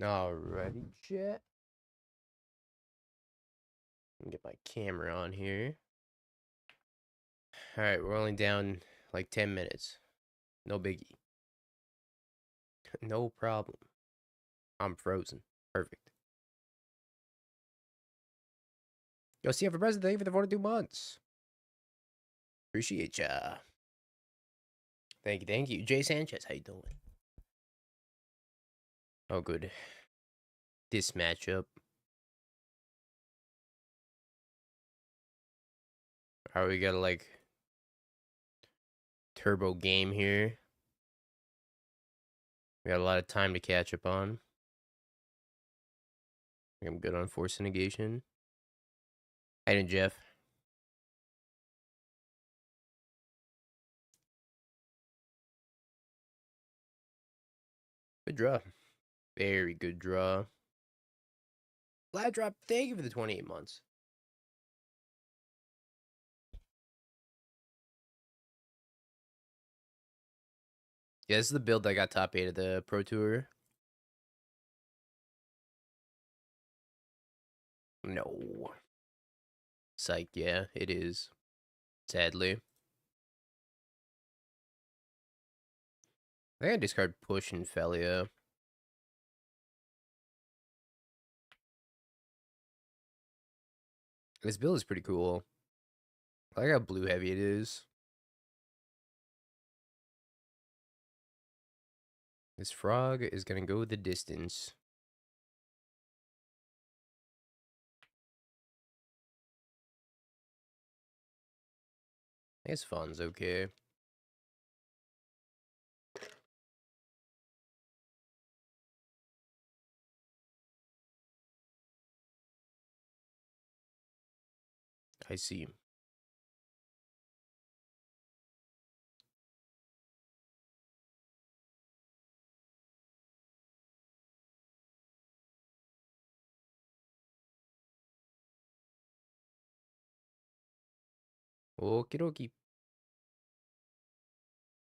Alrighty, chat. Get my camera on here. Alright, we're only down like 10 minutes. No biggie. No problem. I'm frozen. Perfect. Yo, see you for president. Thank you for the 42 months. Appreciate ya. Thank you, thank you. Jay Sanchez, how you doing? Oh, good. This matchup. Alright, we got a like turbo game here. We got a lot of time to catch up on. I'm good on force negation. How you doing, Jeff? Good draw. Very good draw. Flat drop, thank you for the 28 months. Yeah, this is the build I got top 8 of the Pro Tour. No. Psych, yeah, it is. Sadly. I think I discard Push and Felia. This build is pretty cool. I like how blue heavy it is. This frog is gonna go the distance. I guess fun's okay. I see. Okie dokie.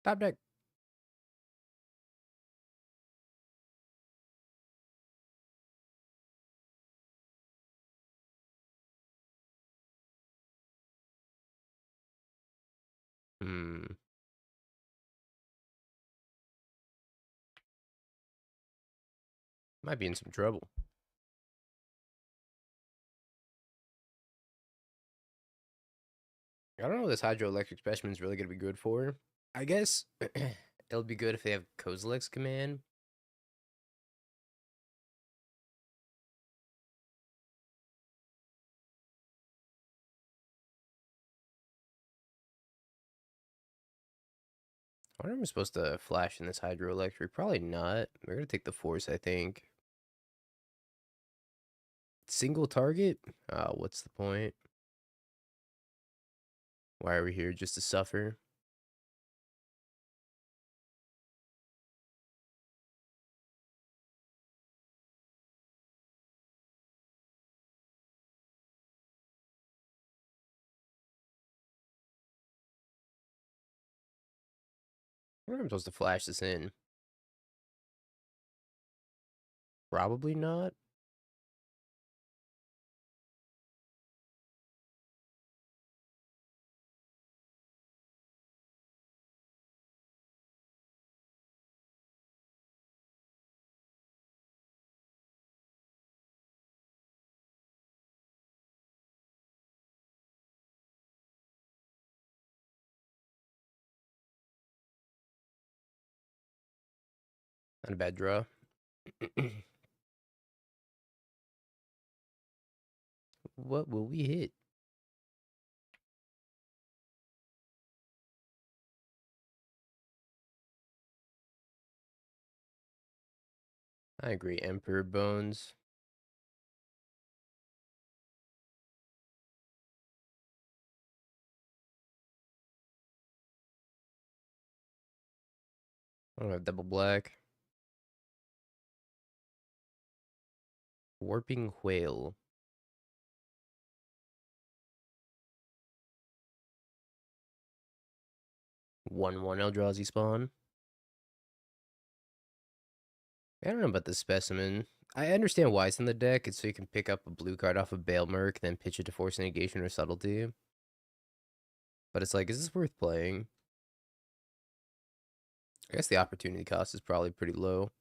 Top deck. Hmm. Might be in some trouble. I don't know what this hydroelectric specimen is really gonna be good for. I guess it'll be good if they have Kozilek's command. I wonder if I'm supposed to flash in this hydroelectric. Probably not. We're gonna take the force, I think. Single target? What's the point? Why are we here? Just to suffer? I wonder if I'm supposed to flash this in. Probably not. Not a bad draw. What will we hit? I agree. Emperor Bones. I don't have double black. Warping Whale. 1/1 Eldrazi spawn. I don't know about the specimen. I understand why it's in the deck. It's so you can pick up a blue card off of Bale Merc, then pitch it to force negation or subtlety. But it's like, is this worth playing? I guess the opportunity cost is probably pretty low.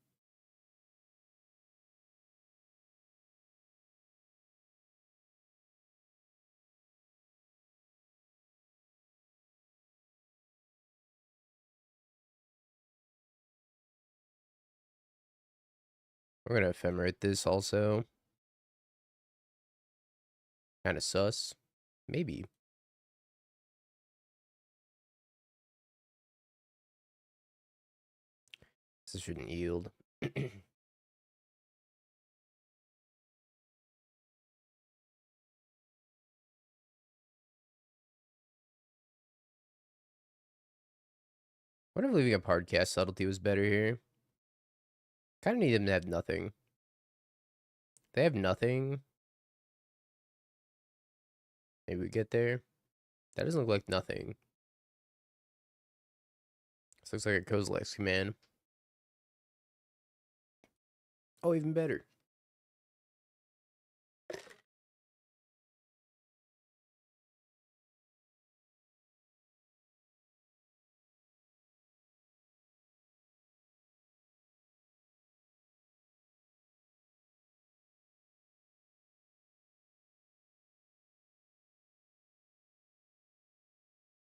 We're gonna ephemerate this also. Kind of sus. Maybe. This shouldn't yield. What if leaving a hardcast subtlety was better here? Kind of need them to have nothing. They have nothing. Maybe we get there. That doesn't look like nothing. This looks like a Kozilek's command. Oh, even better.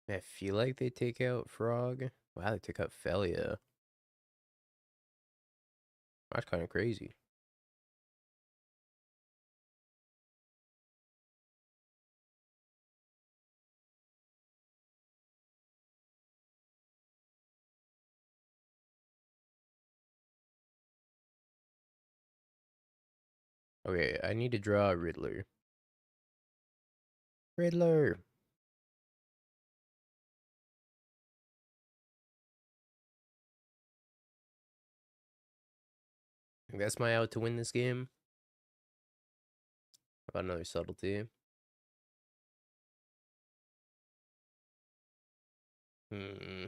I feel like they take out Frog. Wow, they took out Felia. That's kind of crazy. Okay, I need to draw a Riddler. Riddler! I think that's my out to win this game. How about another subtlety? Hmm.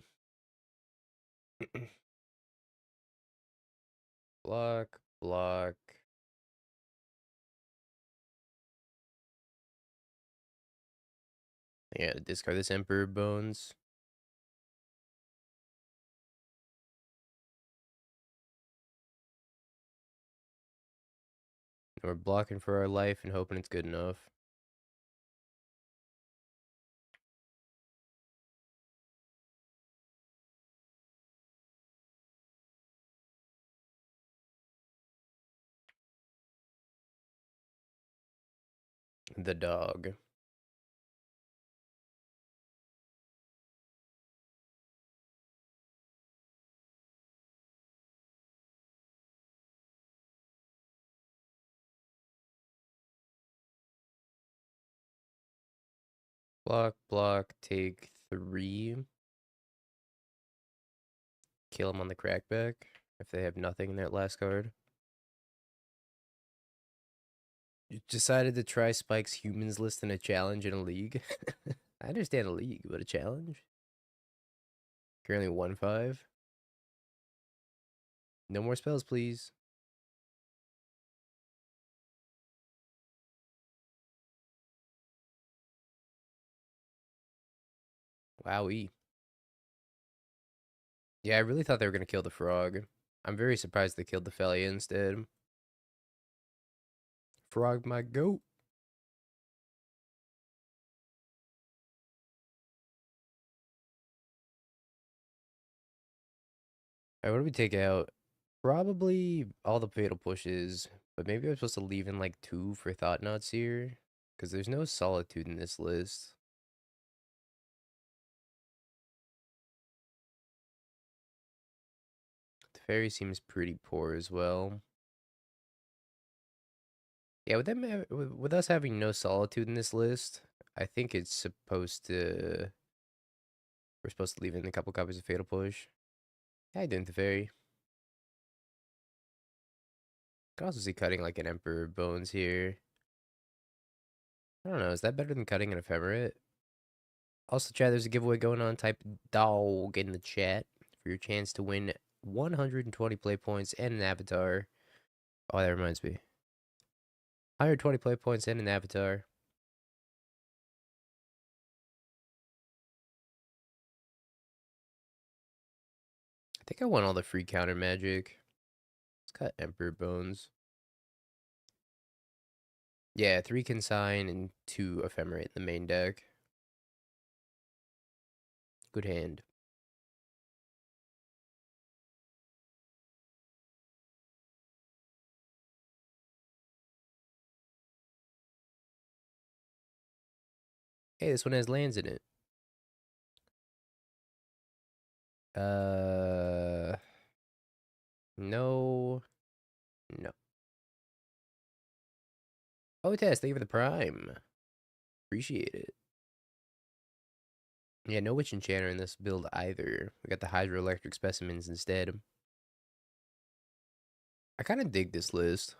Block, block. Yeah, discard this Emperor Bones. We're blocking for our life and hoping it's good enough. The dog. Block, block, take 3. Kill them on the crackback if they have nothing in that last card. You decided to try Spike's humans list in a challenge in a league. I understand a league, but a challenge? Currently 1-5. No more spells, please. Wowee. Yeah, I really thought they were going to kill the frog. I'm very surprised they killed the Felia instead. Frog my goat. Alright, what do we take out? Probably all the fatal pushes, but maybe I'm supposed to leave in like 2 for Thought Knots here. Because there's no solitude in this list. The fairy seems pretty poor as well. Yeah, with them with us having no solitude in this list, I think it's supposed to we're supposed to leave in a couple copies of Fatal Push. Yeah, I didn't the fairy. Could also see cutting like an Emperor Bones here. I don't know, is that better than cutting an Ephemerate? Also, chat, there's a giveaway going on. Type dog in the chat for your chance to win 120 play points and an avatar. Oh, that reminds me. 120 play points and an avatar. I think I want all the free counter magic. It's got Emperor Bones. Yeah, 3 Consign and 2 Ephemerate in the main deck. Good hand. Hey, this one has lands in it. No. No. Oh, Tess, thank you for the prime. Appreciate it. Yeah, no Witch Enchanter in this build either. We got the Hydroelectric Specimens instead. I kind of dig this list.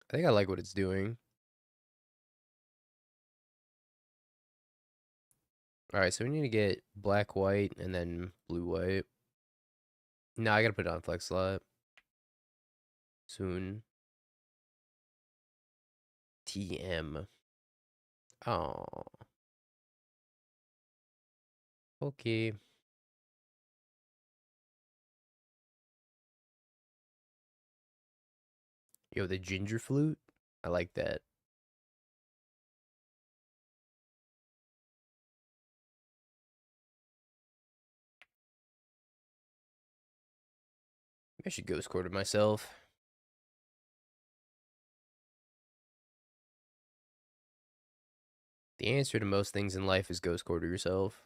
I think I like what it's doing. Alright, so we need to get black, white, and then blue, white. No, I gotta put it on flex slot. Soon. TM. Oh. Okay. Yo, the ginger flute? I like that. I should ghost quarter myself. The answer to most things in life is ghost quarter yourself.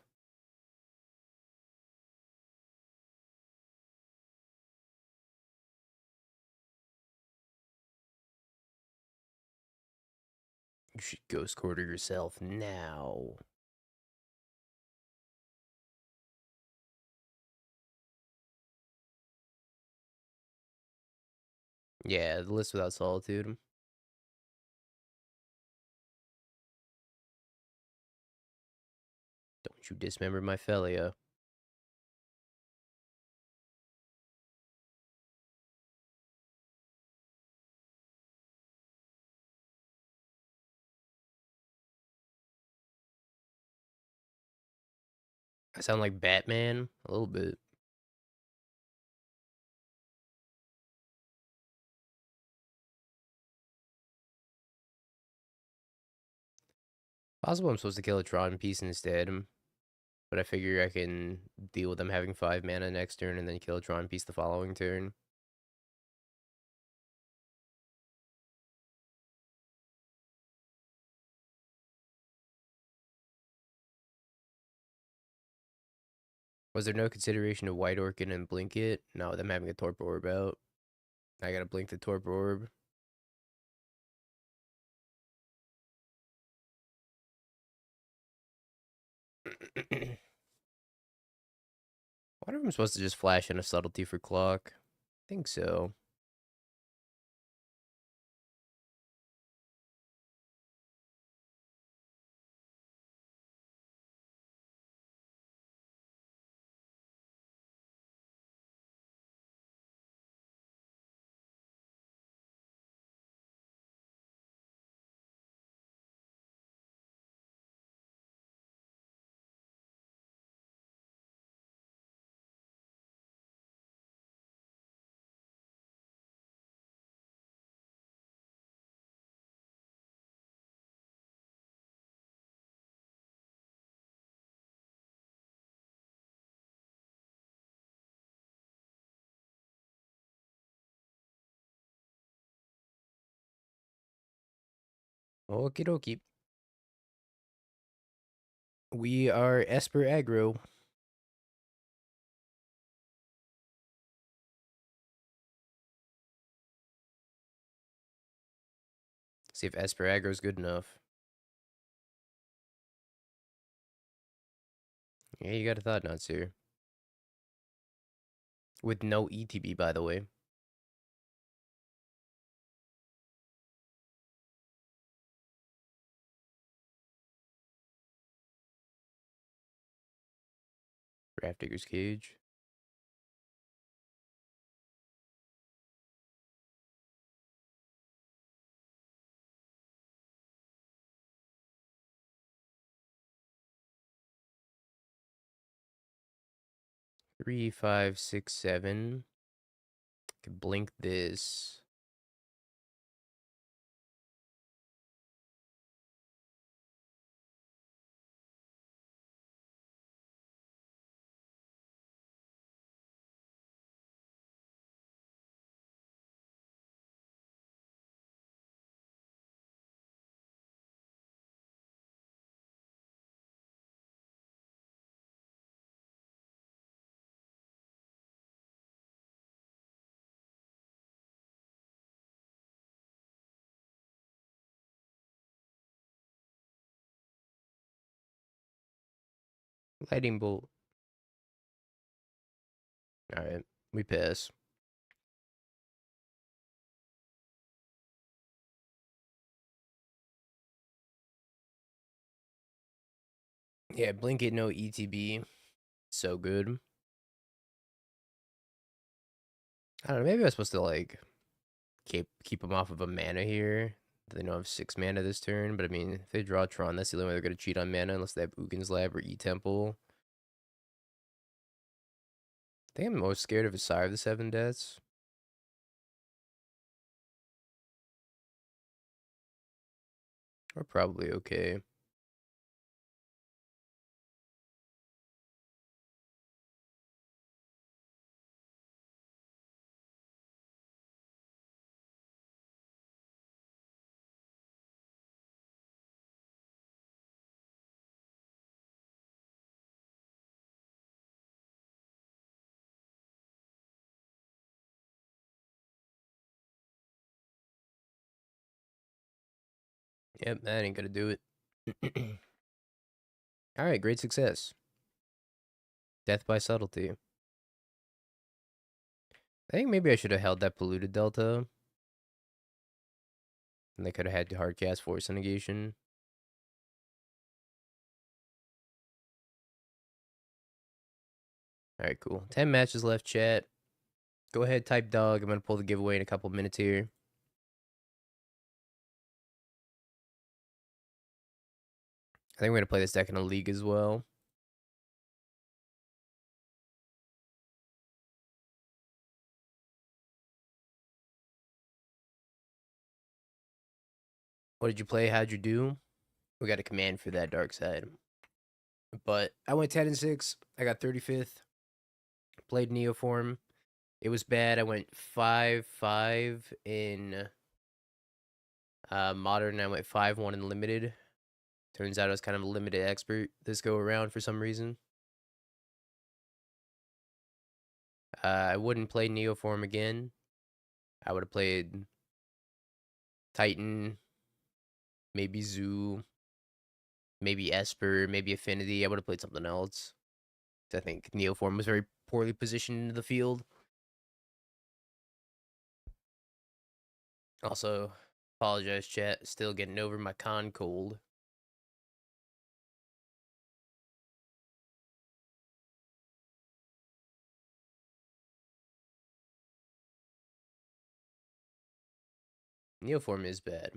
You should ghost quarter yourself now. Yeah, the list without solitude. Don't you dismember my Felia. I sound like Batman? A little bit. Possible I'm supposed to kill a Tron piece instead, but I figure I can deal with them having 5 mana next turn and then kill a Tron piece the following turn. Was there no consideration of White Orchid and Blink it? No, them having a Torpor Orb out. I gotta blink the Torpor Orb. Wonder if I'm supposed to just flash in a Subtlety for Clock. I think so. Okie dokie. We are Esper aggro. See if Esper aggro is good enough. Yeah, you got a thought, Nuts here. With no ETB, by the way. Grafdigger's Cage. Three, five, six, seven. Can blink this. Lightning Bolt. Alright, we pass. Yeah, blink it, no ETB. So good. I don't know, maybe I was supposed to, like, keep them off of a mana here. They don't have 6 mana this turn, but I mean, if they draw Tron, that's the only way they're going to cheat on mana unless they have Ugin's Lab or E-Temple. I think I'm most scared of a Sire of the Seven Deaths. Or probably okay. Yep, that ain't gonna do it. Alright, great success. Death by Subtlety. I think maybe I should have held that Polluted Delta. And they could have had to hardcast Force Negation. Alright, cool. 10 matches left, chat. Go ahead, type dog. I'm gonna pull the giveaway in a couple minutes here. I think we're gonna play this deck in a league as well. What did you play? How'd you do? We got a command for that dark side. But I went 10 and 6. I got 35th. Played Neoform. It was bad. I went 5-5 in Modern. I went 5-1 in Limited. Turns out I was kind of a limited expert this go around for some reason. I wouldn't play Neoform again. I would have played Titan, maybe Zoo, maybe Esper, maybe Affinity. I would have played something else. I think Neoform was very poorly positioned in the field. Also, apologize, chat. Still getting over my con cold. Neoform is bad.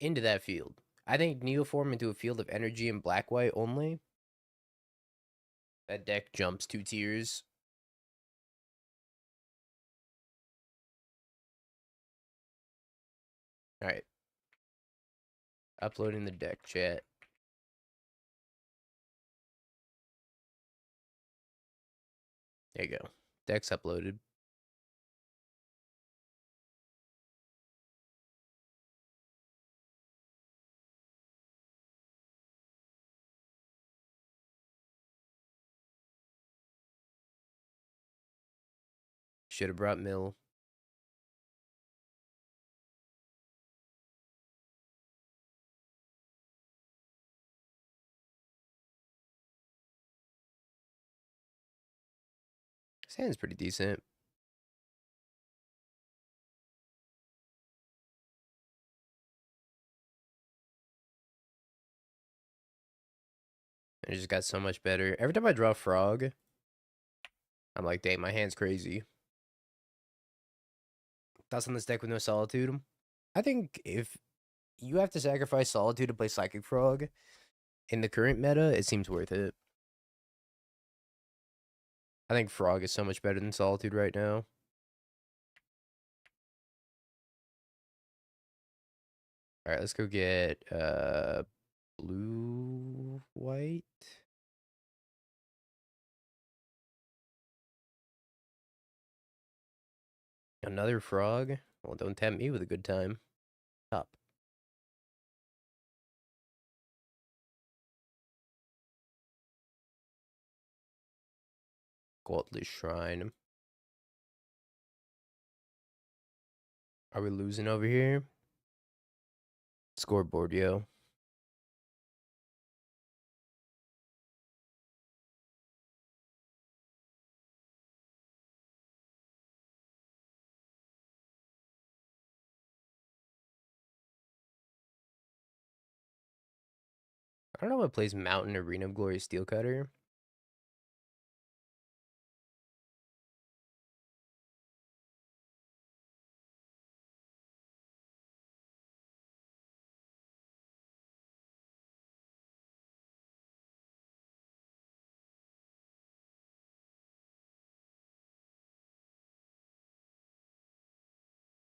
Into that field. I think Neoform into a field of energy and black-white only. That deck jumps 2 tiers. Alright. Uploading the deck, chat. There you go. Deck's uploaded. Should have brought Mill. This hand's pretty decent. It just got so much better. Every time I draw Frog, I'm like, dang, my hand's crazy. Thoughts on this deck with no Solitude? I think if you have to sacrifice Solitude to play Psychic Frog in the current meta, it seems worth it. I think Frog is so much better than Solitude right now. All right, let's go get blue white. Another frog. Well, don't tempt me with a good time. Top. Godless Shrine. Are we losing over here? Scoreboard, yo. I don't know what plays Mountain Arena of Glory Steel Cutter.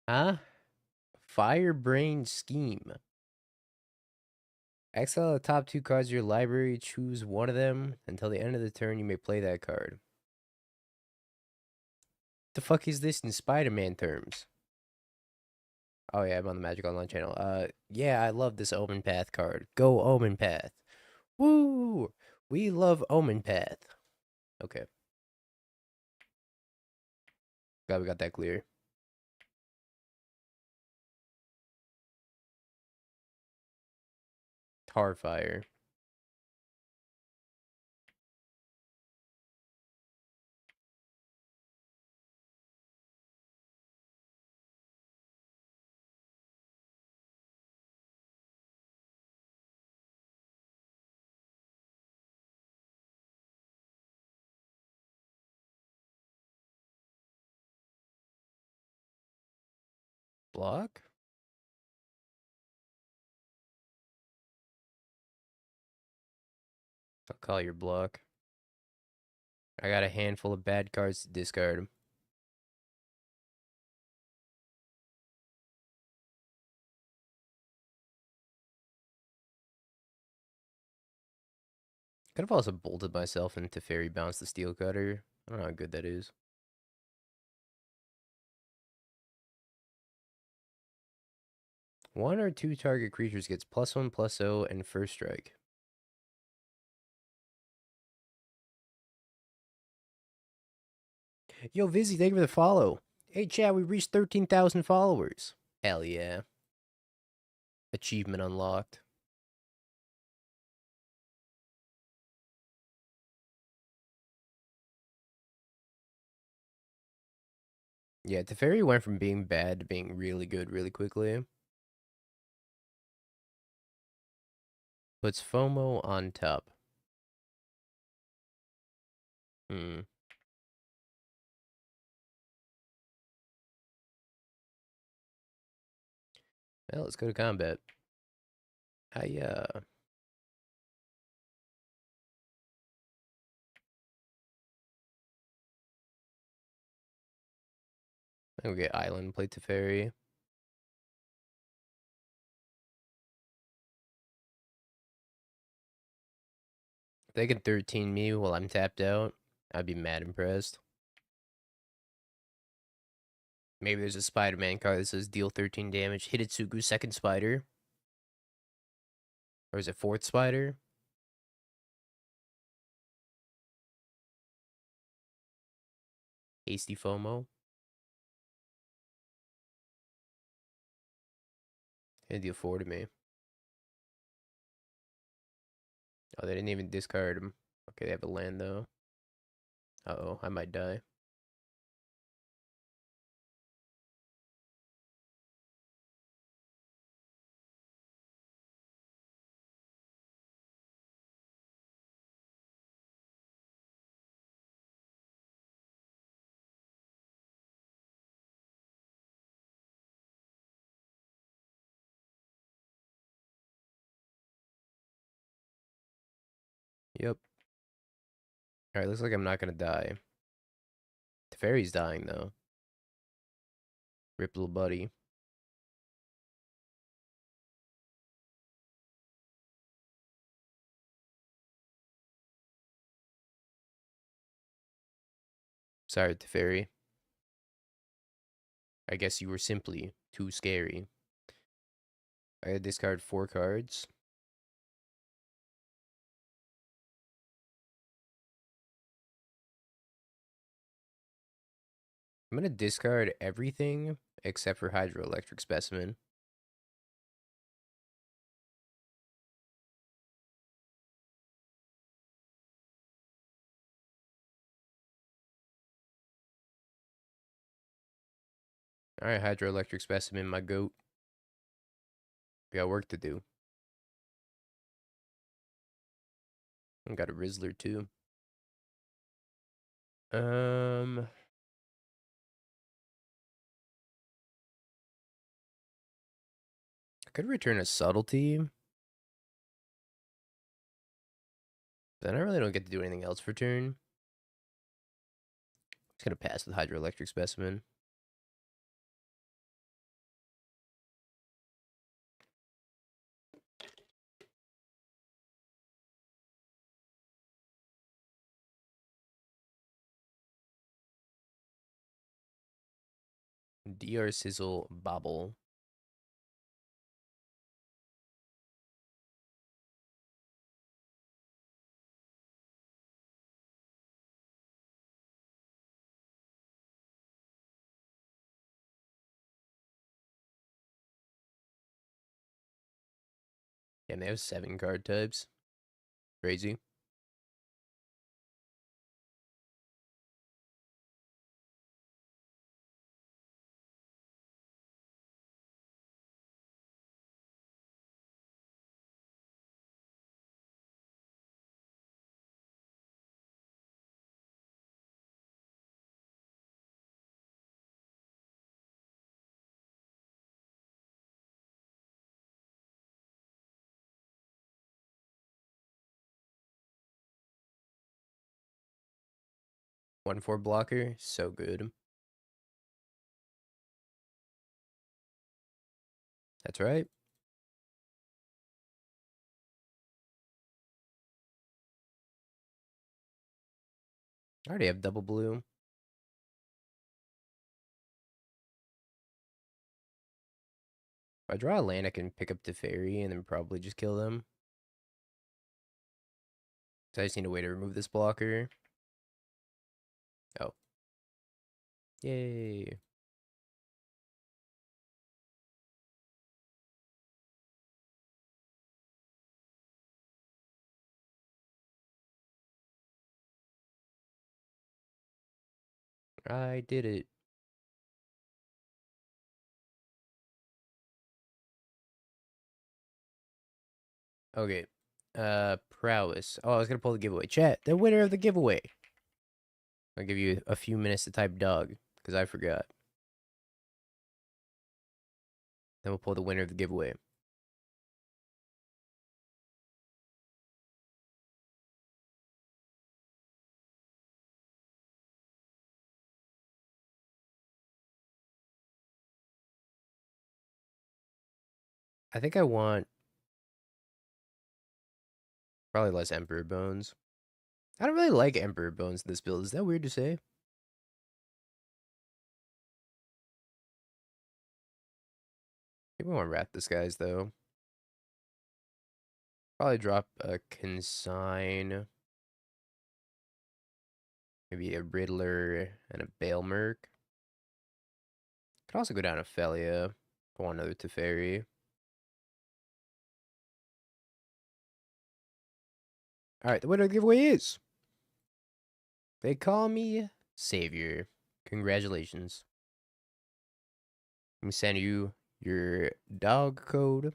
Huh? Firebrain Scheme. Exile the top 2 cards of your library. Choose one of them. Until the end of the turn, you may play that card. The fuck is this in Spider-Man terms? Oh yeah, I'm on the Magic Online channel. Yeah, I love this Omen Path card. Go Omen Path. Woo! We love Omen Path. Okay, glad we got that clear. Tarfire. Block? I'll call your block. I got a handful of bad cards to discard. Could have also bolted myself into Fairy Bounce the Steel Cutter. I don't know how good that is. One or two target creatures gets +1/+0 and first strike. Yo, Vizzy, thank you for the follow. Hey, Chad, we reached 13,000 followers. Hell yeah. Achievement unlocked. Yeah, Teferi went from being bad to being really good really quickly. Puts FOMO on top. Hmm. Well, let's go to combat. I think we get Island, play Teferi. If they can 13 me while I'm tapped out, I'd be mad impressed. Maybe there's a Spider-Man card that says deal 13 damage. Hitotsugu, second spider. Or is it fourth spider? Hasty FOMO. Gonna deal 4 to me. Oh, they didn't even discard him. Okay, they have a land though. Uh-oh, I might die. Yep. Alright, looks like I'm not gonna die. Teferi's dying, though. Rip, little buddy. Sorry, Teferi. I guess you were simply too scary. I had discard 4 cards. I'm gonna discard everything except for Hydroelectric Specimen. Alright, Hydroelectric Specimen, my goat. We got work to do. I got a Rizzler, too. I could return a Subtlety. Then I really don't get to do anything else for turn. Just gonna pass with Hydroelectric Specimen. DR Sizzle Bobble. Yeah, they have 7 card types. Crazy. One 4 blocker, so good. That's right. I already have double blue. If I draw a land, I can pick up the fairy and then probably just kill them. So I just need a way to remove this blocker. Oh. Yay. I did it. Okay. Prowess. Oh, I was gonna pull the giveaway. Chat, the winner of the giveaway. I'll give you a few minutes to type dog, because I forgot. Then we'll pull the winner of the giveaway. I think I want probably less Emperor Bones. I don't really like Emperor Bones in this build. Is that weird to say? Maybe I want Wrath Disguise, though. Probably drop a Consign. Maybe a Riddler and a Bailmerk. Could also go down to Felia. I want another Teferi. Alright, the winner of the giveaway is... They call me Savior. Congratulations. Let me send you your dog code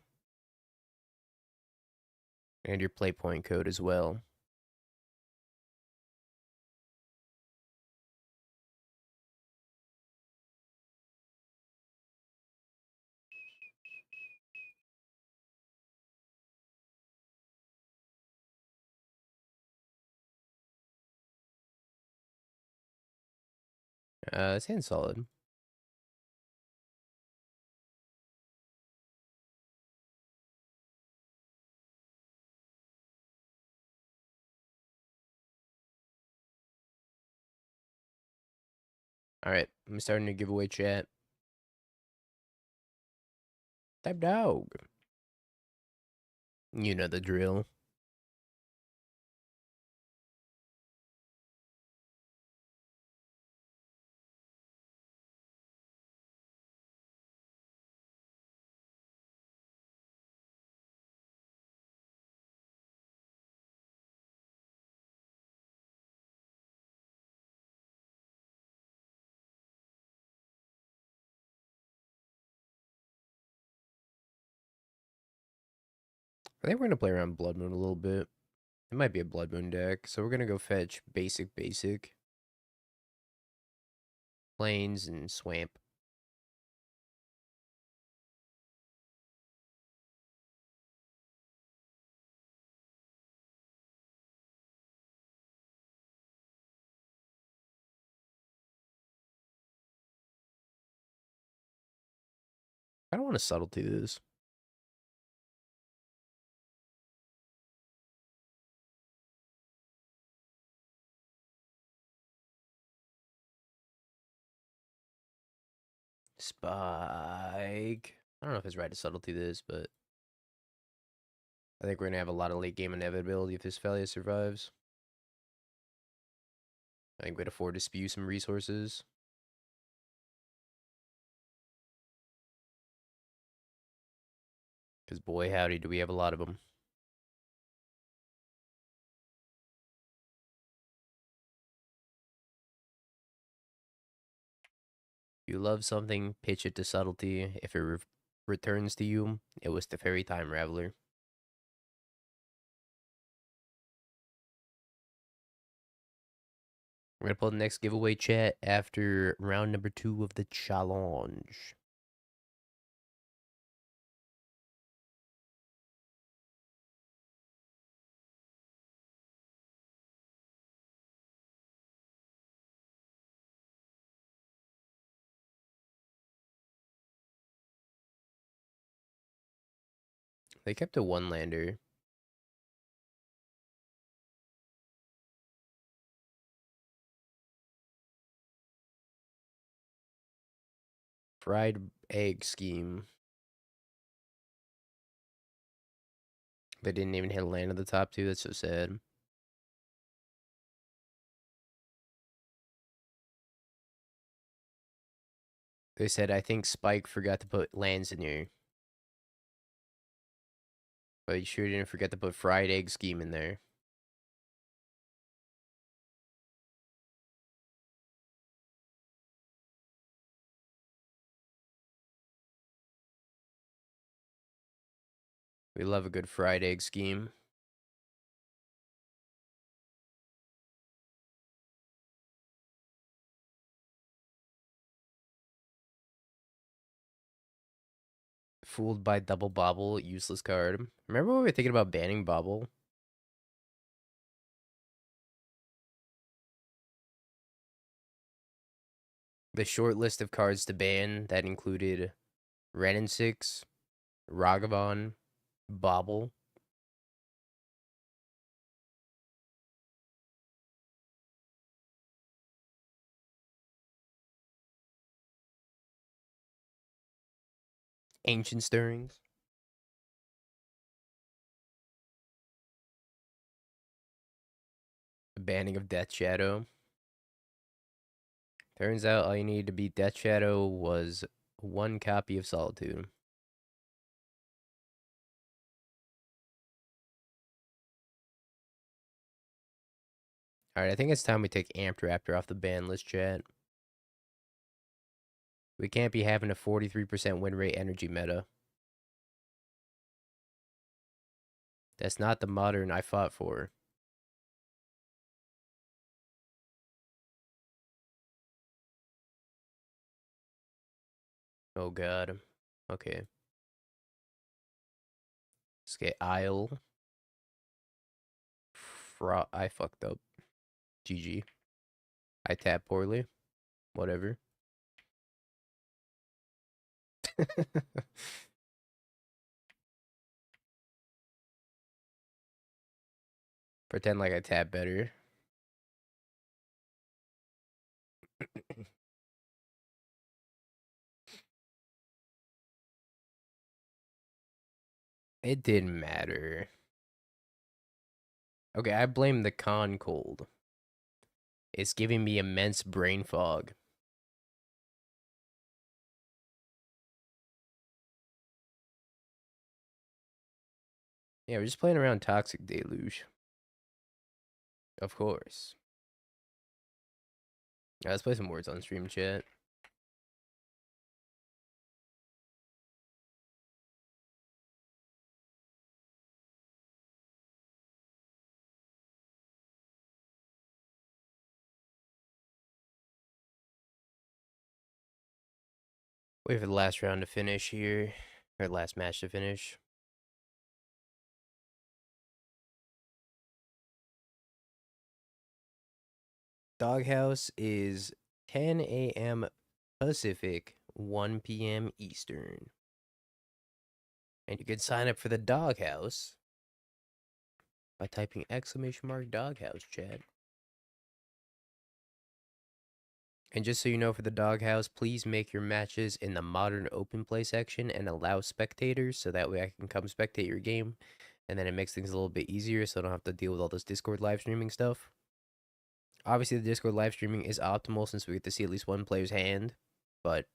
and your playpoint code as well. This hand's solid. Alright, I'm starting to giveaway chat. Type dog. You know the drill. I think we're gonna play around Blood Moon a little bit. It might be a Blood Moon deck, so we're gonna go fetch basic, plains and swamp. I don't want to subtlety this. Spike. I don't know if it's right to subtlety this, but I think we're gonna have a lot of late game inevitability if this failure survives. I think we'd afford to spew some resources. Because boy, howdy, do we have a lot of them. You love something, pitch it to subtlety. If it returns to you, it was the Fairy Time Raveler. We're gonna pull the next giveaway chat after round number 2 of the challenge. They kept a one lander. Fried egg scheme. They didn't even hit a land at the top two. That's so sad. They said, I think Spike forgot to put lands in here. But you sure didn't forget to put fried egg scheme in there. We love a good fried egg scheme. Fooled by double bobble, useless card. Remember when we were thinking about banning bobble? The short list of cards to ban that included Ren and 6, Ragavan, Bobble. Ancient Stirrings. The banning of Death Shadow. Turns out all you needed to beat Death Shadow was one copy of Solitude. Alright, I think it's time we take Amped Raptor off the ban list, chat. We can't be having a 43% win rate energy meta. That's not the modern I fought for. Oh god. Okay. Let's get Isle. I fucked up. GG. I tapped poorly. whatever. Pretend like I tap better. It didn't matter. Okay, I blame the con cold. It's giving me immense brain fog. Yeah, we're just playing around Toxic Deluge. Of course. Let's play some words on stream chat. Wait for the last round to finish here. Or last match to finish. Doghouse is 10 a.m. Pacific, 1 p.m. Eastern. And you can sign up for the Doghouse by typing !Doghouse, chat. And just so you know, for the Doghouse, please make your matches in the modern open play section and allow spectators, so that way I can come spectate your game. And then it makes things a little bit easier, so I don't have to deal with all this Discord live streaming stuff. Obviously, the Discord live streaming is optimal since we get to see at least one player's hand. But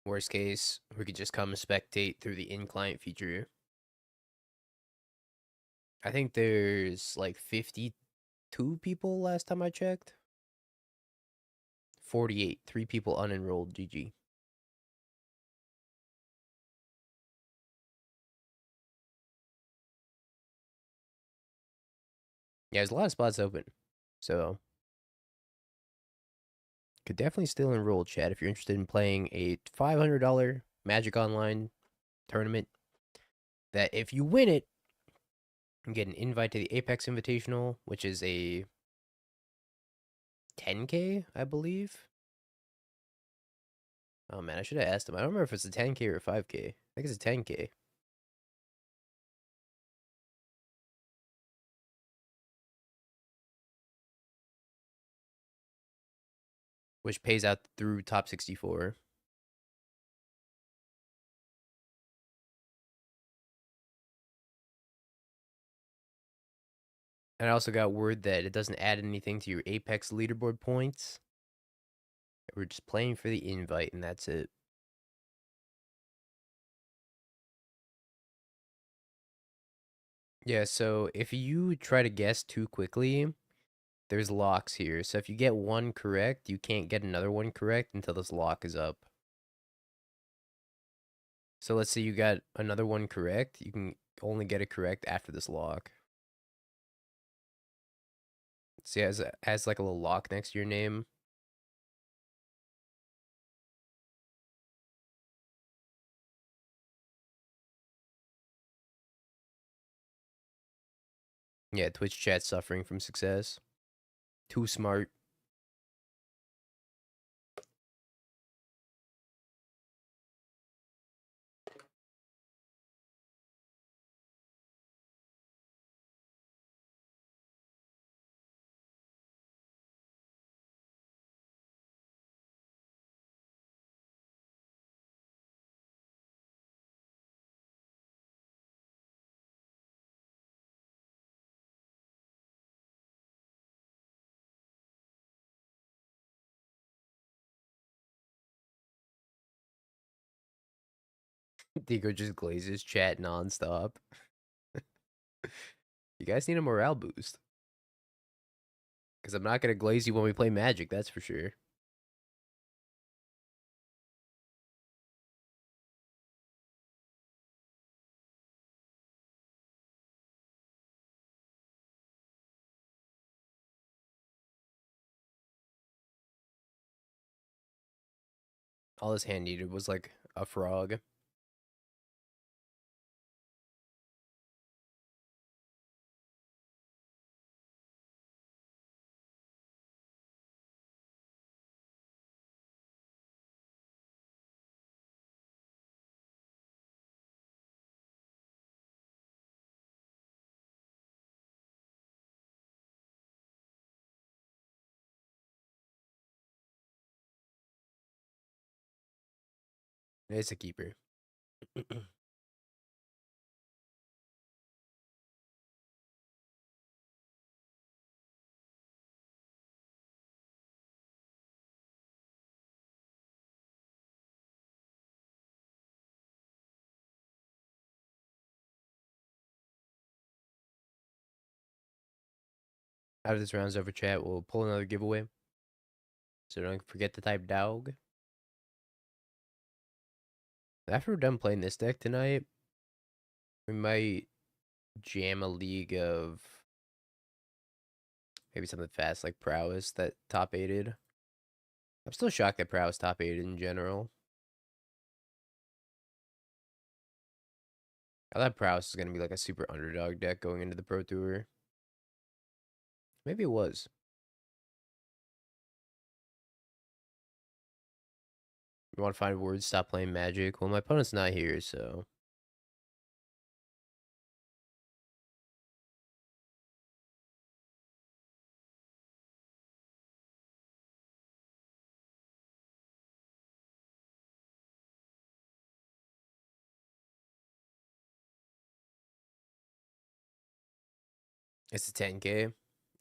worst case, we could just come spectate through the in-client feature. I think there's like 52 people last time I checked. 48. 3 people unenrolled. GG. Yeah, there's a lot of spots open. So, could definitely still enroll, chat, if you're interested in playing a $500 Magic Online tournament. That if you win it, you get an invite to the Apex Invitational, which is a 10K, I believe. Oh man, I should have asked him. I don't remember if it's a 10K or a 5K. I think it's a 10K. Which pays out through top 64. And I also got word that it doesn't add anything to your Apex leaderboard points. We're just playing for the invite, and that's it. Yeah, so if you try to guess too quickly, there's locks here. So if you get one correct, you can't get another one correct until this lock is up. So let's say you got another one correct, you can only get it correct after this lock. See, it has like a little lock next to your name. Yeah, Twitch chat suffering from success. Too smart. Digo just glazes chat nonstop. You guys need a morale boost. Because I'm not going to glaze you when we play Magic, that's for sure. All this hand needed was like a frog. It's a keeper. After this round's over, chat, we'll pull another giveaway. So don't forget to type dog. After we're done playing this deck tonight, we might jam a league of maybe something fast like Prowess that top aided. I'm still shocked that Prowess top aided in general. I thought Prowess was going to be like a super underdog deck going into the Pro Tour. Maybe it was. You want to find words, stop playing Magic? Well, my opponent's not here, so. It's a 10K.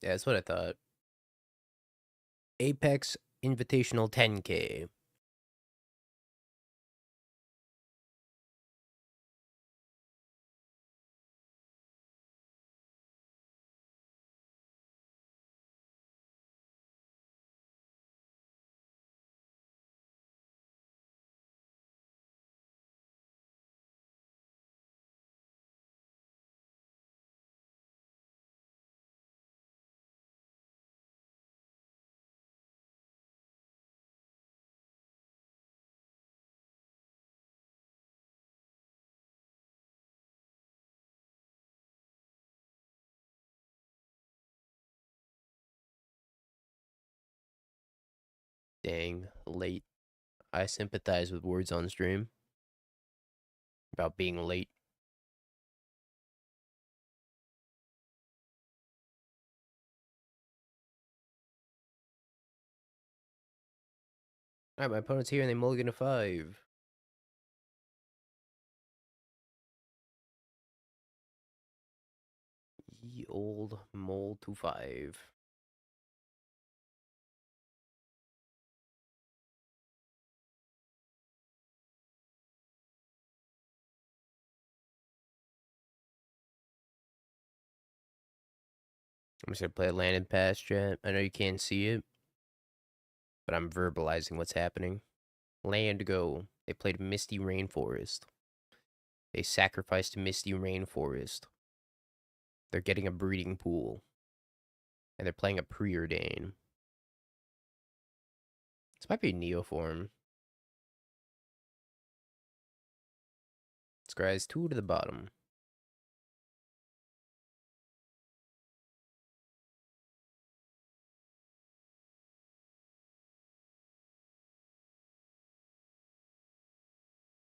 Yeah, that's what I thought. Apex Invitational 10K. Dang, late. I sympathize with words on stream about being late. Alright, my opponent's here and they mulligan a 5. Ye old mole to 5. I'm just gonna play a landed pass, chat. I know you can't see it, but I'm verbalizing what's happening. Land go. They played Misty Rainforest. They sacrificed Misty Rainforest. They're getting a breeding pool. And they're playing a preordain. This might be Neoform. Scries 2 to the bottom.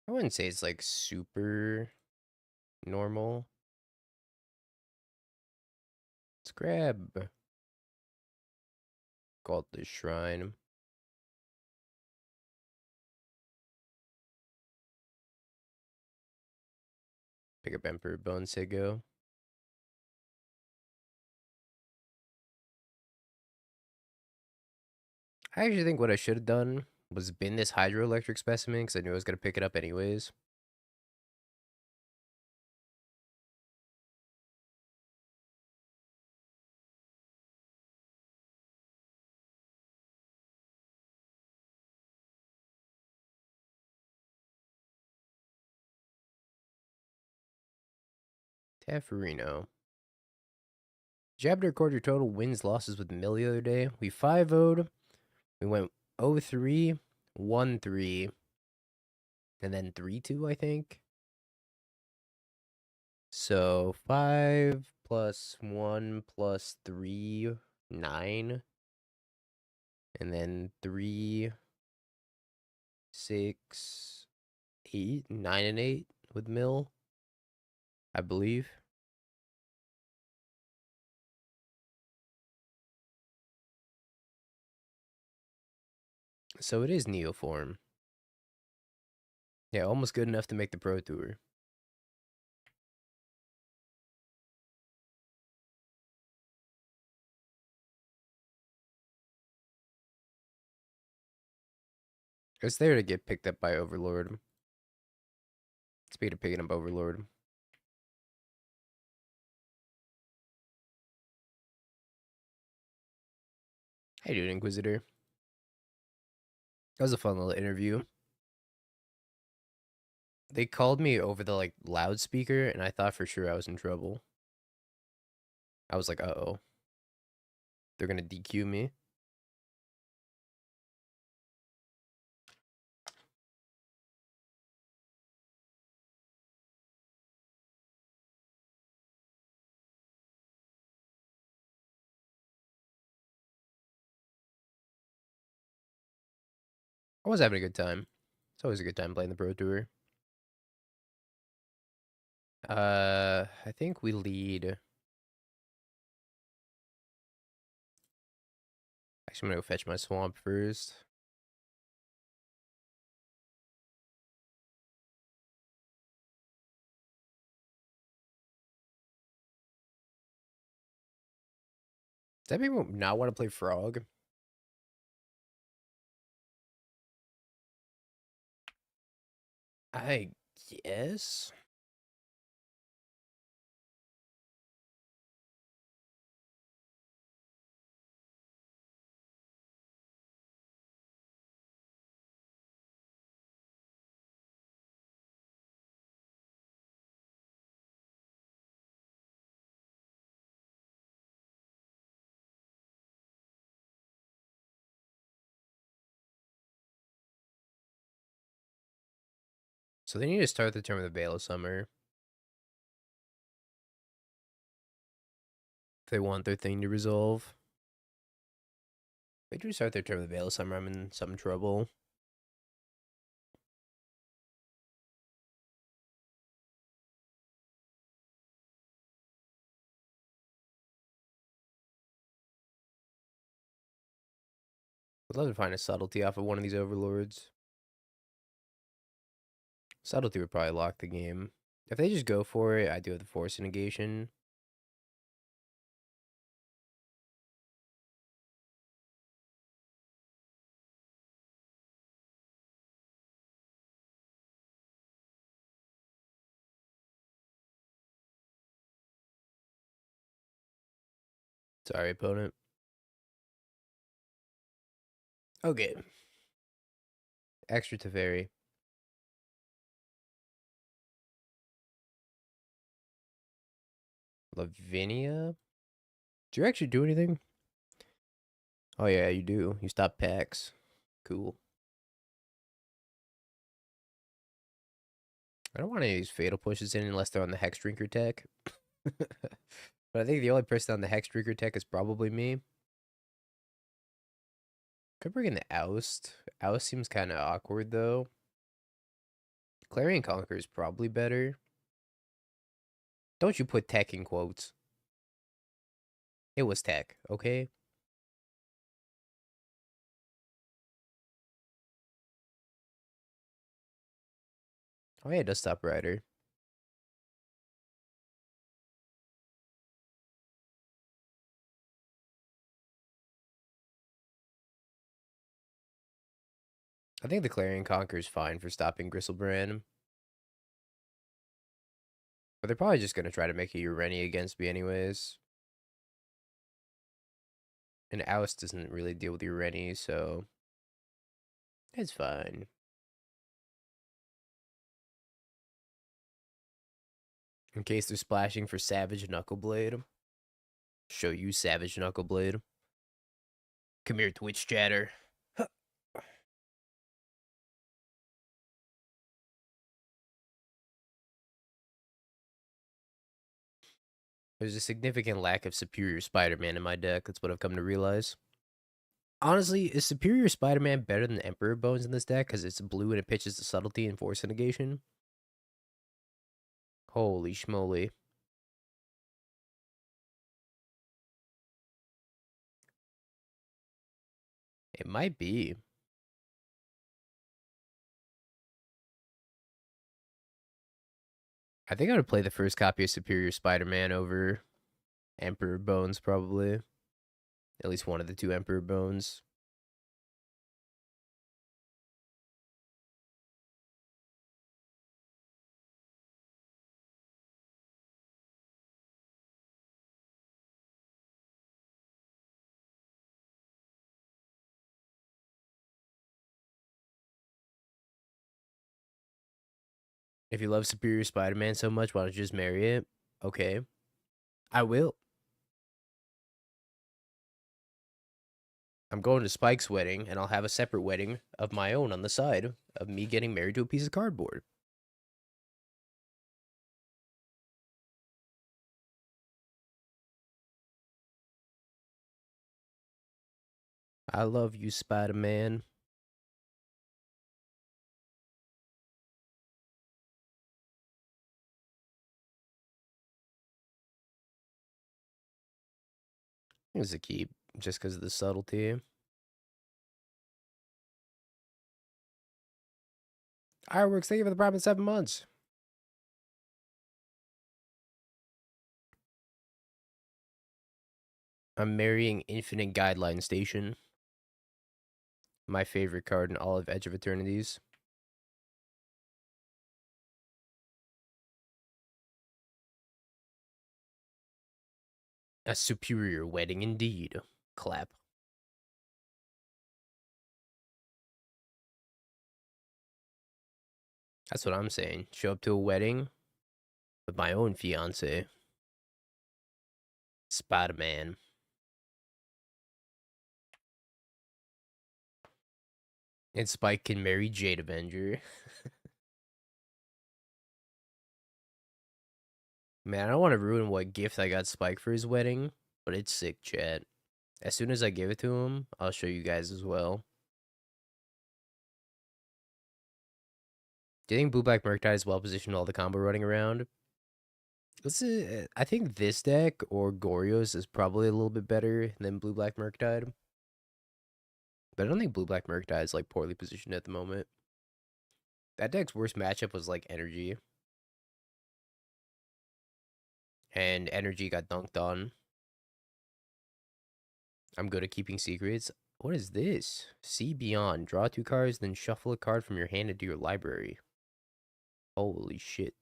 I wouldn't say it's like super normal. Let's grab Called the Shrine. Pick up Emperor Bonesigo. I actually think what I should have done was bin this hydroelectric specimen because I knew I was going to pick it up anyways. Taffarino. Did you happen to record your total wins losses with Mill the other day? We 5-0'd. We went 0-3, 1-3, and then 3-2, I think. So 5 plus 1 plus 3, 9. And then 3, 6, 8, 9 and 8 with Mill, I believe. So it is Neoform. Yeah, almost good enough to make the Pro Tour. It's there to get picked up by Overlord. Speed of picking up Overlord. Hey, dude, Inquisitor. That was a fun little interview. They called me over the like loudspeaker, and I thought for sure I was in trouble. I was like, uh-oh, they're gonna DQ me. I was having a good time. It's always a good time playing the Pro Tour. I think we lead. Actually, I'm gonna go fetch my swamp first. Does that mean we not want to play Frog? I guess. So they need to start the term of the Veil of Summer if they want their thing to resolve. If they do start their term of the Veil of Summer, I'm in some trouble. I'd love to find a subtlety off of one of these overlords. Subtlety would probably lock the game. If they just go for it, I do have the force negation. Sorry, opponent. Okay. Extra Teferi. Lavinia? Do you actually do anything? Oh, yeah, you do. You stop packs. Cool. I don't want any of these fatal pushes in unless they're on the Hex Drinker tech. But I think the only person on the Hex Drinker tech is probably me. Could bring in the Oust. Oust seems kind of awkward, though. Clarion Conquer is probably better. Don't you put tech in quotes. It was tech, okay? Oh, yeah, it does stop Rider. I think the Clarion Conquer is fine for stopping Gristlebrand. But they're probably just going to try to make a Ureni against me anyways. And Oust doesn't really deal with Ureni, so it's fine. In case they're splashing for Savage Knuckleblade. Show you Savage Knuckleblade. Come here, Twitch chatter. There's a significant lack of Superior Spider-Man in my deck. That's what I've come to realize. Honestly, is Superior Spider-Man better than Emperor Bones in this deck because it's blue and it pitches the subtlety and force negation? Holy schmoly. It might be. I think I would play the first copy of Superior Spider-Man over Emperor Bones, probably. At least one of the two Emperor Bones. If you love Superior Spider-Man so much, why don't you just marry it? Okay. I will. I'm going to Spike's wedding, and I'll have a separate wedding of my own on the side of me getting married to a piece of cardboard. I love you, Spider-Man. It was a keep, just because of the subtlety. Fireworks, thank you for the prime 7 months. I'm marrying Infinite Guideline Station. My favorite card in all of Edge of Eternities. A superior wedding indeed. Clap. That's what I'm saying. Show up to a wedding with my own fiance, Spider-Man. And Spike can marry Jade Avenger. Man, I don't want to ruin what gift I got Spike for his wedding, but it's sick, chat. As soon as I give it to him, I'll show you guys as well. Do you think Blue Black Murktide is well positioned all the combo running around? I think this deck or Goryo's is probably a little bit better than Blue Black Murktide. But I don't think Blue Black Murktide is like poorly positioned at the moment. That deck's worst matchup was like Energy. And Energy got dunked on. I'm good at keeping secrets. What is this? See Beyond. Draw 2 cards, then shuffle a card from your hand into your library. Holy shit.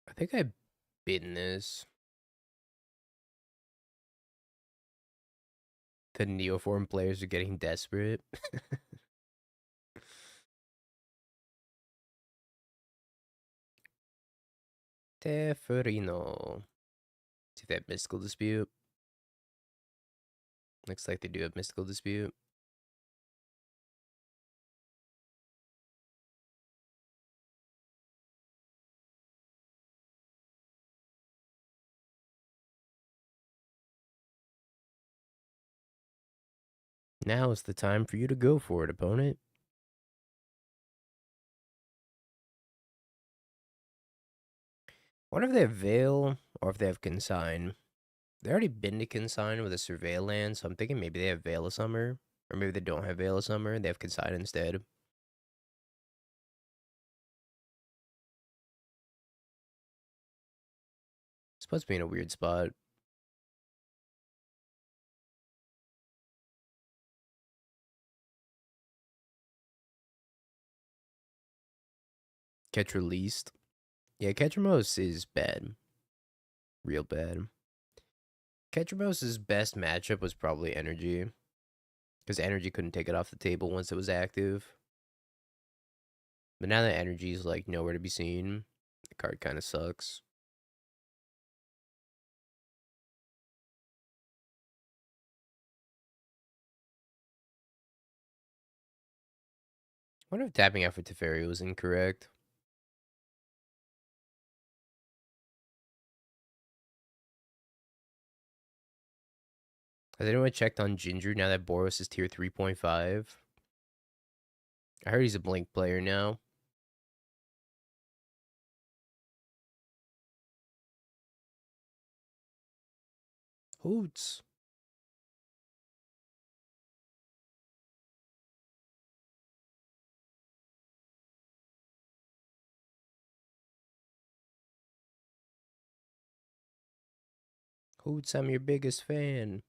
I think I've bitten this. The Neoform players are getting desperate. Teferino. See that Mystical Dispute? Looks like they do have Mystical Dispute. Now is the time for you to go for it, opponent. I wonder if they have Veil or if they have Consign. They already been to Consign with a Surveil land, so I'm thinking maybe they have Veil of Summer. Or maybe they don't have Veil of Summer, they have Consign instead. It's supposed to be in a weird spot. Catch released. Yeah, Ketramos is bad. Real bad. Ketramos' best matchup was probably Energy. Because Energy couldn't take it off the table once it was active. But now that Energy's like nowhere to be seen, the card kind of sucks. I wonder if tapping out for Teferi was incorrect. Has anyone checked on Ginger now that Boros is tier 3.5? I heard he's a Blink player now. Hoots. Hoots, I'm your biggest fan.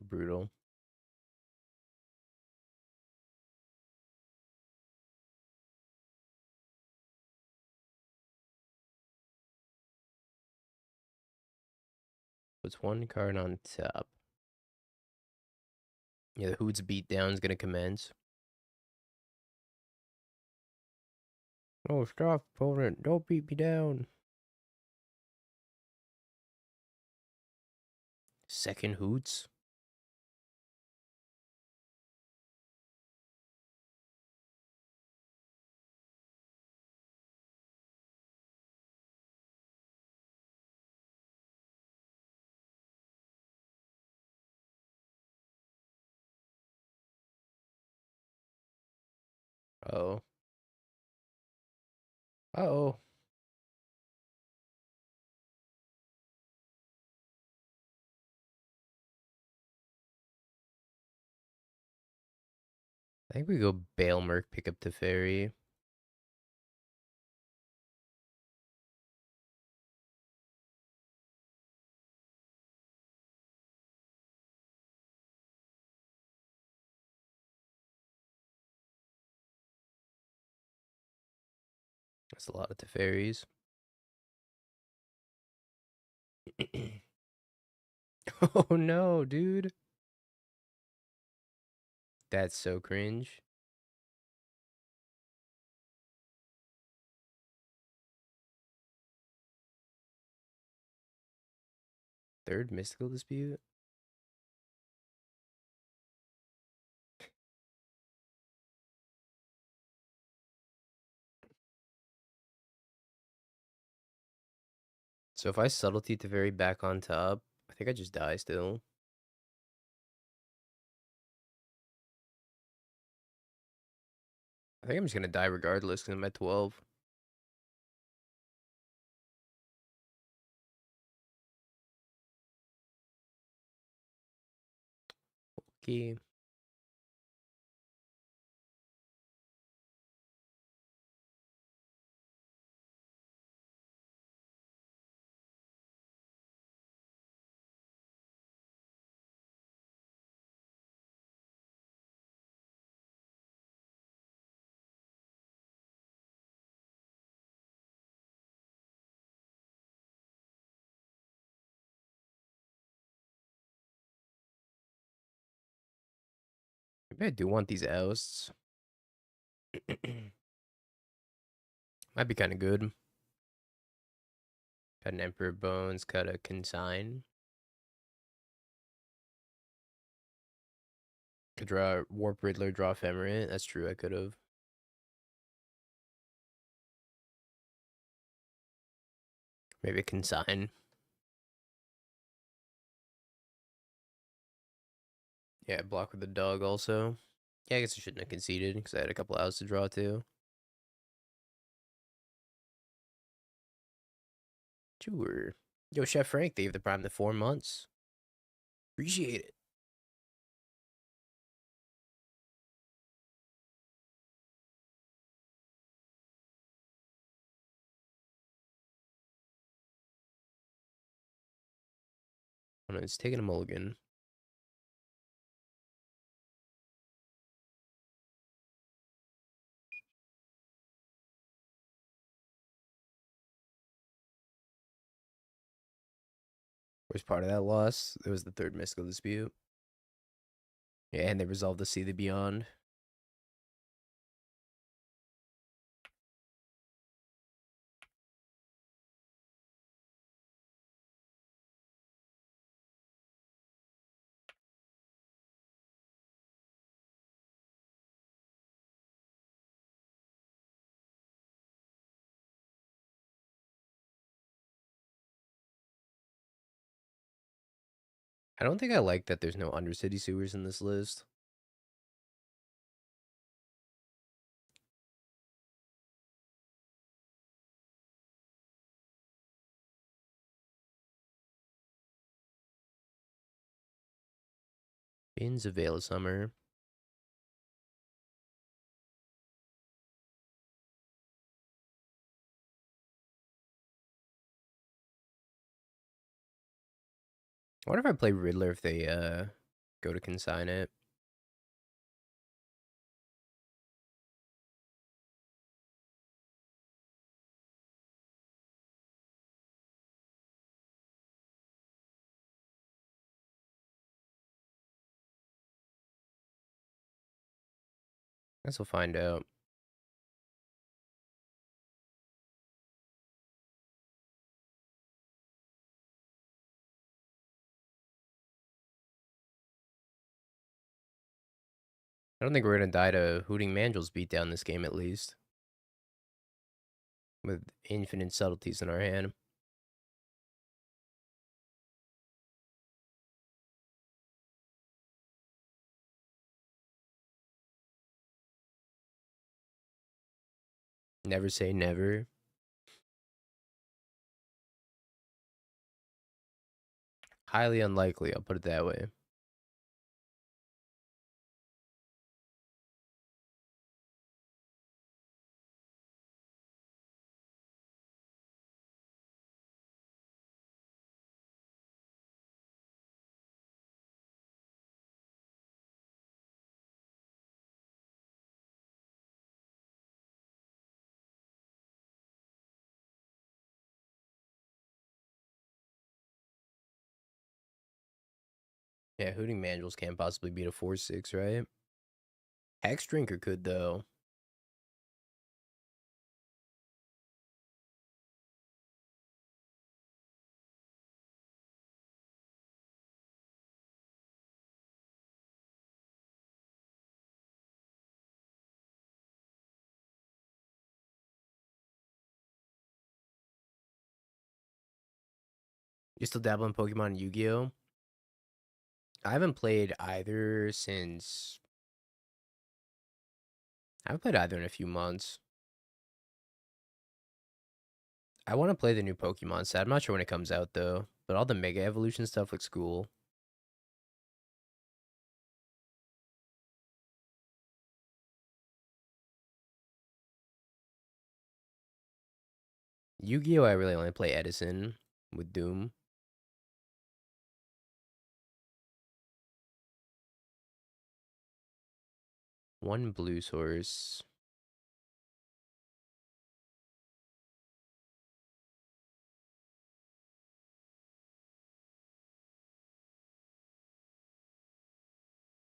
Brutal. Puts one card on top. Yeah, the Hoots beatdown is gonna commence. Oh, stop, opponent. Don't beat me down. Second Hoots. Uh-oh. Uh-oh. I think we go Bale Merc, pick up Teferi. That's a lot of Teferis. Oh no, dude. That's so cringe. Third Mystical Dispute? So if I Subtlety Teferi back on top, I think I just die still. I think I'm just gonna die regardless because I'm at 12. Okay. Maybe I do want these ousts. Might be kind of good. Got an Emperor Bones, got a Consign. Could draw Warp Riddler, draw Ephemerate. That's true, I could have. Maybe a Consign. Yeah, block with the dog also. Yeah, I guess I shouldn't have conceded because I had a couple outs to draw too. Sure. Yo, Chef Frank, they gave the Prime the 4 months. Appreciate it. Oh, no, it's taking a mulligan. Where's part of that loss? It was the third mystical dispute. Yeah, and they resolved to see the beyond. I don't think I like that there's no Undercity sewers in this list. Bin's a Veil of Summer. I wonder if I play Riddler if they go to consign it. Guess we'll find out. I don't think we're gonna die to Hooting Mangel's beatdown this game at least. With infinite subtleties in our hand. Never say never. Highly unlikely, I'll put it that way. Yeah, Hooting Mangel's can't possibly beat a 4-6, right? Hex Drinker could, though. You still dabble in Pokemon and Yu-Gi-Oh? I haven't played either since... I haven't played either in a few months. I want to play the new Pokemon set. I'm not sure when it comes out, though. But all the Mega Evolution stuff looks cool. Yu-Gi-Oh! I really only play Edison with Doom. One blue source.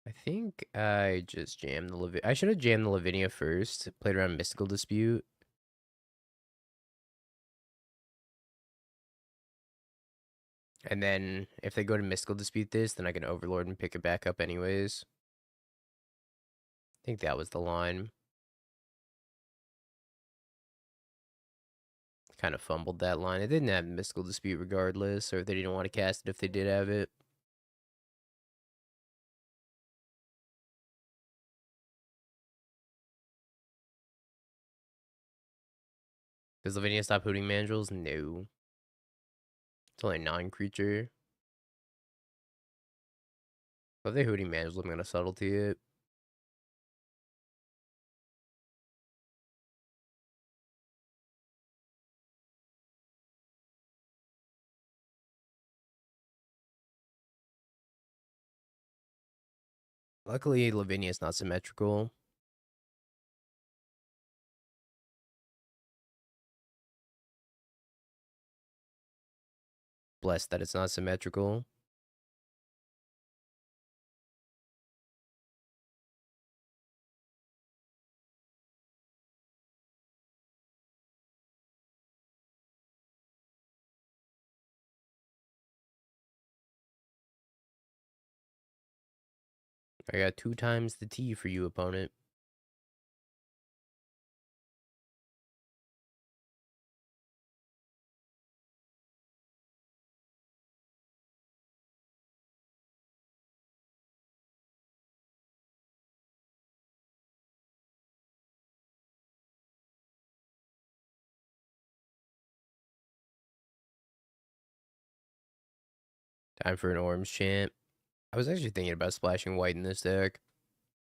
I think I just jammed the I should have jammed the Lavinia first. Played around Mystical Dispute. And then if they go to Mystical Dispute this, then I can Overlord and pick it back up anyways. I think that was the line. Kind of fumbled that line. It didn't have Mystical Dispute regardless, or if they didn't want to cast it if they did have it. Does Lavinia stop Hooting Mandrills? No. It's only a non-creature. If they Hooting Mandrills, I'm going to Subtlety it. Luckily, Lavinia's not symmetrical. Blessed that it's not symmetrical. I got 2 times the T for you, opponent. Time for an orange chant. I was actually thinking about splashing white in this deck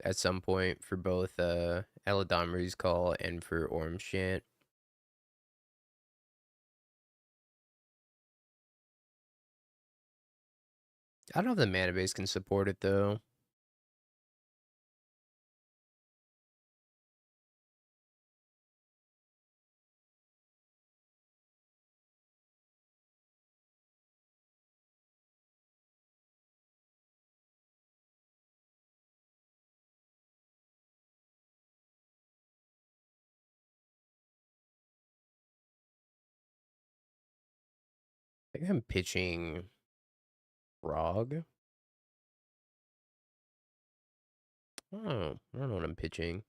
at some point for both Eladamri's Call and for orange chant. I don't know if the mana base can support it though. I think I'm pitching Frog. Oh, I don't know what I'm pitching.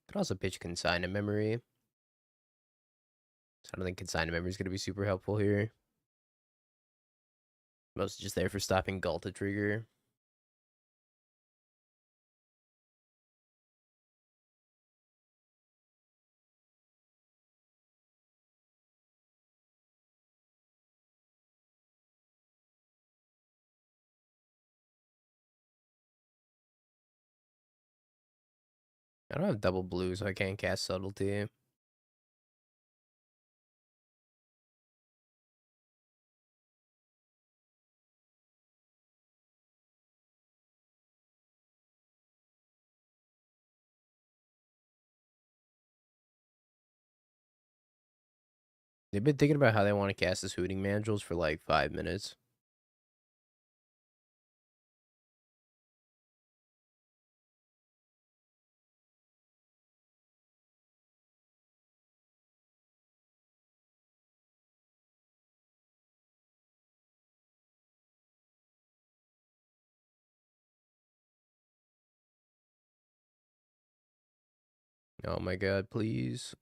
Could also pitch Consign Memory. So I don't think Consign Memory is going to be super helpful here. Mostly just there for stopping Galta trigger. I don't have double blue, so I can't cast Subtlety. They've been thinking about how they want to cast this Hooting Mandrills for like 5 minutes. Oh my god, please.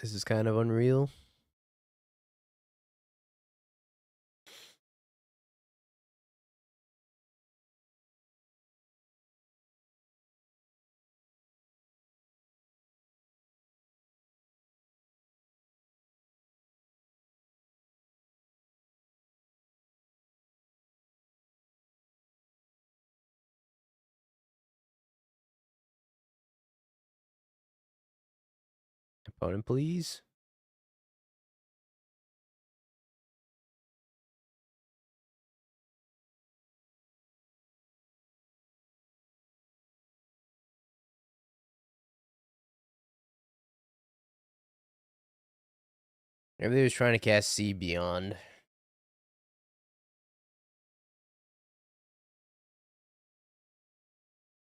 This is kind of unreal. Opponent, please. Maybe they was trying to cast Sea Beyond.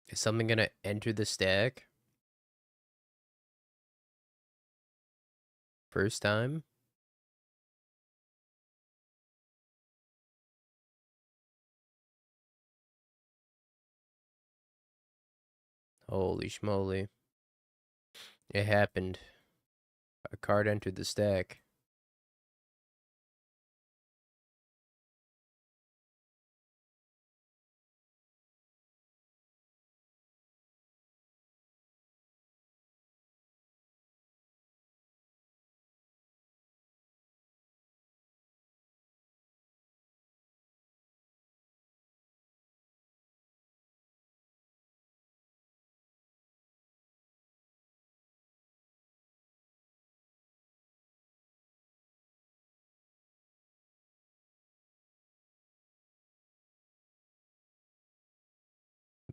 Is something gonna enter the stack? First time? Holy schmoly. It happened. A card entered the stack.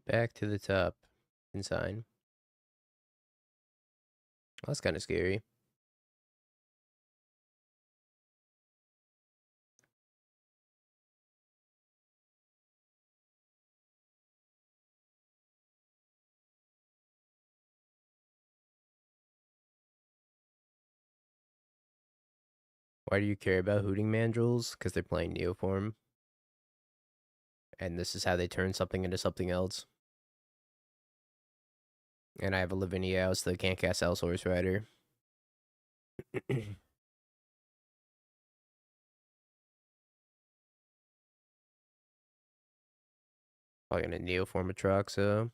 Back to the top. Consign. Well, that's kind of scary. Why do you care about Hooting Mandrills? Because they're playing Neoform. And this is how they turn something into something else. And I have a Lavinia out, so they can't cast Allosaurus Rider. Probably gonna Neoform Atraxa.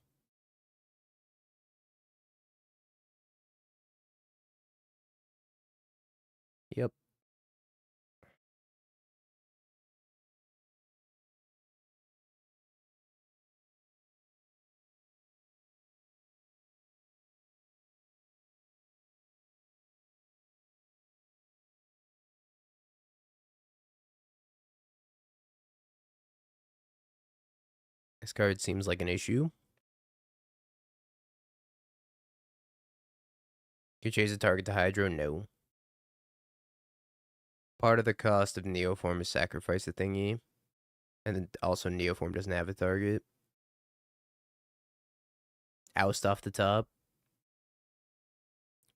Yep. This card seems like an issue. You chase a target to Hydro? No. Part of the cost of Neoform is sacrifice the thingy. And then also Neoform doesn't have a target. Oust off the top.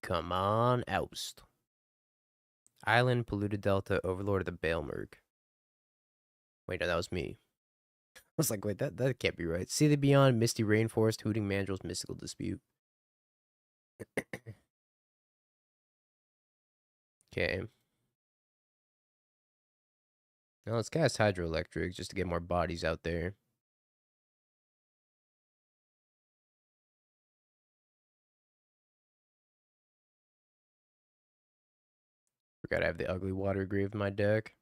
Come on, oust. Island, Polluted Delta, Overlord of the Baelmerg. Wait, no, that was me. I was like, wait, that can't be right. See the Beyond, Misty Rainforest, Hooting Mandrels, Mystical Dispute. Okay. Now let's cast Hydroelectric just to get more bodies out there. Forgot I have the Ugly Water Grave in my deck.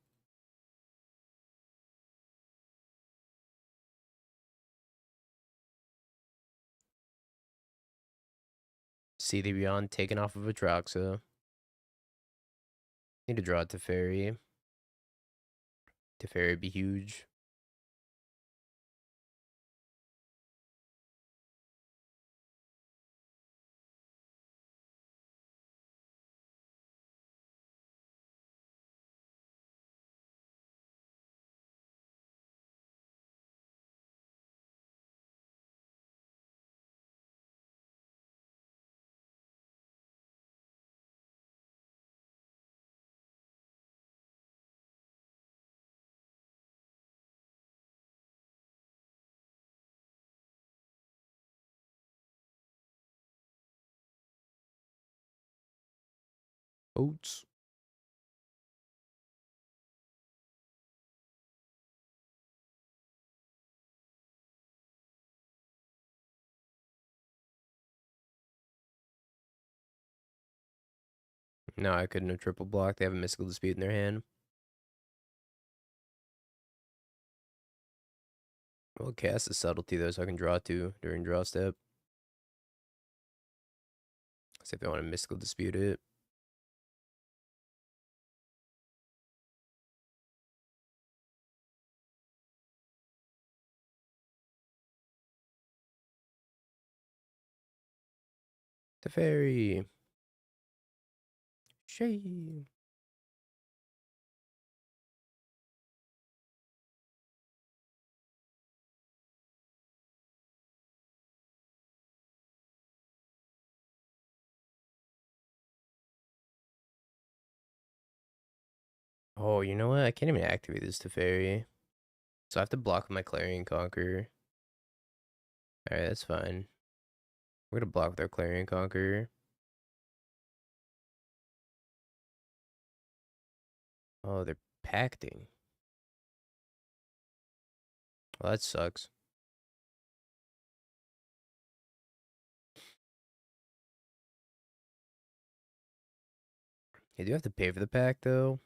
See the Beyond taken off of Atraxa. Need to draw it to Teferi. Teferi be huge. Oats. No, I couldn't have triple blocked. They have a Mystical Dispute in their hand. We'll cast a Subtlety though, so I can draw two during draw step. See if they want to Mystical Dispute it. Teferi. Shay. Oh, you know what? I can't even activate this Teferi. So I have to block with my Clarion Conqueror. Alright, that's fine. We're gonna block with our Clarion Conqueror. Oh, they're pacting. Well, that sucks. You do have to pay for the pack, though.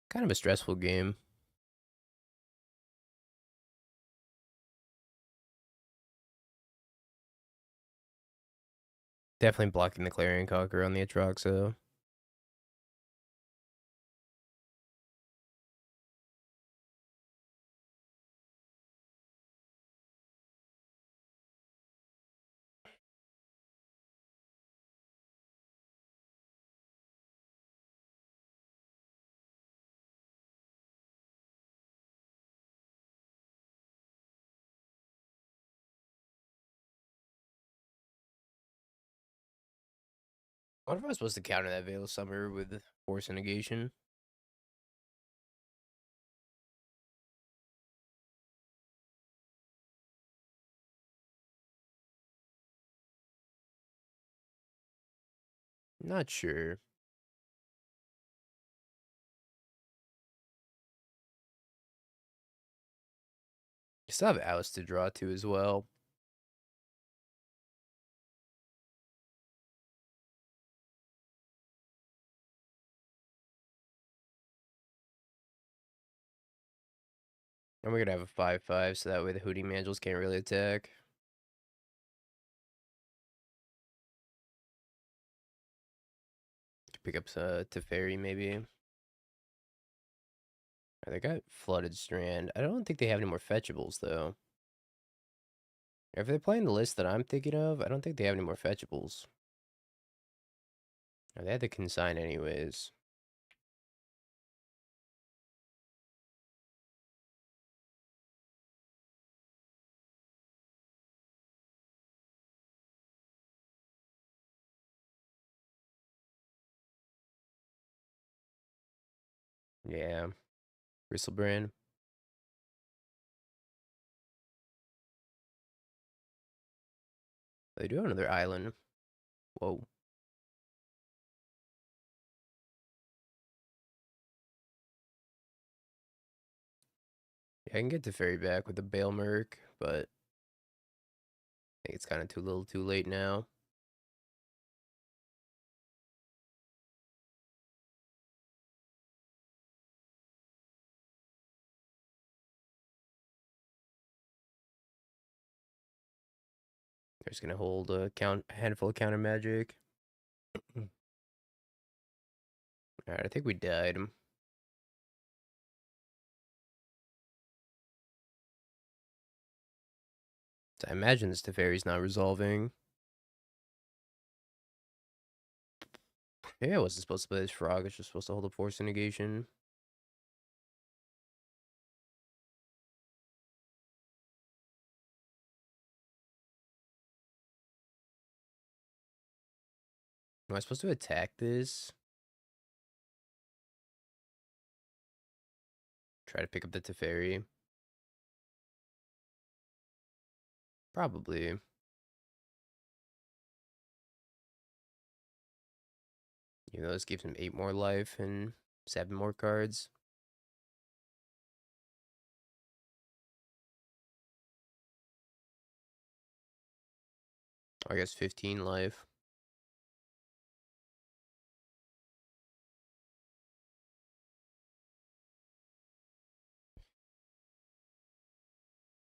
Kind of a stressful game. Definitely blocking the Clarion Conqueror on the Atraxa. What if I was supposed to counter that Veil of Summer with Force and Negation? Not sure. You still have Alice to draw to as well. And we're gonna have a 5/5, so that way the Hooting Mangels can't really attack. Pick up Teferi maybe. They got Flooded Strand. I don't think they have any more fetchables though. If they're playing the list that I'm thinking of, I don't think they have any more fetchables. They had to consign anyways. Yeah. Bristlebrand. They do have another island. Whoa. Yeah, I can get Teferi back with the Bale Merc, but I think it's kind of too little too late now. They're just gonna hold a handful of counter magic. Alright, I think we died. So I imagine this Teferi's not resolving. Maybe I wasn't supposed to play this frog, it's just supposed to hold a force negation. Am I supposed to attack this? Try to pick up the Teferi? Probably. Even though this gives him 8 more life and 7 more cards. I guess 15 life.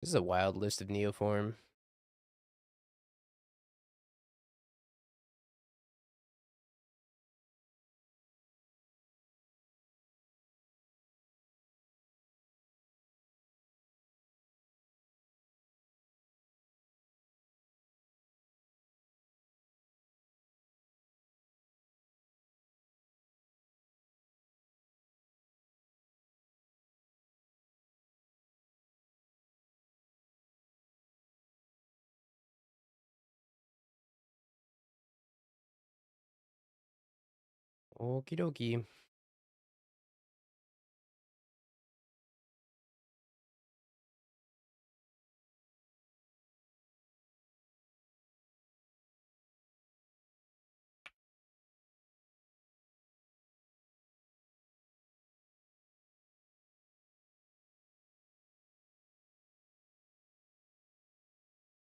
This is a wild list of Neoform. Okie dokie.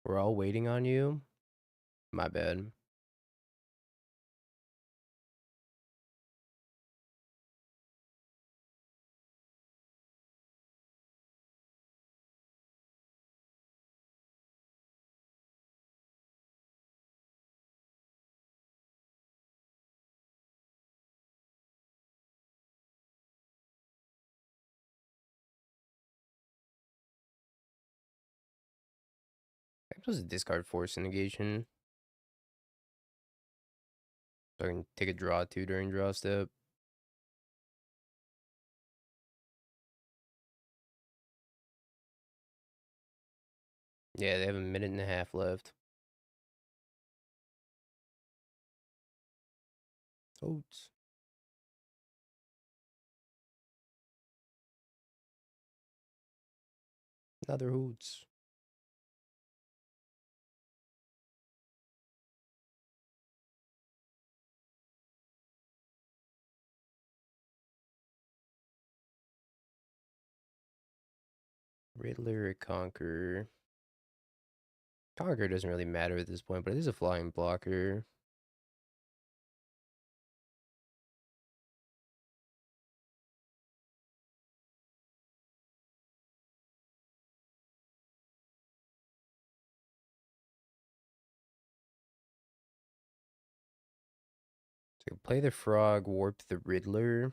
We're all waiting on you. My bad. I'm supposed to discard force negation. So I can take a draw 2 during draw step. Yeah, they have a minute and a half left. Hoots. Another hoots. Riddler, Conqueror. Conqueror doesn't really matter at this point, but it is a flying blocker. So play the frog, warp the Riddler.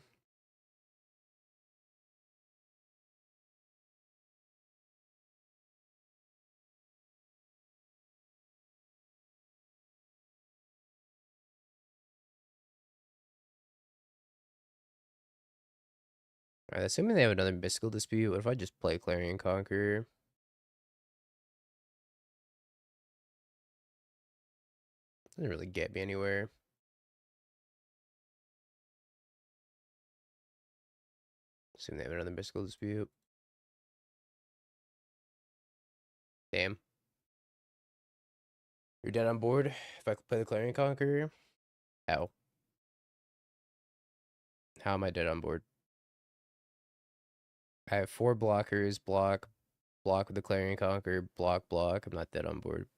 Alright, assuming they have another mystical dispute, what if I just play Clarion Conqueror? Doesn't really get me anywhere. Assume they have another mystical dispute. Damn. You're dead on board if I play the Clarion Conqueror? How? How am I dead on board? I have 4 blockers, block with the Clarion Conqueror, block. I'm not dead on board.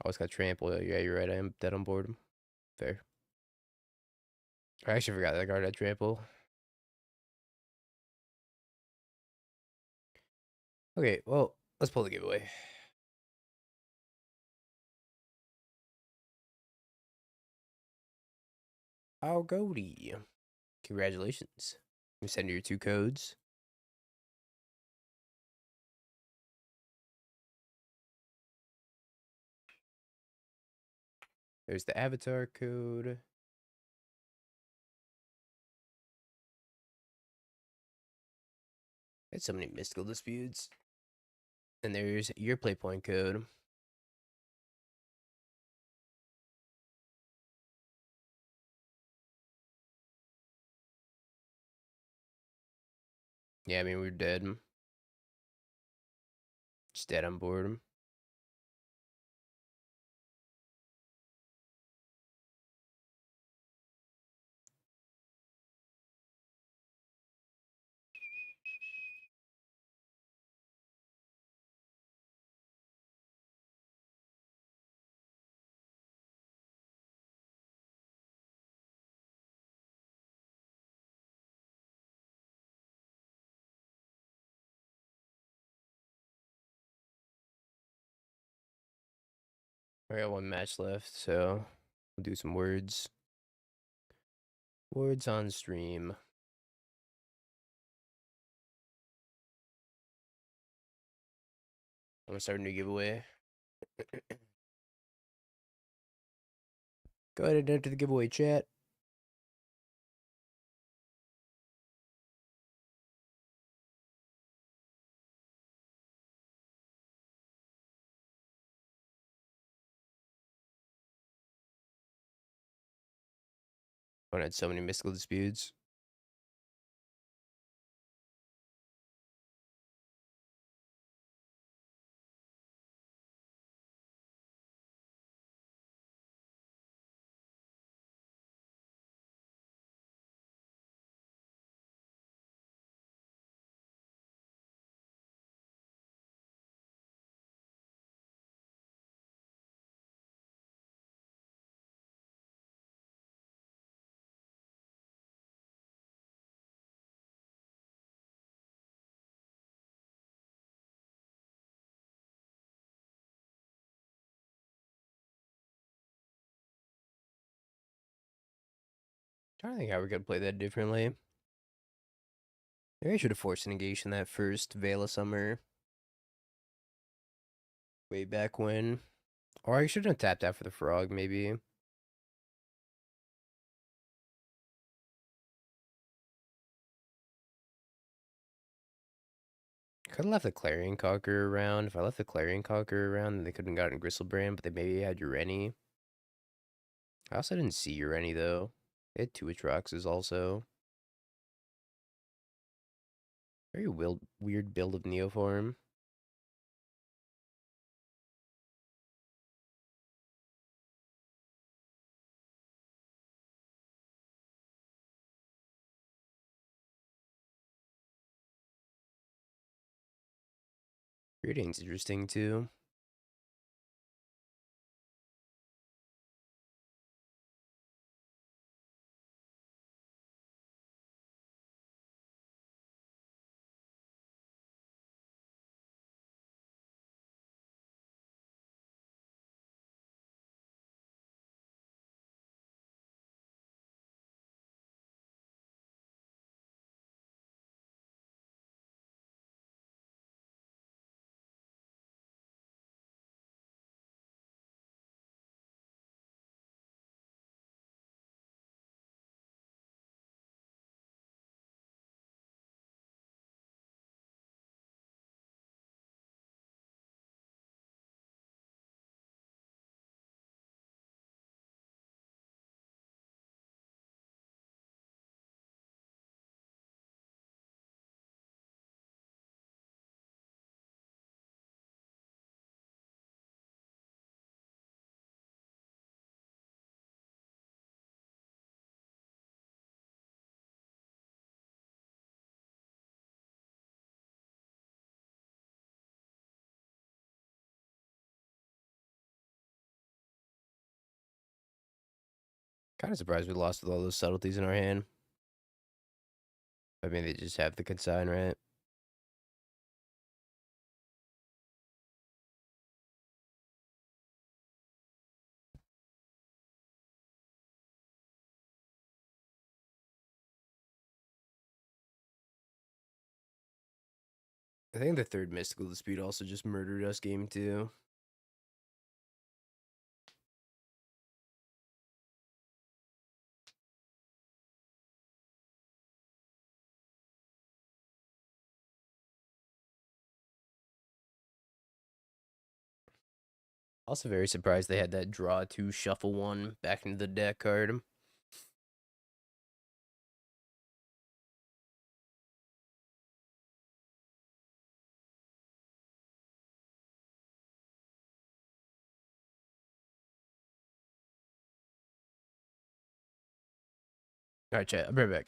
Always got trample. Yeah, you're right. I am dead on board. Fair. I actually forgot that card had trample. Okay, well, let's pull the giveaway. I'll go to you. Congratulations. You send your 2 codes. There's the avatar code. There's so many mystical disputes. And there's your play point code. Yeah, I mean, we're dead. Just dead on board. I got 1 match left, so we'll do some words. Words on stream. I'm gonna start a new giveaway. Go ahead and enter the giveaway chat. I had so many mystical disputes. Trying to think how we could play that differently. Maybe I should have forced a negation that first Veil of Summer. Way back when. Or I should have tapped out for the frog, maybe. Could have left the Clarion Conqueror around. If I left the Clarion Conqueror around, then they could have gotten Gristlebrand, but they maybe had Ureni. I also didn't see your any though. They had two Atroxes also. Very weird build of Neoform. Reading's interesting too. Kind of surprised we lost with all those subtleties in our hand. I mean, they just have the consign, right? I think the third Mystical Dispute also just murdered us game two. Also very surprised they had that draw two shuffle one back into the deck card. All right, chat. I'll be right back.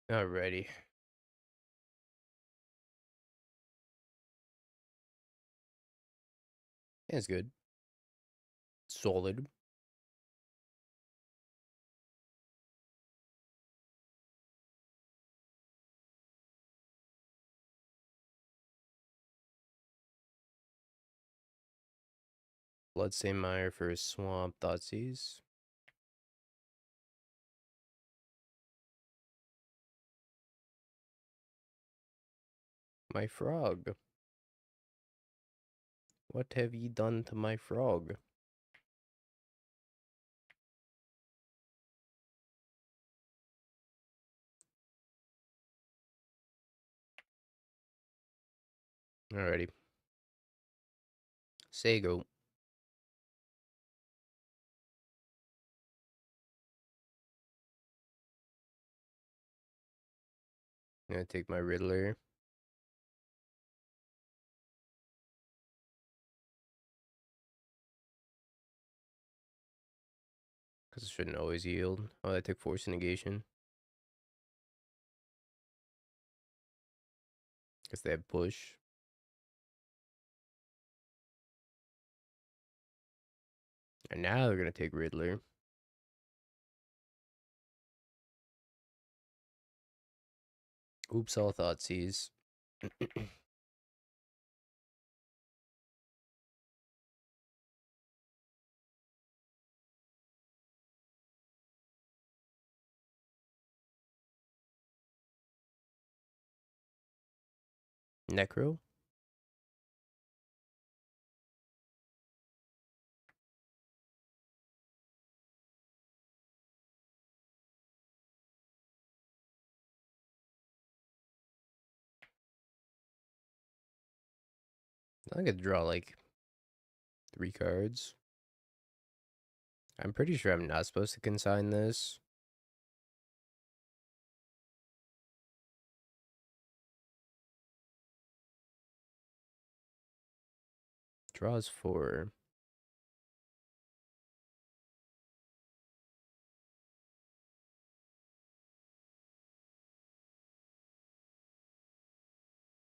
Alrighty. Yeah, it's good. Solid. Bloodstained Mire for Swamp Thoughtseize. My frog. What have ye done to my frog? Alrighty. Sago. I'm gonna take my Riddler. Because it shouldn't always yield. Oh, I took Force Negation. Because they have push. And now they're gonna take Riddler. Oops, all Thoughtseize. Necro. I get to draw like 3 cards. I'm pretty sure I'm not supposed to consign this. Draws 4.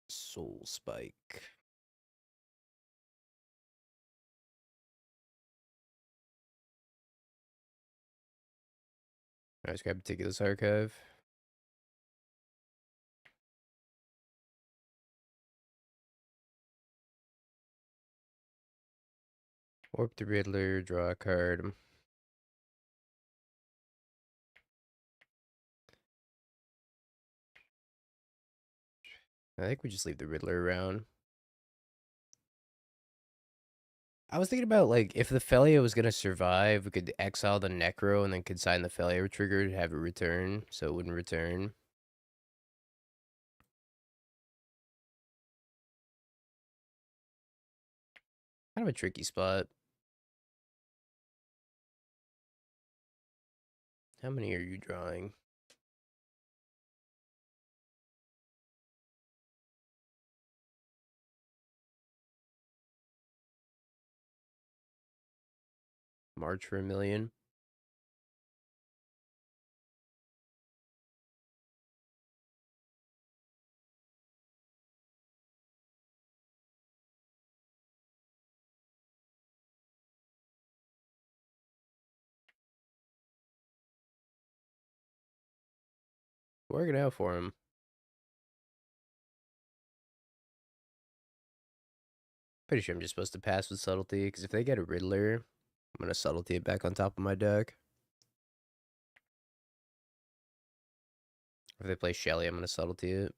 Soul Spike. I just grab Meticulous Archive. Warp the Riddler, draw a card. I think we just leave the Riddler around. I was thinking about, like, if the Felia was gonna survive, we could exile the Necro and then consign the Felia trigger to have it return, so it wouldn't return. Kind of a tricky spot. How many are you drawing? March for 1,000,000. Working out for him. Pretty sure I'm just supposed to pass with Subtlety, because if they get a Riddler, I'm gonna Subtlety it back on top of my deck. If they play Shelly, I'm gonna Subtlety it.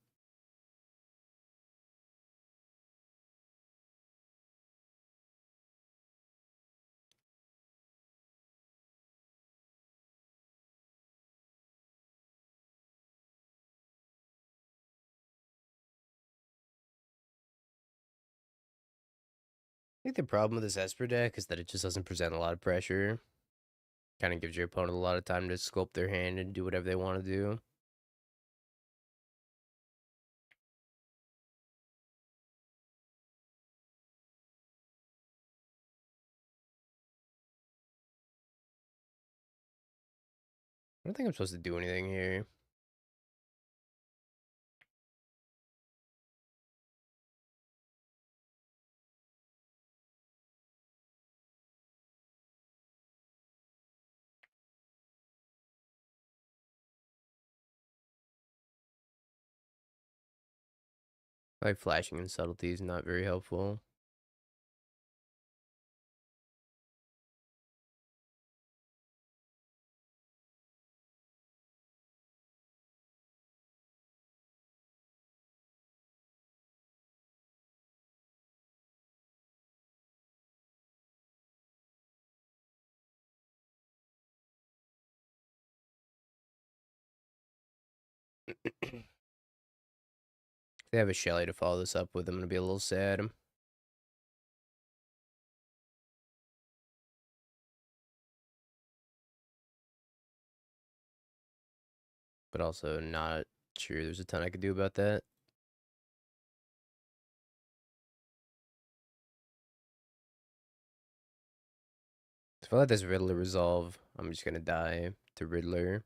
I think the problem with this Esper deck is that it just doesn't present a lot of pressure. Kind of gives your opponent a lot of time to sculpt their hand and do whatever they want to do. I don't think I'm supposed to do anything here. Like flashing and subtleties, not very helpful. They have a Shelly to follow this up with. I'm gonna be a little sad, but also not sure there's a ton I could do about that. If I let this Riddler resolve, I'm just gonna die to Riddler.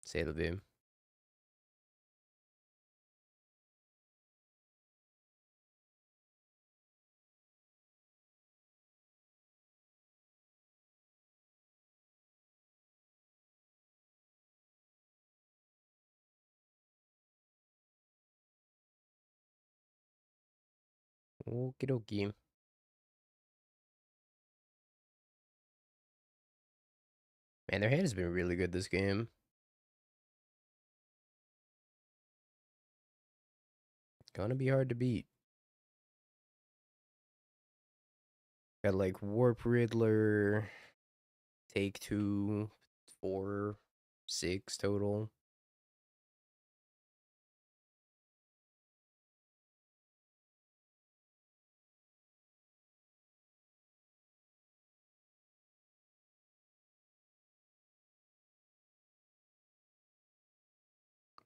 Say the beam. Okie dokie. Man, their hand has been really good this game. Gonna be hard to beat. Got like Warp Riddler, Take Two, 4, 6 total.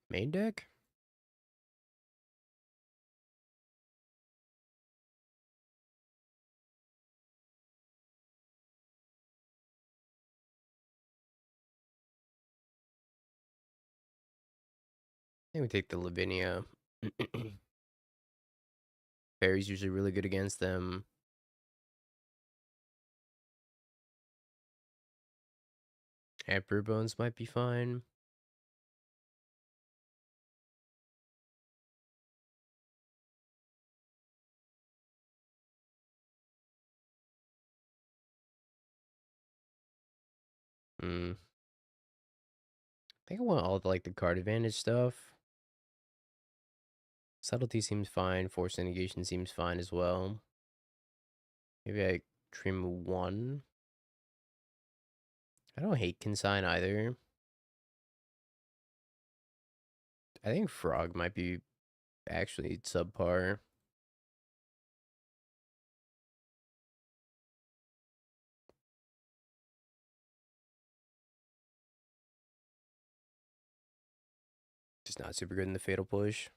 Main deck? I think we take the Lavinia. Fairy's usually really good against them. Emperor Bones might be fine. Hmm. I think I want all the like the card advantage stuff. Subtlety seems fine. Force negation seems fine as well. Maybe I trim one. I don't hate Consign either. I think Frog might be actually subpar. Just not super good in the Fatal Push.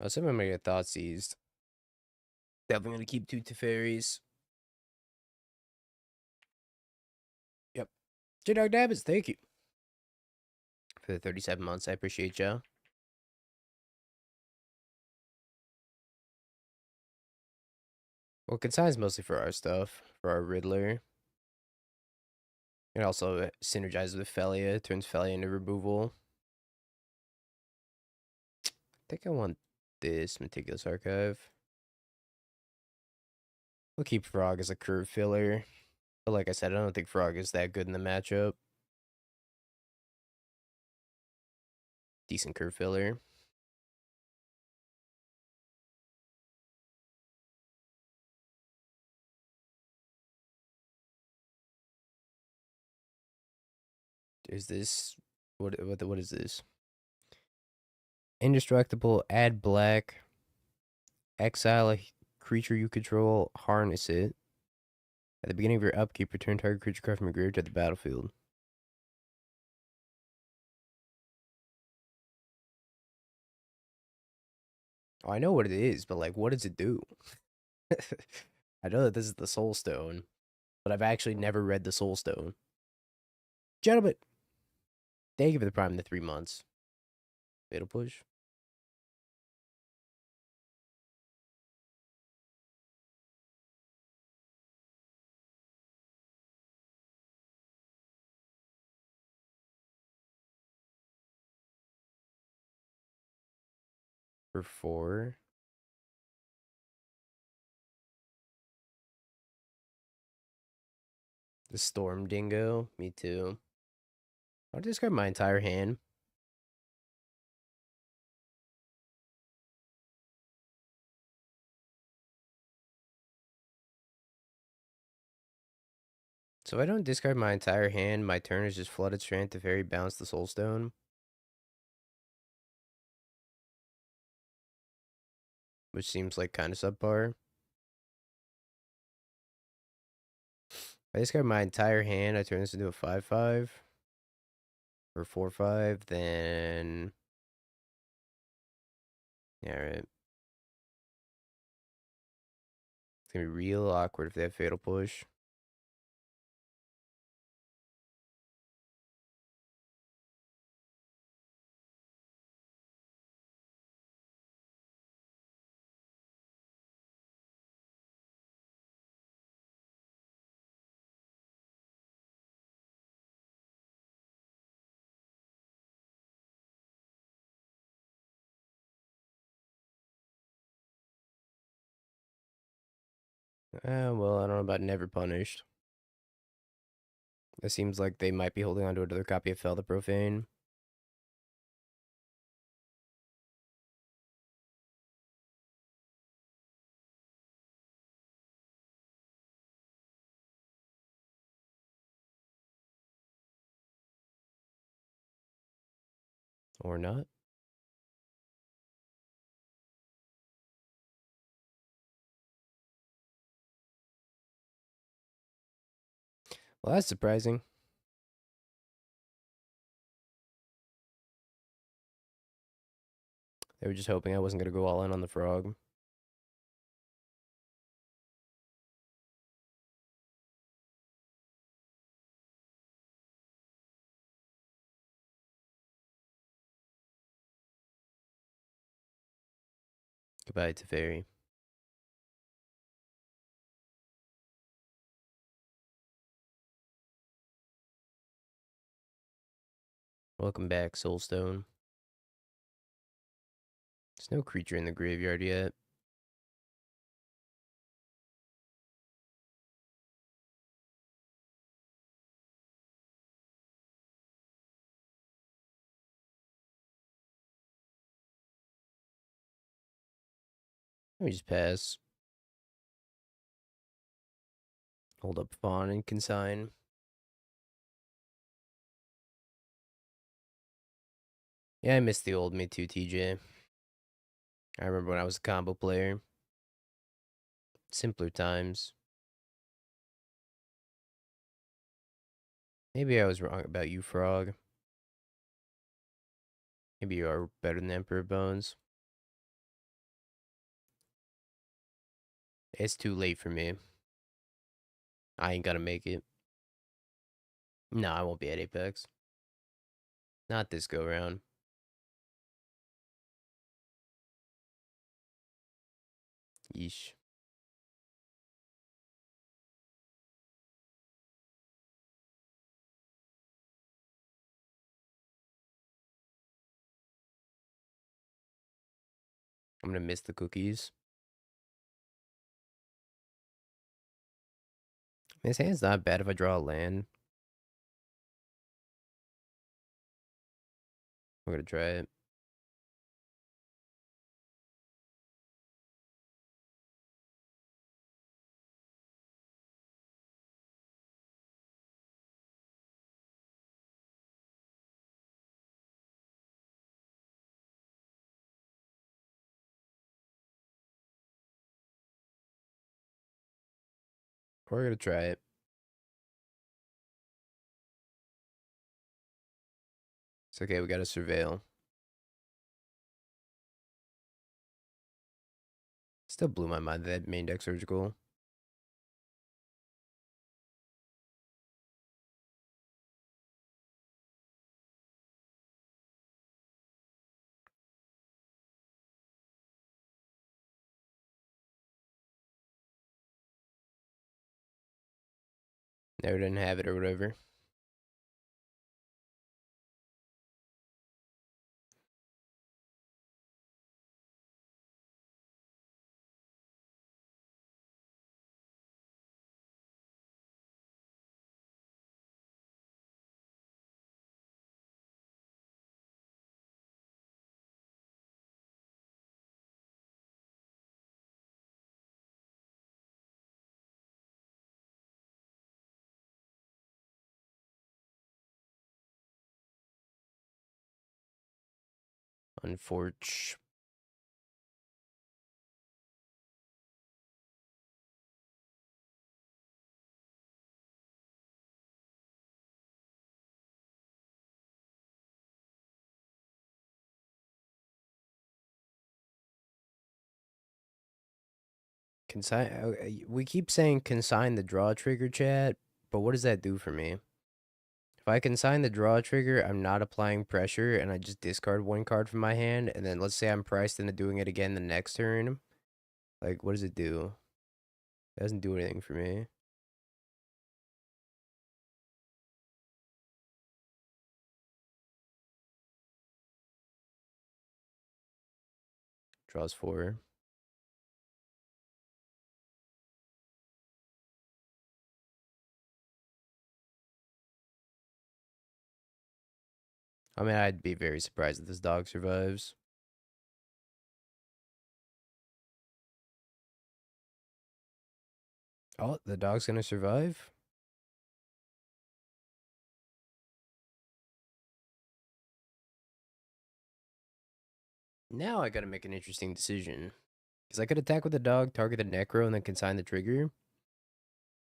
I was hoping I'm gonna get Thought Seized. Definitely gonna keep 2 Teferis. Yep. J-Dog Dabbits, thank you for the 37 months. I appreciate y'all. Well, Consign's mostly for our stuff, for our Riddler. It also synergizes with Felia, turns Felia into removal. I think I want this Meticulous Archive. We'll keep Frog as a curve filler. But like I said, I don't think Frog is that good in the matchup. Decent curve filler. Is this what is this? Indestructible, add black, exile a creature you control, harness it. At the beginning of your upkeep, return target creature card from your graveyard to the battlefield. Oh, I know what it is, but like, what does it do? I know that this is the Soul Stone, but I've actually never read the Soul Stone. Gentlemen, thank you for the prime in the 3 months. Fatal Push. for 4. The Storm Dingo. Me too. I'll discard my entire hand. So if I don't discard my entire hand, my turn is just Flooded Strand to Fairy bounce the Soulstone. Which seems like kind of subpar. If I discard my entire hand, I turn this into a 5/5. Or 4/5, then... Yeah, right. It's gonna be real awkward if they have Fatal Push. Well, I don't know about Never Punished. It seems like they might be holding on to another copy of Fel the Profane. Or not. Well, that's surprising. They were just hoping I wasn't going to go all in on the frog. Goodbye to Fairy. Welcome back, Soulstone. There's no creature in the graveyard yet. Let me just pass. Hold up Fawn and Consign. Yeah, I miss the old me too, TJ. I remember when I was a combo player. Simpler times. Maybe I was wrong about you, Frog. Maybe you are better than Emperor Bones. It's too late for me. I ain't gonna make it. No, I won't be at Apex. Not this go round. Yeesh. I'm gonna miss the cookies. His hand's not bad if I draw a land. We're gonna try it. We're gonna try it. It's okay, we gotta surveil. Still blew my mind that main deck surgical. Never didn't have it or whatever. Unfortunate. Consign. We keep saying consign the draw trigger, chat, but what does that do for me? If I consign the draw trigger, I'm not applying pressure, and I just discard one card from my hand, and then let's say I'm priced into doing it again the next turn. Like, what does it do? It doesn't do anything for me. Draws 4. I mean, I'd be very surprised if this dog survives. Oh, the dog's gonna survive? Now I gotta make an interesting decision. Because I could attack with the dog, target the Necro, and then consign the trigger.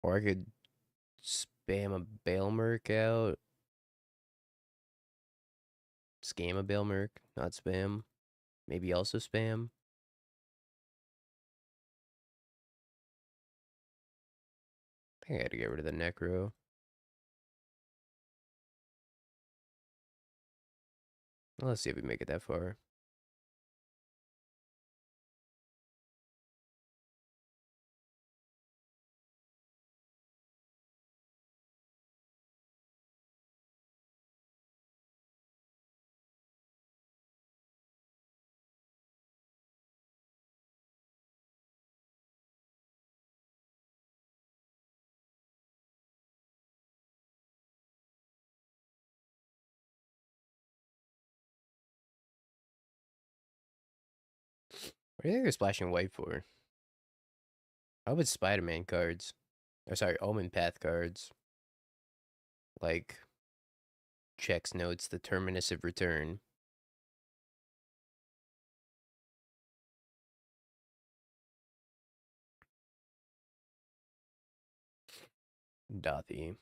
Or I could spam a Bailmerk out. Scam a Bailmerk, not spam. Maybe also spam. I think I gotta get rid of the Necro. Well, let's see if we make it that far. What do you think they're splashing white for? I hope it's Spider-Man cards. Or sorry, Omen Path cards. Like, checks notes the terminus of return. Dothy.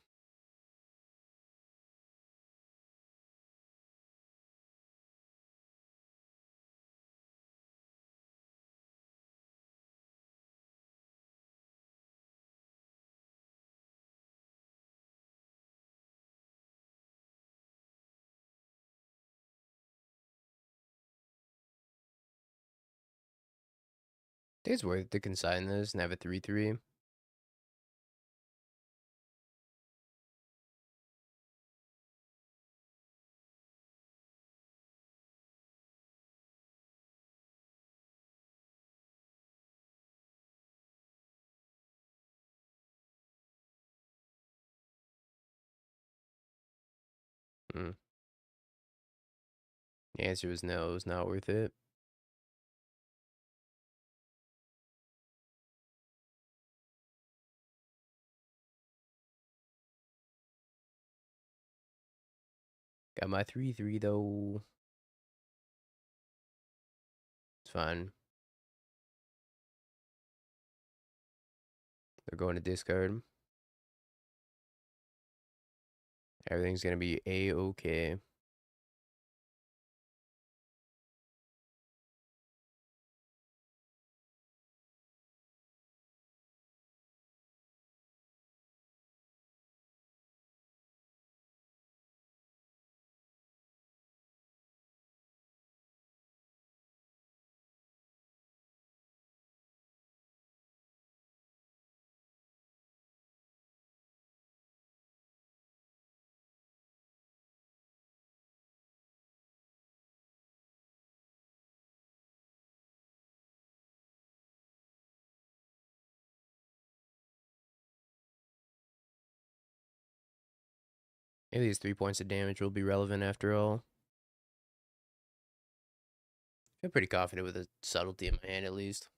Think it's worth to consign this and have a 3-3. Hmm. The answer was no, it was not worth it. Got my 3-3 though. It's fine. They're going to discard. Everything's gonna be A-okay. Maybe these 3 points of damage will be relevant after all. I'm pretty confident with the subtlety in my hand at least.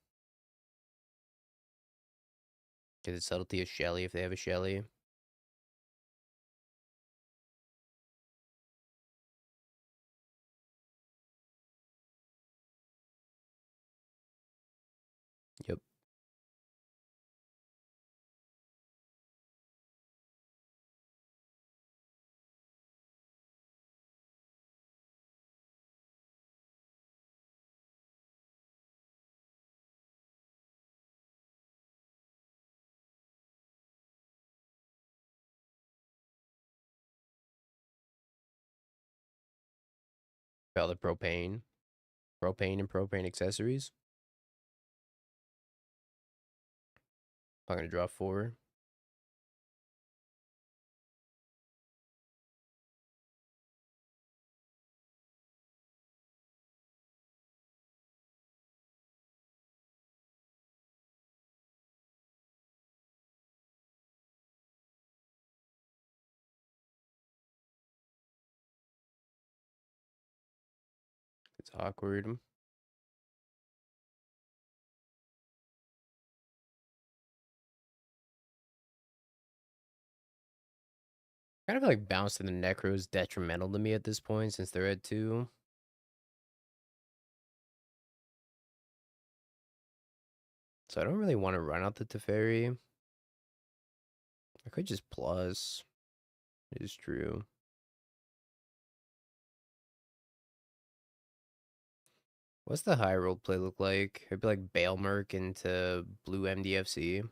Get the subtlety of Shelly if they have a Shelly. About the propane. Propane and propane accessories. I'm gonna draw 4. It's awkward. Kind of like bounce to the Necro is detrimental to me at this point since they're at 2. So I don't really want to run out the Teferi. I could just plus. It is true. What's the high roll play look like? It'd be like Bailmerk into blue MDFC.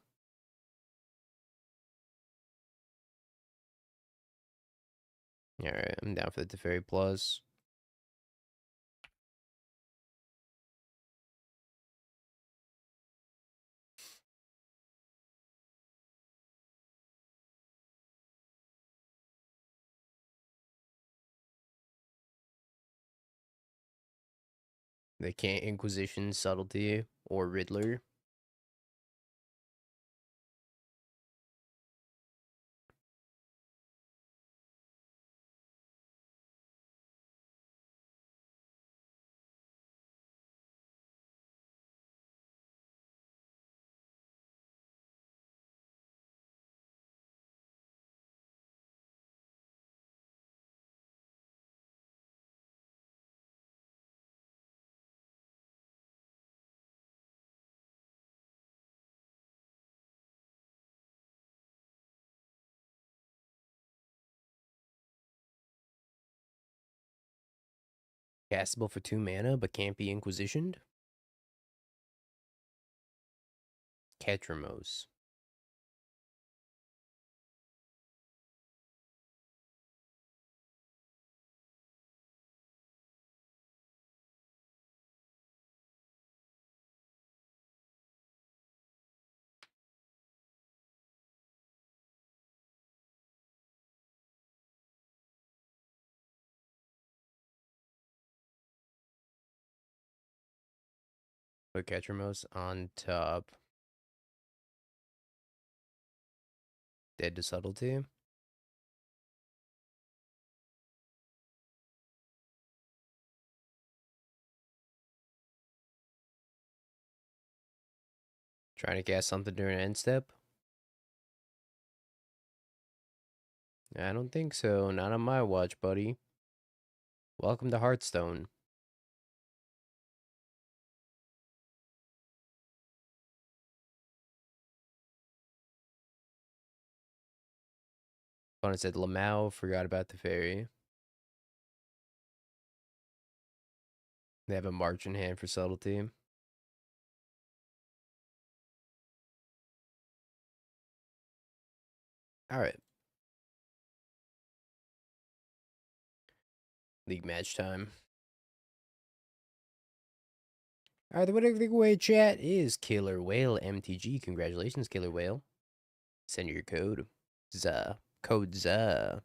Alright, I'm down for the Teferi plus. They can't Inquisition, Subtlety, or Riddler. Castable for 2 mana, but can't be Inquisitioned. Ketramos. Put Ketramos on top. Dead to Subtlety. Trying to cast something during end step. I don't think so. Not on my watch, buddy. Welcome to Hearthstone. Opponent said Lamau, forgot about the fairy. They have a march in hand for Subtlety. Alright. League match time. Alright, the winner of the giveaway chat is Killer Whale MTG. Congratulations, Killer Whale. Send your code. Code ZA.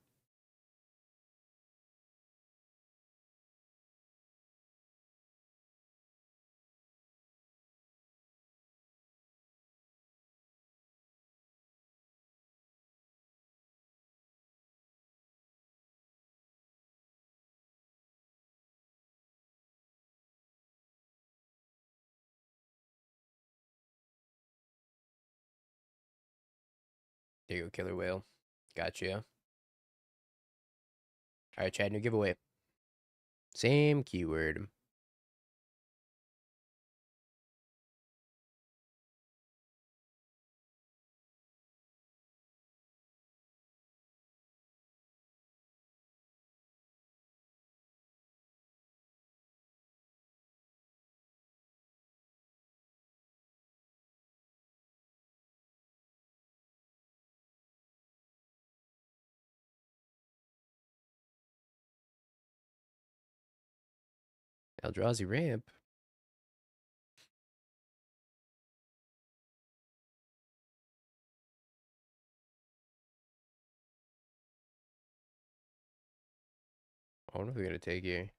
There you go, Killer Whale. Gotcha. Alright, chat, new giveaway. Same keyword. Eldrazi ramp. I don't know if we're gonna take here.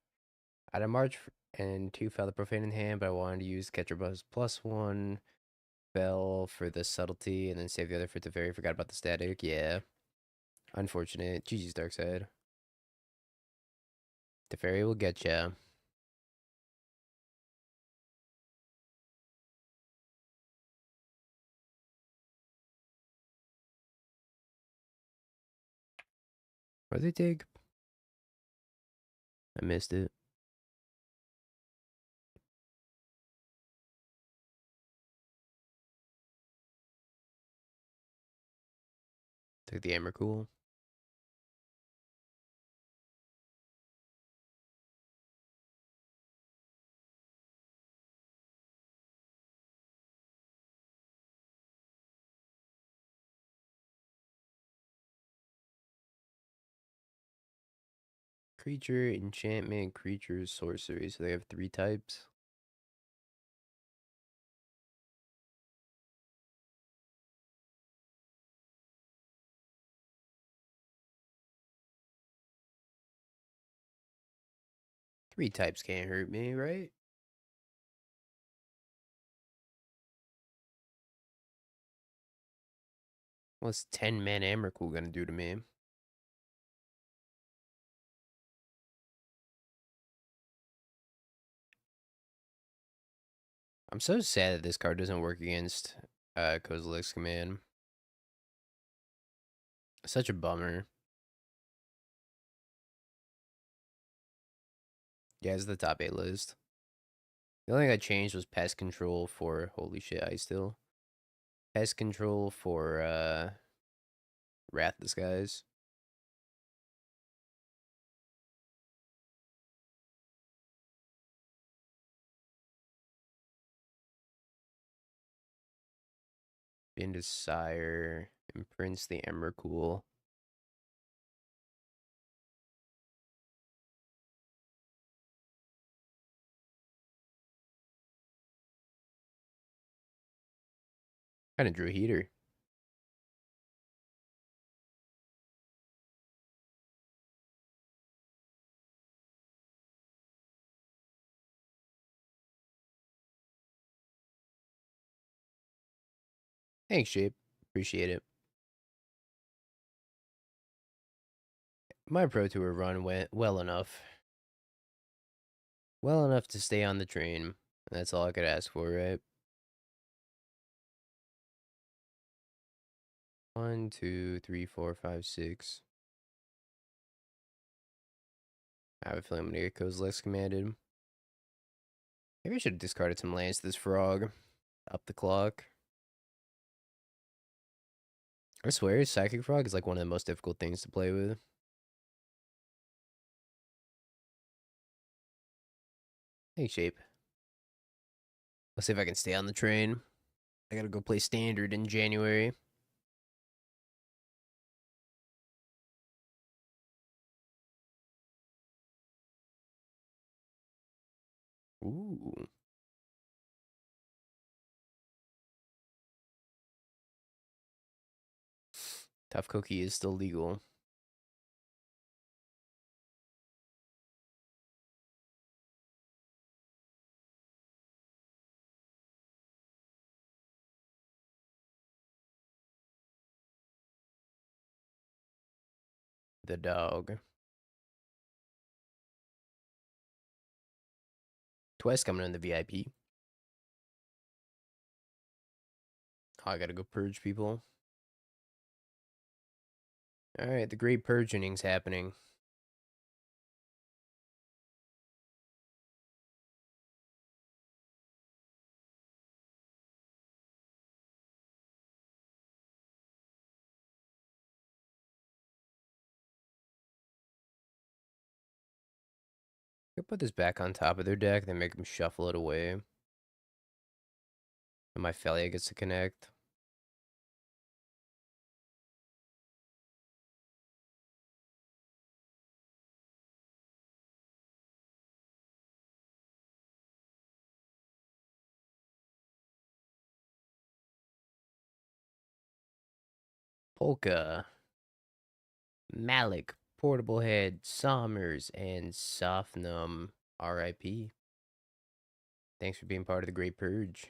I had a March and 2 Feather Profane in hand, but I wanted to use Catcher Buzz +1. Fell for the subtlety and then save the other for Teferi. Forgot about the static. Yeah. Unfortunate. GG's Dark Side. Teferi will get ya. What did they take? I missed it. Took the Emrakul. Creature, enchantment, creatures, sorcery. So they have 3 types. Three types can't hurt me, right? What's 10 mana Emrakul gonna do to me? I'm so sad that this card doesn't work against Kozilek's command. Such a bummer. Yeah, it's the top 8 list. The only thing I changed was pest control for holy shit, I still. Pest control for Wrath Disguise. Into Sire. Imprints the Emrakul. Kinda drew Heater. Thanks, Shape. Appreciate it. My Pro Tour run went well enough. Well enough to stay on the train. That's all I could ask for, right? 1, 2, 3, 4, 5, 6. I have a feeling I'm gonna get Kozilek's commanded. Maybe I should have discarded some lands to this frog. Up the clock. I swear, Psychic Frog is like one of the most difficult things to play with. Hey, Shape. Let's see if I can stay on the train. I gotta go play Standard in January. Ooh. Tough Cookie is still legal. The dog. Twice coming in the VIP. Oh, I gotta go purge people. Alright, the great purging's happening. Could put this back on top of their deck, then make them shuffle it away. And my Felia gets to connect. Polka, Malik, Portable Head, Sommers, and Sofnum. R.I.P. Thanks for being part of the Great Purge.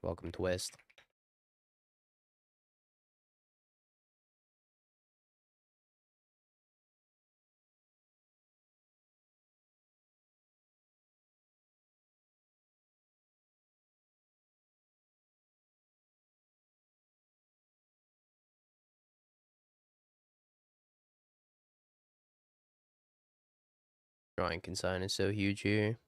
Welcome, Twist. Drawing consign is so huge here.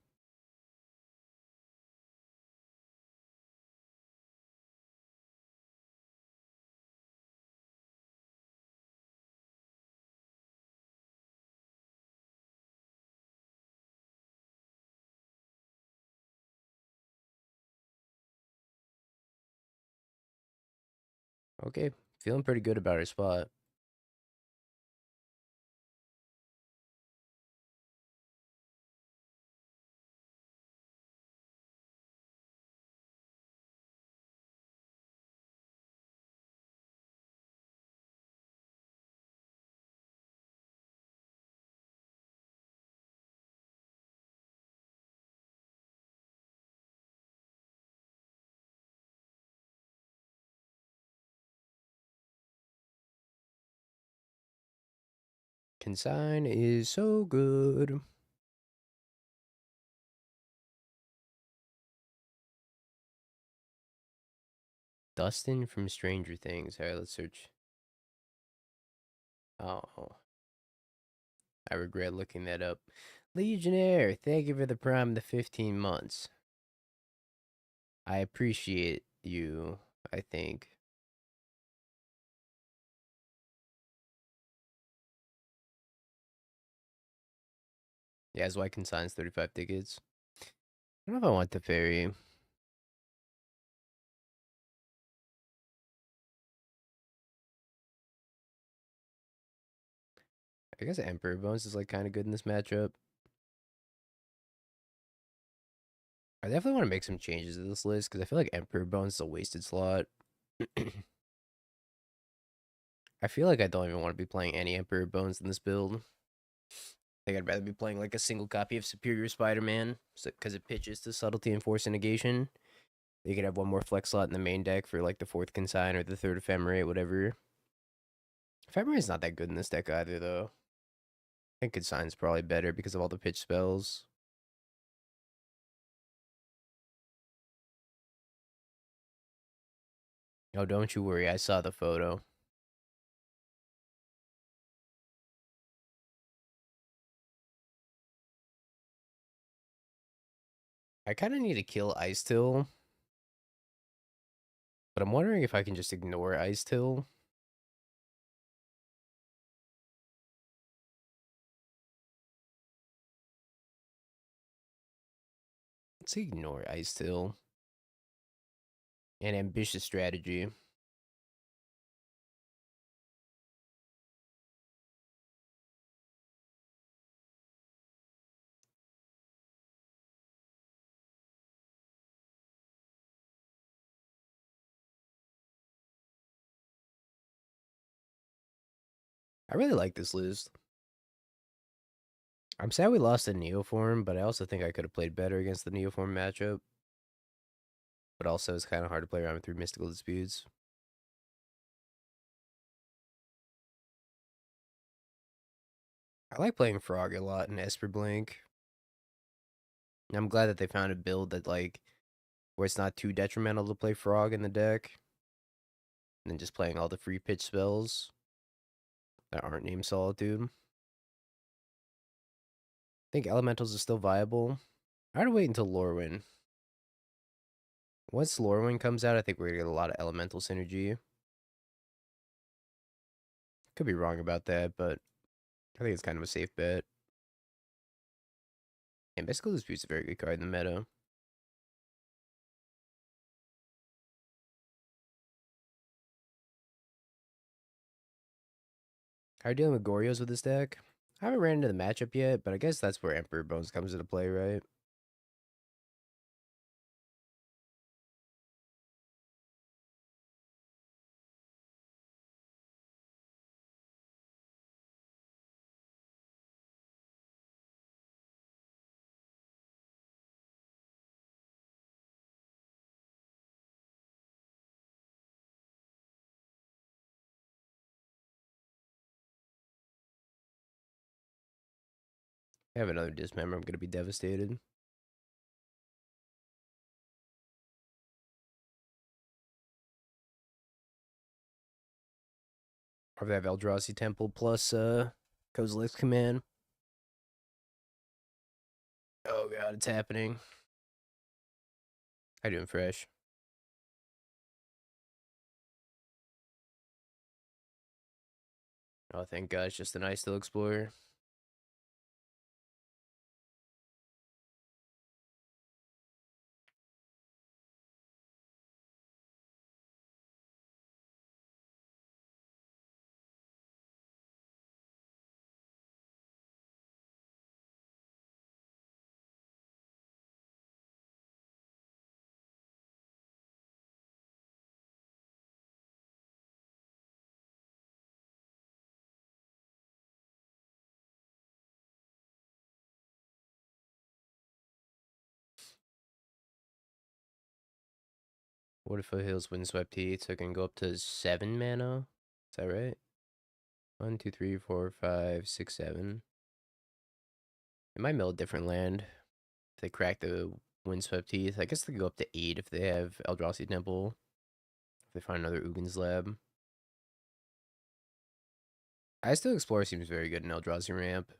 Okay, feeling pretty good about our spot. Consign is so good. Dustin from Stranger Things. Alright, let's search. Oh, I regret looking that up. Legionnaire, thank you for the prime the 15 months. I appreciate you, I think. Yeah, that's why consigns 35 tickets. I don't know if I want the ferry. I guess Emperor Bones is like kind of good in this matchup. I definitely want to make some changes to this list because I feel like Emperor Bones is a wasted slot. I feel like I don't even want to be playing any Emperor Bones in this build. I think I'd rather be playing like a single copy of Superior Spider-Man because it pitches to Subtlety and Force and Negation. You could have one more flex slot in the main deck for like the fourth Consign or the third Ephemerate, whatever. Ephemerate's not that good in this deck either, though. I think Consign's probably better because of all the pitch spells. Oh, don't you worry, I saw the photo. I kind of need to kill Ice Till, but I'm wondering if I can just ignore Ice Till. Let's ignore Ice Till. An ambitious strategy. I really like this list. I'm sad we lost the Neoform, but I also think I could have played better against the Neoform matchup. But also, it's kind of hard to play around with 3 Mystical Disputes. I like playing Frog a lot in Esper Blink. I'm glad that they found a build that, like, where it's not too detrimental to play Frog in the deck. And then just playing all the free pitch spells that aren't named Solitude. I think Elementals is still viable. I'd wait until Lorwyn. Once Lorwyn comes out, I think we're gonna get a lot of Elemental synergy. Could be wrong about that, but I think it's kind of a safe bet. And Mystical Dispute's a very good card in the meta. How are you dealing with Gorios with this deck? I haven't ran into the matchup yet, but I guess that's where Emperor Bones comes into play, right? I have another dismember. I'm gonna be devastated. Or if they have Eldrazi Temple plus Kozilek's Command. Oh god, it's happening. I doing fresh. Oh, thank God, it's just an Ice Steel Explorer. What if it heals Windswept Heat so it can go up to 7 mana? Is that right? 1, 2, 3, 4, 5, 6, 7. It might mill a different land if they crack the Windswept Heath. I guess they can go up to 8 if they have Eldrazi Temple. If they find another Ugin's Lab. I Still Explorer seems very good in Eldrazi Ramp.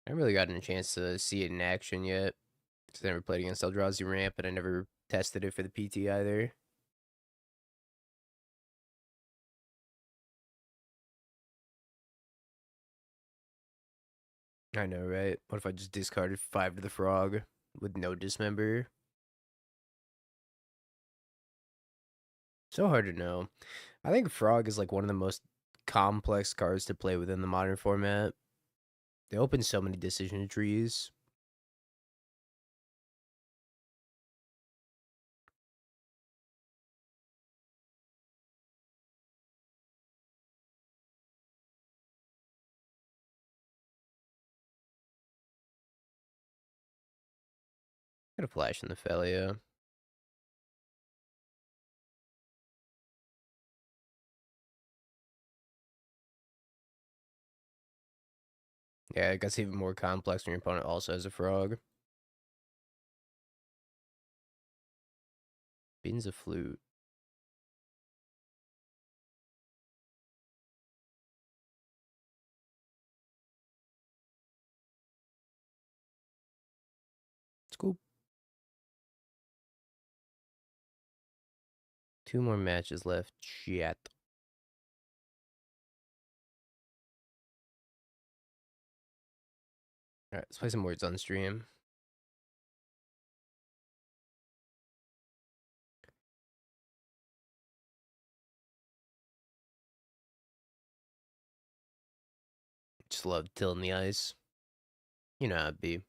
I haven't really gotten a chance to see it in action yet. Because I never played against Eldrazi Ramp, and I never tested it for the PT either. I know, right? What if I just discarded 5 to the Frog with no Dismember? So hard to know. I think Frog is like one of the most complex cards to play within the modern format. They open so many decision trees. Got a flash in the Felia. Yeah, it gets even more complex when your opponent also has a Frog. Beans a Flute. It's cool. 2 more matches left. Shit. Alright, let's play some words on stream. Just love tilting the ice. You know how it be.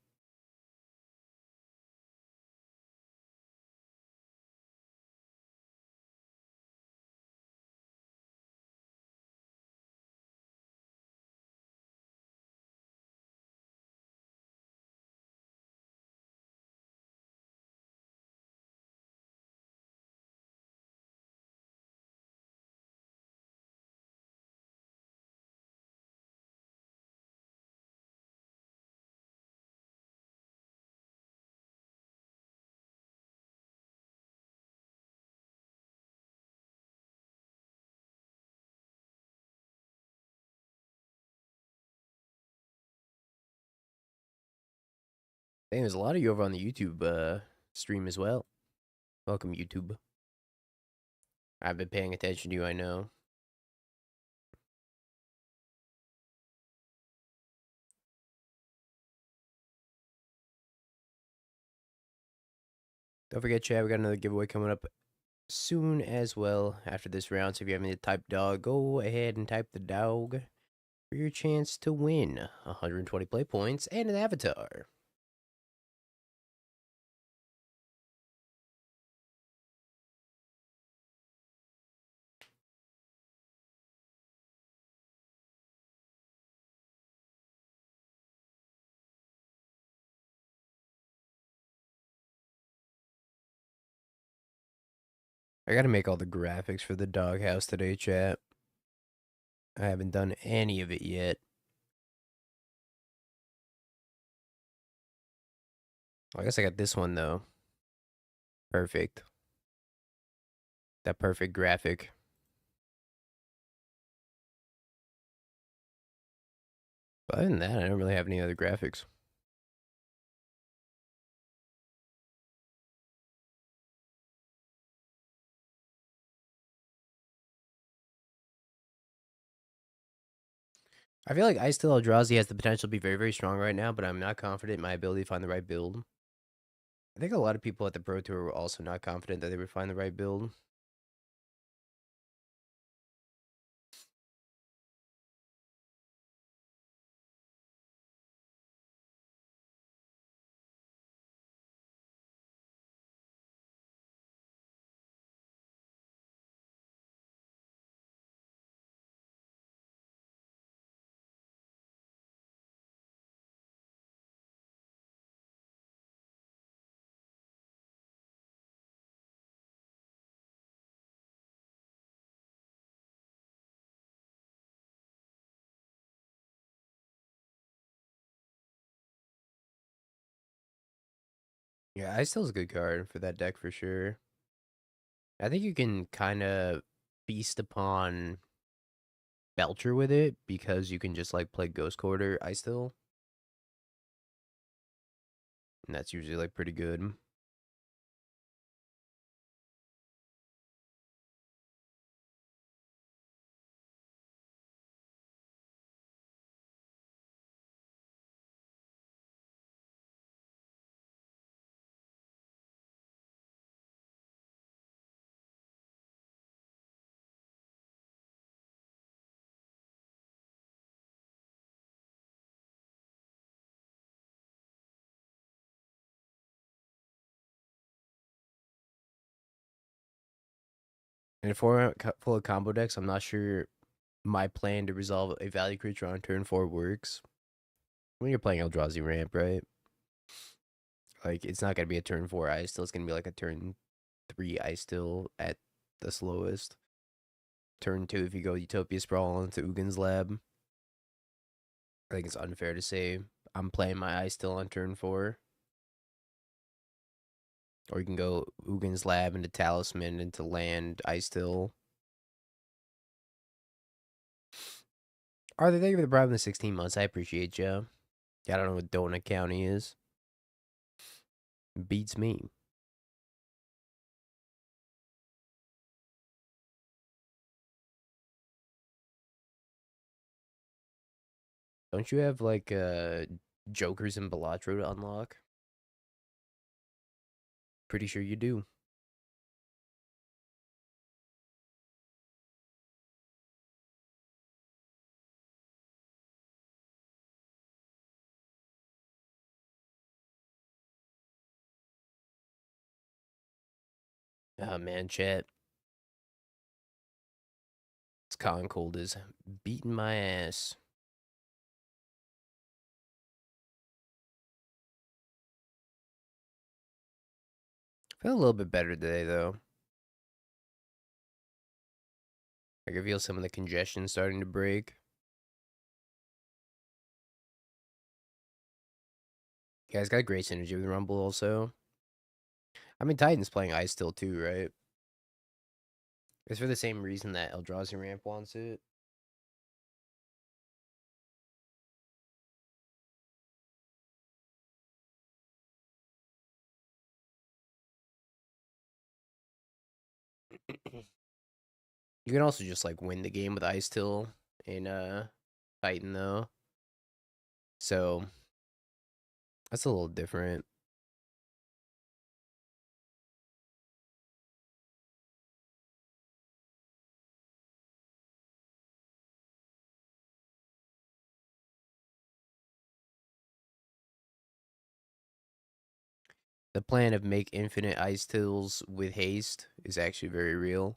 Dang, there's a lot of you over on the YouTube stream as well. Welcome, YouTube. I've been paying attention to you, I know. Don't forget, chat, we got another giveaway coming up soon as well after this round. So if you have any to type dog, go ahead and type the dog for your chance to win 120 play points and an avatar. I gotta make all the graphics for the doghouse today, chat. I haven't done any of it yet. I guess I got this one though. Perfect. That perfect graphic. But other than that, I don't really have any other graphics. I feel like I still Eldrazi has the potential to be very, very strong right now, but I'm not confident in my ability to find the right build. I think a lot of people at the Pro Tour were also not confident that they would find the right build. Yeah, I still is a good card for that deck for sure. I think you can kind of feast upon Belcher with it because you can just like play Ghost Quarter I still. And that's usually like pretty good. And if we're full of combo decks, I'm not sure my plan to resolve a value creature on turn 4 works. When you're playing Eldrazi Ramp, right? Like, it's not going to be a turn 4 Ice Still. It's going to be like a turn 3 Ice Still at the slowest. Turn 2 if you go Utopia Sprawl into Ugin's Lab. I think it's unfair to say I'm playing my Ice Still on turn 4. Or you can go Ugin's Lab into Talisman into land Ice Still. Arthur, thank you for the bribe in the 16 months. I appreciate you. I don't know what Donut County is. Beats me. Don't you have like Jokers and Balatro to unlock? Pretty sure you do. Oh man, chat. It's Colin Cold is beating my ass. I feel a little bit better today though. I can feel some of the congestion starting to break. You guys got great synergy with Rumble also. I mean, Titan's playing Ice Still too, right? It's for the same reason that Eldrazi Ramp wants it. You can also just like win the game with Ice Still in Titan though. So that's a little different. The plan of make infinite ice tills with haste is actually very real.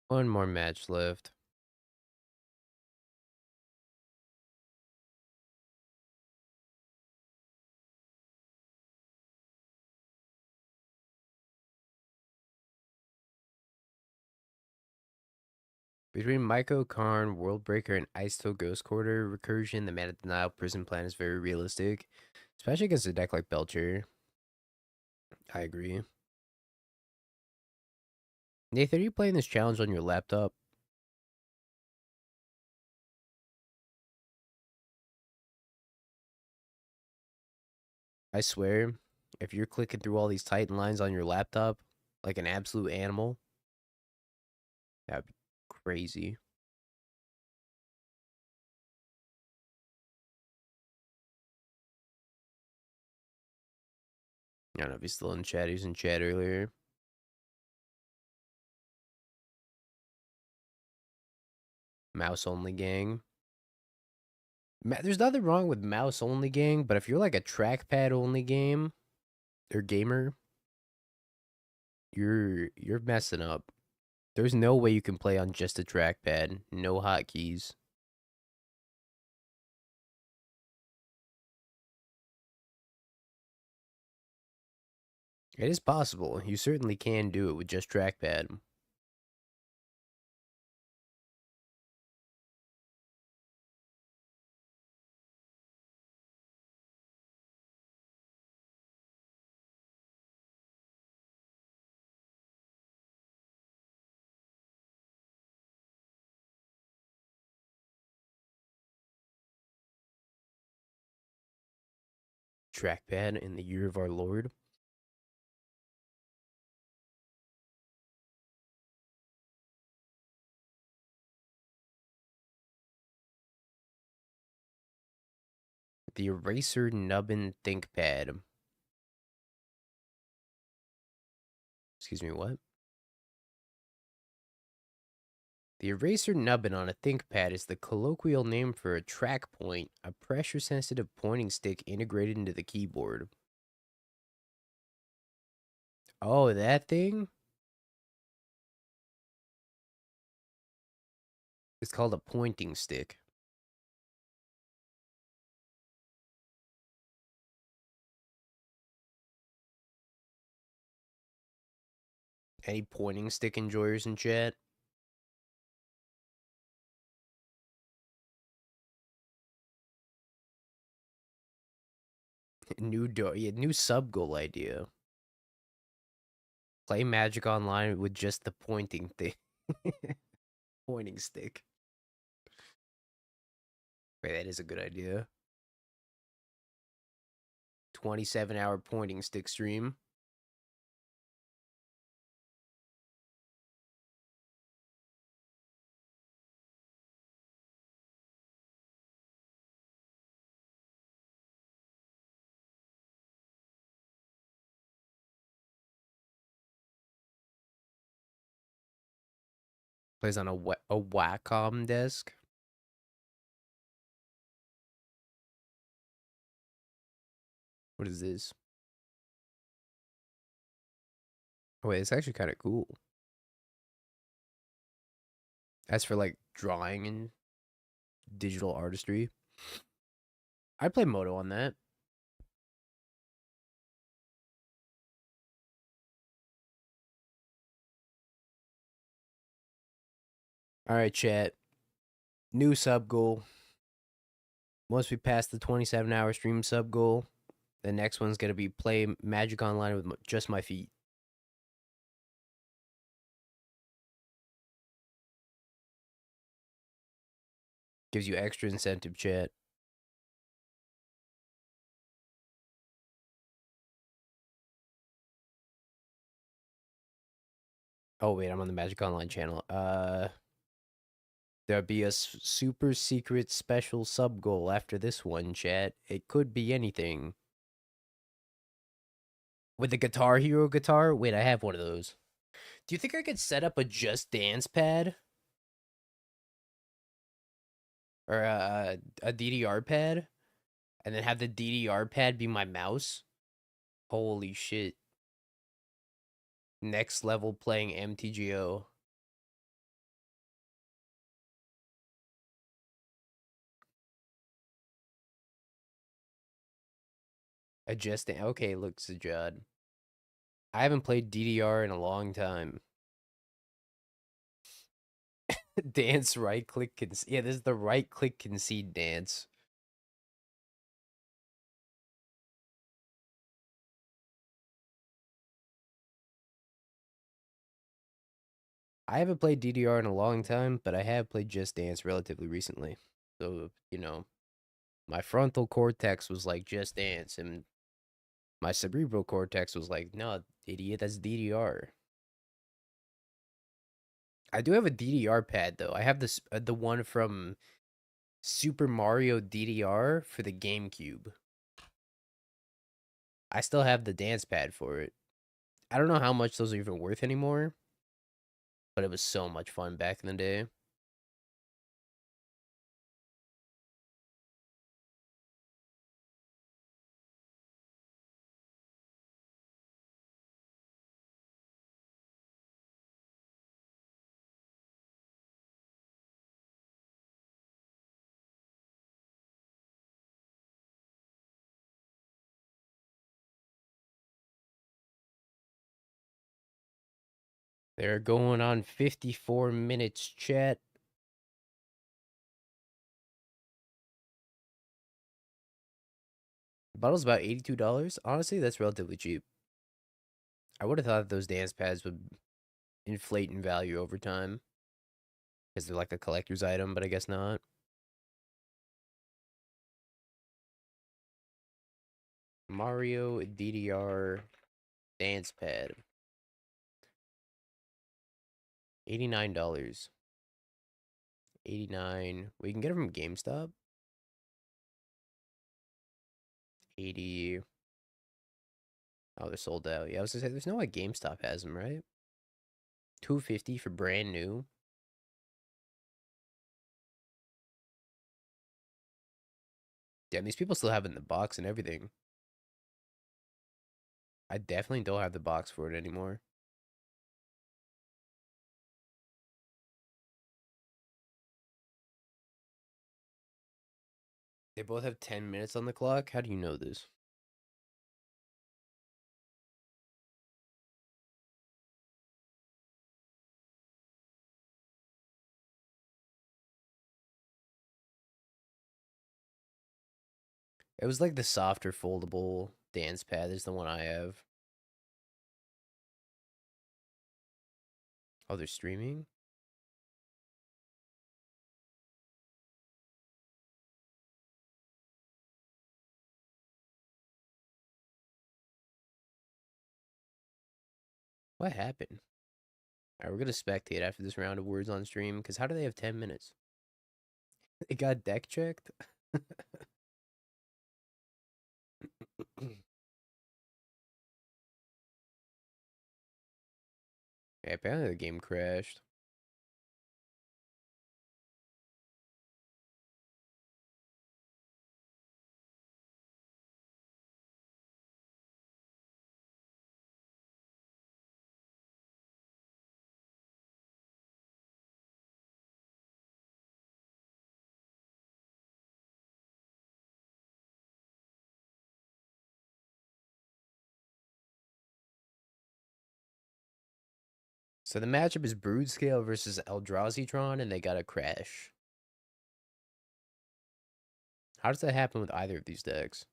One more match left. Between Myco, Karn, Worldbreaker, and Ice Till Ghost Quarter recursion, the Mana Denial Prison plan is very realistic, especially against a deck like Belcher. I agree. Nathan, are you playing this challenge on your laptop? I swear, if you're clicking through all these Titan lines on your laptop like an absolute animal, that'd be crazy. I don't know if he's still in chat. He was in chat earlier. Mouse only gang. There's nothing wrong with mouse only gang, but if you're like a trackpad only game or gamer, you're messing up. There's no way you can play on just a trackpad, no hotkeys. It is possible. You certainly can do it with just trackpad. Trackpad in the year of our Lord. The Eraser Nubbin ThinkPad. Excuse me, what? The eraser nubbin on a ThinkPad is the colloquial name for a track point, a pressure-sensitive pointing stick integrated into the keyboard. Oh, that thing? It's called a pointing stick. Any pointing stick enjoyers in chat? New sub goal idea. Play Magic Online with just the pointing thing. Pointing stick. Wait, that is a good idea. 27-hour pointing stick stream. Plays on a Wacom desk. What is this? Oh, wait, it's actually kind of cool. As for like drawing and digital artistry, I play Moto on that. All right, chat. New sub goal. Once we pass the 27-hour stream sub goal, the next one's gonna be play Magic Online with just my feet. Gives you extra incentive, chat. Oh wait, I'm on the Magic Online channel. There'll be a super secret special sub goal after this one, chat. It could be anything. With the Guitar Hero guitar? Wait, I have one of those. Do you think I could set up a Just Dance pad? Or a DDR pad? And then have the DDR pad be my mouse? Holy shit. Next level playing MTGO. A Just Dance. Okay, look, Sajad. I haven't played DDR in a long time. Dance right click concede. Yeah, this is the right click concede dance. I haven't played DDR in a long time, but I have played Just Dance relatively recently. So, my frontal cortex was like Just Dance, and my cerebral cortex was like, no, idiot, that's DDR. I do have a DDR pad though. I have this the one from Super Mario DDR for the GameCube. I still have the dance pad for it. I don't know how much those are even worth anymore, but it was so much fun back in the day. They're going on 54 minutes, chat. The bottle's about $82. Honestly, that's relatively cheap. I would have thought that those dance pads would inflate in value over time because they're like a collector's item, but I guess not. Mario DDR dance pad. $89. 89. We can get it from GameStop. 80. Oh, they're sold out. Yeah, I was gonna say there's no way GameStop has them, right? 250 for brand new. Damn, these people still have it in the box and everything. I definitely don't have the box for it anymore. They both have 10 minutes on the clock. How do you know this? It was like the softer foldable dance pad is the one I have. Oh, they're streaming? What happened? Alright, we're gonna spectate after this round of words on stream, because how do they have 10 minutes? It got deck checked? Yeah, apparently the game crashed. So the matchup is Brood versus Eldrazi and they got a crash. How does that happen with either of these decks?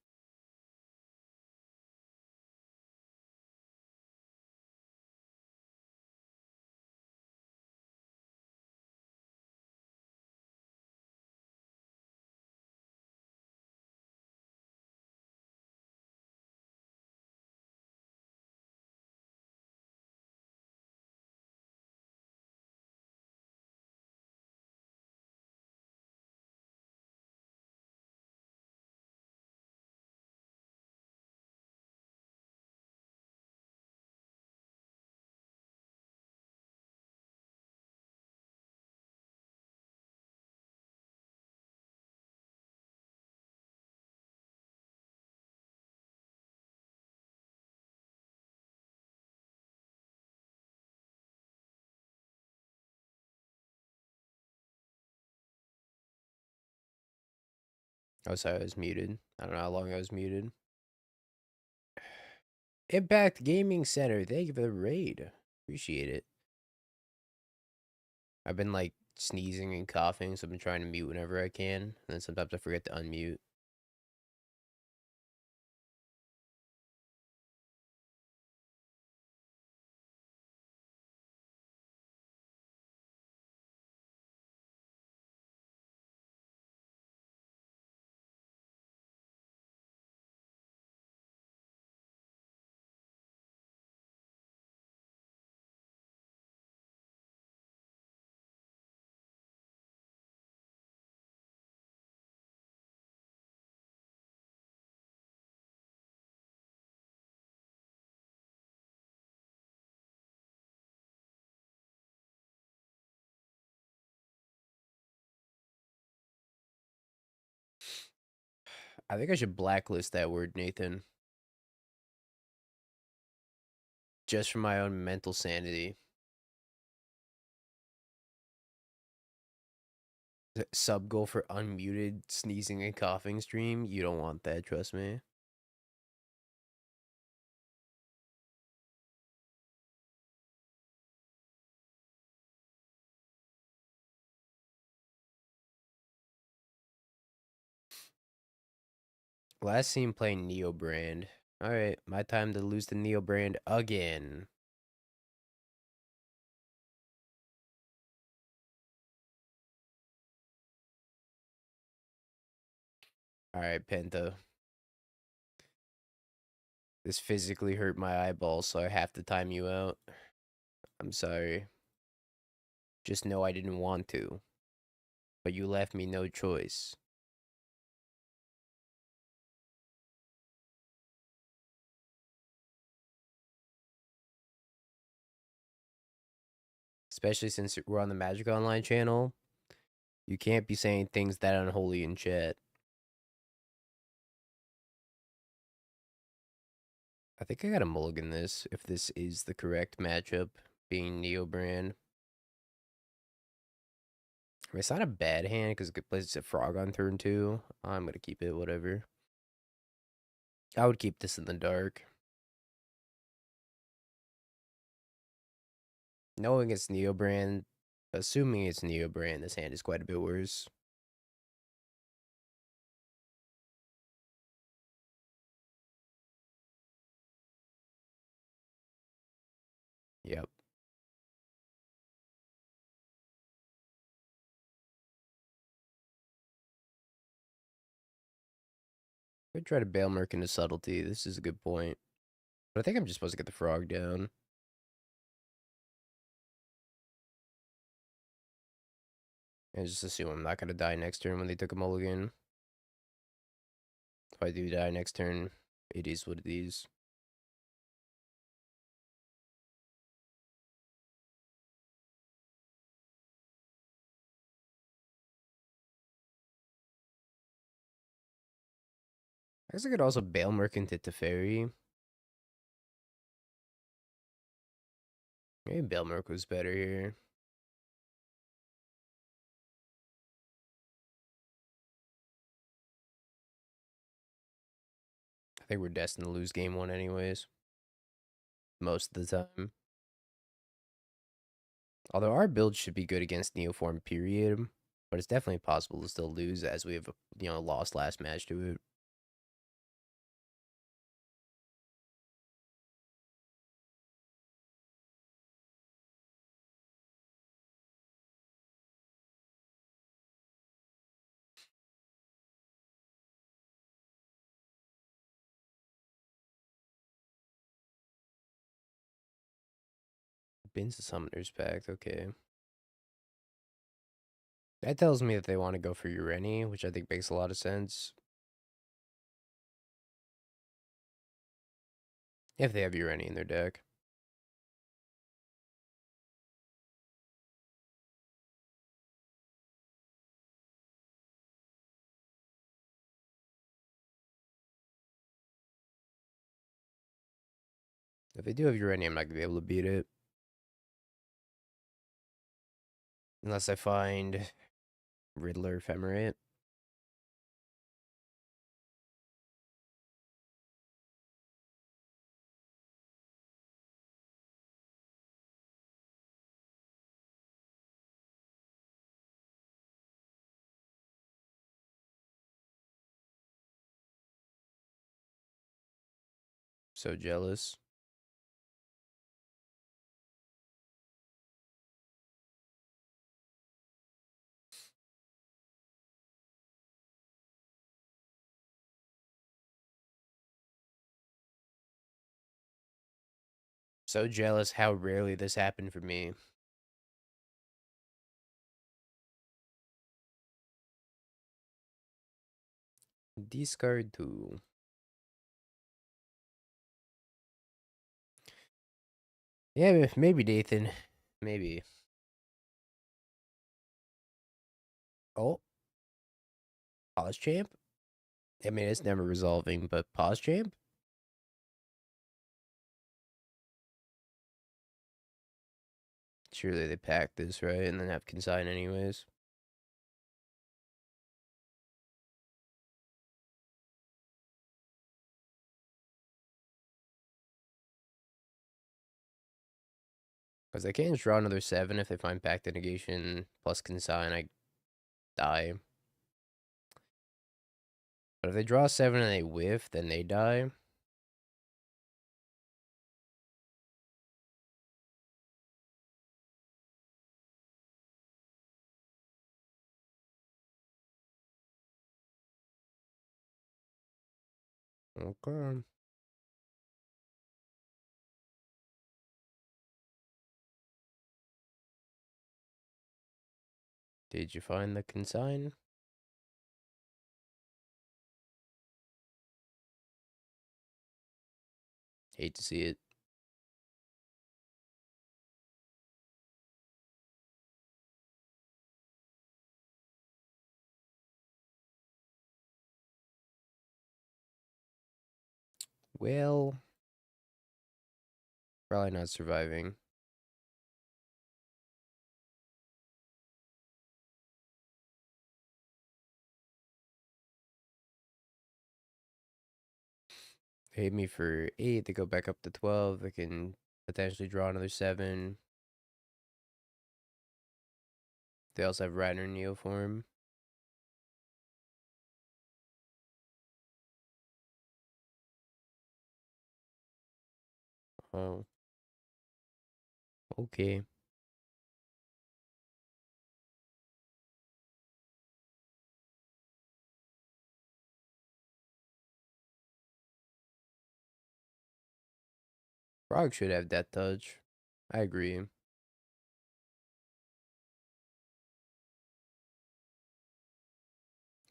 Oh, sorry, I was muted. I don't know how long I was muted. Impact Gaming Center, thank you for the raid. Appreciate it. I've been like sneezing and coughing, so I've been trying to mute whenever I can. And then sometimes I forget to unmute. I think I should blacklist that word, Nathan. Just for my own mental sanity. Sub goal for unmuted sneezing and coughing stream. You don't want that, trust me. Last seen playing Neo Brand. Alright, my time to lose the Neo Brand again. Alright, Penta. This physically hurt my eyeballs, so I have to time you out. I'm sorry. Just know I didn't want to. But you left me no choice. Especially since we're on the Magic Online channel. You can't be saying things that unholy in chat. I think I gotta mulligan this if this is the correct matchup, being Neo Brand. I mean, it's not a bad hand because it plays a frog on turn 2. I'm gonna keep it, whatever. I would keep this in the dark. Knowing it's Neo Brand, assuming it's Neo Brand, this hand is quite a bit worse. Yep. I try to bail Merc into subtlety. This is a good point. But I think I'm just supposed to get the frog down. And just assume I'm not gonna die next turn when they took a mulligan. If I do die next turn, it is what it is. I guess I could also bail Merc into Teferi. Maybe bail Merc was better here. I think we're destined to lose game 1 anyways. Most of the time. Although our build should be good against Neoform, period. But it's definitely possible to still lose as we have, lost last match to it. Bins the Summoner's Pact, okay. That tells me that they want to go for Ureni, which I think makes a lot of sense. If they have Ureni in their deck. If they do have Ureni, I'm not going to be able to beat it. Unless I find Riddler Ephemerate. So jealous. So jealous how rarely this happened for me. Discard 2. Yeah, maybe Nathan. Maybe. Oh, pause champ? I mean, it's never resolving, but pause champ? Surely they pack this, right? And then have consign anyways. Because they can't draw another 7 if they find pack the negation plus consign, I die. But if they draw 7 and they whiff, then they die. Okay. Did you find the consign? Hate to see it. Well, probably not surviving. They hit me for 8. They go back up to 12. They can potentially draw another 7. They also have Rider Neoform. Oh, okay. Frog should have Death Touch. I agree.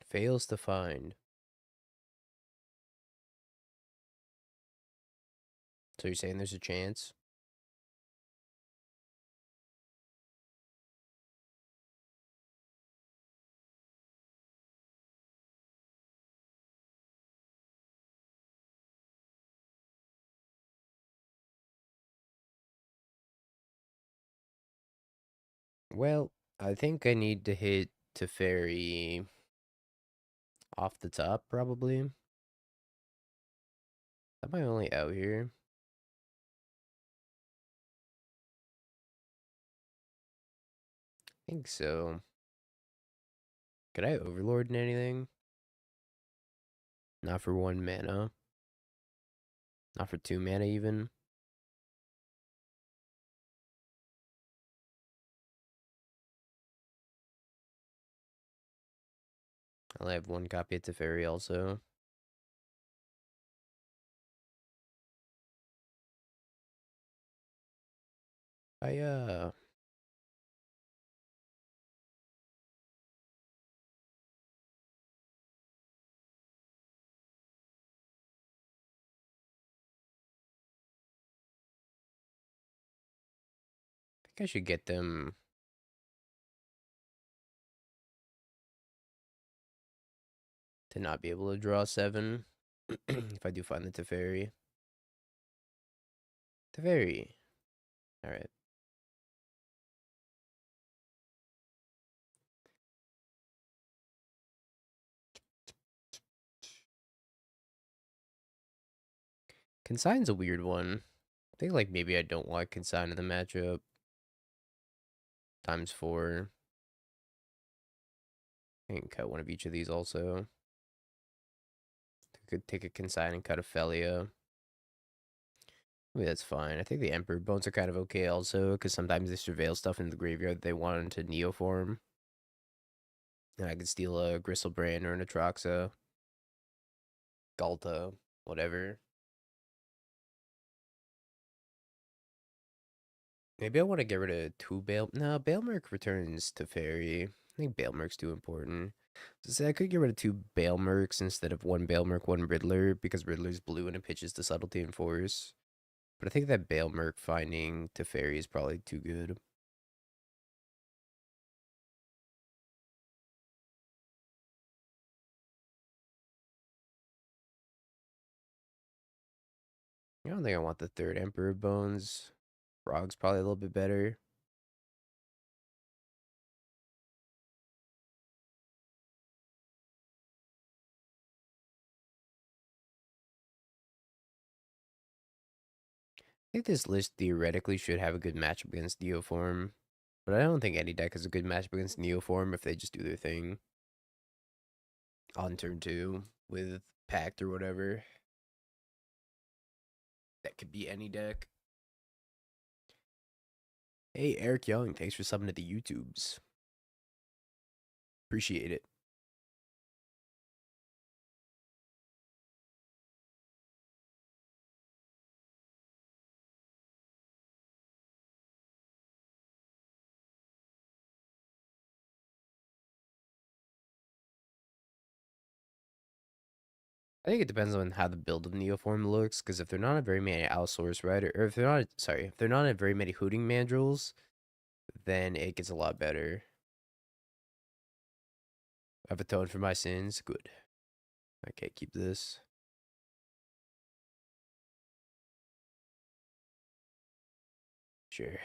Fails to find. So you're saying there's a chance? Well, I think I need to hit Teferi off the top, probably. Am I only out here? I think so. Could I Overlord in anything? Not for 1 mana. Not for 2 mana, even. I only have 1 copy of Teferi, also. I think I should get them to not be able to draw 7 if I do find the Teferi. Teferi. Alright. Consign's a weird one. I think like maybe I don't want Consign in the matchup. ×4. I can cut one of each of these also. Could take a Consign and cut a Felia. I mean, that's fine. I think the Emperor Bones are kind of okay also, because sometimes they surveil stuff in the graveyard that they want into Neoform. And I could steal a Gristlebrand or an Atraxa, Galta, whatever. Maybe I want to get rid of two Bale. No, Balemerc returns to Fairy. I think Balemerc's too important. So say I could get rid of two Balemercs instead of one Balemerc, one Riddler, because Riddler's blue and it pitches to Subtlety and Force. But I think that Balemerc finding to Fairy is probably too good. I don't think I want the third Emperor Bones. Frog's probably a little bit better. I think this list theoretically should have a good matchup against Neoform. But I don't think any deck has a good matchup against Neoform if they just do their thing on turn 2 with Pact or whatever. That could be any deck. Hey, Eric Young, thanks for subbing to the YouTubes. Appreciate it. I think it depends on how the build of Neoform looks, because if they're not a very many Allosaurus Rider, or if they're not, sorry, if they're not a very many Hooting Mandrills, then it gets a lot better. I've atoned for my sins. Good. I can't keep this. Sure.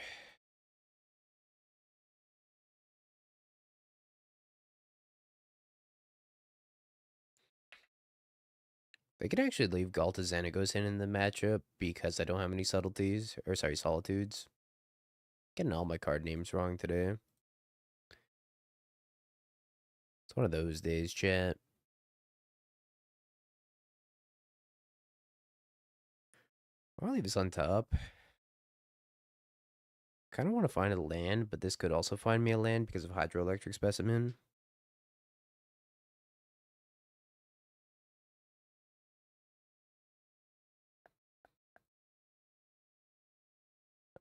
They could actually leave Galta Xenagos in the matchup because I don't have any subtleties, or sorry, solitudes. Getting all my card names wrong today. It's one of those days, chat. I'll leave this on top. Kind of want to find a land, but this could also find me a land because of Hydroelectric Specimen.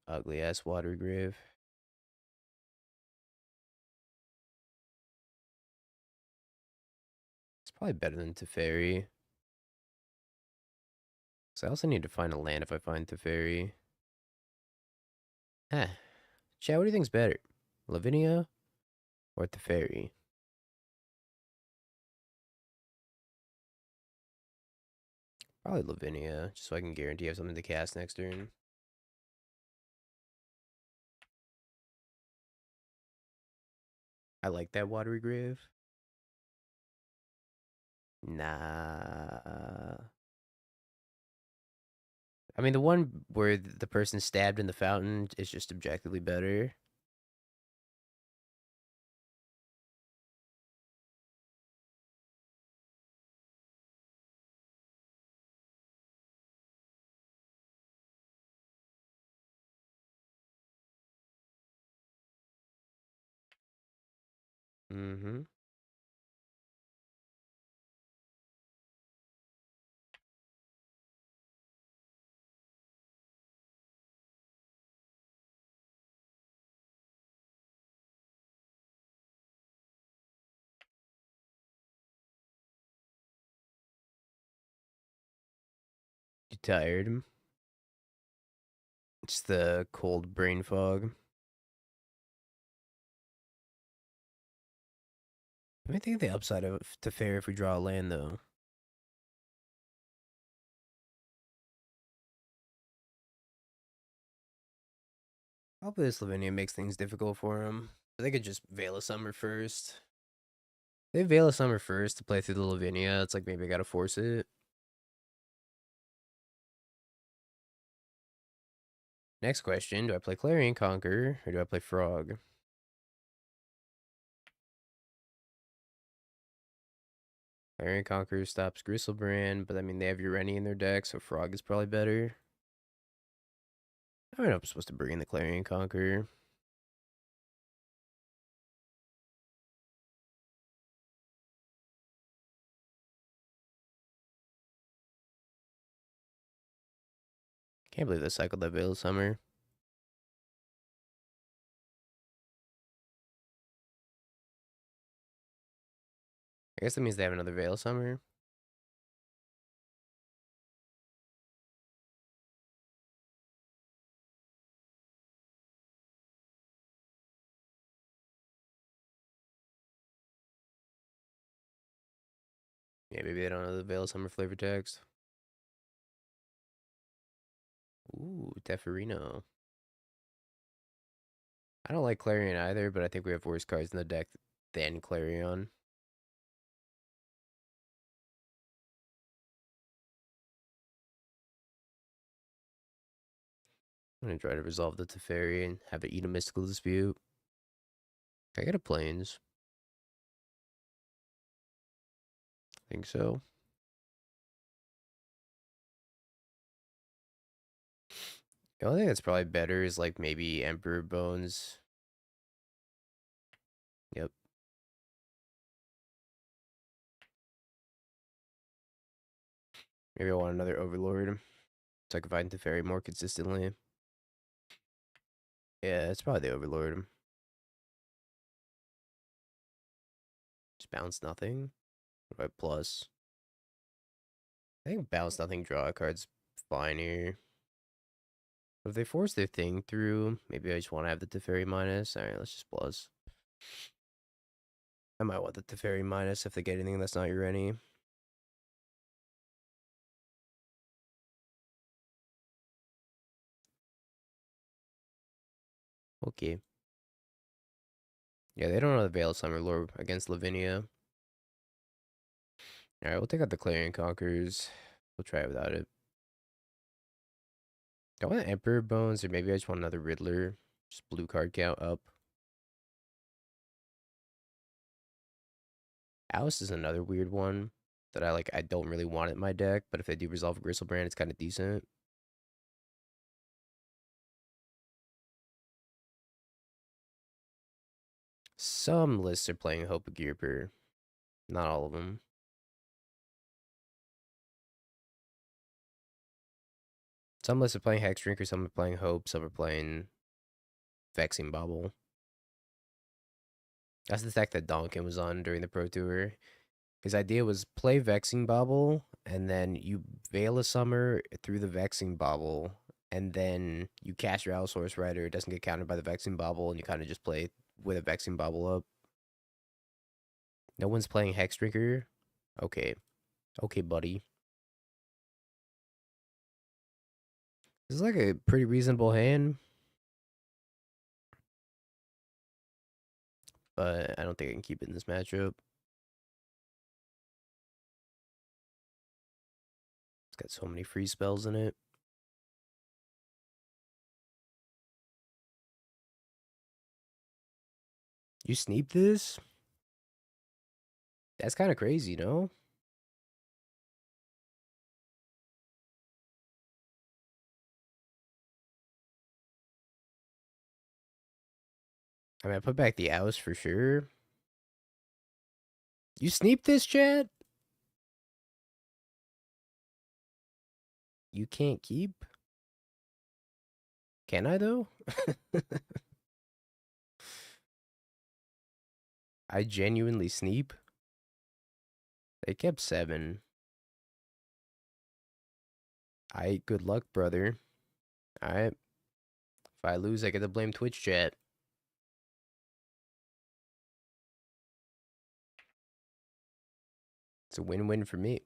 Ugly ass Water Grave. It's probably better than Teferi. So I also need to find a land if I find Teferi. Huh. Chat, what do you think's better? Lavinia or Teferi? Probably Lavinia, just so I can guarantee I have something to cast next turn. I like that Watery Grave. Nah. I mean, the one where the person stabbed in the fountain is just objectively better. Mm-hmm. You tired? It's the cold brain fog. I think the upside of Teferi if we draw a land, though. Probably this Lavinia makes things difficult for him. They could just Veil of Summer first. They Veil of Summer first to play through the Lavinia. It's like maybe I gotta force it. Next question, do I play Clarion Conqueror or do I play Frog? Clarion Conqueror stops Gristlebrand, but I mean they have Ureni in their deck, so Frog is probably better. I mean, I'm supposed to bring in the Clarion Conqueror. Can't believe they cycled that Veil of Summer. I guess that means they have another Veil of Summer. Yeah, maybe they don't know the Veil of Summer flavor text. Ooh, Teferino. I don't like Clarion either, but I think we have worse cards in the deck than Clarion. I'm gonna try to resolve the Teferi and have it eat a mystical dispute. I get a planes. Think so. The only thing that's probably better is like maybe Emperor Bones. Yep. Maybe I want another Overlord so I can find Teferi more consistently. Yeah, it's probably the Overlord. Just bounce nothing. What about plus? I think bounce nothing, draw a card's fine here. But if they force their thing through, maybe I just want to have the Teferi minus. Alright, let's just plus. I might want the Teferi minus if they get anything that's not your any. Okay. Yeah, they don't know the Veil of Summer Lore against Lavinia. Alright, we'll take out the Clarion Conquerors. We'll try it without it. Do I want Emperor Bones, or maybe I just want another Riddler? Just blue card count up. Alice is another weird one that I like. I don't really want in my deck, but if they do resolve a Gristlebrand, it's kind of decent. Some lists are playing Hope of Gearper. Not all of them. Some lists are playing Hex Drinker, some are playing Hope, some are playing Vexing Bubble. That's the deck that Donkin was on during the Pro Tour. His idea was play Vexing Bobble, and then you Veil a Summer through the Vexing Bobble, and then you cast your Allosaurus Rider. It doesn't get countered by the Vexing Bobble, and you kind of just play with a Vexing Bobble up. No one's playing Hex Drinker? Okay. Okay, buddy. This is like a pretty reasonable hand, but I don't think I can keep it in this matchup. It's got so many free spells in it. You sneak this? That's kind of crazy, no? I mean, I put back the Oust for sure. You sneak this, Chad? You can't keep? Can I, though? I genuinely sneak. They kept 7. Good luck, brother. Alright. If I lose, I get to blame Twitch chat. It's a win-win for me.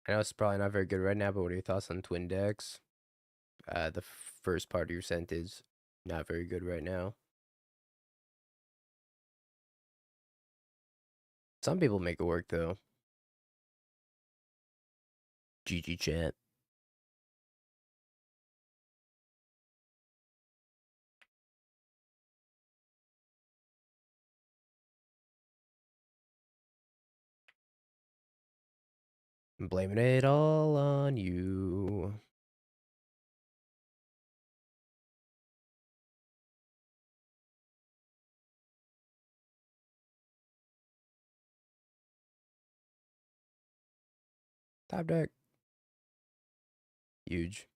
I know it's probably not very good right now, but what are your thoughts on twin decks? The first part of your sentence, not very good right now. Some people make it work, though. GG chat. I'm blaming it all on you. Top deck. Huge.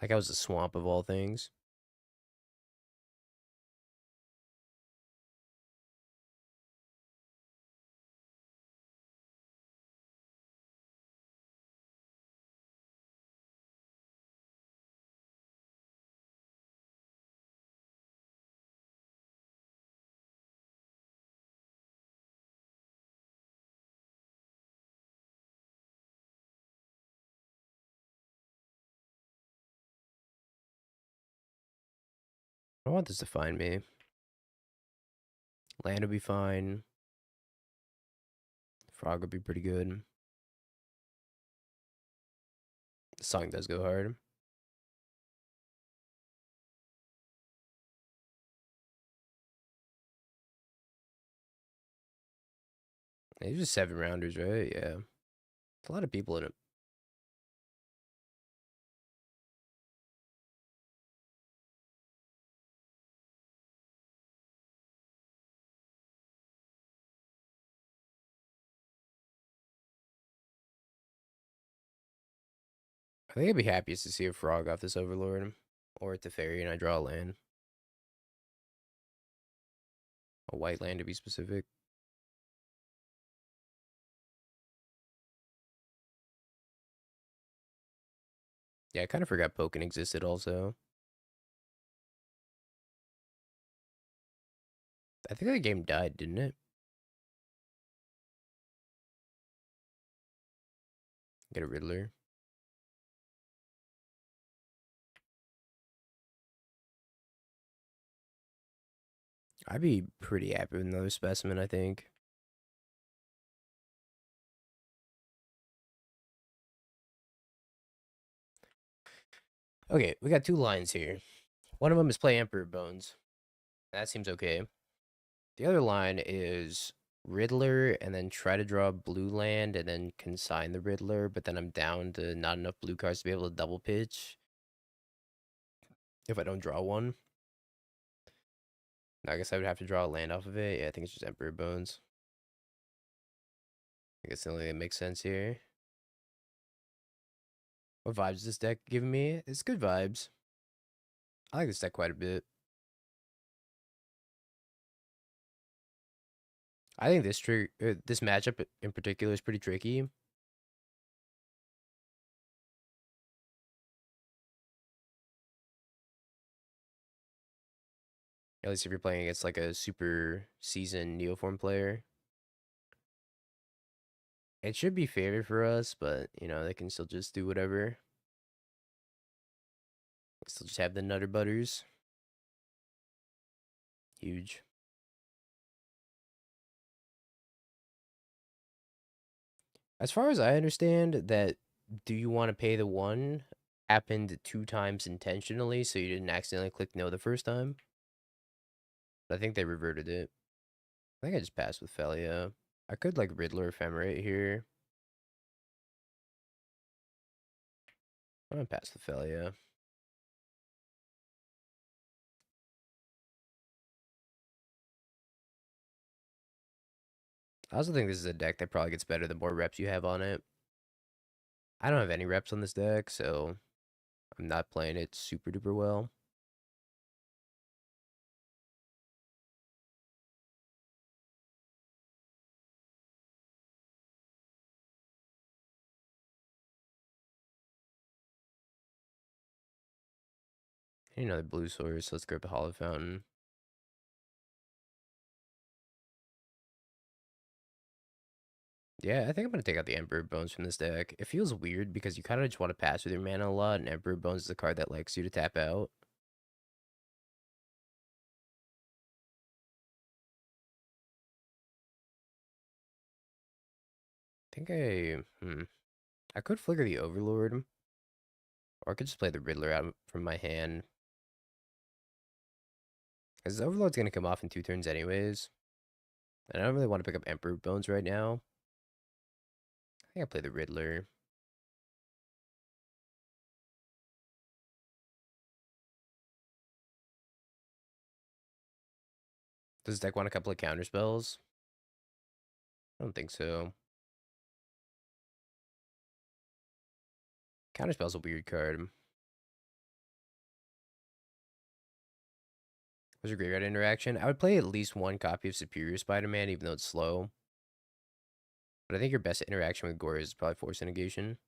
Like I was a swamp of all things. I don't want this to find me. Land would be fine. Frog would be pretty good. The song does go hard. These are 7 rounders, right? Yeah. It's a lot of people in it. I think I'd be happiest to see a frog off this overlord. Or at the ferry and I draw a land. A white land to be specific. Yeah, I kind of forgot Pokken existed also. I think that game died, didn't it? Get a Riddler. I'd be pretty happy with another specimen, I think. Okay, we got 2 lines here. One of them is play Emperor Bones. That seems okay. The other line is Riddler and then try to draw a blue land and then consign the Riddler, but then I'm down to not enough blue cards to be able to double pitch if I don't draw one. I guess I would have to draw a land off of it. Yeah, I think it's just Emperor Bones. I guess the only thing that makes sense here. What vibes is this deck giving me? It's good vibes. I like this deck quite a bit. I think this matchup in particular is pretty tricky. At least if you're playing against like a super seasoned Neoform player. It should be favored for us, but you know, they can still just do whatever. Still just have the Nutter Butters. Huge. As far as I understand, that do you want to pay the one happened 2 times intentionally, so you didn't accidentally click no the first time. I think they reverted it. I think I just passed with Felia. I could like Riddler Ephemerate here. I'm gonna pass with Felia. I also think this is a deck that probably gets better the more reps you have on it. I don't have any reps on this deck, so I'm not playing it super duper well. Another blue source. Let's grab a Hollow Fountain. Yeah, I think I'm gonna take out the Emperor Bones from this deck. It feels weird because you kind of just want to pass with your mana a lot, and Emperor Bones is a card that likes you to tap out. I think I could flicker the Overlord, or I could just play the Riddler out from my hand. Because Overload's gonna come off in 2 turns anyways. And I don't really want to pick up Emperor Bones right now. I think I'll play the Riddler. Does this deck want a couple of counter spells? I don't think so. Counterspell's a weird card. What's your graveyard interaction? I would play at least one copy of Superior Spider-Man, even though it's slow. But I think your best interaction with Gore is probably Force Negation.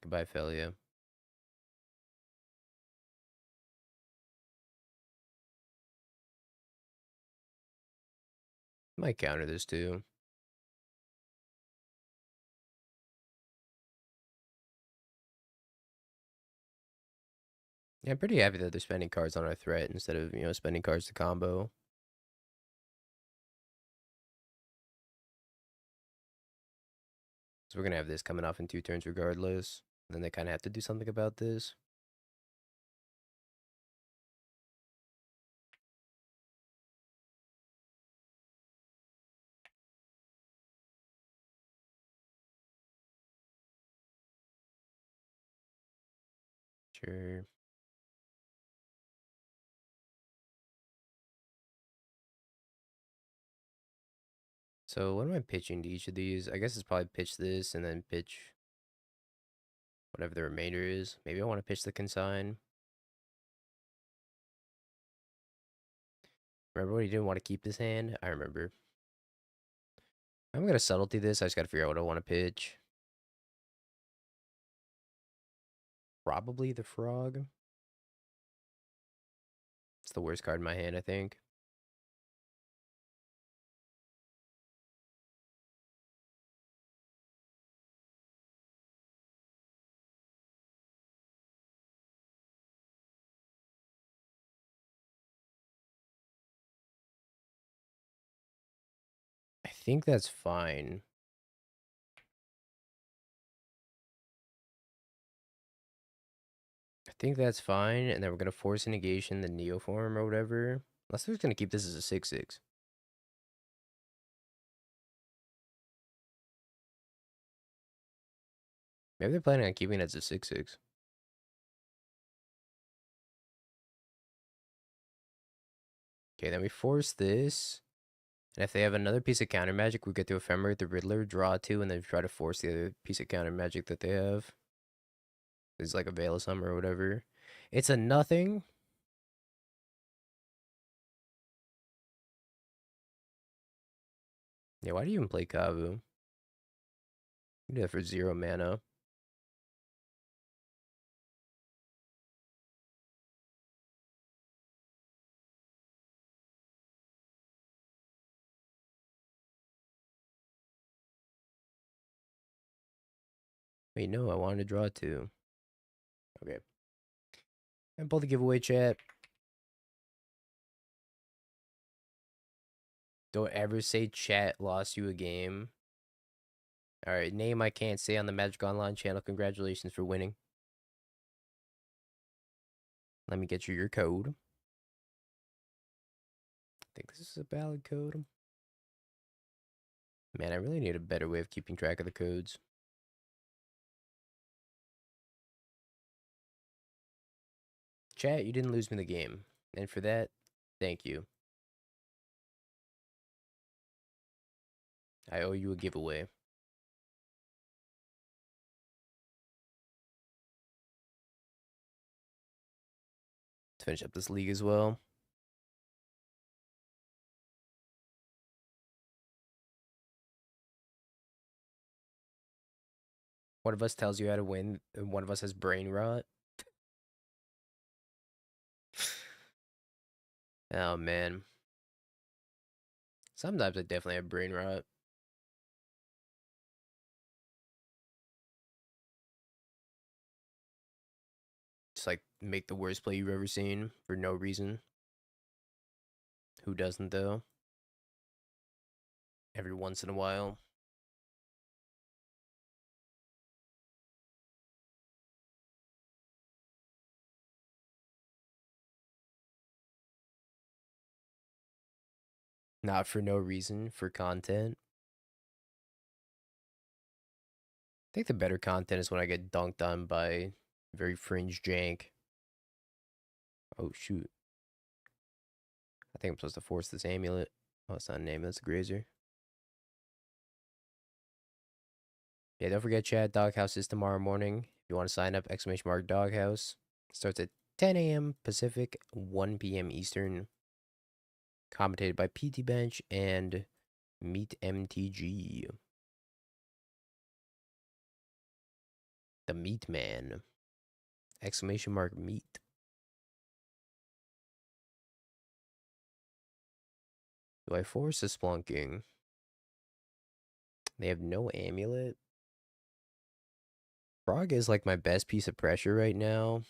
Goodbye, Felia. Might counter this too. Yeah, I'm pretty happy that they're spending cards on our threat instead of, spending cards to combo. So we're going to have this coming off in 2 turns regardless. And then they kind of have to do something about this. Sure. So what am I pitching to each of these? I guess it's probably pitch this and then pitch whatever the remainder is. Maybe I want to pitch the consign. Remember when you didn't want to keep this hand? I remember. I'm going to subtlety this. I just got to figure out what I want to pitch. Probably the frog. It's the worst card in my hand, I think. I think that's fine. I think that's fine, and then we're gonna force a negation the Neoform or whatever. Unless they're just gonna keep this as a 6/6. Maybe they're planning on keeping it as a 6/6. Okay, then we force this. And if they have another piece of counter magic, we get to Ephemerate the Riddler, draw 2, and then try to force the other piece of counter magic that they have. It's like a Veil of Summer or whatever. It's a nothing. Yeah, why do you even play Kavu? You do that for 0 mana. Wait, no, I wanted to draw 2. Okay. And pull the giveaway chat. Don't ever say chat lost you a game. Alright, name I can't say on the Magic Online channel. Congratulations for winning. Let me get you your code. I think this is a valid code. Man, I really need a better way of keeping track of the codes. Chat, you didn't lose me the game. And for that, thank you. I owe you a giveaway. To finish up this league as well. One of us tells you how to win, and one of us has brain rot. Oh, man. Sometimes I definitely have brain rot. Just like make the worst play you've ever seen for no reason. Who doesn't, though? Every once in a while. Not for no reason, for content. I think the better content is when I get dunked on by very fringe jank. Oh, shoot. I think I'm supposed to force this amulet. Oh, it's not an amulet, it's a grazer. Yeah, don't forget, chat. Doghouse is tomorrow morning. If you want to sign up, !Doghouse. Starts at 10 a.m. Pacific, 1 p.m. Eastern. Commentated by PT Bench and Meet MTG. The Meat Man. !Meat. Do I force a splunking? They have no amulet. Frog is like my best piece of pressure right now.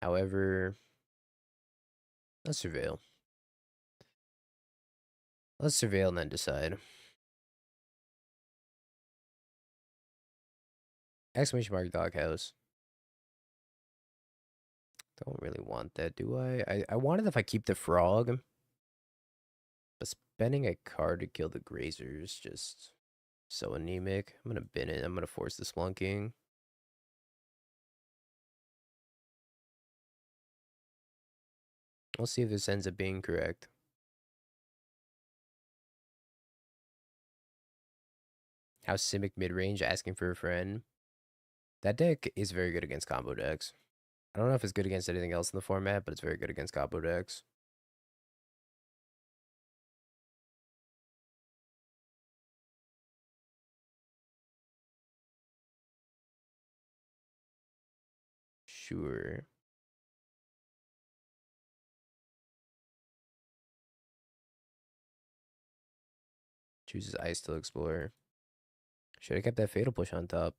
However, let's surveil. Let's surveil and then decide. !Doghouse. Don't really want that, do I? I want it if I keep the frog. But spending a card to kill the grazer is just so anemic. I'm gonna bin it. I'm gonna force the splunking. We'll see if this ends up being correct. House Simic mid-range asking for a friend. That deck is very good against combo decks. I don't know if it's good against anything else in the format, but it's very good against combo decks. Sure. Chooses Ice to Explorer. Should have kept that Fatal Push on top.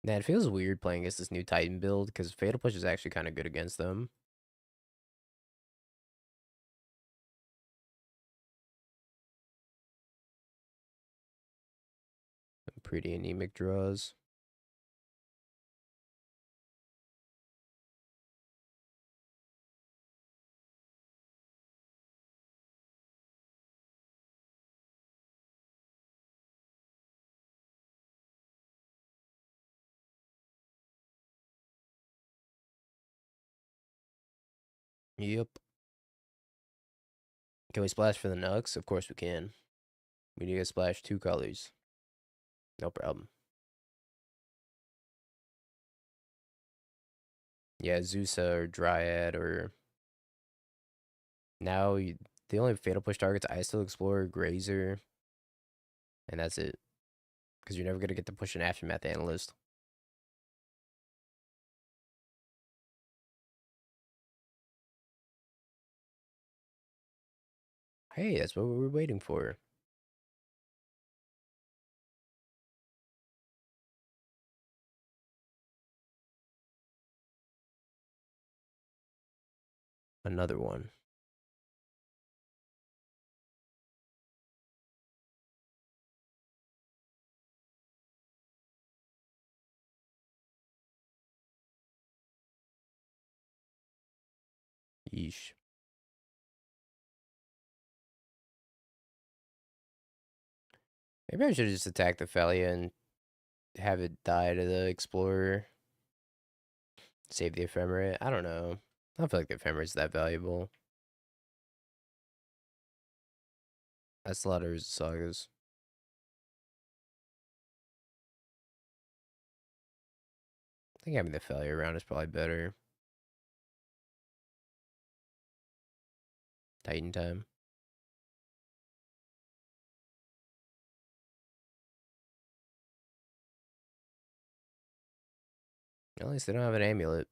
Nah, it feels weird playing against this new Titan build, because Fatal Push is actually kind of good against them. Some pretty anemic draws. Yep. Can we splash for the Nux? Of course we can. We need to splash 2 colors. No problem. Yeah, Zusa or Dryad or... Now, the only Fatal Push target's Ice Explorer, Grazer, and that's it. Because you're never going to get to push an Aftermath Analyst. Hey, that's what we were waiting for. Another one. Yeesh. Maybe I should just attack the Thalia and have it die to the Explorer. Save the Ephemerate. I don't know. I don't feel like the Ephemerate's that valuable. That's a lot of sagas. I think having the Thalia around is probably better. Titan time. At least they don't have an amulet.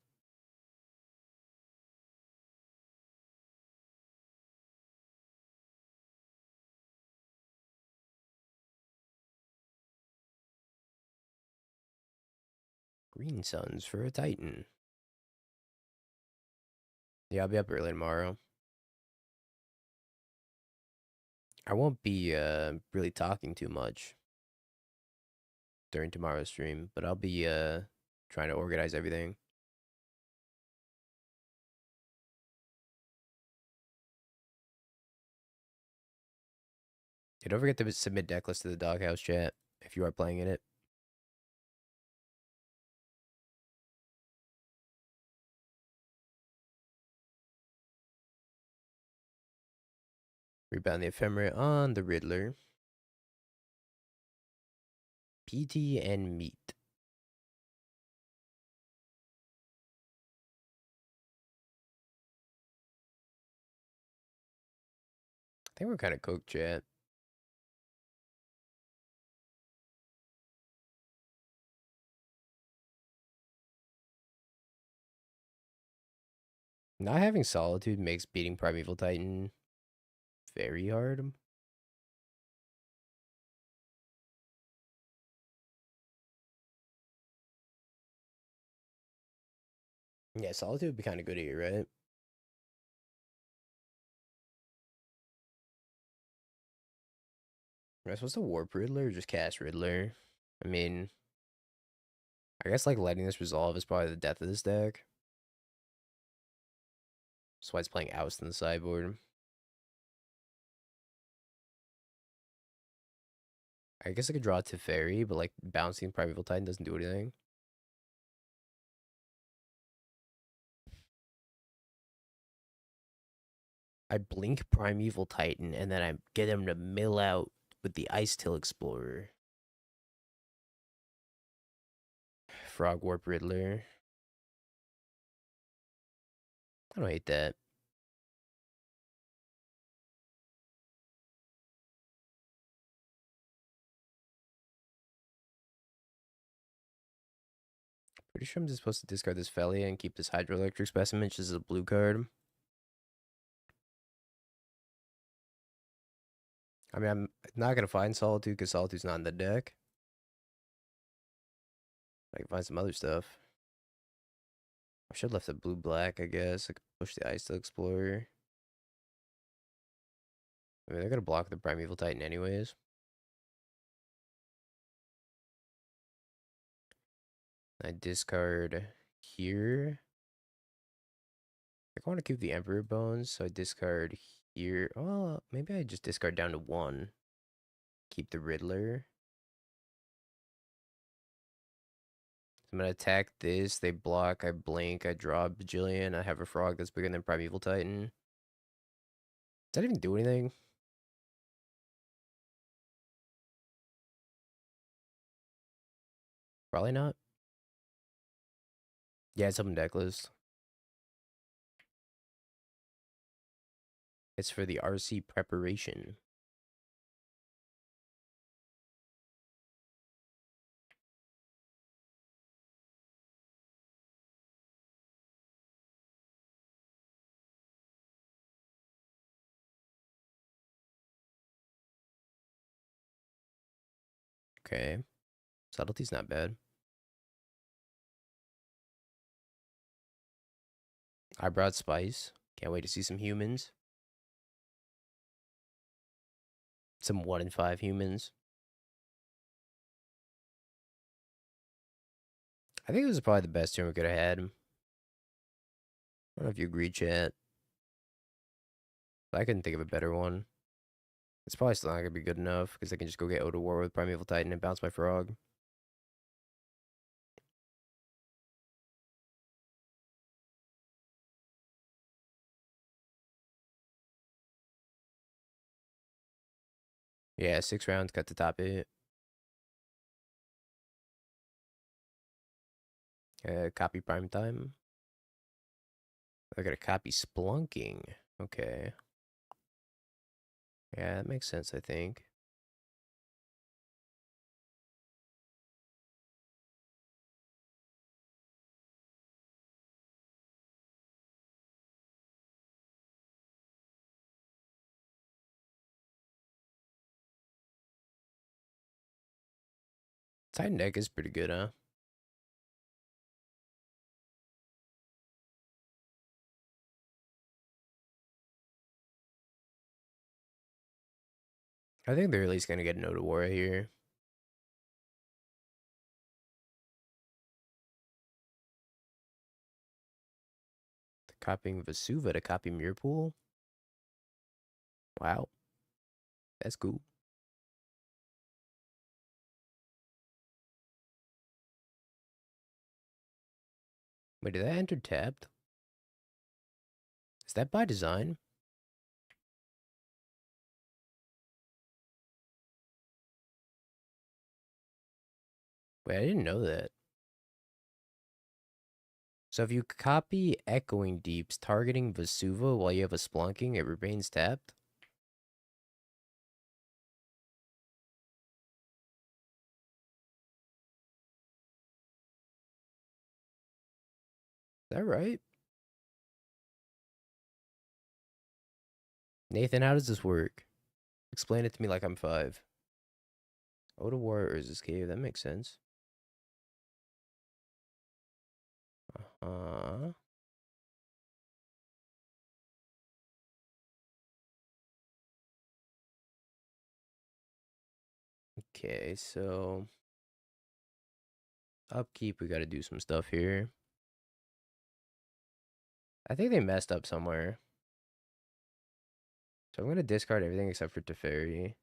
Green Suns for a Titan. Yeah, I'll be up early tomorrow. I won't be really talking too much during tomorrow's stream, but I'll be trying to organize everything. Yeah, don't forget to submit deck list to the doghouse chat if you are playing in it. Rebound the Ephemera on the Riddler. PT and Meat. I think we're kind of cooked, chat. Not having Solitude makes beating Primeval Titan very hard. Yeah, Solitude would be kind of good here, right? Am I supposed to Warp Riddler or just cast Riddler? I mean, I guess like letting this resolve is probably the death of this deck. That's why it's playing Oust in the sideboard. I guess I could draw Teferi, but like bouncing Primeval Titan doesn't do anything. I blink Primeval Titan and then I get him to mill out with the Ice Till Explorer. Frog Warp Riddler. I don't hate that. Pretty sure I'm just supposed to discard this Felia and keep this Hydroelectric Specimen, which is a blue card. I mean, I'm not going to find Solitude because Solitude's not in the deck. I can find some other stuff. I should have left it blue-black, I guess. I could push the Ice to Explorer. I mean, they're going to block the Primeval Titan anyways. I discard here. I want to keep the Emperor Bones, so I discard here. Oh, maybe I just discard down to 1. Keep the Riddler. I'm gonna attack this. They block. I blink. I draw a Bajillion. I have a frog that's bigger than Primeval Titan. Does that even do anything? Probably not. Yeah, it's something deck list. It's for the RC preparation. Okay. Subtlety's not bad. I brought Spice. Can't wait to see some humans. Some 1 in 5 humans. I think it was probably the best turn we could have had. I don't know if you agree, chat. But I couldn't think of a better one. It's probably still not going to be good enough because I can just go get Oda War with Primeval Titan and bounce my frog. Yeah, 6 rounds, cut the top 8. Copy Prime Time. I got to copy Splunking. Okay. Yeah, that makes sense, I think. Titan deck is pretty good, huh? I think they're at least going to get an Oda War here. Copying Vesuva to copy Mirpool. Wow. That's cool. Wait, did that enter tapped? Is that by design? Wait, I didn't know that. So if you copy Echoing Deeps targeting Vesuva while you have a Splunking, it remains tapped? Is that right? Nathan, how does this work? Explain it to me like I'm 5. Oda Warriors Escape, that makes sense. Uh-huh. Okay, so upkeep, we gotta do some stuff here. I think they messed up somewhere. So I'm gonna discard everything except for Teferi.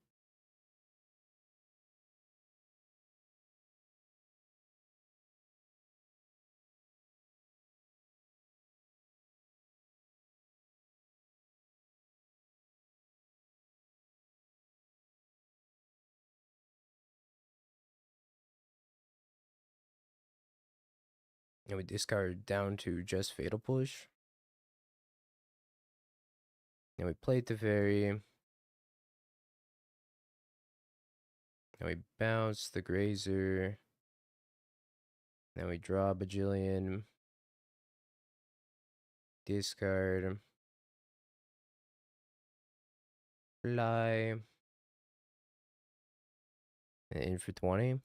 And we discard down to just Fatal Push. And we played Teferi. And we bounce the Grazer. Then we draw a Bajillion. Discard. Fly. And in for 20.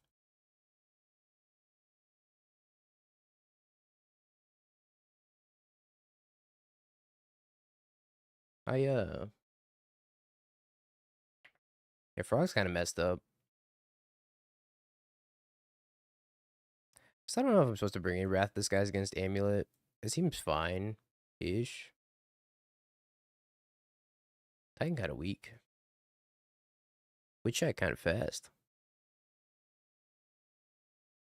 Yeah, Frog's kind of messed up. So I don't know if I'm supposed to bring in Wrath Disguise against Amulet. It seems fine-ish. Titan kind of weak. Witch Shack kind of fast.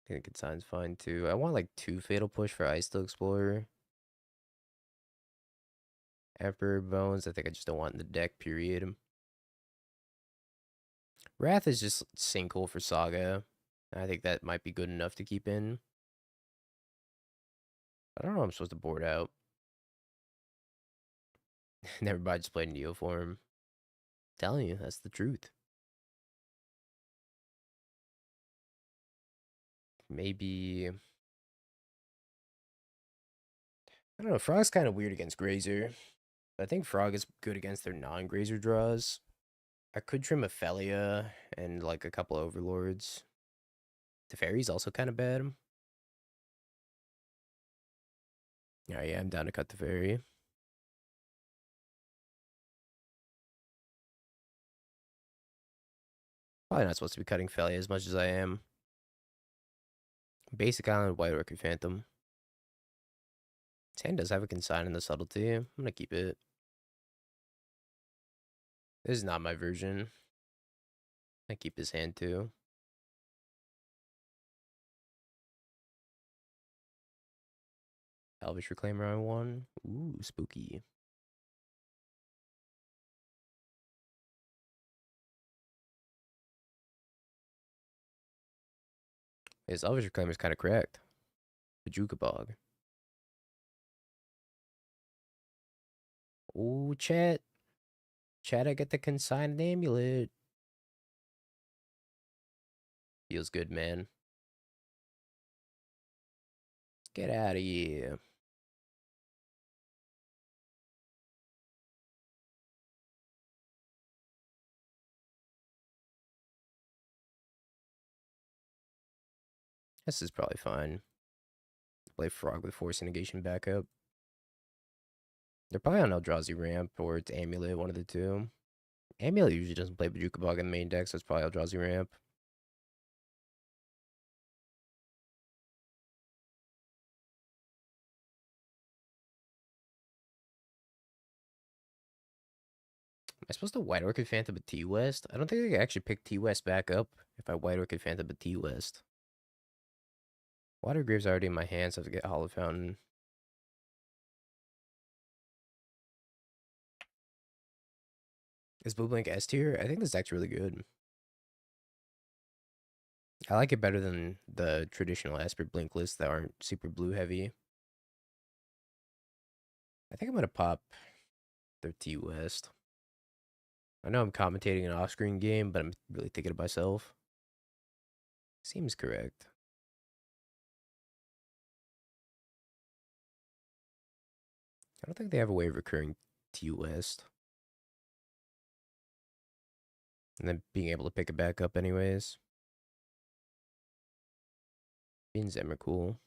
I think Consign's fine too. I want like 2 Fatal Push for Ice Steel Explorer. Emperor Bones, I think I just don't want in the deck, period. Wrath is just single for Saga. I think that might be good enough to keep in. I don't know I'm supposed to board out. Never mind, just played Neoform. Telling you, that's the truth. Maybe... I don't know, Frog's kind of weird against Grazer. I think Frog is good against their non-Grazer draws. I could trim Ophelia and like a couple Overlords. Teferi's also kind of bad. Oh yeah, I'm down to cut Teferi. Probably not supposed to be cutting Felia as much as I am. Basic Island, White Orchid Phantom. His hand does have a consign in the subtlety. I'm gonna keep it. This is not my version. I keep his hand too. Elvish Reclaimer on 1. Ooh, spooky. His Elvish Reclaimer is kind of cracked. Bajuka Bog. Ooh, chat. Chat, I get the consigned amulet. Feels good, man. Get out of here. This is probably fine. Play Frog with Force Negation backup. They're probably on Eldrazi Ramp or it's Amulet, one of the two. Amulet usually doesn't play Bajuka Bog in the main deck, so it's probably Eldrazi Ramp. Am I supposed to White Orchid Phantom a T-West? I don't think I can actually pick T-West back up if I White Orchid Phantom a T-West. Water Grave's already in my hands, so I have to get Hollow Fountain. Is Blue Blink S tier? I think this deck's really good. I like it better than the traditional Esper Blink lists that aren't super blue heavy. I think I'm gonna pop their T West. I know I'm commentating an off-screen game, but I'm really thinking of myself. Seems correct. I don't think they have a way of recurring T West. And then being able to pick it back up anyways. Being Zem are cool.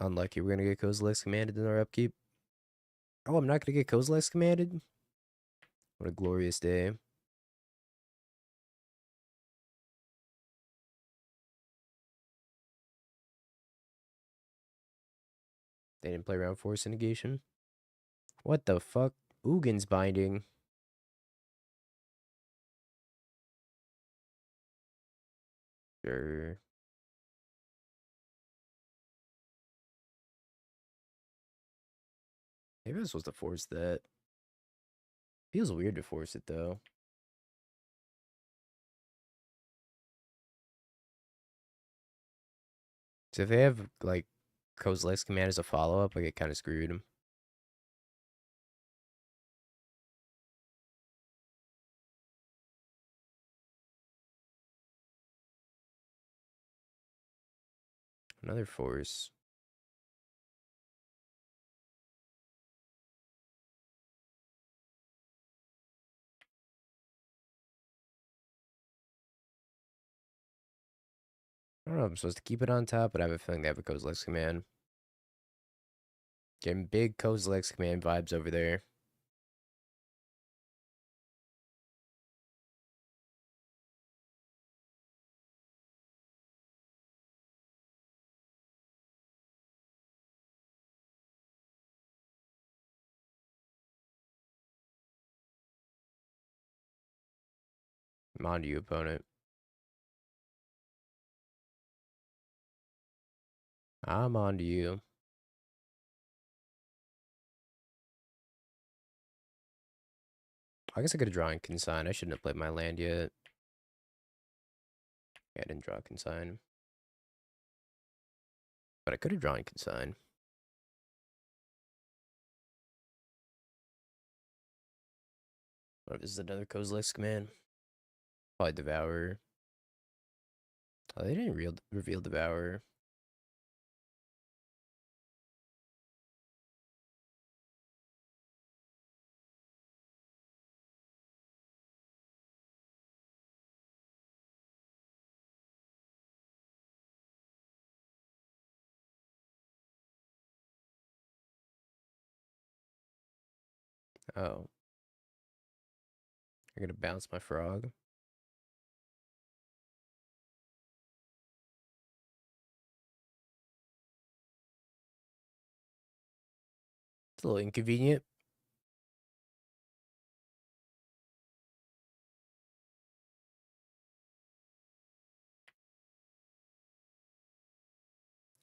Unlucky we're gonna get Kozilek's commanded in our upkeep. Oh, I'm not gonna get Kozilek's commanded? What a glorious day. They didn't play around Force Negation. What the fuck? Ugin's binding. Sure. Maybe I was supposed to force that. Feels weird to force it though. So if they have like Kozilek's command as a follow-up, I get kind of screwed. Another force. I don't know if I'm supposed to keep it on top, but I have a feeling they have a Kozilek's command. Getting big Kozilek's command vibes over there. I'm on to you, opponent. I'm on to you. I guess I could have drawn Consign. I shouldn't have played my land yet. Yeah, I didn't draw Consign. But I could have drawn Consign. What if this is another Kozilek's command? Probably Devour. Oh, they didn't reveal Devour. Oh. You're gonna bounce my frog. It's a little inconvenient.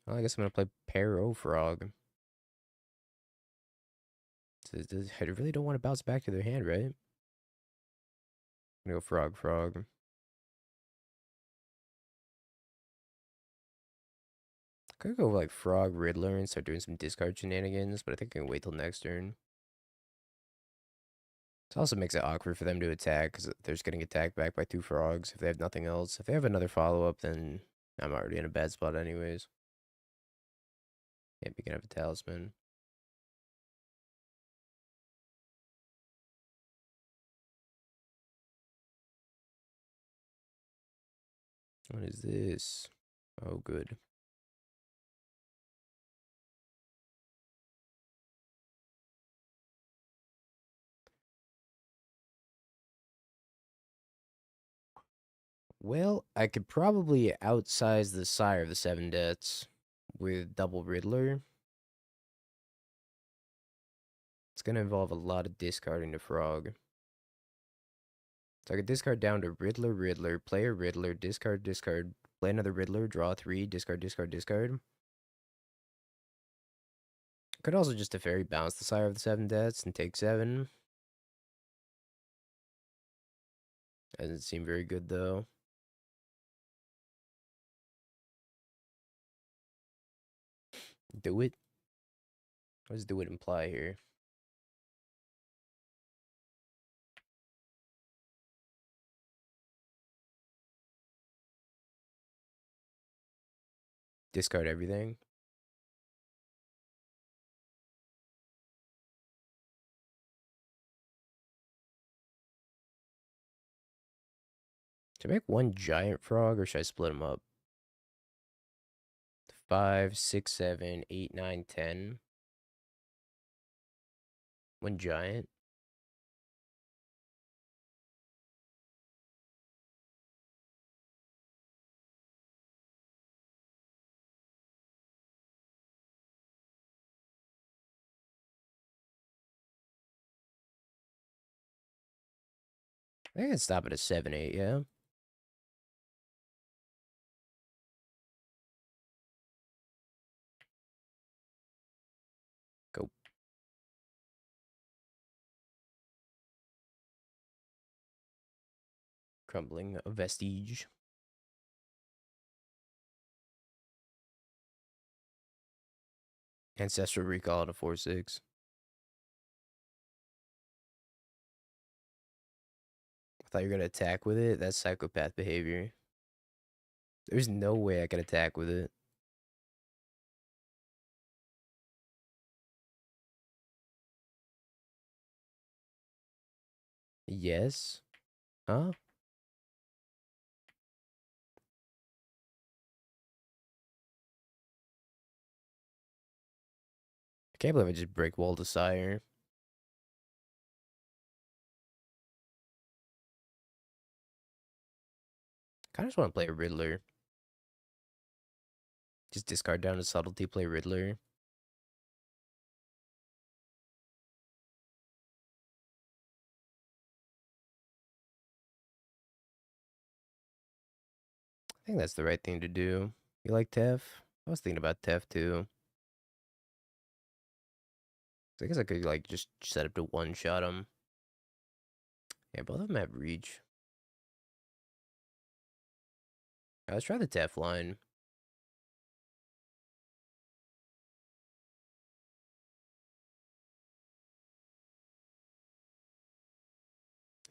Well, I guess I'm gonna play Paro Frog. I really don't want to bounce back to their hand, right? I'm gonna go Frog Frog. Could go like Frog Riddler and start doing some discard shenanigans, but I think I can wait till next turn. It also makes it awkward for them to attack because they're just getting attacked back by two frogs if they have nothing else. If they have another follow-up, then I'm already in a bad spot anyways. Maybe we can have a talisman. What is this? Oh, good. Well, I could probably outsize the Sire of the Seven Deaths with double Riddler. It's going to involve a lot of discarding the frog. So I could discard down to Riddler, Riddler, play a Riddler, discard, discard, play another Riddler, draw 3, discard, discard, discard. Could also just Teferi bounce the Sire of the Seven Deaths and take 7. Doesn't seem very good though. Do it? What does do it imply here? Discard everything? Should I make one giant frog or should I split them up? 5, 6, 7, 8, 9, 10. One giant? I think I can stop at a 7, 8, yeah? Go. Crumbling a vestige. Ancestral recall at a 4, 6. I thought you were gonna attack with it? That's psychopath behavior. There's no way I can attack with it. Yes? Huh? I can't believe I just break wall to sire. Kinda just wanna play a Riddler. Just discard down to subtlety, play Riddler. I think that's the right thing to do. You like Tef? I was thinking about Tef too. I guess I could like just set up to one shot him. Yeah, both of them have reach. Let's try the Tef line.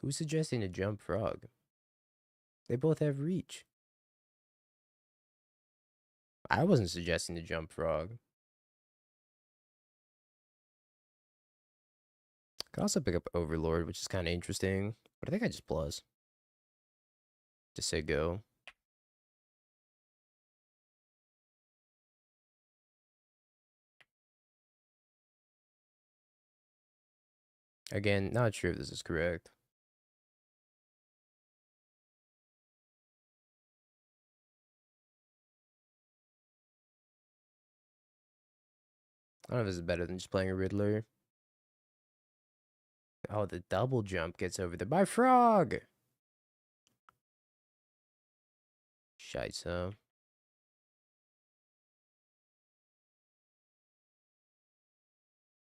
Who's suggesting a jump frog? They both have reach. I wasn't suggesting to jump frog. Could also pick up Overlord, which is kind of interesting. But I think I just plus. Just say go. Again, not sure if this is correct. I don't know if this is better than just playing a Riddler. Oh, the double jump gets over there. My frog! Scheisse.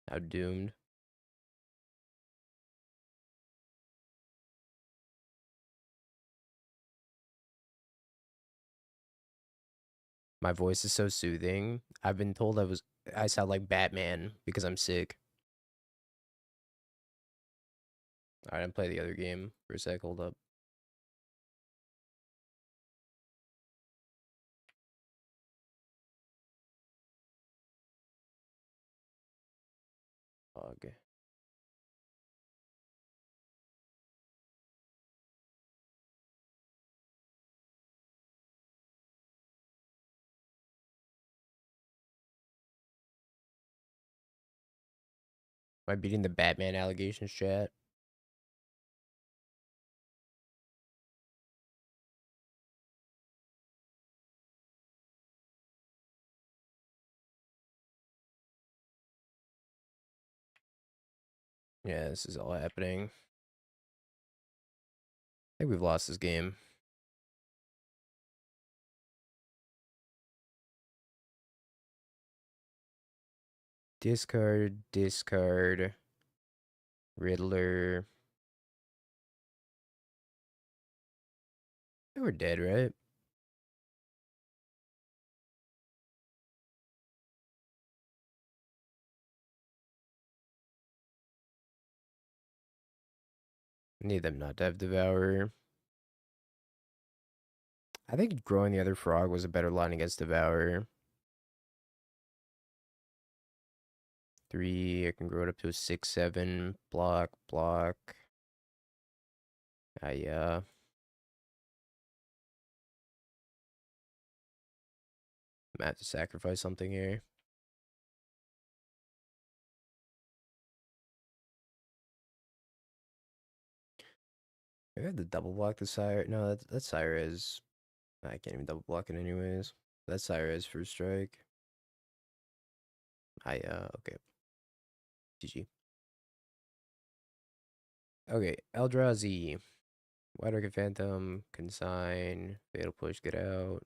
How doomed. My voice is so soothing. I've been told I sound like Batman because I'm sick. Alright, I'm playing the other game for a sec. Hold up. Okay. Am I beating the Batman allegations chat? Yeah, this is all happening. think we've lost this game. Discard, discard, Riddler. We're dead, right? Need them not to have Devourer. I think growing the other frog was a better line against Devourer. 3, I can grow it up to a 6, 7. Block, block. I might have to sacrifice something here. Maybe I have to double block the Sire. No, that Sire is. I can't even double block it anyways. That Sire is first strike. Okay. GG. Okay, Eldrazi. White Orchid Phantom, Consign, Fatal Push, get out.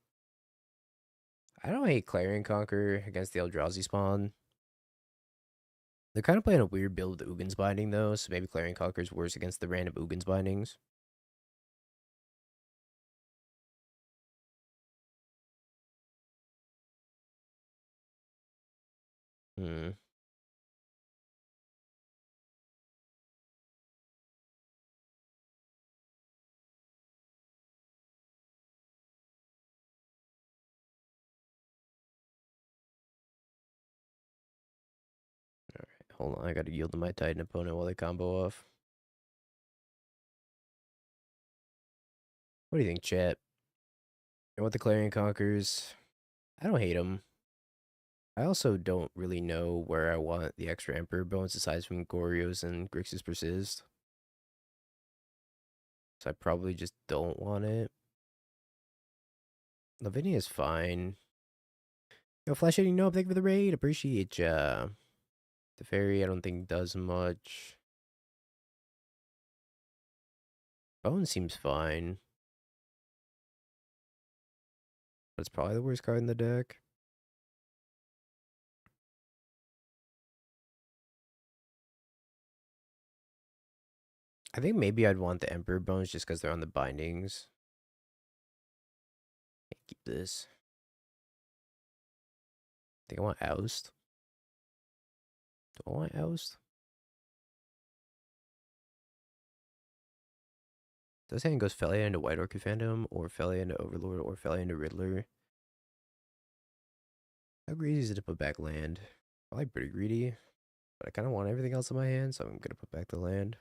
I don't hate Clarion Conquer against the Eldrazi spawn. They're kind of playing a weird build with Ugin's Binding, though, so maybe Clarion Conquer is worse against the random Ugin's Bindings. Hmm. Hold on, I gotta yield to my Titan opponent while they combo off. What do you think, chat? And what the Clarion Conquers? I don't hate them. I also don't really know where I want the extra Emperor bones aside from Goryo's and Grixis Persist. So I probably just don't want it. Lavinia is fine. Yo, Flash Eating Nope, thank you for the raid. Appreciate ya. The fairy, I don't think does much. Bone seems fine. But it's probably the worst card in the deck. I think maybe I'd want the Emperor Bones just because they're on the bindings. Keep this. I think I want Oust. Do I want Oust? This hand goes Felia into White Orchid Phantom, or Felia into Overlord, or Felia into Riddler. How greedy is it to put back land? Probably pretty greedy, but I kind of want everything else in my hand, so I'm gonna put back the land.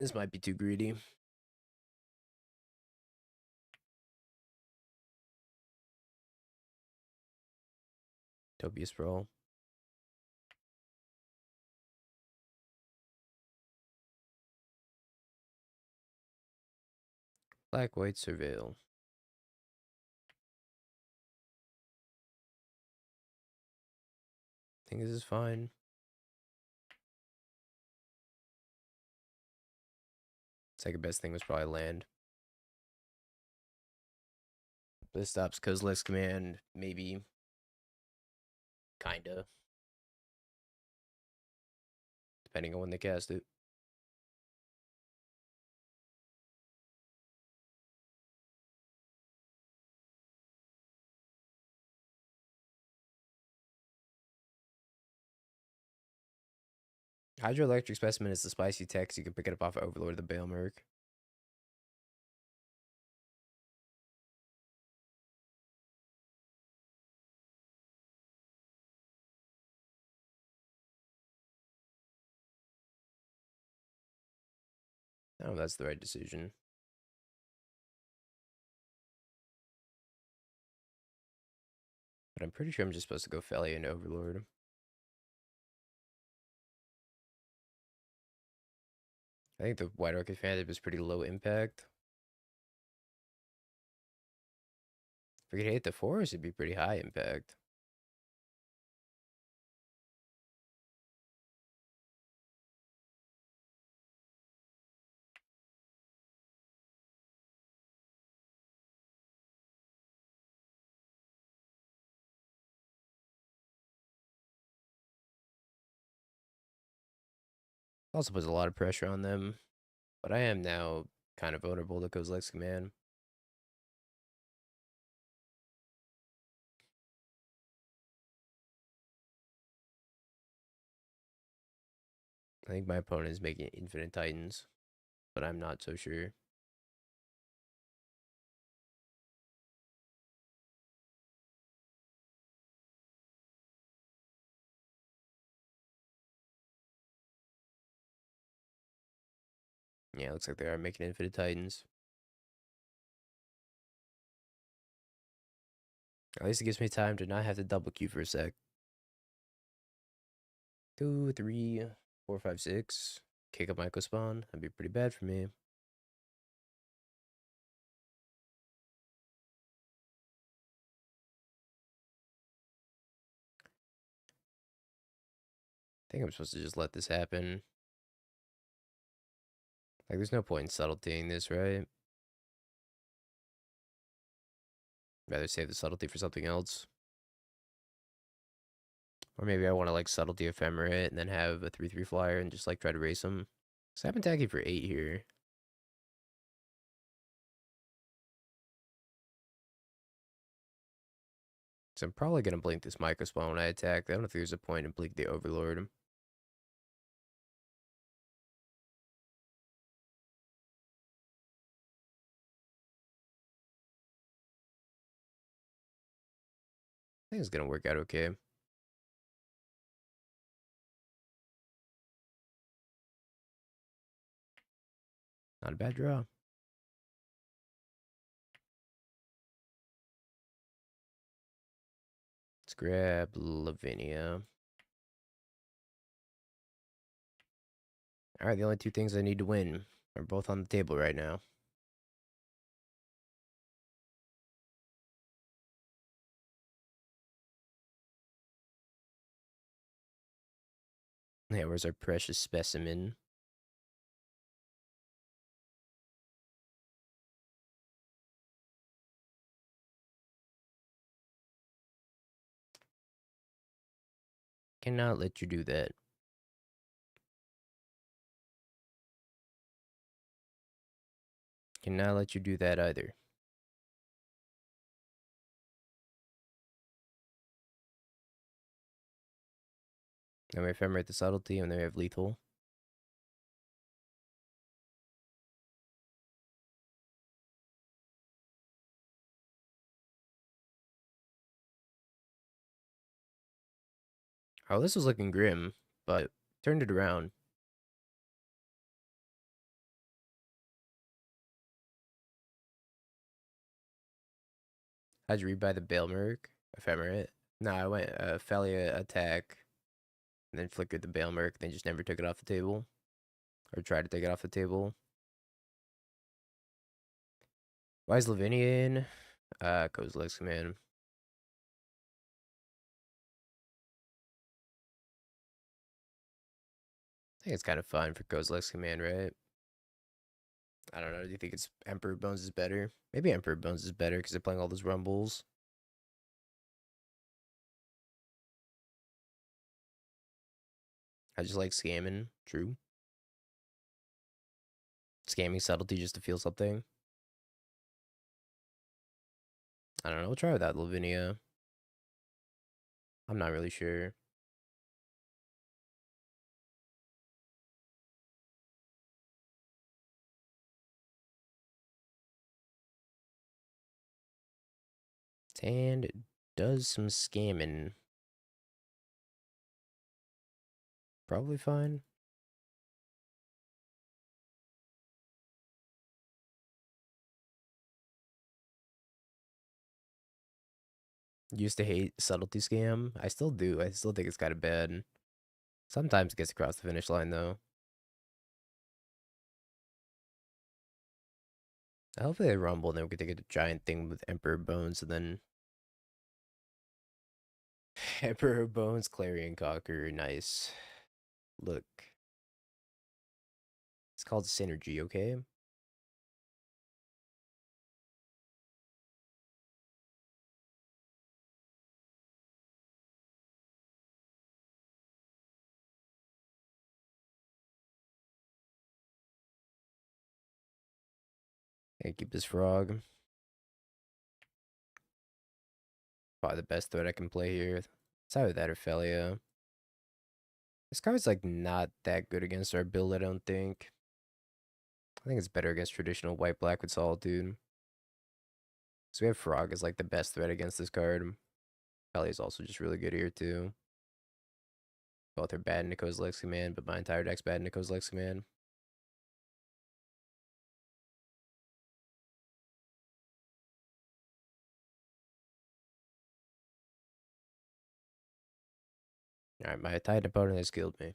This might be too greedy. Topia Sprawl. Black White Surveil. I think this is fine. Second best thing was probably land. This stops Kozilek's command, maybe. Kinda. Depending on when they cast it. Hydroelectric Specimen is the spicy text. You can pick it up off of Overlord of the Balemerc. I don't know if that's the right decision. But I'm pretty sure I'm just supposed to go Felia and Overlord. I think the White Orchid Phantom was pretty low impact. If we could hit the forest, it'd be pretty high impact. Also puts a lot of pressure on them, but I am now kind of vulnerable to Kozilek's command. I think my opponent is making infinite titans, but I'm not so sure. Yeah, looks like they are making infinite titans. At least it gives me time to not have to double queue for a sec. 2, 3, 4, 5, 6. Kick up Myco spawn. That'd be pretty bad for me. I think I'm supposed to just let this happen. Like, there's no point in subtletying this, right? Rather save the subtlety for something else. Or maybe I want to, like, subtlety ephemerate and then have a 3/3 flyer and just, like, try to race him. So I'm attacking for 8 here. So I'm probably going to blink this Myco spawn when I attack. I don't think there's a point in blink the Overlord. I think it's going to work out okay. Not a bad draw. Let's grab Lavinia. Alright, the only two things I need to win are both on the table right now. Yeah, where's our precious specimen? Cannot let you do that. Cannot let you do that either. Then we ephemerate the subtlety, and then we have lethal. Oh, this was looking grim, but turned it around. How'd you read by the Bailmerk? Ephemerate? No, I went Felia attack, and then flickered the Bailmerk, then just never took it off the table. Or tried to take it off the table. Why is Lavinia in? Kozilek's command. I think it's kind of fun for Kozilek's command, right? I don't know. Do you think it's Emperor Bones is better? Maybe Emperor Bones is better because they're playing all those rumbles. I just like scamming. True. Scamming subtlety just to feel something. I don't know. We'll try without Lavinia. I'm not really sure. And does some scamming. Probably fine. Used to hate subtlety scam. I still do. I still think it's kind of bad. Sometimes it gets across the finish line though. Hopefully they rumble, and then we could take a giant thing with Emperor Bones, and then Emperor Bones, Clarion Conqueror, nice. Look, it's called synergy, okay? Can't keep this frog. Probably the best threat I can play here. It's either that or Felia. This card's like not that good against our build, I don't think. I think it's better against traditional white black with Solitude. So we have Frog as like the best threat against this card. Felia is also just really good here too. Both are bad in Nico's Lex Command, but my entire deck's bad in Nico's Lex Command. Alright, my tight opponent has killed me.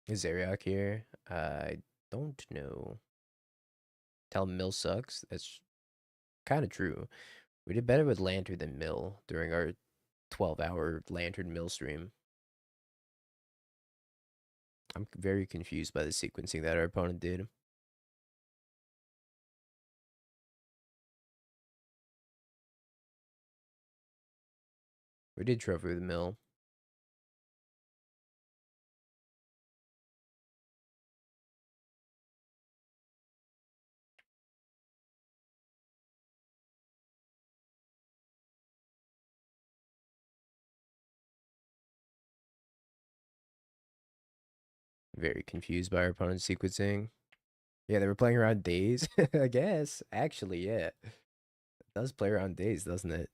Is Zeriak here? I don't know. Tell him Mill sucks. That's kind of true. We did better with Lantern than Mill during our 12-hour Lantern Mill stream. I'm very confused by the sequencing that our opponent did. We did trophy with Mill. Very confused by our opponent's sequencing. Yeah, they were playing around days, I guess. Actually, yeah. It does play around days, doesn't it?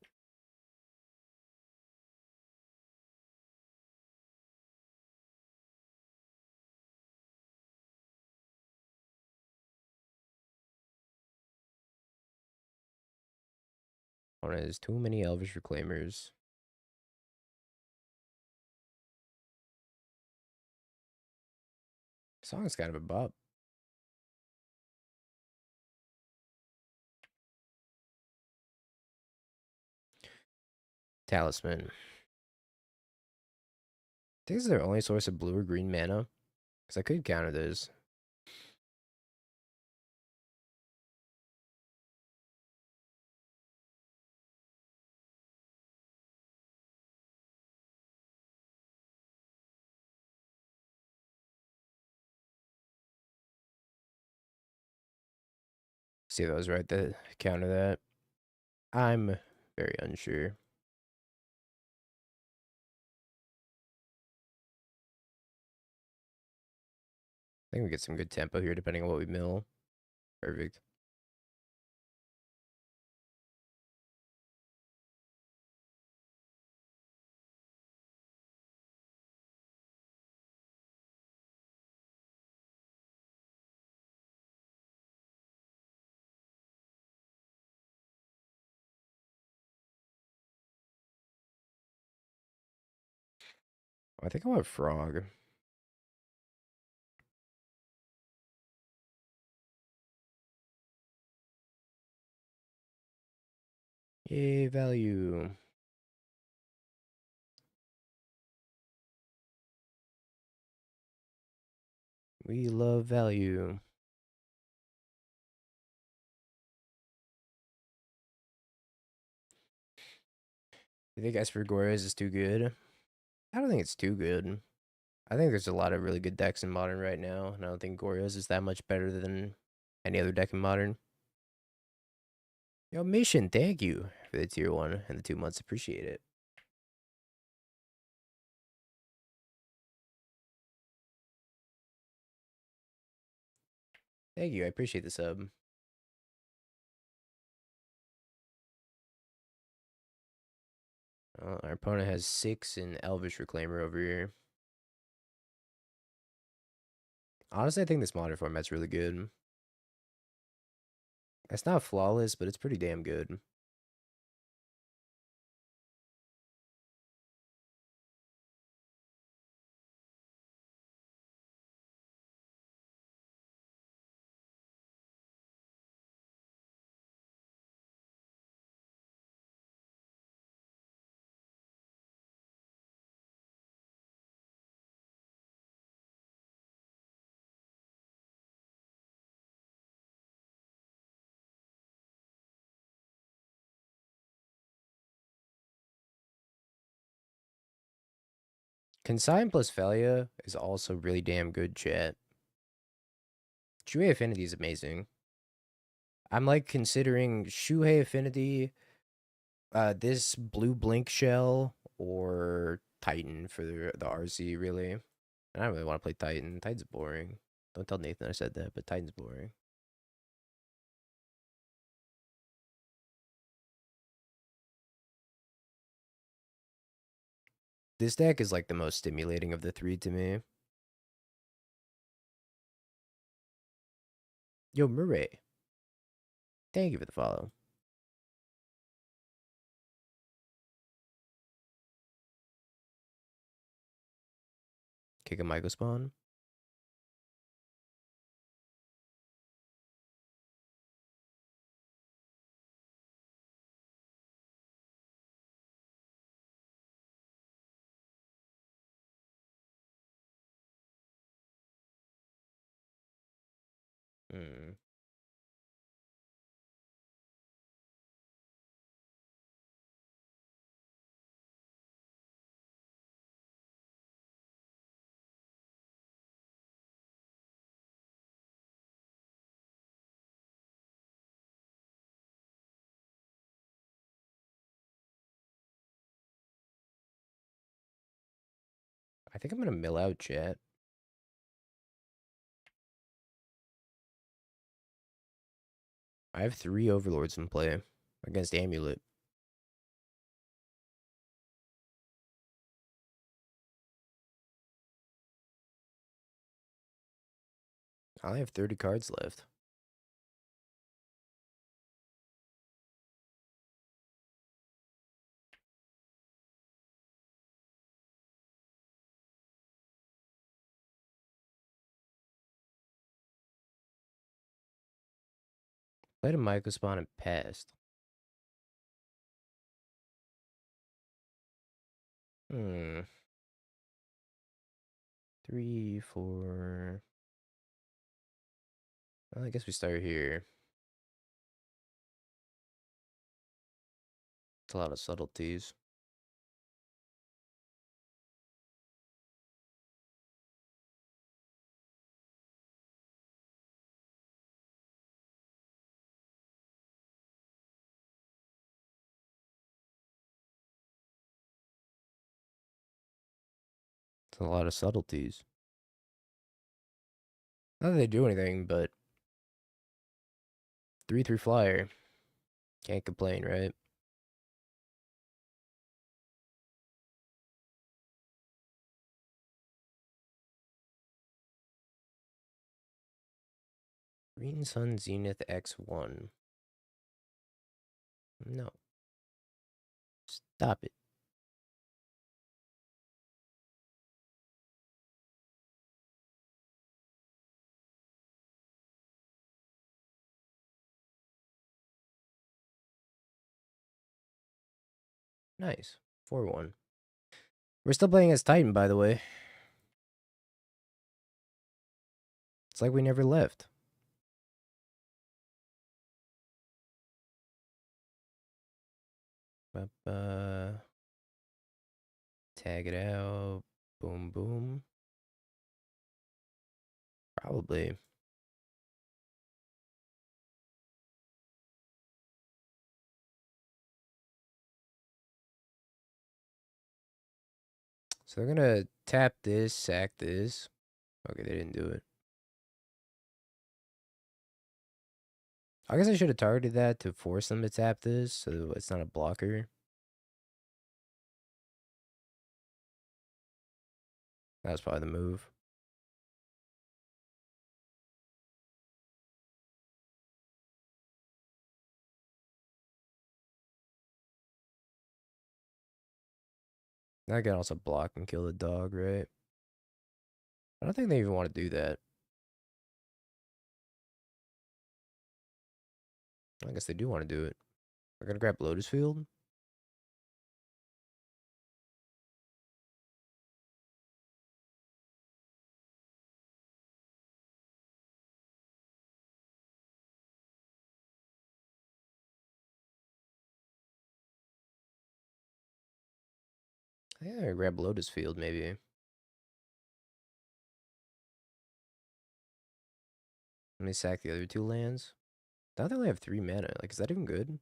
Opponent has too many Elvish Reclaimers. Song's kind of a bop. Talisman. I think this is their only source of blue or green mana. Because I could counter this. See if I was right to counter that. I'm very unsure. I think we get some good tempo here depending on what we mill. Perfect. I think I want Frog. Yay, value. We love value. You think Aspergorias is too good? I don't think it's too good. I think there's a lot of really good decks in Modern right now, and I don't think Gorios is that much better than any other deck in Modern. Yo, Mission, thank you for the tier 1 and the 2 months. Appreciate it. Thank you. I appreciate the sub. Our opponent has 6 in Elvish Reclaimer over here. Honestly, I think this Modern format's really good. It's not flawless, but it's pretty damn good. Consign plus Failure is also really damn good, chat. Shuhei Affinity is amazing. I'm like considering Shuhei Affinity, this blue blink shell, or Titan for the RC, really. I don't really want to play Titan. Titan's boring. Don't tell Nathan I said that, but Titan's boring. This deck is like the most stimulating of the three to me. Yo, Murray. Thank you for the follow. Kick a Michael spawn. Hmm. I think I'm gonna mill out, chat. I have 3 Overlords in play against Amulet. I only have 30 cards left. Played a Michael spawn and passed. Hmm. 3, 4. Well, I guess we start here. It's a lot of subtleties. It's a lot of subtleties. Not that they do anything, but 3/3 flyer. Can't complain, right? Green Sun Zenith X1. No. Stop it. Nice. 4-1. We're still playing as Titan, by the way. It's like we never left. Tag it out. Boom, boom. Probably. So they're gonna tap this, sack this. Okay, they didn't do it. I guess I should have targeted that to force them to tap this, so it's not a blocker. That was probably the move. I can also block and kill the dog, right? I don't think they even want to do that. I guess they do want to do it. We're gonna grab Lotus Field. Yeah, grab Lotus Field maybe. Let me sack the other two lands. I think they have 3 mana. Like, is that even good?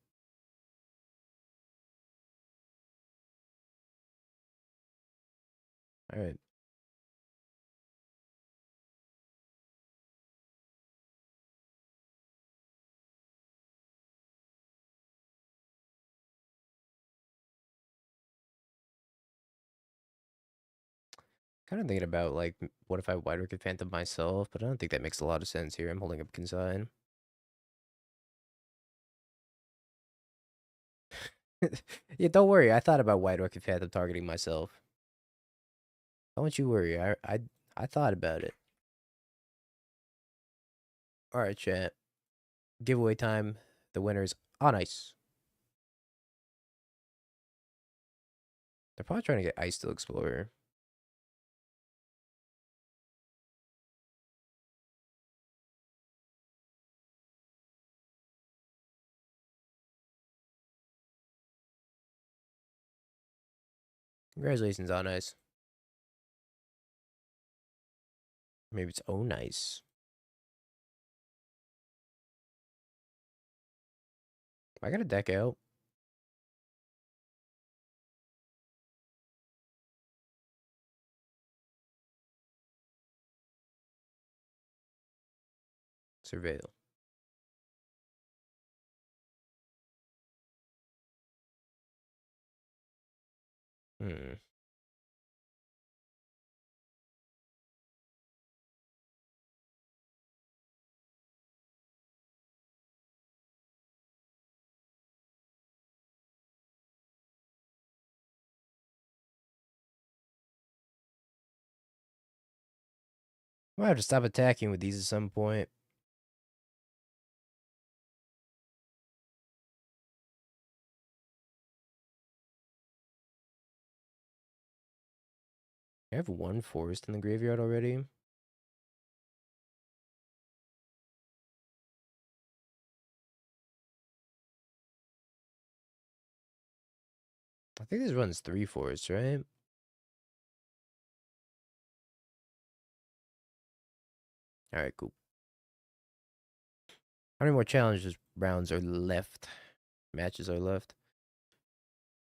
All right. Kind of thinking about like, what if I White Orchid Phantom myself? But I don't think that makes a lot of sense here. I'm holding up Consign. Yeah, don't worry. I thought about White Orchid Phantom targeting myself. Don't you worry. I thought about it. All right, chat. Giveaway time. The winners on ice. They're probably trying to get Ice Steel Explorer. Congratulations on ice. Maybe it's oh nice. I got a deck out. Surveil. Hmm. I might have to stop attacking with these at some point. I have one forest in the graveyard already. I think this runs 3 forests, right? All right, cool. How many more challenges rounds are left? Matches are left?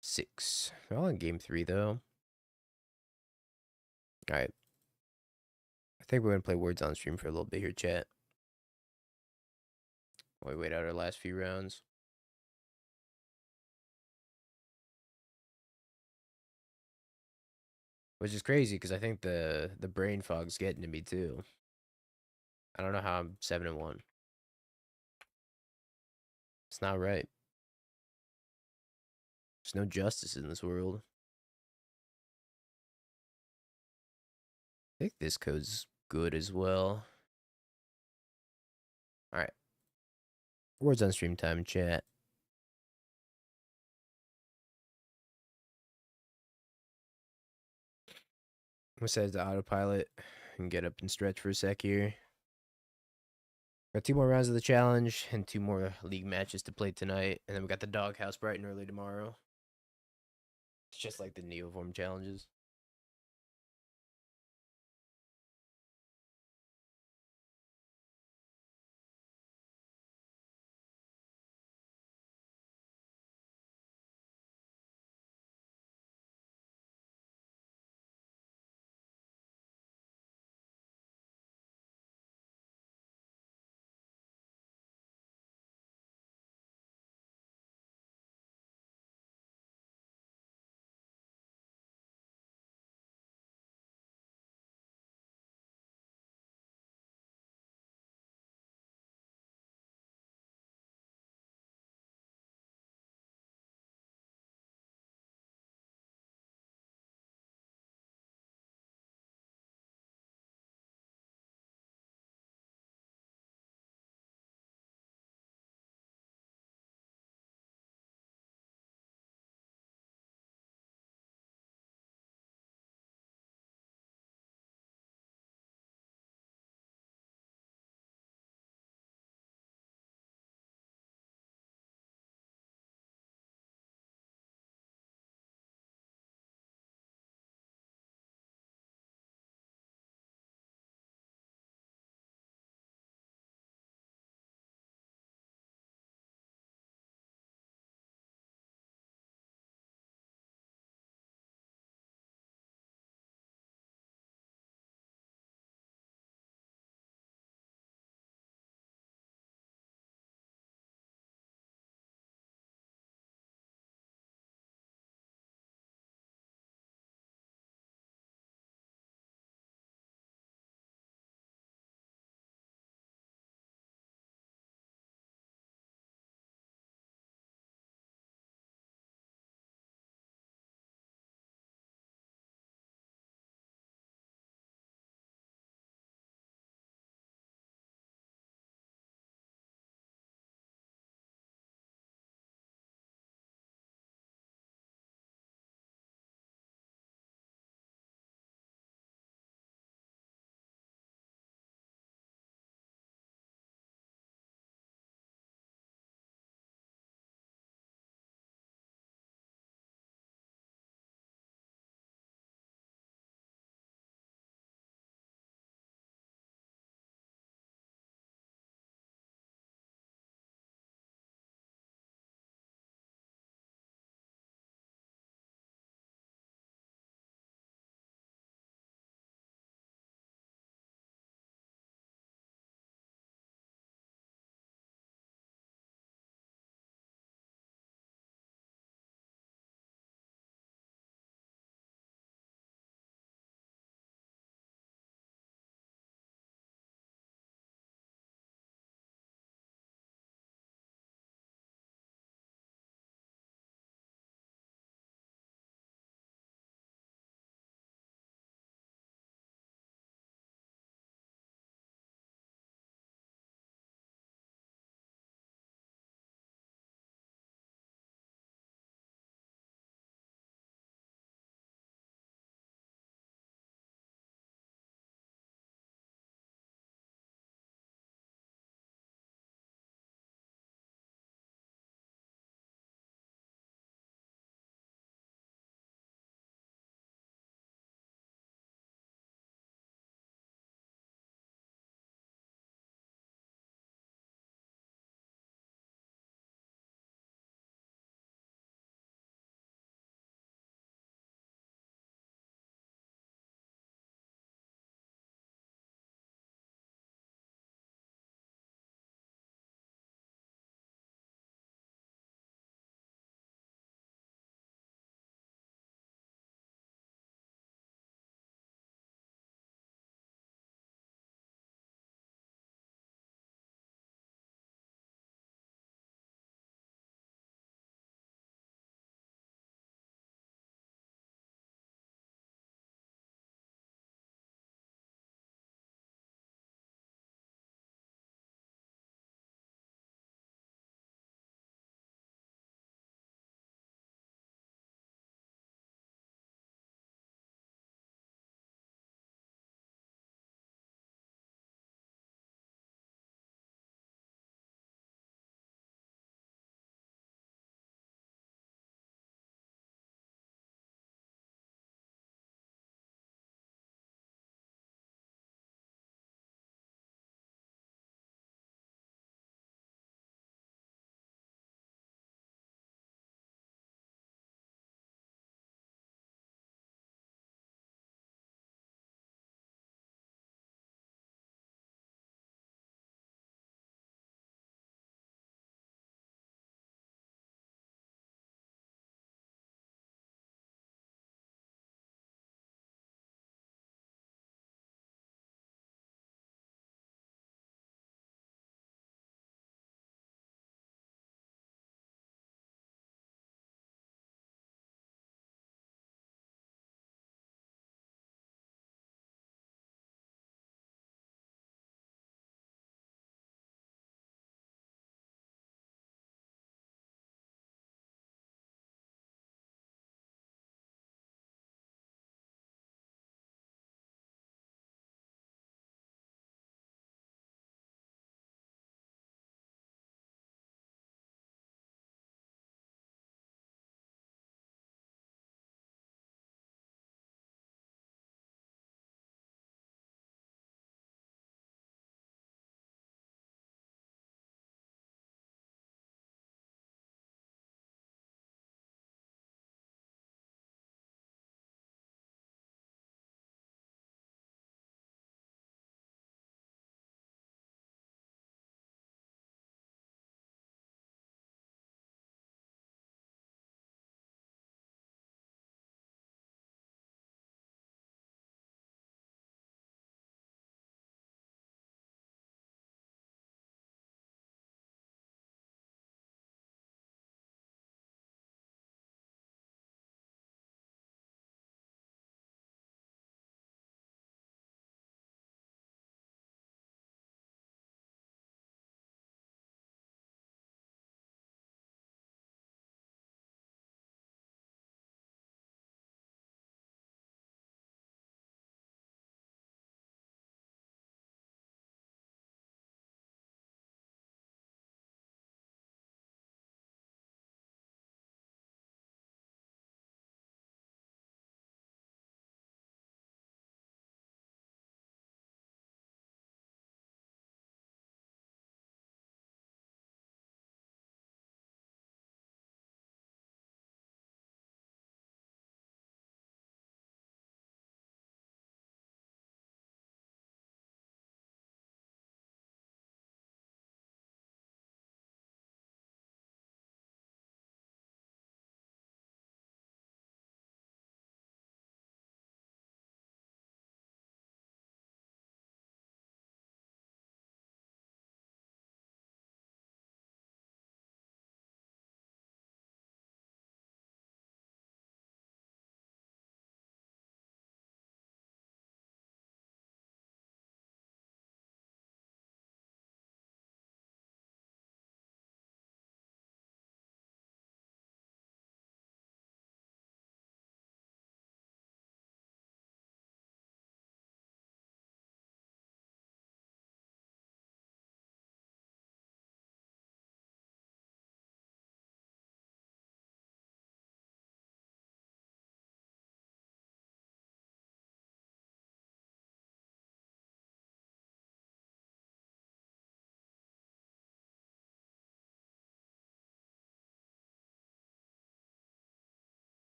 6. They're all in game 3, though. All right. I think we're going to play Words on stream for a little bit here, chat. While we wait out our last few rounds. Which is crazy, because I think the brain fog's getting to me, too. I don't know how I'm 7-1. It's not right. There's no justice in this world. I think this code's good as well. All right. Words on stream time, chat. I'm gonna set it to autopilot and get up and stretch for a sec here. Got 2 more rounds of the challenge and 2 more league matches to play tonight. And then we got the doghouse bright and early tomorrow. It's just like the Neoform challenges.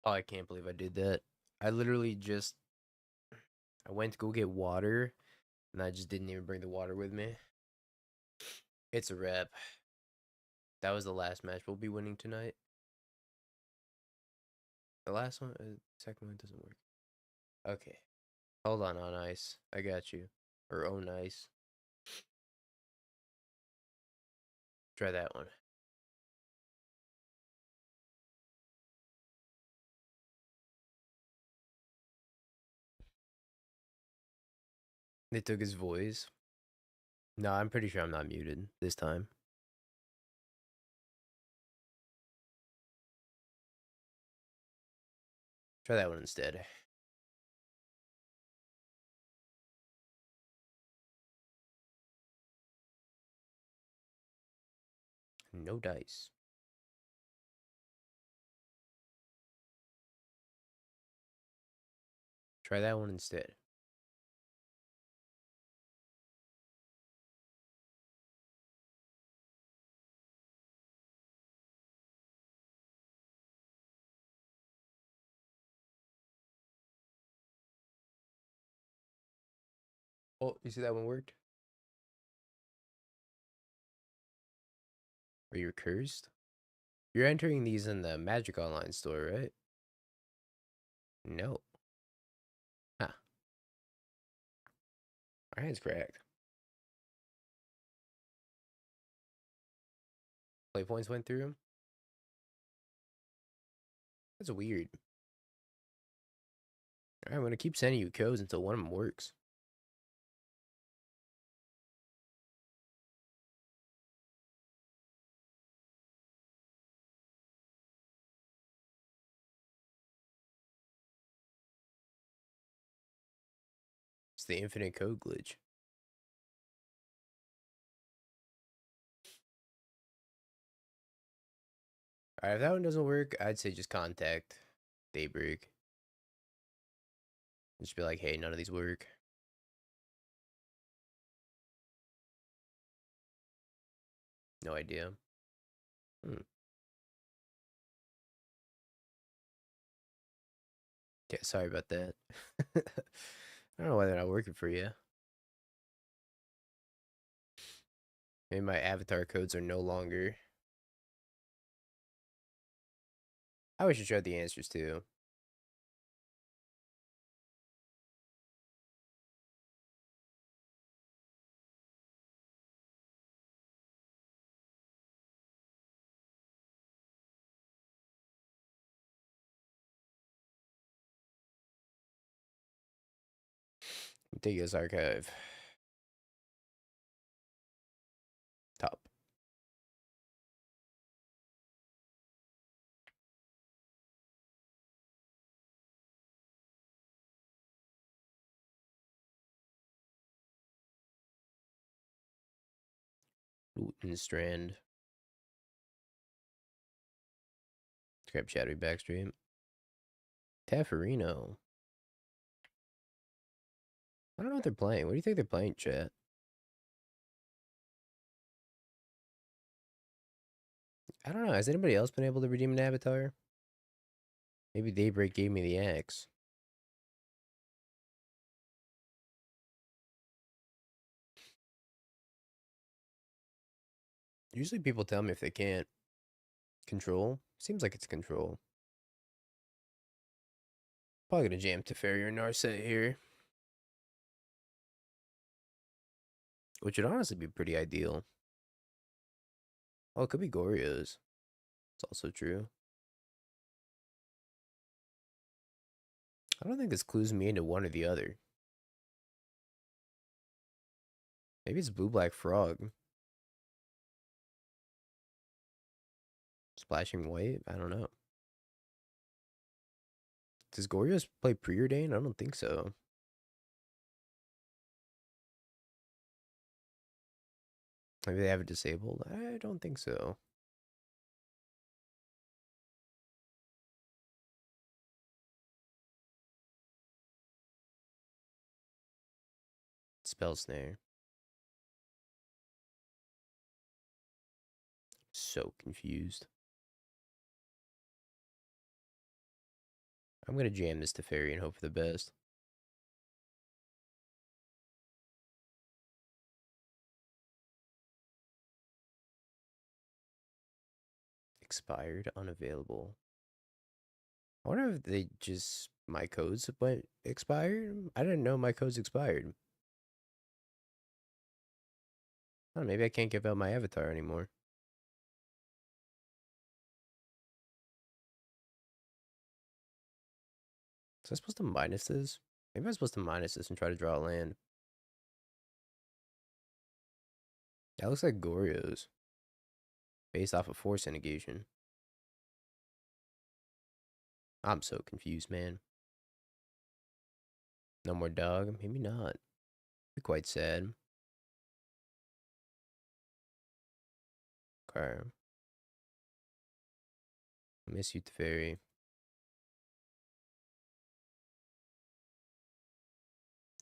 Oh, I can't believe I did that. I literally just I went to go get water and I just didn't even bring the water with me. It's a wrap. That was the last match we'll be winning tonight. The last one, second one doesn't work. Okay. Hold on ice. I got you. Or on ice. Try that one. They took his voice. No, I'm pretty sure I'm not muted this time. Try that one instead. No dice. Try that one instead. Oh, you see that one worked? Are you cursed? You're entering these in the Magic Online store, right? No. Huh. My hand's cracked. Play points went through him? That's weird. Alright, I'm gonna keep sending you codes until one of them works. It's the infinite code glitch. Alright, if that one doesn't work, I'd say just contact Daybreak. Just be like, hey, none of these work. No idea. Yeah, sorry about that. I don't know why they're not working for you. Maybe my avatar codes are no longer. I wish I showed the answers too. MTGO's archive. Top. Luton Strand. Scrap Shadowy Backstream. Taffarino. I don't know what they're playing. What do you think they're playing, chat? I don't know. Has anybody else been able to redeem an avatar? Maybe Daybreak gave me the axe. Usually people tell me if they can't. Control? Seems like it's control. Probably gonna jam Teferi or Narset here. Which would honestly be pretty ideal. Oh, it could be Goryo's. It's also true. I don't think this clues me into one or the other. Maybe it's Blue Black Frog. Splashing White? I don't know. Does Goryo's play Preordain? I don't think so. Maybe they have it disabled? I don't think so. Spell Snare. So confused. I'm gonna jam this Teferi and hope for the best. Expired, unavailable. I wonder if they just my codes went expired. I didn't know my codes expired. Oh, maybe I can't give out my avatar anymore. Was I supposed to minus this? Maybe I'm supposed to minus this and try to draw a land. That looks like Goryo's. Based off of force negation. I'm so confused, man. No more dog? Maybe not. Be quite sad. Okay. Miss you, Teferi.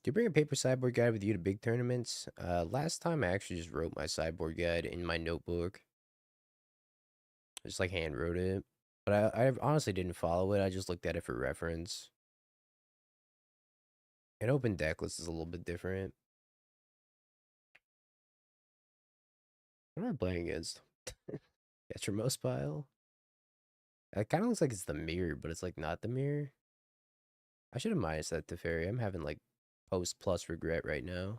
Do you bring a paper sideboard guide with you to big tournaments? Last time I actually just wrote my sideboard guide in my notebook. Just like hand wrote it. But I honestly didn't follow it. I just looked at it for reference. An open deck list is a little bit different. What am I playing against? Detrmost pile? It kind of looks like it's the mirror, but it's like not the mirror. I should have minus that Teferi. I'm having like post plus regret right now.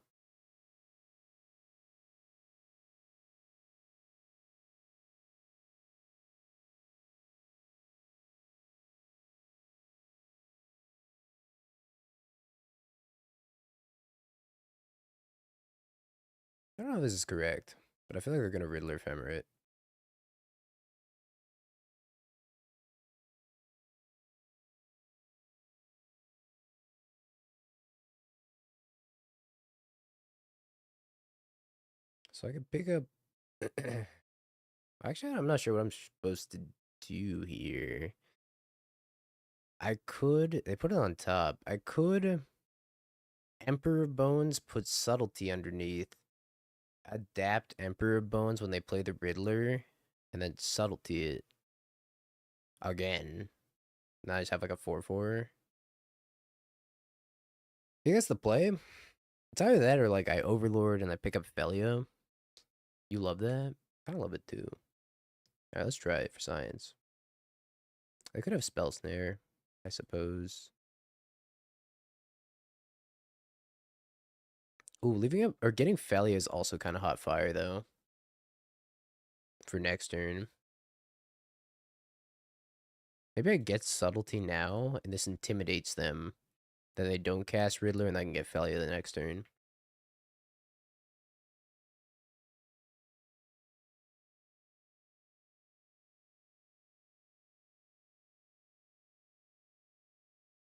I don't know if this is correct, but I feel like they're gonna Riddler Ephemerate. So I could pick up. Actually, I'm not sure what I'm supposed to do here. I could. They put it on top. I could. Emperor Bones, put subtlety underneath. Adapt Emperor Bones when they play the Riddler, and then subtlety it again. Now I just have like a 4/4. I think that's the play. It's either that or like I Overlord and I pick up Felio. You love that? I love it too. Alright, let's try it for science. I could have Spell Snare, I suppose. Ooh, leaving up or getting Felio is also kind of hot fire though. For next turn. Maybe I get Subtlety now, and this intimidates them. Then they don't cast Riddler, and I can get Felio the next turn.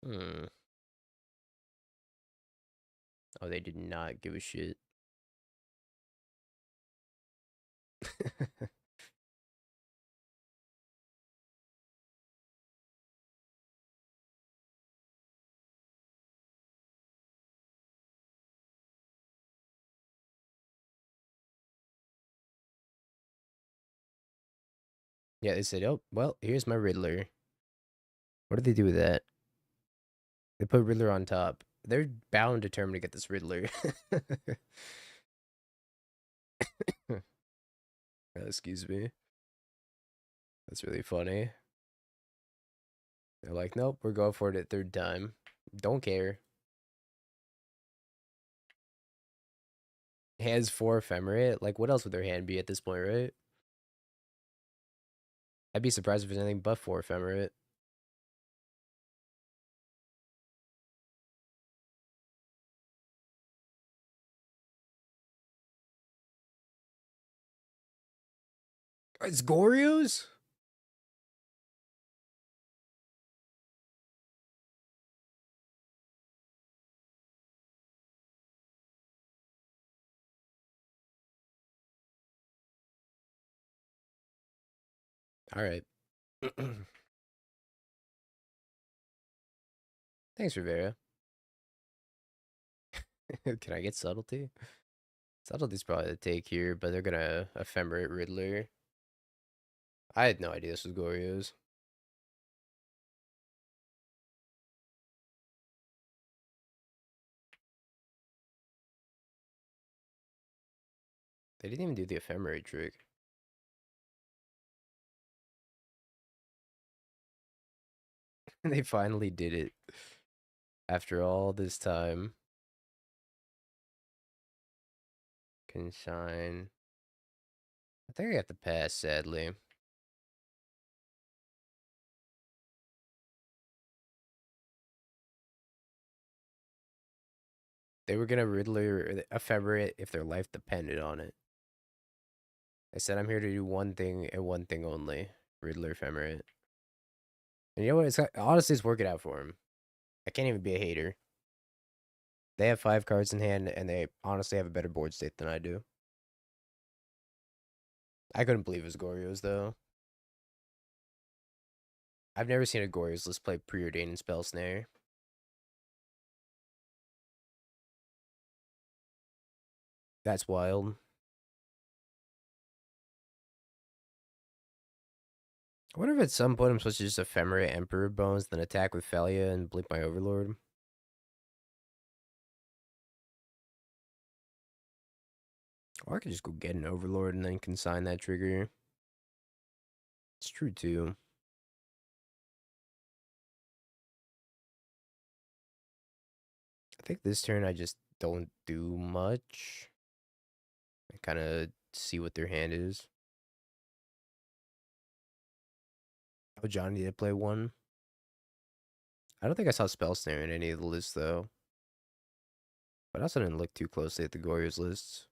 Hmm. Oh, they did not give a shit. Yeah, they said, oh, well, here's my Riddler. What did they do with that? They put Riddler on top. They're bound determined to get this Riddler. Excuse me. That's really funny. They're like, nope, we're going for it at third time. Don't care. Hands 4 Ephemerate. Like, what else would their hand be at this point, right? I'd be surprised if there's anything but 4 Ephemerate. It's Goryo's? All right. Thanks, Rivera. Can I get subtlety? Subtlety's probably the take here, but they're gonna ephemerate Riddler. I had no idea this was Goryo's. They didn't even do the ephemerate trick. They finally did it after all this time. Consign. I think I got the pass, sadly. They were gonna Riddler ephemerate if their life depended on it. I said I'm here to do one thing and one thing only. Riddler ephemerate. And you know what? Honestly, it's working out for him. I can't even be a hater. They have 5 cards in hand, and they honestly have a better board state than I do. I couldn't believe it was Goryo's, though. I've never seen a Goryo's list play Preordain and Spell Snare. That's wild. I wonder if at some point I'm supposed to just ephemerate Emperor Bones, then attack with Felia and blink my Overlord. Or I could just go get an Overlord and then consign that trigger. It's true, too. I think this turn I just don't do much. I kind of see what their hand is. Oh, Johnny did play one. I don't think I saw Spell Snare in any of the lists, though. But I also didn't look too closely at the Goryo's lists.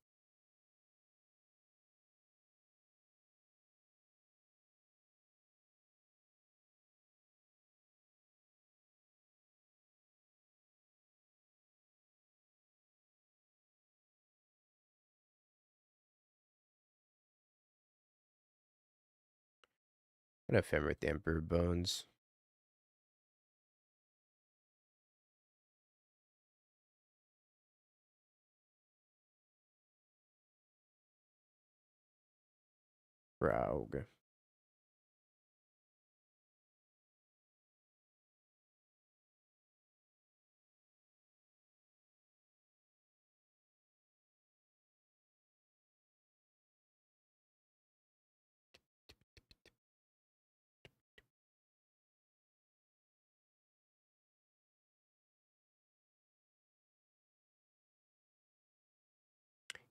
I'm gonna ephemerate the Emperor Bones. Raug.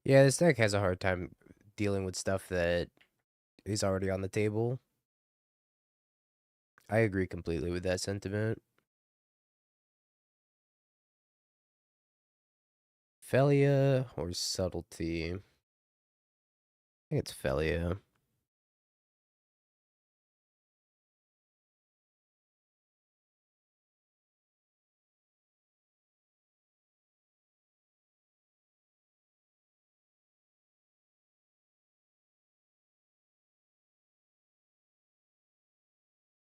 Yeah, this deck has a hard time dealing with stuff that is already on the table. I agree completely with that sentiment. Felia or Subtlety? I think it's Felia.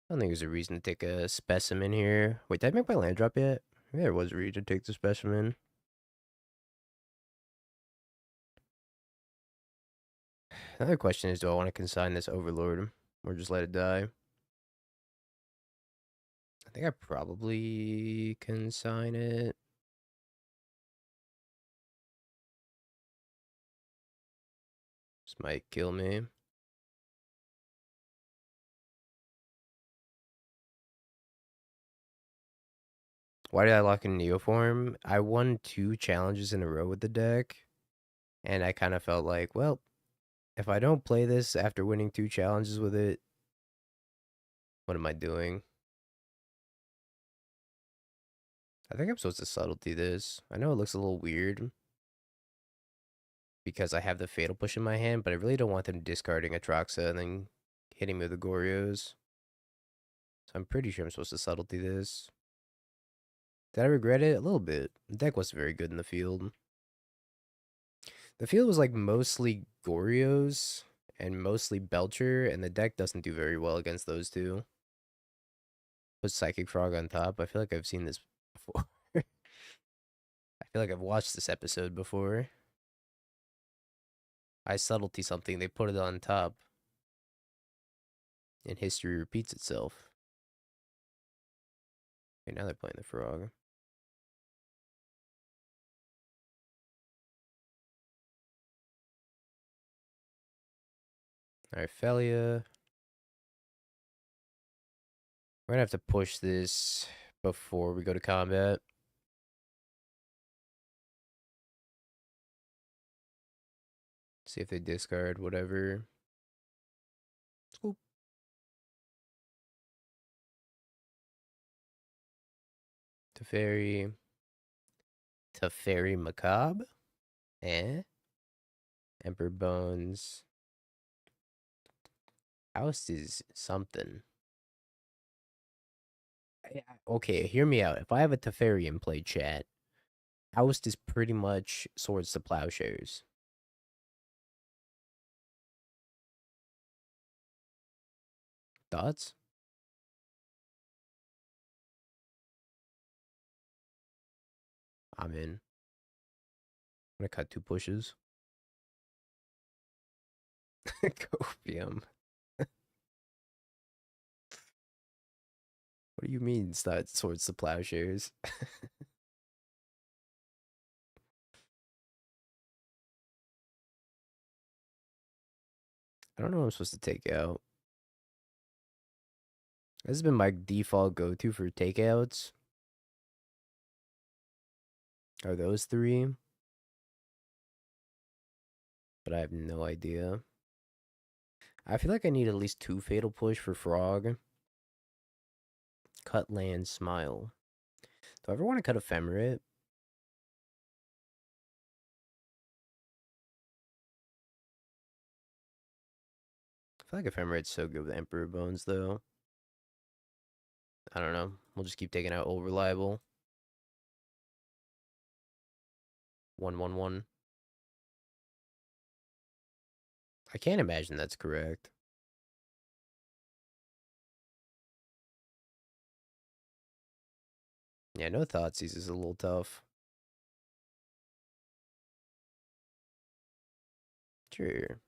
I don't think there's a reason to take a specimen here. Wait, did I make my land drop yet? Maybe there was a reason to take the specimen. Another question is, do I want to consign this Overlord or just let it die? I think I probably consign it. This might kill me. Why did I lock in Neoform? I won 2 challenges in a row with the deck, and I kind of felt like, well, if I don't play this after winning 2 challenges with it, what am I doing? I think I'm supposed to subtlety this. I know it looks a little weird because I have the Fatal Push in my hand, but I really don't want them discarding Atraxa and then hitting me with the Gorios. So I'm pretty sure I'm supposed to subtlety this. Did I regret it? A little bit. The deck wasn't very good in the field. The field was like mostly Gorios and mostly Belcher, and the deck doesn't do very well against those two. Put Psychic Frog on top. I feel like I've seen this before. I feel like I've watched this episode before. I subtlety something, they put it on top. And history repeats itself. Okay, now they're playing the frog. Alright, Felia. We're gonna have to push this before we go to combat. See if they discard whatever. Oop. Teferi. Teferi Macabre? Eh? Emperor Bones. House is something. Okay, hear me out. If I have a Teferi in play, chat, Oust is pretty much Swords to Plowshares. Thoughts? I'm in. I'm gonna cut 2 pushes. Copium. What do you mean it's not Swords to Plowshares? I don't know what I'm supposed to take out. This has been my default go-to for takeouts. Are those 3? But I have no idea. I feel like I need at least 2 Fatal Push for Frog. Cut land, smile. Do I ever want to cut Ephemerate? I feel like Ephemerate's so good with Emperor Bones, though. I don't know. We'll just keep taking out old reliable. 111. I can't imagine that's correct. Yeah, no Thoughtseize is a little tough. Sure.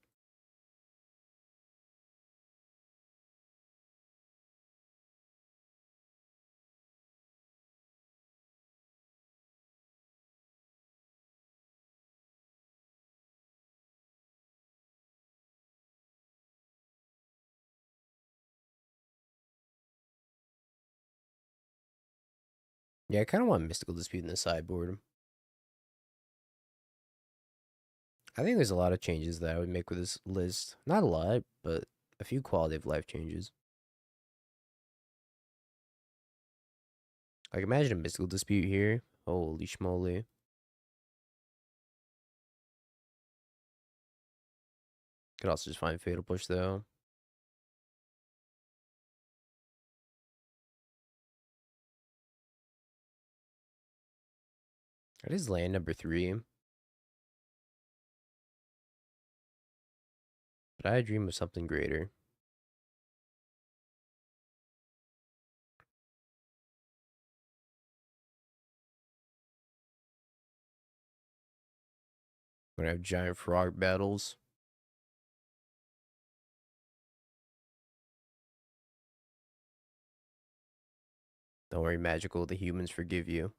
Yeah, I kind of want Mystical Dispute in the sideboard. I think there's a lot of changes that I would make with this list. Not a lot, but a few quality of life changes. Like, imagine a Mystical Dispute here. Holy schmoly. Could also just find Fatal Push, though. That is land number 3. But I dream of something greater. I'm gonna have giant frog battles. Don't worry, magical. The humans forgive you.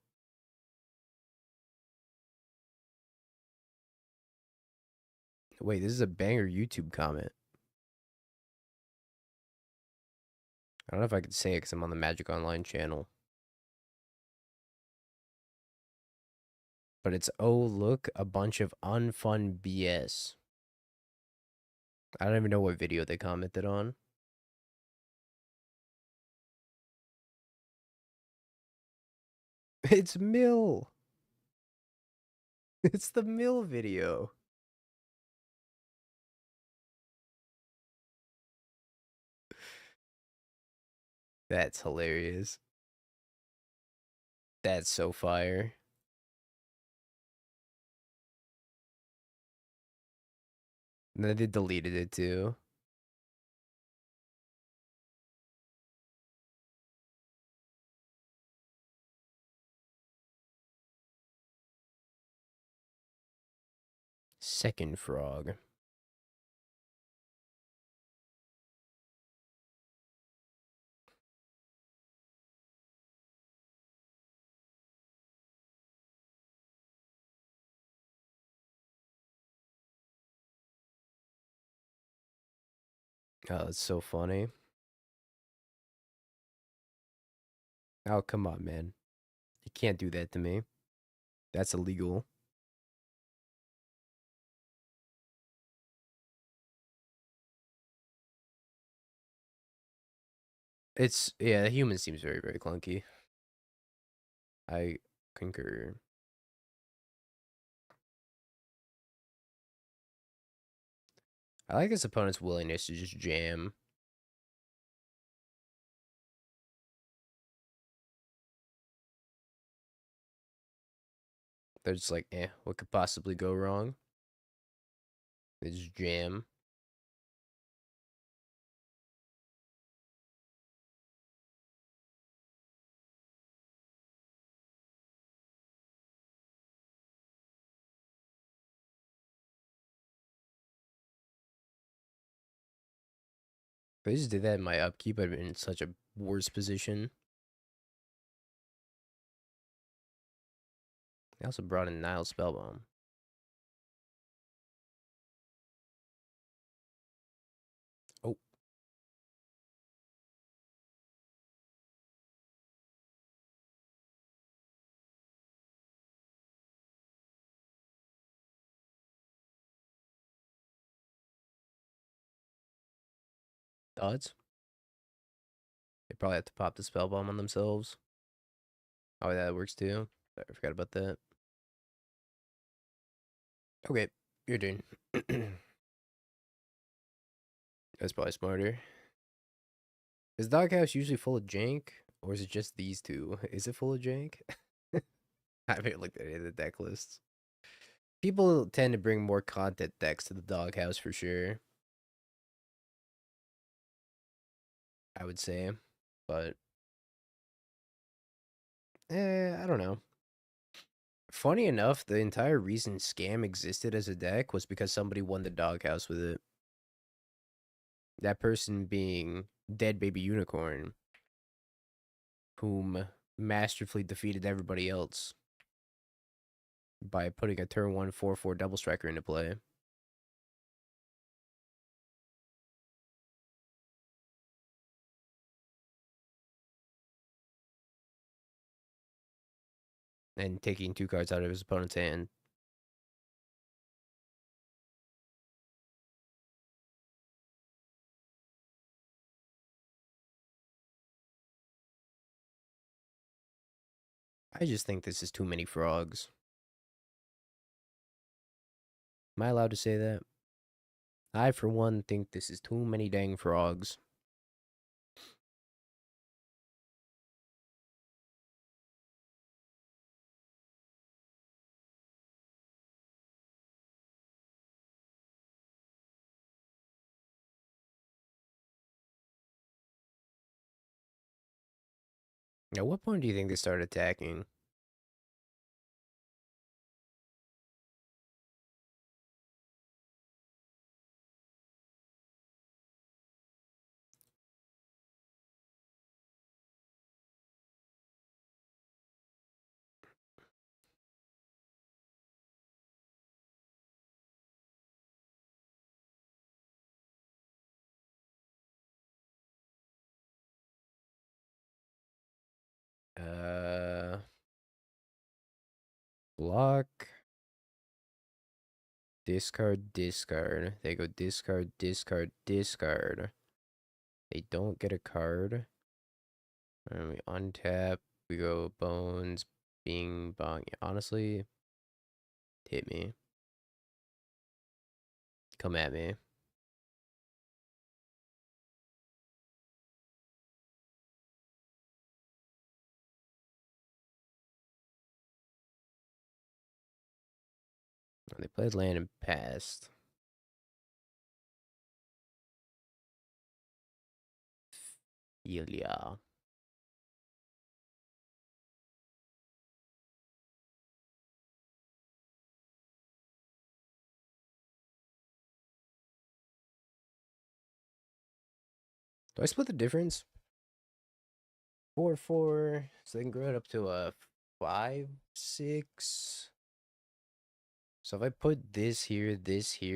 Wait, this is a banger YouTube comment. I don't know if I could say it because I'm on the Magic Online channel. But it's, oh, look, a bunch of unfun BS. I don't even know what video they commented on. It's Mill. It's the Mill video. That's hilarious. That's so fire. And then they deleted it too. Second frog. Oh, that's so funny. Oh, come on, man. You can't do that to me. That's illegal. It's yeah, the human seems very, very clunky. I concur. I like his opponent's willingness to just jam. They're just like, eh, what could possibly go wrong? They just jam. If I just did that in my upkeep, I'd been in such a worse position. I also brought in Nile Spellbomb. Oh, odds. They probably have to pop the Spellbomb on themselves. Oh, yeah, that works too. I forgot about that. Okay, your turn. That's probably smarter. Is Doghouse usually full of jank? Or is it just these two? Is it full of jank? I haven't looked at any of the deck lists. People tend to bring more content decks to the Doghouse for sure, I would say. But, I don't know. Funny enough, the entire reason Scam existed as a deck was because somebody won the Doghouse with it. That person being Dead Baby Unicorn, whom masterfully defeated everybody else by putting a turn 1 4/4 double striker into play. And taking 2 cards out of his opponent's hand. I just think this is too many frogs. Am I allowed to say that? I, for one, think this is too many dang frogs. At what point do you think they start attacking? Uh, block, discard, discard. They go discard, discard, discard. They don't get a card. And we untap. We go bones, bing, bong. Honestly, hit me. Come at me. They played land and passed. Yeah. Do I split the difference? 4/4. So they can grow it up to a 5/6. So if I put this here,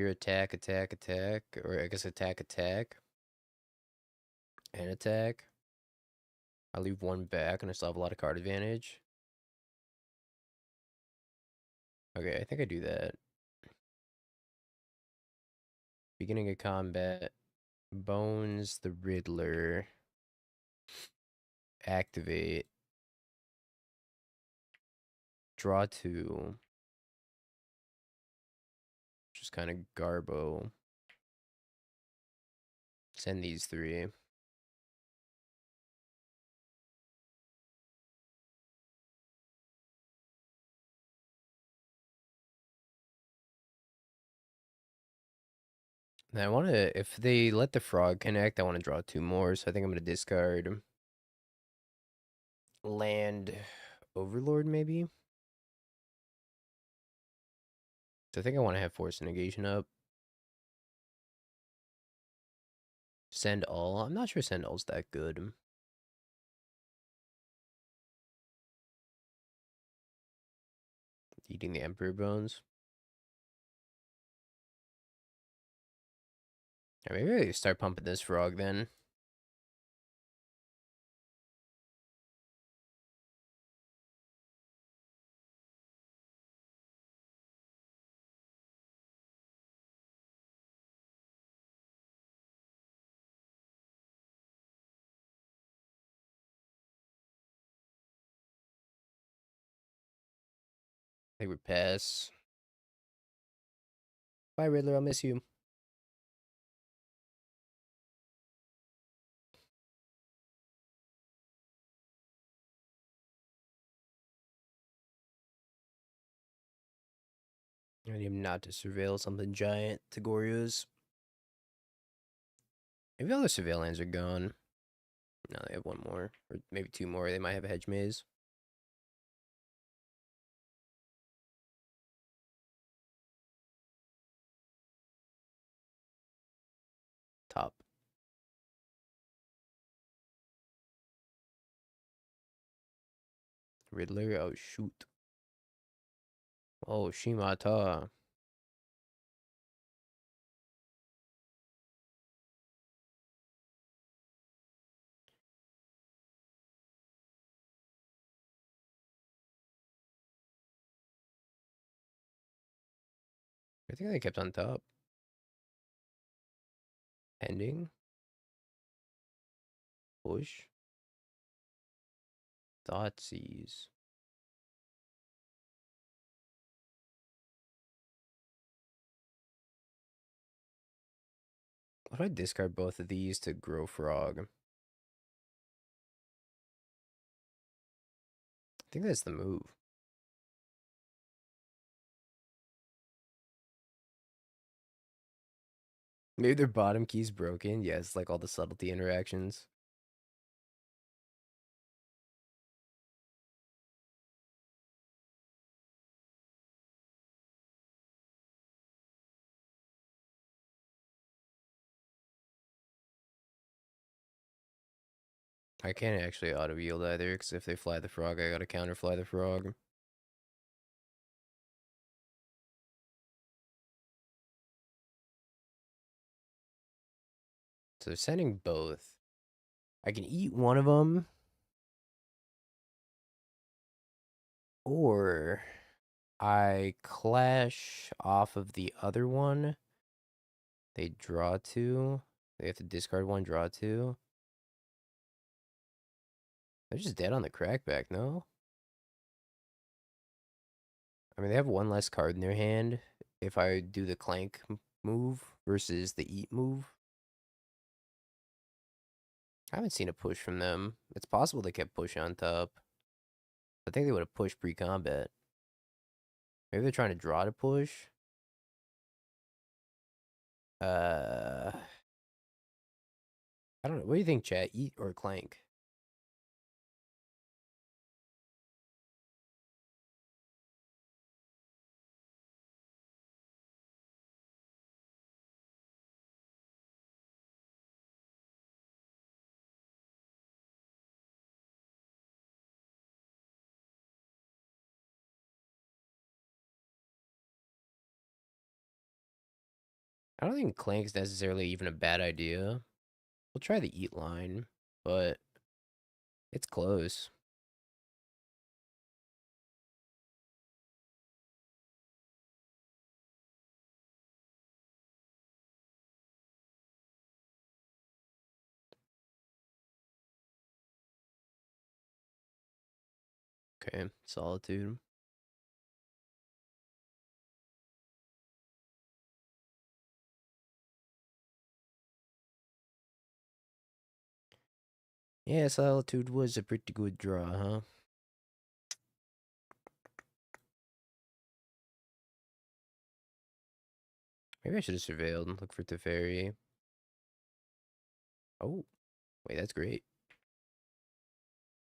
attack, attack, attack, or I guess attack, attack. and attack. I leave one back and I still have a lot of card advantage. Okay, I think I do that. Beginning of combat. Bones the Riddler. Activate. Draw 2. Just kind of garbo. Send these 3. Now I want to, if they let the frog connect, I want to draw 2 more. So I think I'm going to discard land overlord maybe. So I think I want to have force negation up. Send all. I'm not sure send all's that good. Eating the emperor bones. Maybe I start pumping this frog then. I think we pass. Bye, Riddler. I'll miss you. I need him not to surveil something giant. Tagorios. Maybe all the surveil lands are gone. No, they have one more. Or maybe 2 more. They might have a hedge maze. Top. Riddler. Oh, shoot. Oh, Shimata. I think they kept on top. Pending. Push. Thoughtseize. What do I discard both of these to grow frog? I think that's the move. Maybe their bottom key's broken. Yes, like all the subtlety interactions. I can't actually auto yield either, because if they fly the frog, I gotta counter fly the frog. So sending both. I can eat one of them, or I clash off of the other one. They draw 2. They have to discard 1, draw 2. They're just dead on the crackback, no? I mean, they have 1 less card in their hand if I do the clank move versus the eat move. I haven't seen a push from them. It's possible they kept push on top. I think they would have pushed pre-combat. Maybe they're trying to draw to push. Uh, I don't know. What do you think, chat? Eat or clank? I don't think clank's necessarily even a bad idea. We'll try the eat line, but it's close. Okay, Solitude. Yeah, Solitude was a pretty good draw, huh? Maybe I should have surveilled and looked for Teferi. Oh, wait, that's great.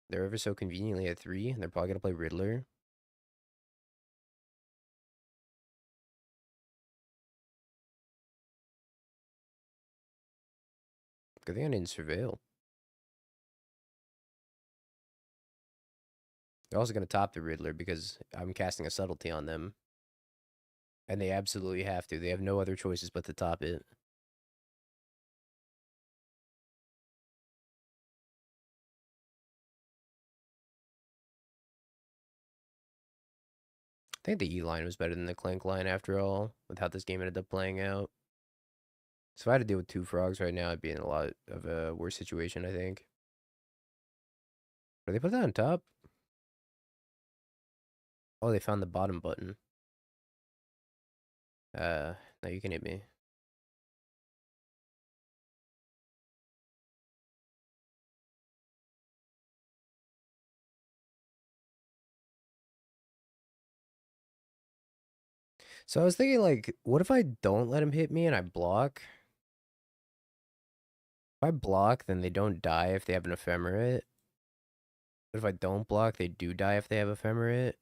They're ever so conveniently at 3, and they're probably gonna play Riddler. Good thing I didn't surveil. They're also gonna top the Riddler because I'm casting a subtlety on them. And they absolutely have to. They have no other choices but to top it. I think the E line was better than the Clank line after all, with how this game ended up playing out. So if I had to deal with 2 frogs right now, I'd be in a lot of a worse situation, I think. But they put that on top? Oh, they found the bottom button. Now you can hit me. So I was thinking, like, what if I don't let him hit me and I block? If I block, then they don't die if they have an ephemerate. But if I don't block, they do die if they have ephemerate.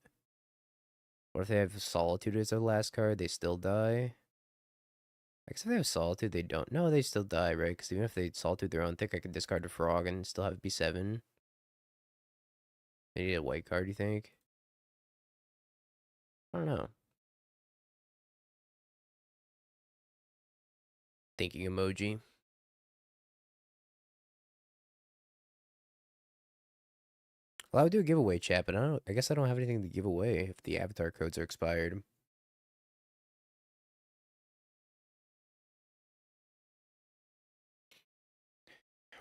What if they have Solitude as their last card? They still die. I guess if they have Solitude, they don't. No, they still die, right? Because even if they Solitude their own thing, I could discard a frog and still have it be 7. They need a white card, you think? I don't know. Thinking emoji. Well, I would do a giveaway chat, but I guess I don't have anything to give away if the avatar codes are expired.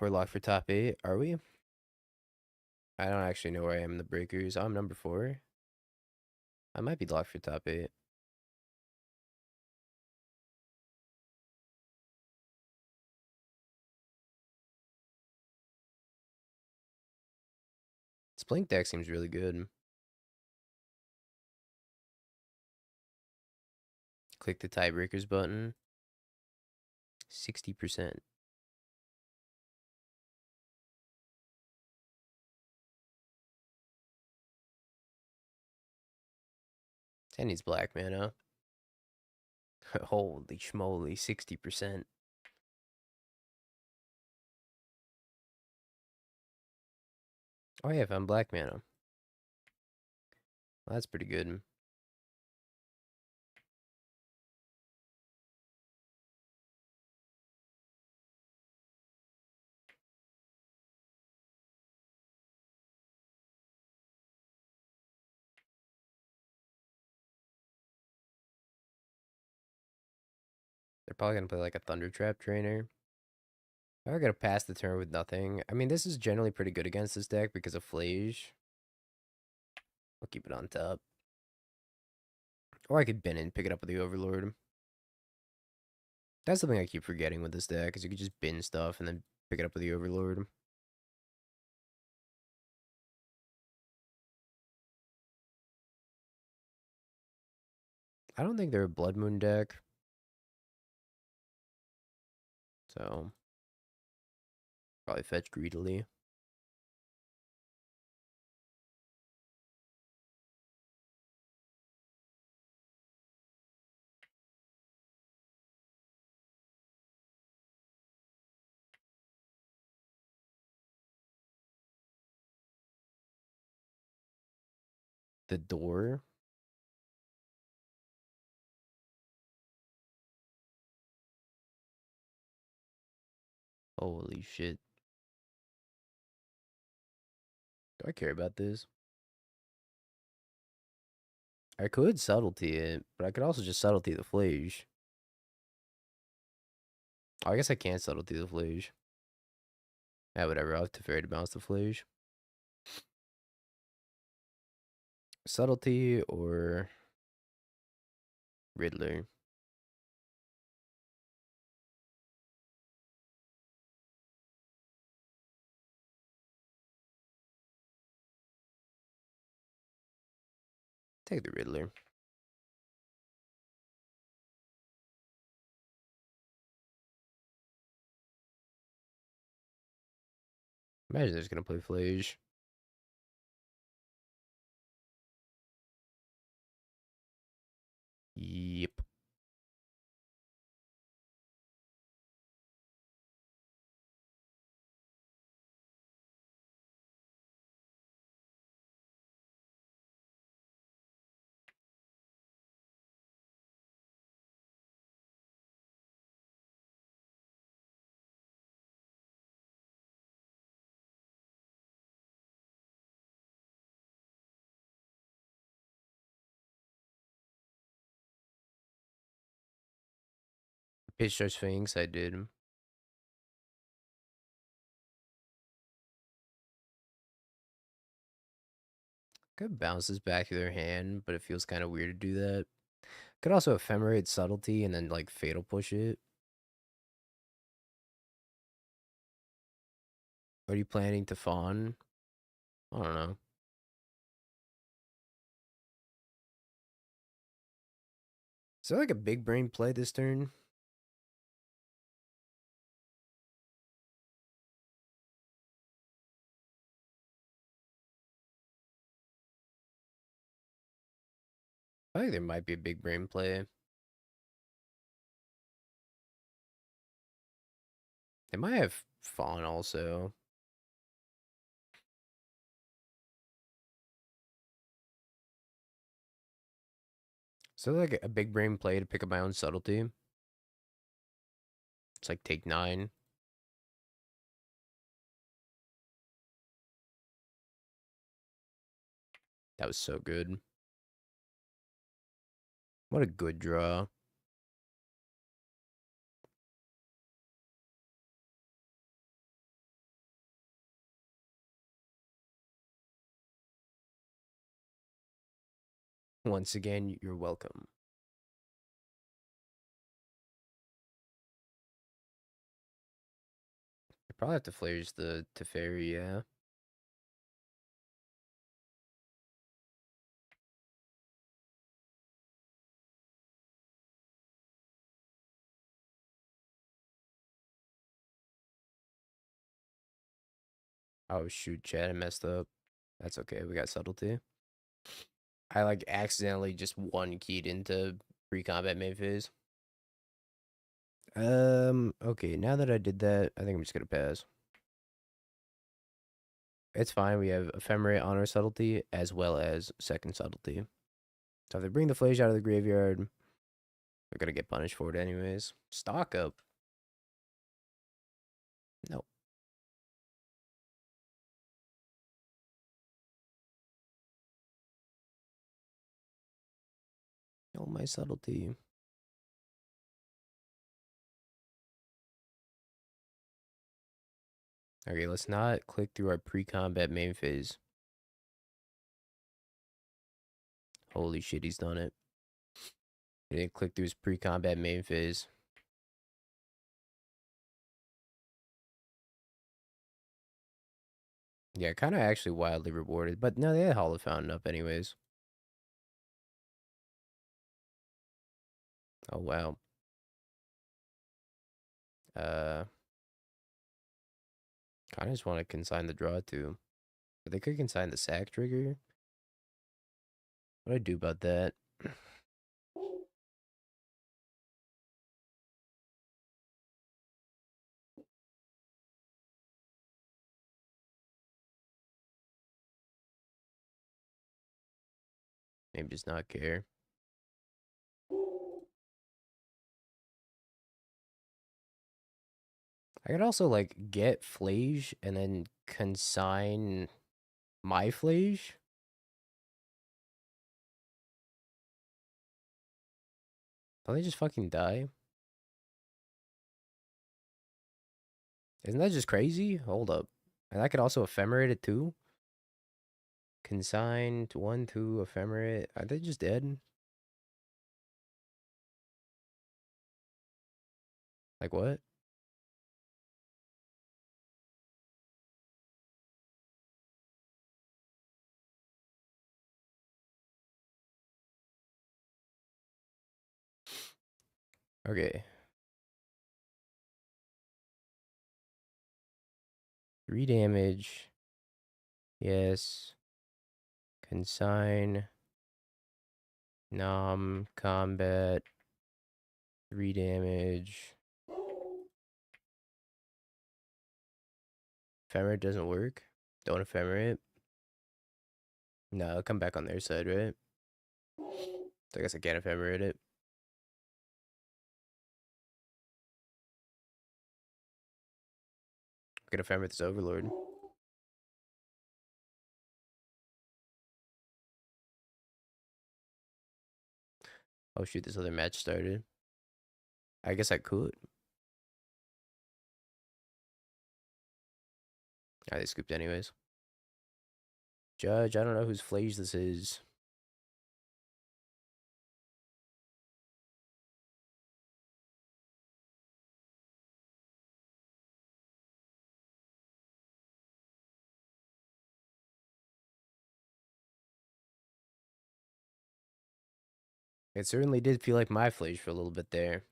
We're locked for top 8, are we? I don't actually know where I am in the breakers. I'm number 4. I might be locked for top 8. This Blink deck seems really good. Click the tiebreakers button. 60%. Ten needs black mana. Holy schmoly, 60%. Oh yeah, I found black mana. Well, that's pretty good. They're probably gonna play like a Thunder Trap trainer. I'm gonna pass the turn with nothing. I mean, this is generally pretty good against this deck because of Flage. I'll keep it on top. Or I could bin and pick it up with the Overlord. That's something I keep forgetting with this deck, is you could just bin stuff and then pick it up with the Overlord. I don't think they're a Blood Moon deck. So, probably fetch greedily. The door. Holy shit. Do I care about this? I could subtlety it, but I could also just subtlety the Flage. Oh, I guess I can't subtlety the Flage. Yeah, whatever. I'll have to fairy to bounce the Flage. Subtlety or Riddler. Take the Riddler. Imagine they're just gonna play Flage. Yep. Pitch our Sphinx, I did. Could bounce this back to their hand, but it feels kind of weird to do that. Could also ephemerate subtlety and then like fatal push it. Are you planning to fawn? I don't know. Is there like a big brain play this turn? I think there might be a big brain play. They might have fawn also. So like a big brain play to pick up my own subtlety. It's like take 9. That was so good. What a good draw. Once again, you're welcome. I probably have to flares the Teferi, yeah. Oh shoot, Chad, I messed up. That's okay, we got subtlety. I like accidentally just one keyed into pre-combat main phase. Okay, now that I did that, I think I'm just gonna pass. It's fine, we have ephemerate honor subtlety as well as second subtlety. So if they bring the Flage out of the graveyard, they're gonna get punished for it anyways. Stock up. No. No, my subtlety. Okay, let's not click through our pre-combat main phase. Holy shit, he's done it. He didn't click through his pre-combat main phase. Yeah, kind of actually wildly rewarded. But no, they had Hollow Fountain up anyways. Oh, wow. Uh, kind of just want to consign the draw too. But they could consign the sack trigger. What do I do about that? Maybe just not care. I could also like get Flage and then consign my Flage. Don't they just fucking die? Isn't that just crazy? Hold up. And I could also ephemerate it too? Consign to 1, 2, ephemerate. Are they just dead? Like what? Okay. 3 damage. Yes. Consign. Nom. Combat. 3 damage. Ephemerate doesn't work. Don't ephemerate. No, it'll come back on their side, right? So I guess I can't ephemerate it. I could ephemerate this Overlord. Oh shoot, this other match started. I guess I could. Ah, they scooped anyways. Judge, I don't know whose Flage this is. It certainly did feel like my Flage for a little bit there.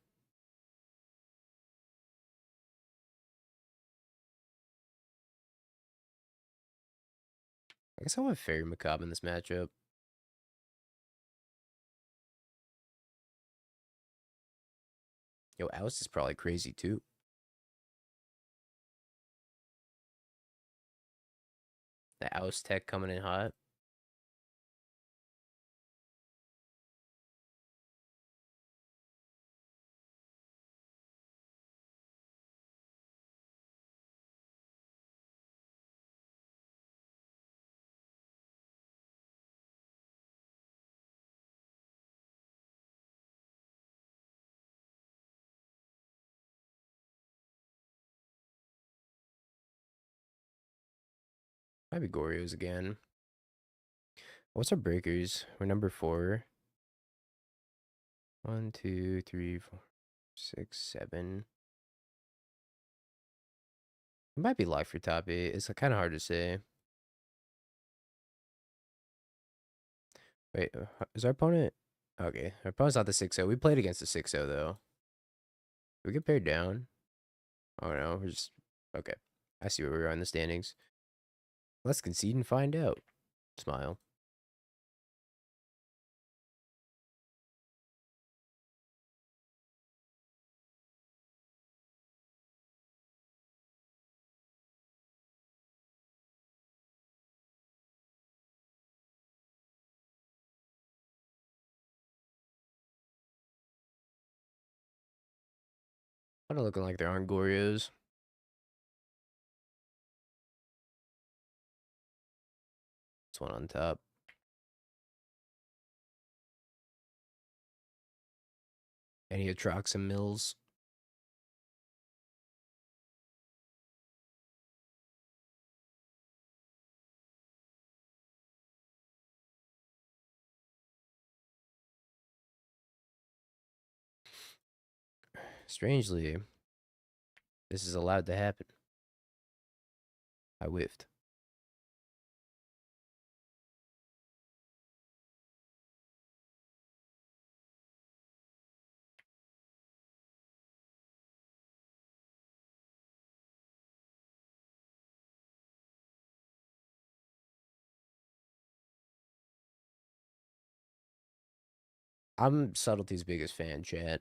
I guess I want Fairy Macabre in this matchup. Yo, Oust is probably crazy too. The Oust tech coming in hot. Might be Goryo's again. What's our breakers? We're number 4. 1, 2, 3, 4, 6, 7. It might be locked for top 8. It's kind of hard to say. Wait, is our opponent? Okay, our opponent's not the 6-0. We played against the 6-0 though. We get paired down. Oh no, we're just okay. I see where we are in the standings. Let's concede and find out. Smile. Kind of looking like there aren't Gorios. This one on top. Any Atrox and Mills. Strangely, this is allowed to happen. I whiffed. I'm Subtlety's biggest fan, chat.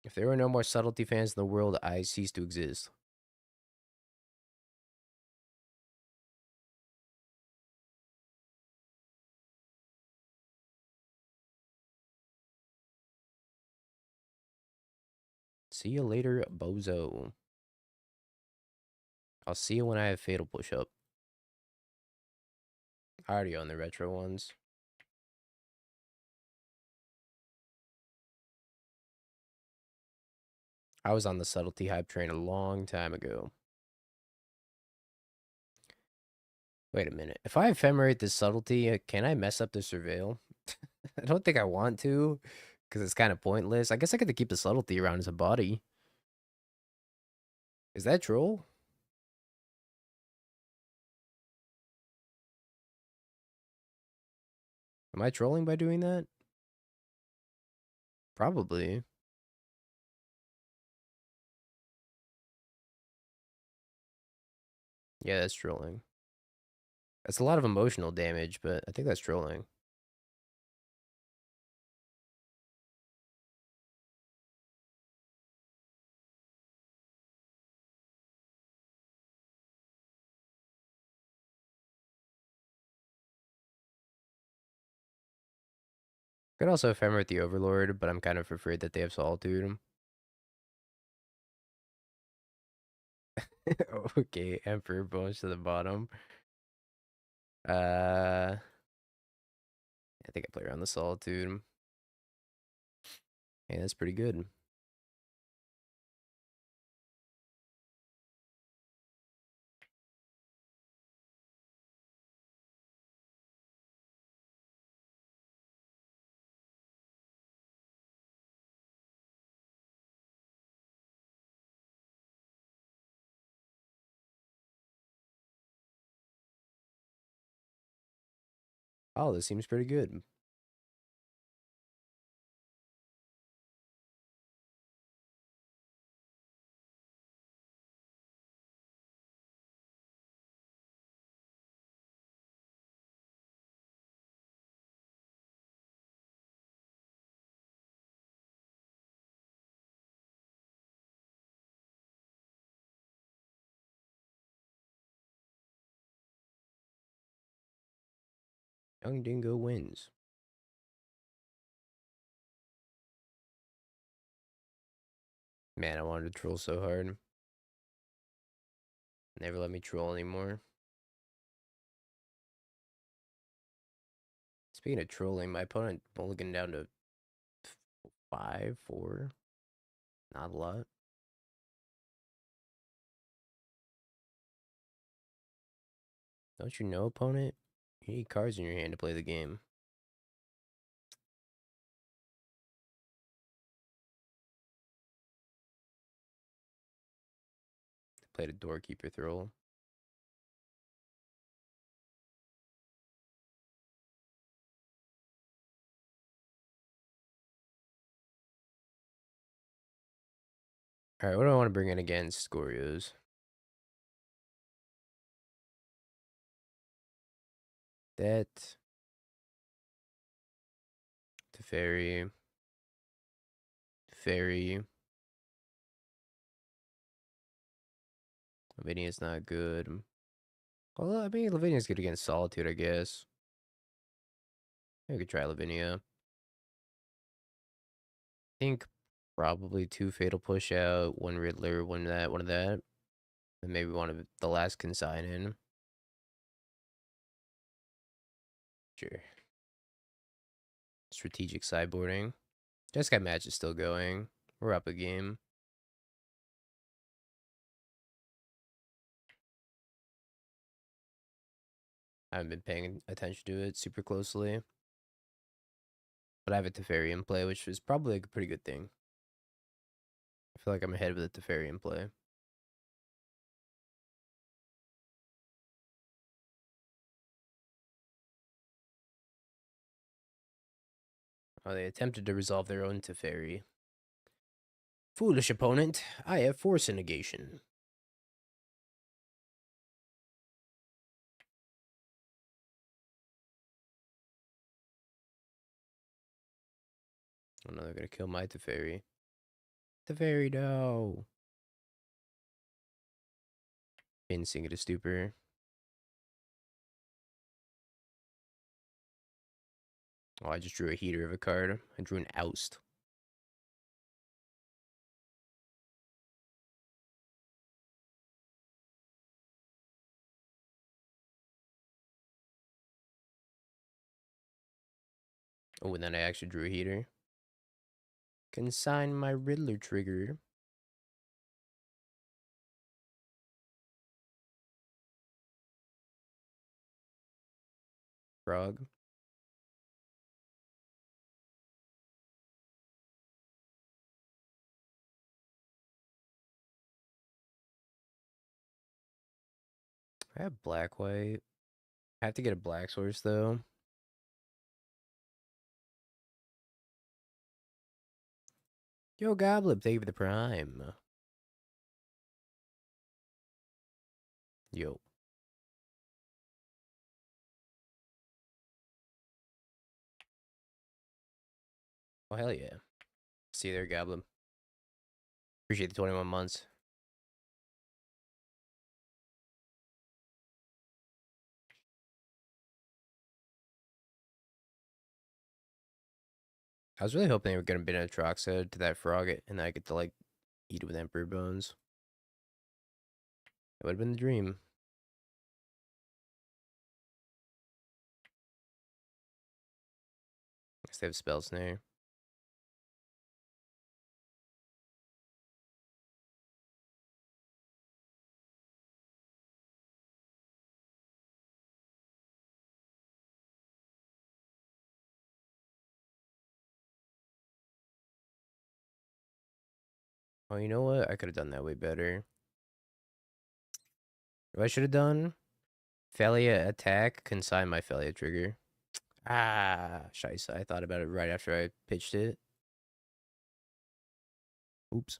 If there were no more Subtlety fans in the world, I cease to exist. See you later, bozo. I'll see you when I have Fatal Push up. I already own the retro ones. I was on the subtlety hype train a long time ago. Wait a minute. If I ephemerate this subtlety, can I mess up the surveil? I don't think I want to, because it's kind of pointless. I guess I get to keep the subtlety around as a body. Is that troll? Am I trolling by doing that? Probably. Yeah, that's trolling. That's a lot of emotional damage, but I think that's trolling. Could also ephemerate the Overlord, but I'm kind of afraid that they have Solitude. Okay, Emperor bonus to the bottom. I think I play around the Solitude. Hey, that's pretty good. Oh, this seems pretty good. YungDingo wins. Man, I wanted to troll so hard. Never let me troll anymore. Speaking of trolling, my opponent mulligan down to 5, 4. Not a lot. Don't you know, opponent? You need cards in your hand to play the game. Played a Doorkeeper Thrall. Alright, what do I want to bring in against Gorios? That. Teferi. Fairy. Lavinia's not good. Well, I mean, Lavinia's good against Solitude, I guess. I could try Lavinia. I think probably 2 Fatal Push out, 1 Riddler, 1 that, 1 of that. And maybe one of the last consign in. Sure. Strategic sideboarding. Jeskai match is still going. We're up a game. I haven't been paying attention to it super closely. But I have a Teferi in play, which is probably like a pretty good thing. I feel like I'm ahead of the Teferi in play. Oh, they attempted to resolve their own Teferi. Foolish opponent. I have Force Negation. Oh no, they're gonna kill my Teferi. Teferi, no. Sink it a stupor. Oh, I just drew a heater of a card. I drew an oust. Oh, and then I actually drew a heater. Consign my Riddler trigger. Frog. I have black white. I have to get a black source though. Yo, Goblin, thank you for the prime. Yo. Oh, hell yeah. See you there, Goblin. Appreciate the 21 months. I was really hoping they were going to bend a Troxa to that frog and I get to, like, eat it with Emperor Bones. It would have been the dream. Guess they have Spell Snare. Oh, you know what? I could have done that way better. What I should have done? Felia attack, consign my Felia trigger. Ah, scheisse. I thought about it right after I pitched it. Oops.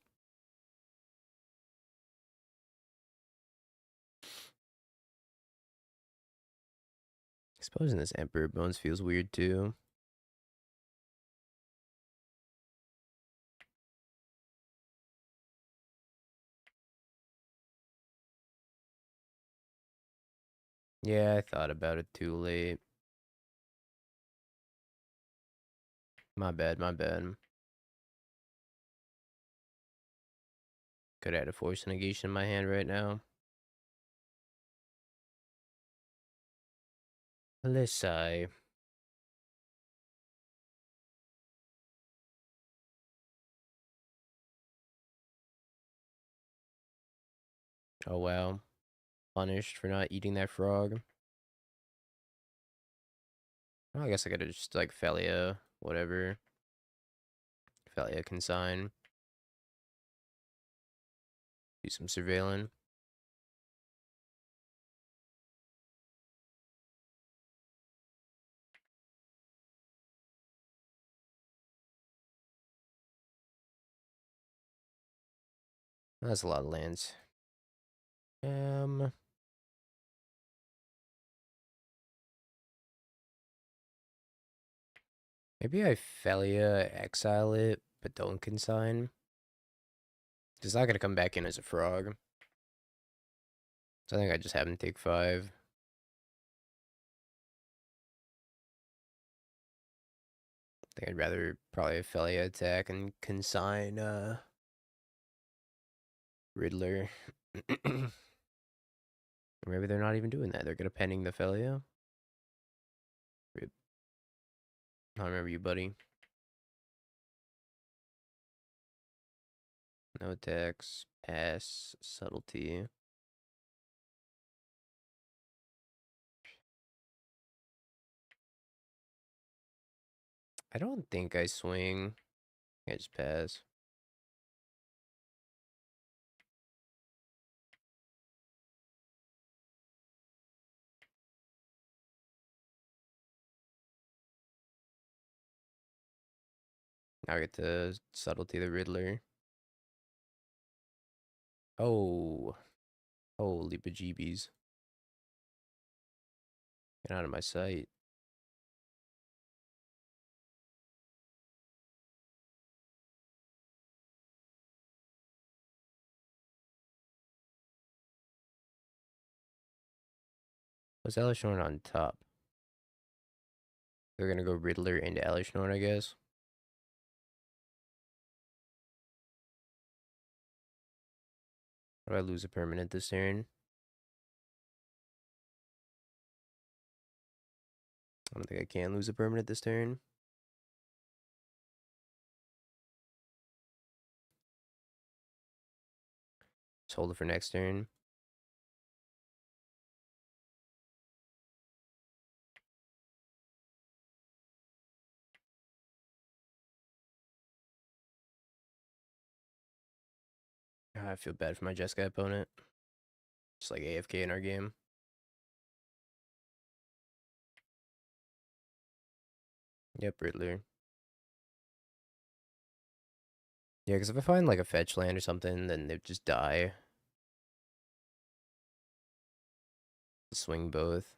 Exposing this Emperor Bones feels weird too. Yeah, I thought about it too late. My bad, my bad. Could have had a force negation in my hand right now. Lissai. Oh wow. Punished for not eating that frog. Well, I guess I could have just like Felia, whatever. Felia consign. Do some surveilling. That's a lot of lands. Maybe I Felia exile it, but don't consign. It's not gonna come back in as a frog. So I think I just have him take 5. I think I'd rather probably Felia attack and consign Riddler. Maybe they're not even doing that. They're gonna pending the Felia. Rip. I remember you, buddy. No attacks. Pass. Subtlety. I don't think I swing. I just pass. Now I get to subtlety the Riddler. Oh. Holy bejeebies. Get out of my sight. Was Elishnorn on top? They're gonna go Riddler into Elishnorn, I guess. Or I lose a permanent this turn. I don't think I can lose a permanent this turn. Just hold it for next turn. I feel bad for my Jeskai opponent. Just like AFK in our game. Yep, Riddler. Yeah, because if I find like a fetch land or something, then they just die. Swing both.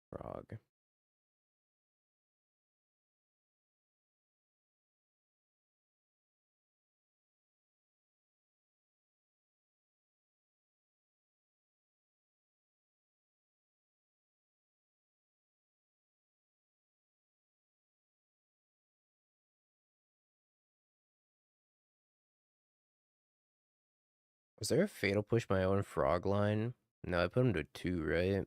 Frog. Was there a fatal push my own frog line? No, I put him to 2, right?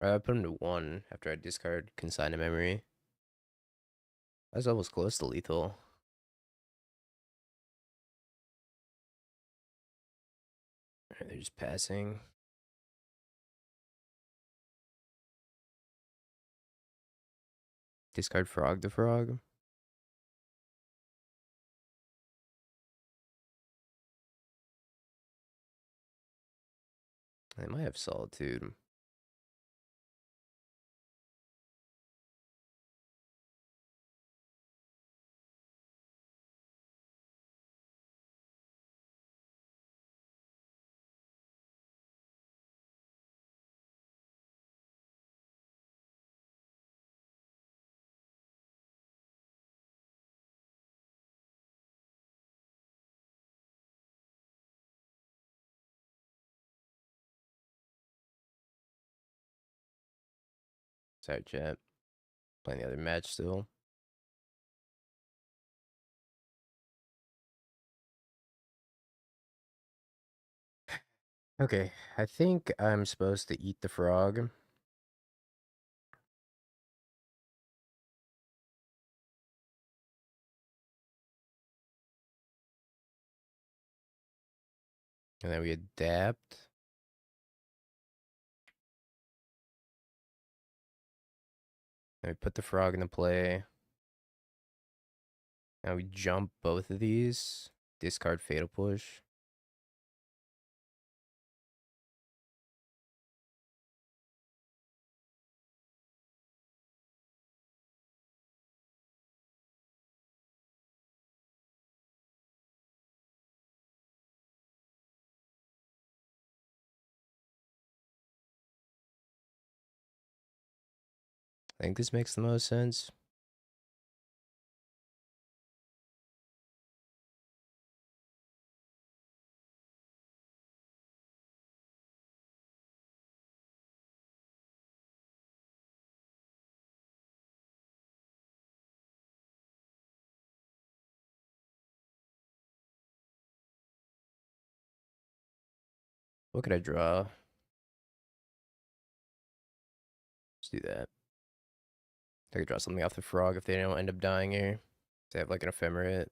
I put him to 1 after I discard Consign to Memory. I was almost close to lethal. Alright, they're just passing. Discard Frog the Frog. They might have Solitude. Sorry, chat. Playing the other match still. Okay, I think I'm supposed to eat the frog. And then we adapt. And we put the frog into play. Now we jump both of these. Discard Fatal Push. I think this makes the most sense. What could I draw? Let's do that. I could draw something off the frog if they don't end up dying here. They have like an ephemerate.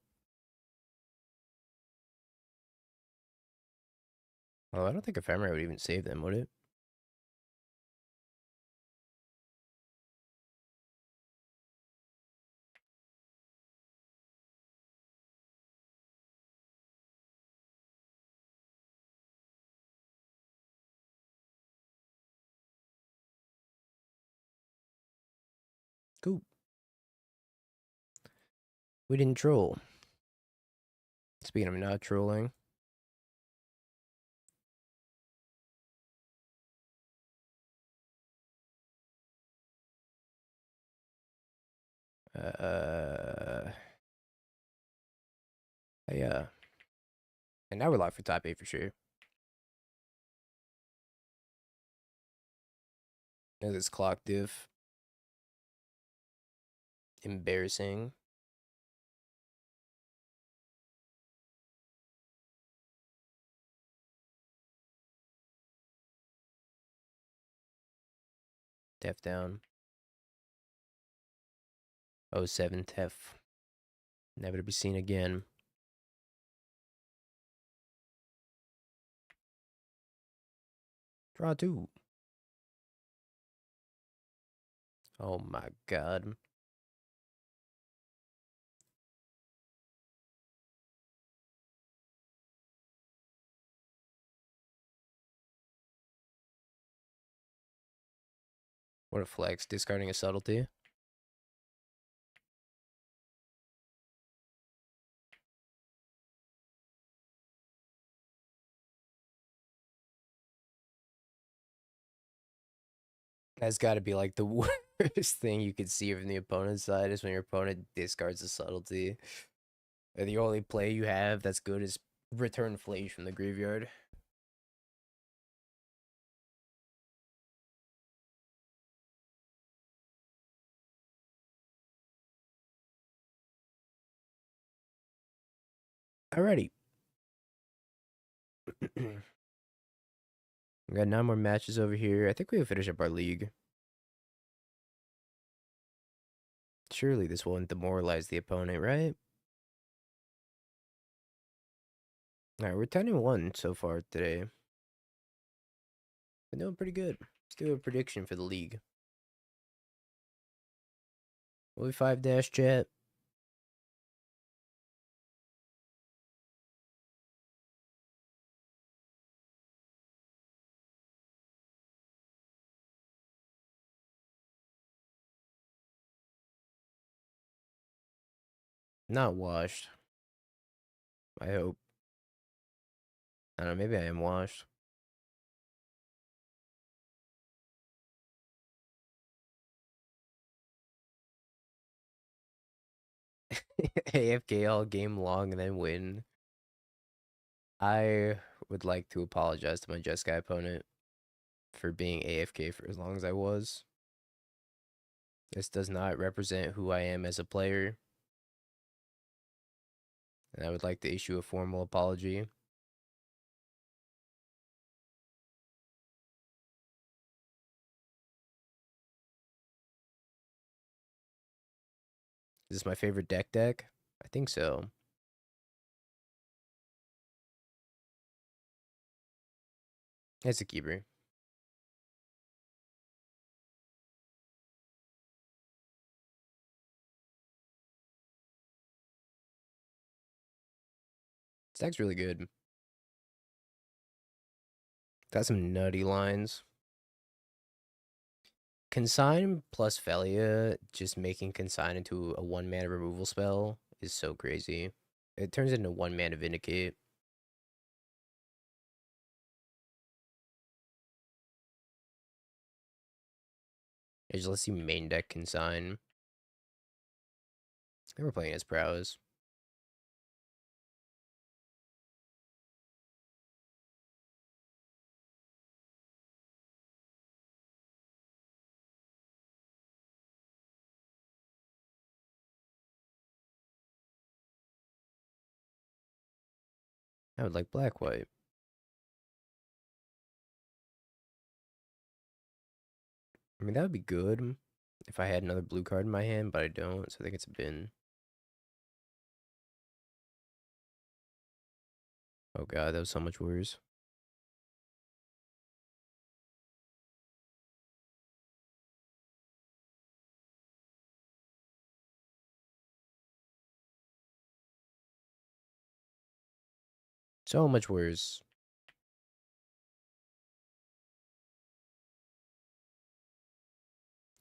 Well, I don't think ephemerate would even save them, would it? Cool. We didn't troll. Speaking of not trolling. Yeah. And now we're locked for top 8 for sure. This clock diff. Embarrassing. Tef down. 07 Tef. Never to be seen again. Draw 2. Oh my god. What a flex. Discarding a subtlety. That's got to be like the worst thing you could see from the opponent's side is when your opponent discards a subtlety. And the only play you have that's good is return Flage from the graveyard. Alrighty. We got 9 more matches over here. I think we can finish up our league. Surely this won't demoralize the opponent, right? Alright, we're 10-1 so far today. We're doing pretty good. Let's do a prediction for the league. Will we 5 chat? Not washed. I hope. I don't know, maybe I am washed. AFK all game long and then win. I would like to apologize to my Jeskai opponent for being AFK for as long as I was. This does not represent who I am as a player. And I would like to issue a formal apology. Is this my favorite deck? I think so. It's a keeper. This deck's really good. Got some nutty lines. Consign plus Felia, just making Consign into a 1-mana removal spell is so crazy. It turns into 1-mana Vindicate. Let's see main deck Consign. I think we're playing as Prowess. I would like black-white. I mean, that would be good if I had another blue card in my hand, but I don't, so I think it's a bin. Oh god, that was so much worse. So much worse.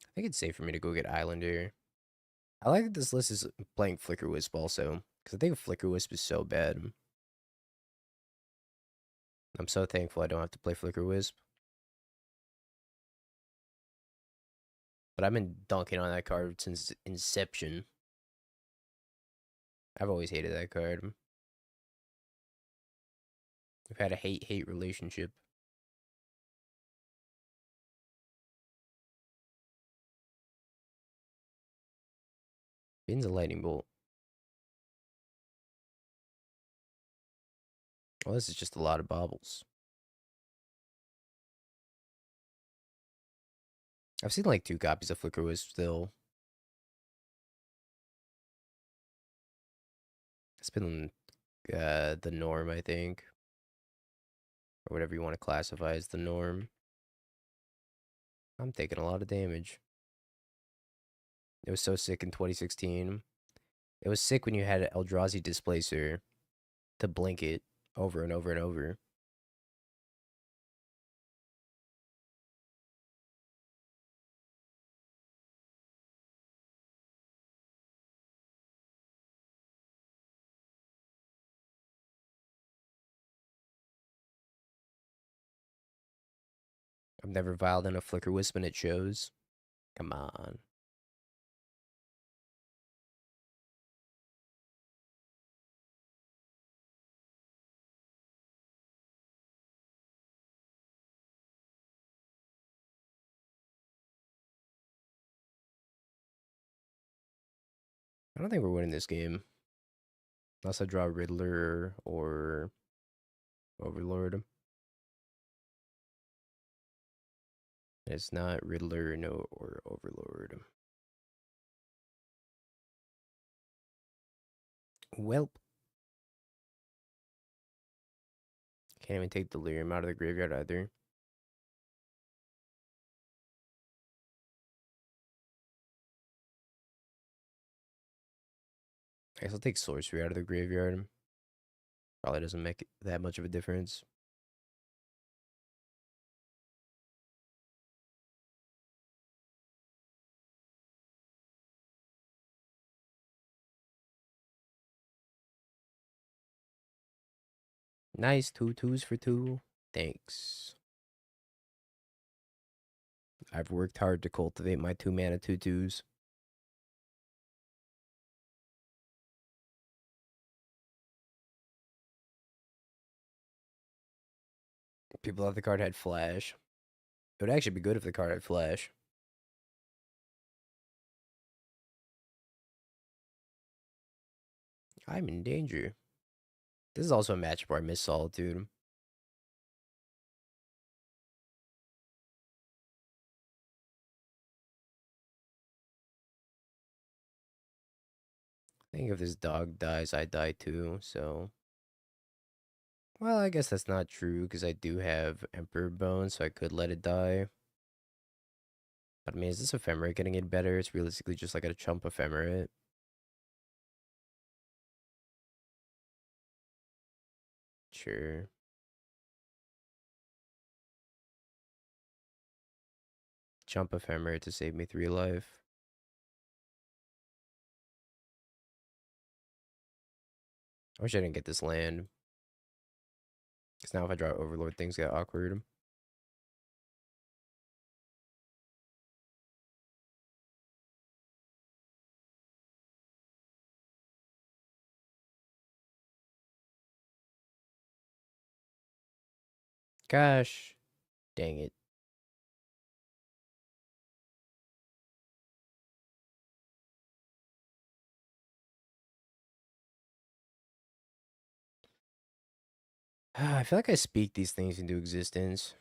I think it's safe for me to go get Islander. I like that this list is playing Flicker Wisp also, because I think Flicker Wisp is so bad. I'm so thankful I don't have to play Flicker Wisp. But I've been dunking on that card since inception. I've always hated that card. We've had a hate-hate relationship. Bin's a lightning bolt. Well, this is just a lot of baubles. I've seen like 2 copies of Flicker Wisp still. It's been the norm, I think, or whatever you want to classify as the norm. I'm taking a lot of damage. It was so sick in 2016. It was sick when you had Eldrazi Displacer to blink it over and over and over. I've never violed in a Flicker Wisp and it shows. Come on. I don't think we're winning this game. Unless I draw Riddler or Overlord. It's not Riddler, no, or Overlord. Welp. Can't even take Delirium out of the graveyard either. I guess I'll take Sorcery out of the graveyard. Probably doesn't make that much of a difference. Nice, 2/2s for 2. Thanks. I've worked hard to cultivate my 2-mana 2/2s. People thought the card had Flash. It would actually be good if the card had Flash. I'm in danger. This is also a matchup where I miss Solitude. I think if this dog dies, I die too, so... Well, I guess that's not true, because I do have Emperor Bone, so I could let it die. But I mean, is this Ephemerate getting it better? It's realistically just like a chump Ephemerate. Sure. Chump Ephemerate to save me 3 life. I wish I didn't get this land. Because now if I draw Overlord, things get awkward. Gosh. Dang it. I feel like I speak these things into existence.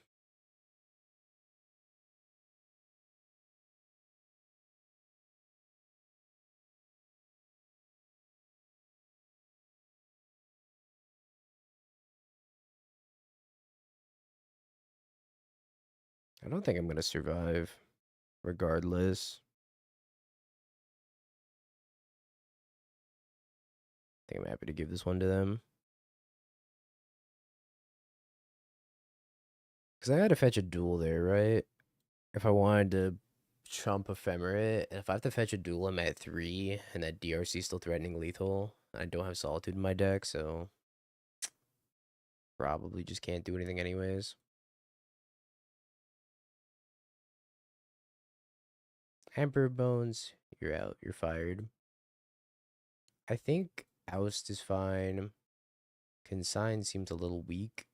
I don't think I'm going to survive. Regardless. I think I'm happy to give this one to them. Because I had to fetch a duel there, right? If I wanted to chump Ephemerate, and if I have to fetch a duel, I'm at 3, and that DRC is still threatening lethal. I don't have Solitude in my deck, so probably just can't do anything anyways. Emperor Bones, you're out. You're fired. I think Oust is fine. Consign seems a little weak.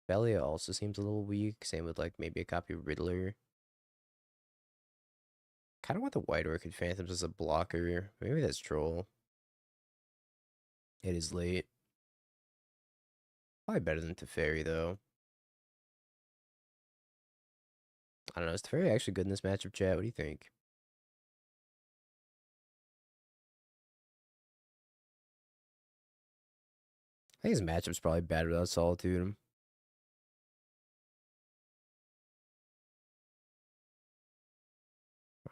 Belia also seems a little weak. Same with like maybe a copy of Riddler. Kind of want the White Orchid Phantoms as a blocker. Maybe that's Troll. It is late. Probably better than Teferi though. I don't know. Is Teferi actually good in this matchup, chat? What do you think? I think his matchup's probably bad without Solitude.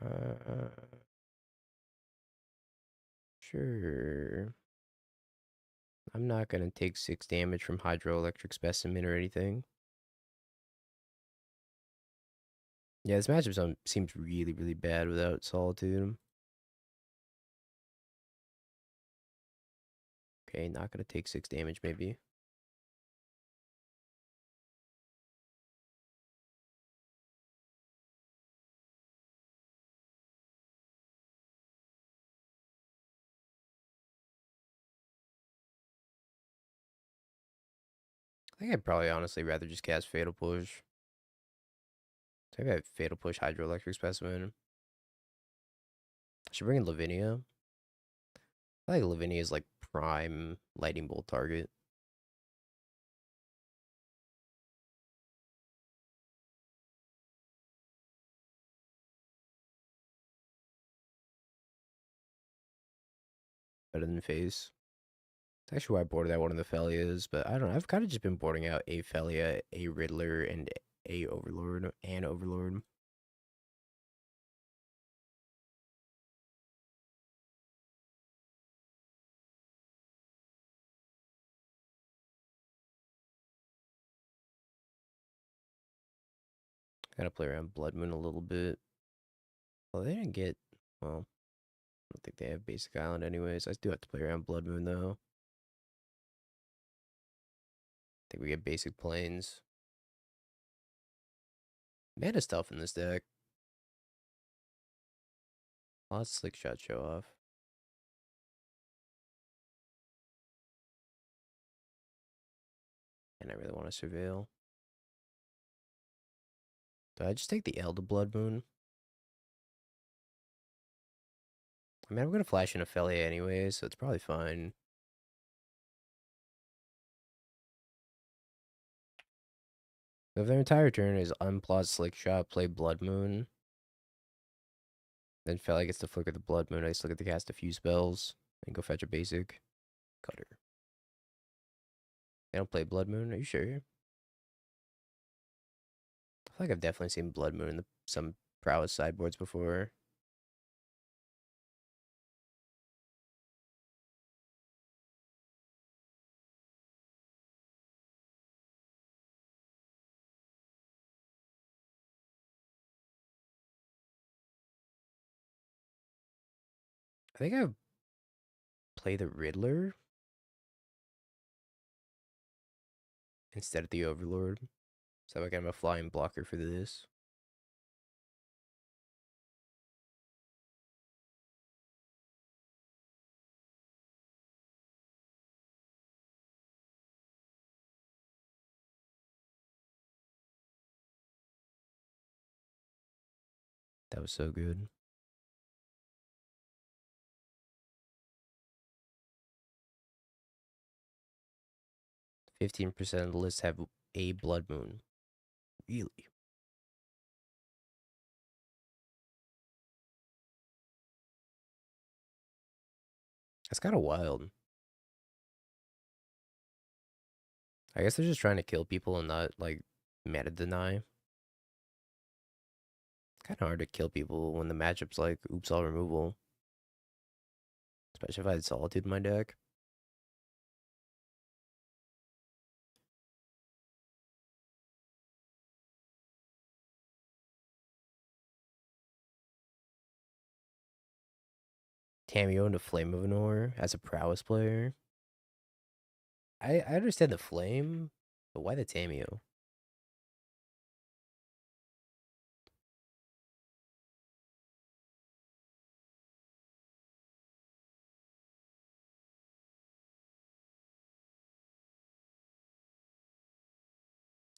Uh, sure. I'm not gonna take 6 damage from Hydroelectric Specimen or anything. Yeah, this matchup seems really, really bad without Solitude. Okay, not gonna take 6 damage, maybe. I think I'd probably honestly rather just cast Fatal Push. I think I'd Fatal Push Hydroelectric Specimen. I should bring in Lavinia. I think Lavinia is like prime Lightning Bolt target. Better than Face. That's actually why I boarded out one of the Felias, but I don't know. I've kind of just been boarding out a Felia, a Riddler, and a Overlord, and Overlord. Gotta play around Blood Moon a little bit. Well, they didn't get. Well, I don't think they have Basic Island anyways. I do have to play around Blood Moon though. I think we get Basic Plains. Mana's tough in this deck. Lots of Slick Shot show off. And I really want to Surveil. Do I just take the Elder Blood Moon? I mean, I'm gonna flash in a Felia anyway, so it's probably fine. If their entire turn is unplot Slick Shot, play Blood Moon, then Felia gets to flicker the Blood Moon, I still get to cast a few spells, and go fetch a basic. Cutter. I don't play Blood Moon, are you sure? I feel like I've definitely seen Blood Moon in some prowess sideboards before. I think I play the Riddler instead of the Overlord. So I got a flying blocker for this. That was so good. 15% of the list have a Blood Moon. Really? That's kind of wild. I guess they're just trying to kill people and not, like, meta deny. Kind of hard to kill people when the matchup's like, oops, all removal. Especially if I had Solitude in my deck. Tamio into Flame of Anor as a prowess player. I understand the Flame, but why the Tamio?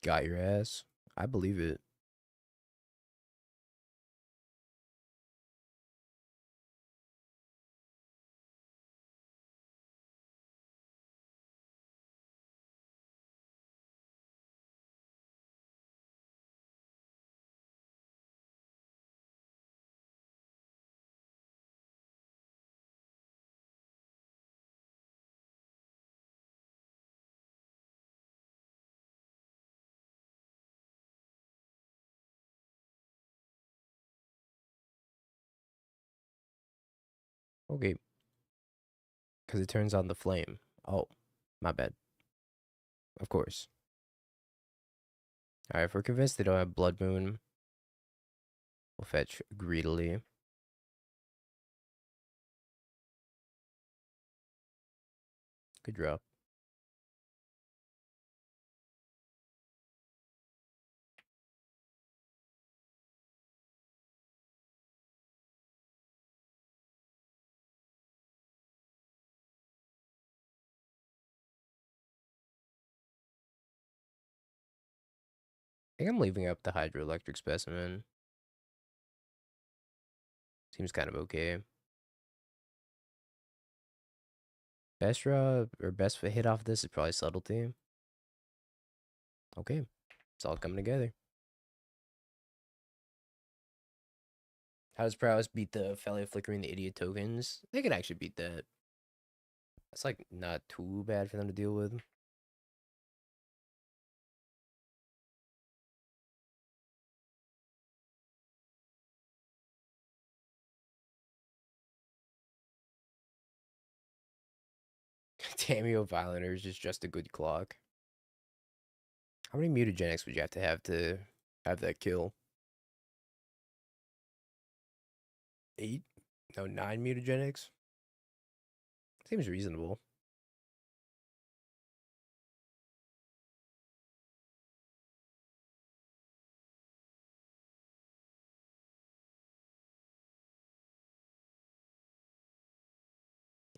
Got your ass. I believe it. Okay, because it turns on the flame. Oh, my bad. Of course. All right, if we're convinced they don't have Blood Moon, we'll fetch greedily. Good drop. I think I'm leaving up the hydroelectric specimen. Seems kind of okay. Best draw or best hit off this is probably subtlety. Okay, it's all coming together. How does prowess beat the Felly flickering the idiot tokens? They could actually beat that. That's like not too bad for them to deal with. Tamio Violiner is just a good clock. How many mutagenics would you have to have that kill? 8? No, 9 mutagenics? Seems reasonable.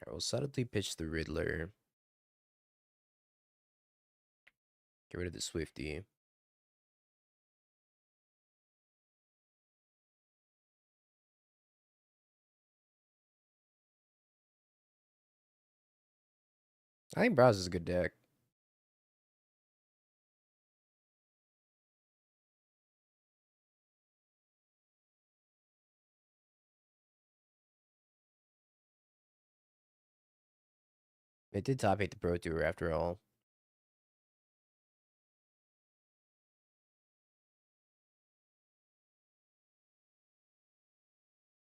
I will subtly pitch the Riddler. Get rid of the Swifty. I think Browse is a good deck. It did top 8 the Pro Tour after all.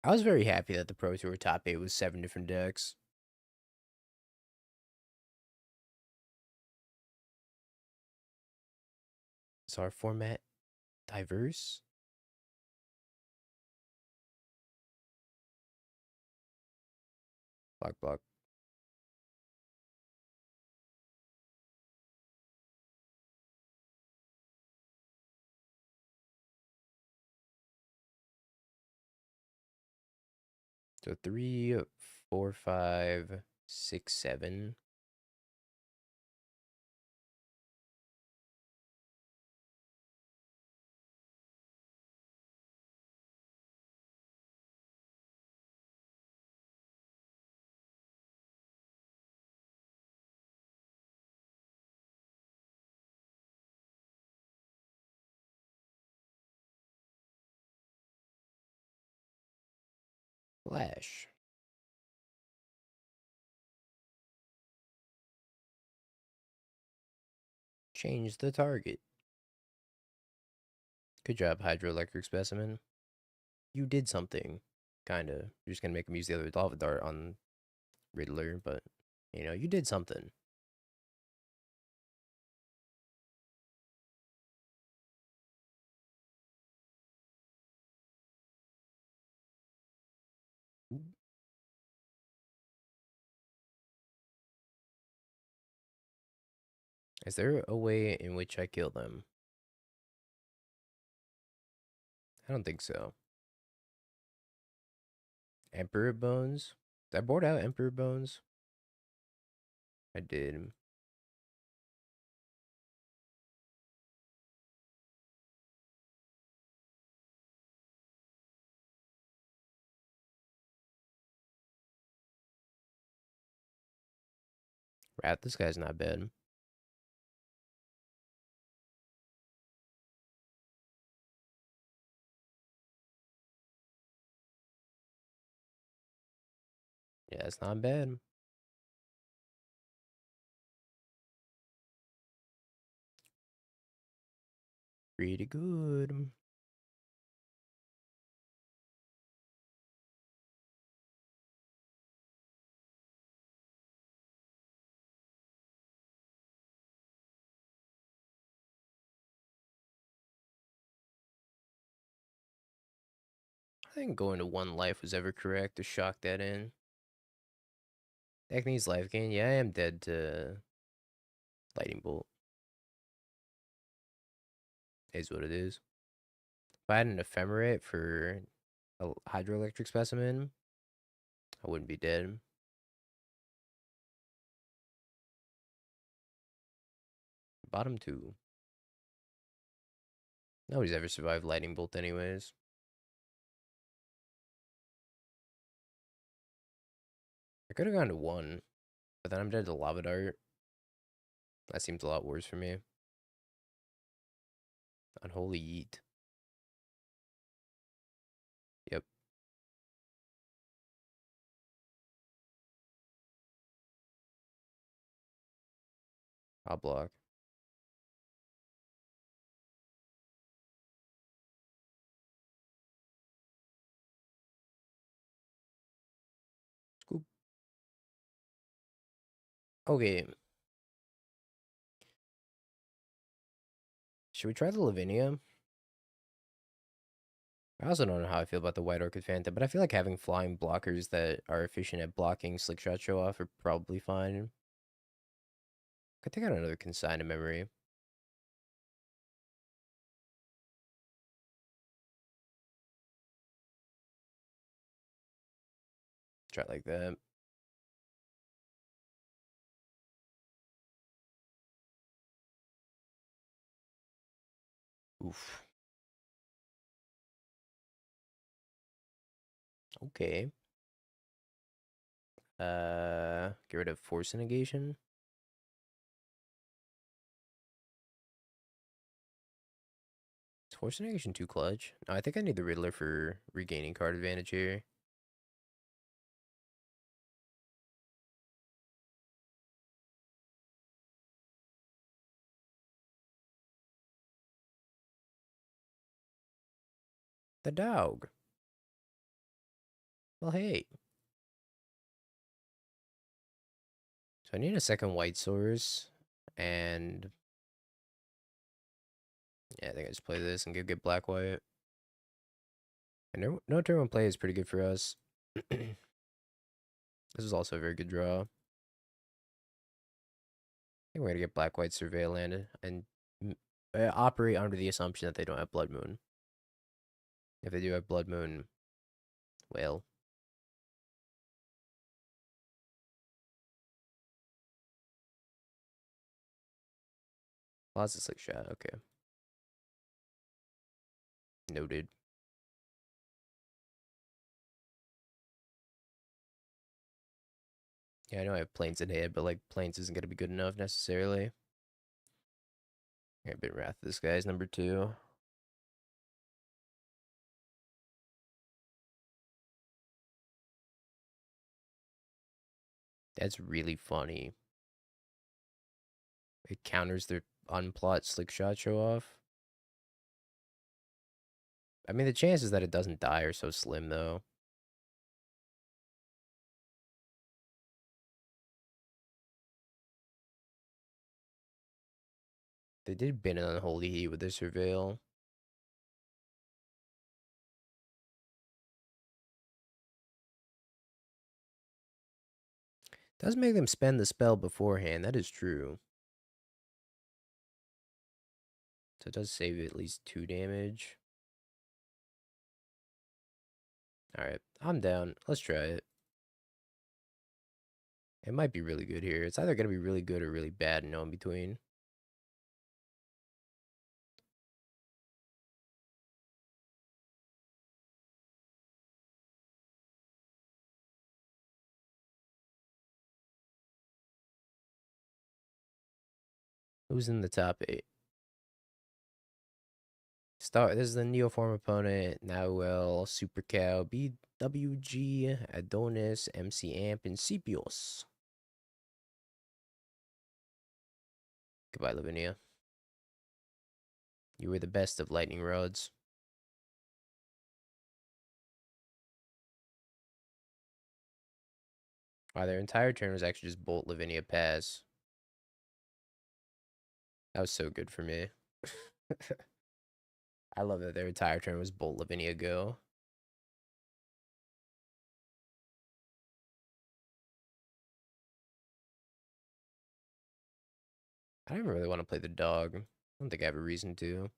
I was very happy that the Pro Tour top 8 was 7 different decks. Is our format diverse? Block, block. So 3, 4, 5, 6, 7. Flash. Change the target. Good job, hydroelectric specimen. You did something. Kinda. You're just gonna make him use the other lava dart on Riddler, but you know, you did something. Is there a way in which I kill them? I don't think so. Emperor Bones? Did I board out Emperor Bones? I did. Rat, this guy's not bad. Yeah, it's not bad. Pretty good. think going to one life was ever correct to shock that in. That needs life gain. Yeah, I am dead to lightning bolt. Is what it is. If I had an ephemerate for a hydroelectric specimen, I wouldn't be dead. Bottom two. Nobody's ever survived lightning bolt anyways. I could have gone to one, but then I'm dead to lava dart. That seems a lot worse for me. Unholy yeet. Yep, I'll block. Scoop. Okay. Should we try the Lavinia? I also don't know how I feel about the White Orchid Phantom, but I feel like having flying blockers that are efficient at blocking Slick Shot Show Off are probably fine. Could take out another Consign of Memory. Try it like that. Oof. Okay. Get rid of Force Negation. Is Force Negation too clutch? No, I think I need the Riddler for regaining card advantage here. The dog. Well, hey. So I need a second white source. And yeah, I think I just play this and get black white. And no turn one play is pretty good for us. This is also a very good draw. I think we're gonna get black white surveil landed and operate under the assumption that they don't have blood moon. If they do have blood moon, well, lots of slick shot. Okay, noted. Yeah, I know I have planes in head, but like planes isn't gonna be good enough necessarily. I bit wrath. This guy's number two. That's really funny. It counters their unplot slick shot show off. I mean, the chances that it doesn't die are so slim, though. They did bin an unholy heat with their surveil. Does make them spend the spell beforehand. That is true. So it does save at least 2 damage. Alright, I'm down. Let's try it. It might be really good here. It's either going to be really good or really bad and no in between. Who's in the top 8? This is the Neoform opponent. Nauel, Super Cow, BWG, Adonis, MC Amp, and Cepios. Goodbye, Lavinia. You were the best of lightning rods. Wow, their entire turn was actually just Bolt Lavinia pass. That was so good for me. I love that their entire turn was Bolt Lavinia go. I don't really want to play the dog. I don't think I have a reason to.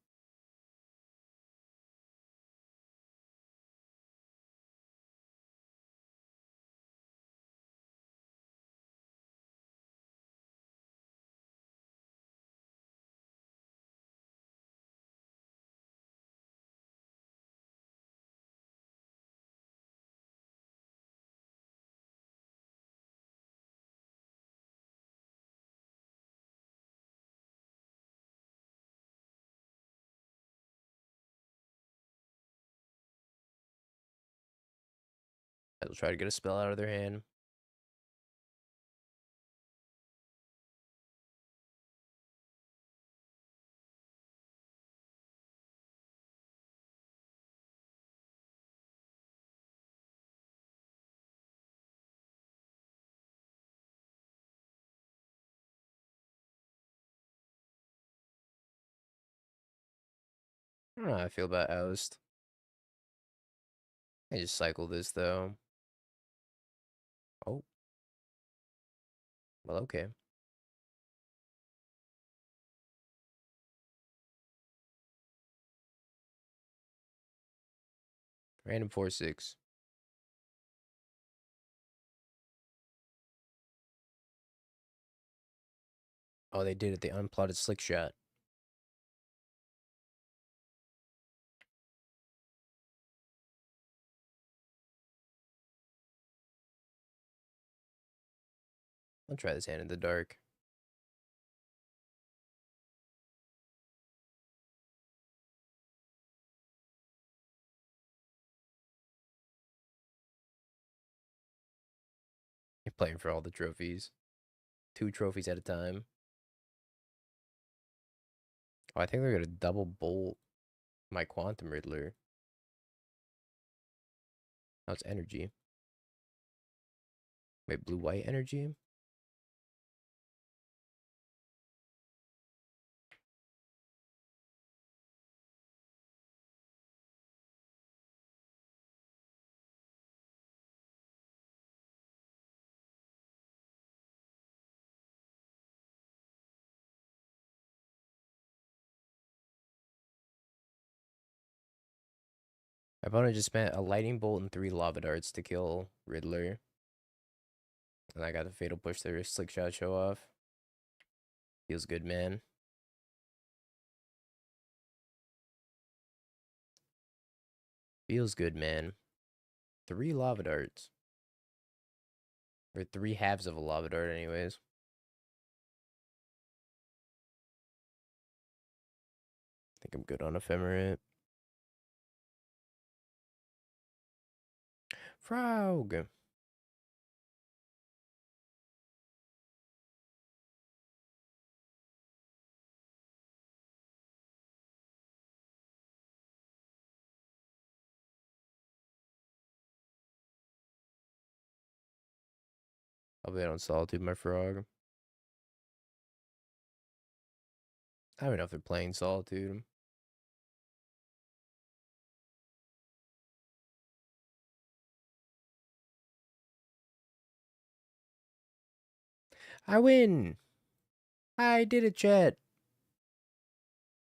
I'll try to get a spell out of their hand. I don't know how I feel about Oust. I just cycle this though. Oh, well, okay. Random 4/6. Oh, they did it. They unplotted Slick Shot. I'll try this hand in the dark. You're playing for all the trophies. 2 trophies at a time. Oh, I think they're gonna double bolt my Quantum Riddler. Oh, it's energy. Wait, blue-white energy? My opponent just spent a lightning bolt and 3 lava darts to kill Riddler. And I got the fatal push their Slick Shot show off. Feels good, man. Feels good, man. 3 lava darts. Or 3 halves of a lava dart, anyways. I think I'm good on Ephemerate. Frog! I'll bet on Solitude, my frog. I don't know if they're playing Solitude. I win! I did it, chat!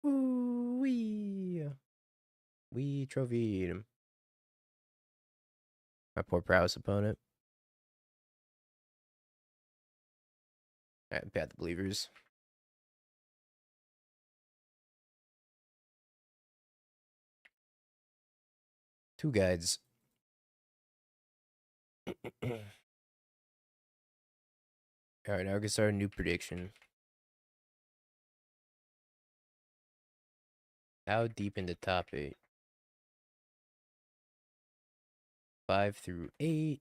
Woo-wee! We trophied. My poor prowess opponent. Alright, pat the believers. Two guides. Alright, now we can start a new prediction. How deep in the top 8? 5 through 8.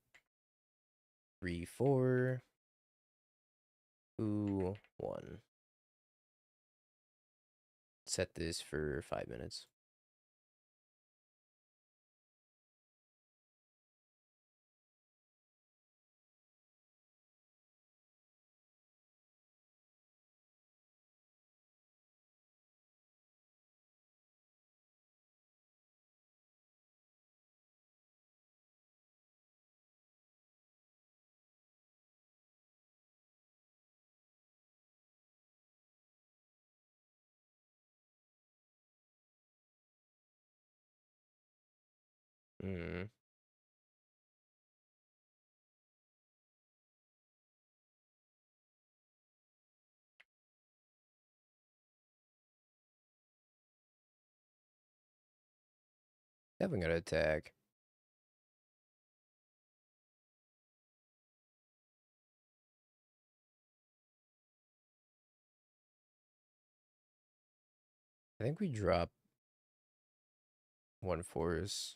3, 4. 2, 1. Set this for 5 minutes. Hmm. Definitely gonna attack. I think we drop one force.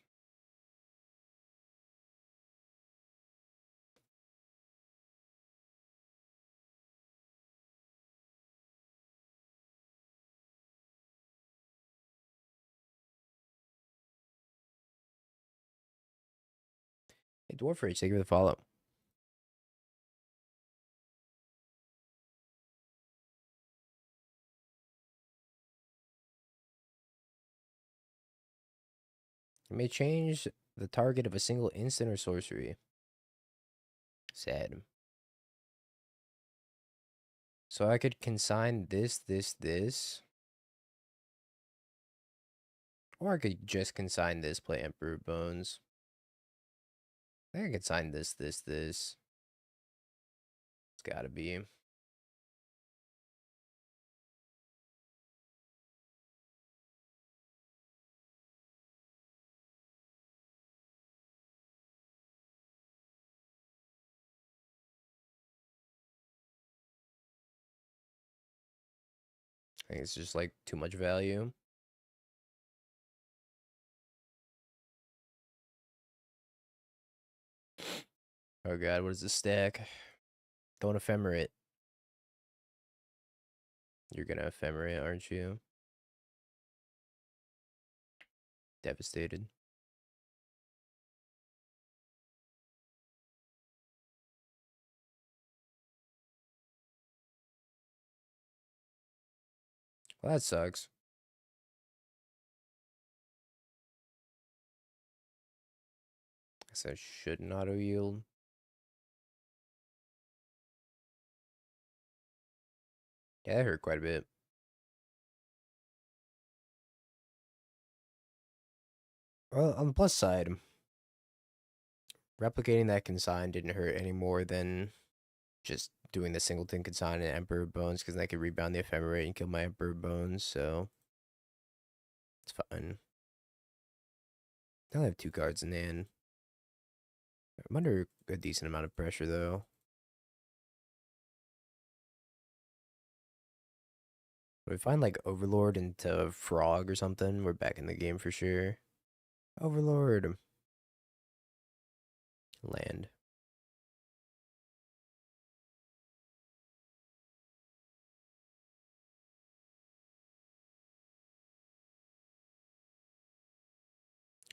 Hey, Dwarf Rage, thank you for the follow. You may change the target of a single instant or sorcery. Sad. So I could consign this. Or I could just consign this, play Emperor Bones. I think I could sign this. It's gotta be. I think it's just like too much value. Oh god, what is this stack? Don't ephemerate. You're gonna ephemerate, aren't you? Devastated. Well, that sucks. Guess I shouldn't auto yield. Yeah, that hurt quite a bit. Well, on the plus side, replicating that consign didn't hurt any more than just doing the singleton consign and Emperor Bones, because I could rebound the ephemerate and kill my Emperor Bones, so it's fine. I only have 2 cards in hand. I'm under a decent amount of pressure, though. If we find like Overlord into Frog or something, we're back in the game for sure. Overlord. Land.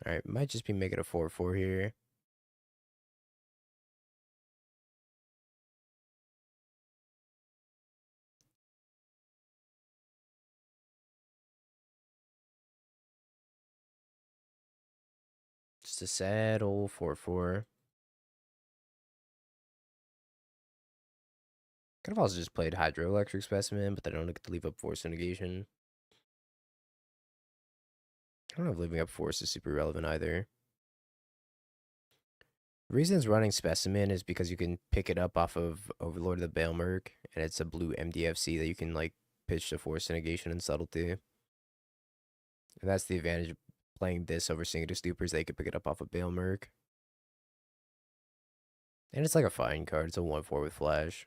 Alright, might just be making a 4-4 here. Just a sad old 4-4. Could have also just played Hydroelectric Specimen, but I don't get to leave up Force Negation. I don't know if leaving up Force is super relevant either. The reason it's running Specimen is because you can pick it up off of Overlord of the Baelmerk, and it's a blue MDFC that you can like pitch to Force Negation and Subtlety. And that's the advantage of playing this over Singing Stupors. They could pick it up off of Baelmerk. And it's like a fine card. It's a 1-4 with Flash.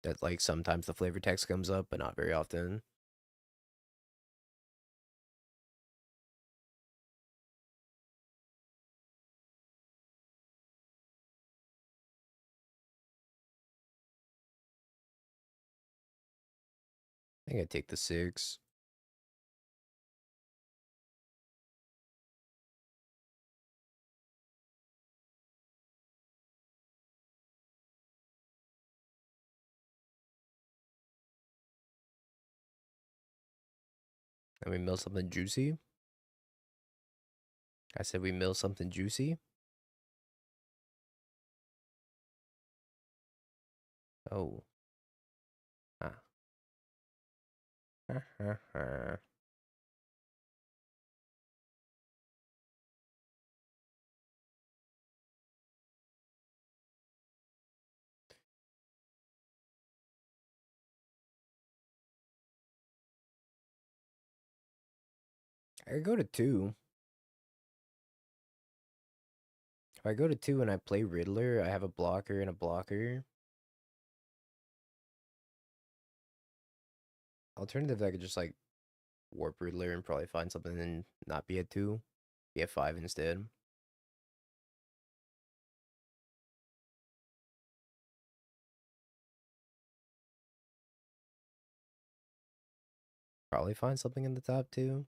That like sometimes the flavor text comes up, but not very often. I think I take the 6. And we mill something juicy. I said we mill something juicy. Oh. Ah. I could go to 2. If I go to 2 and I play Riddler, I have a blocker and a blocker. Alternatively, I could just like warp Riddler and probably find something and not be at 2. Be at 5 instead. Probably find something in the top 2.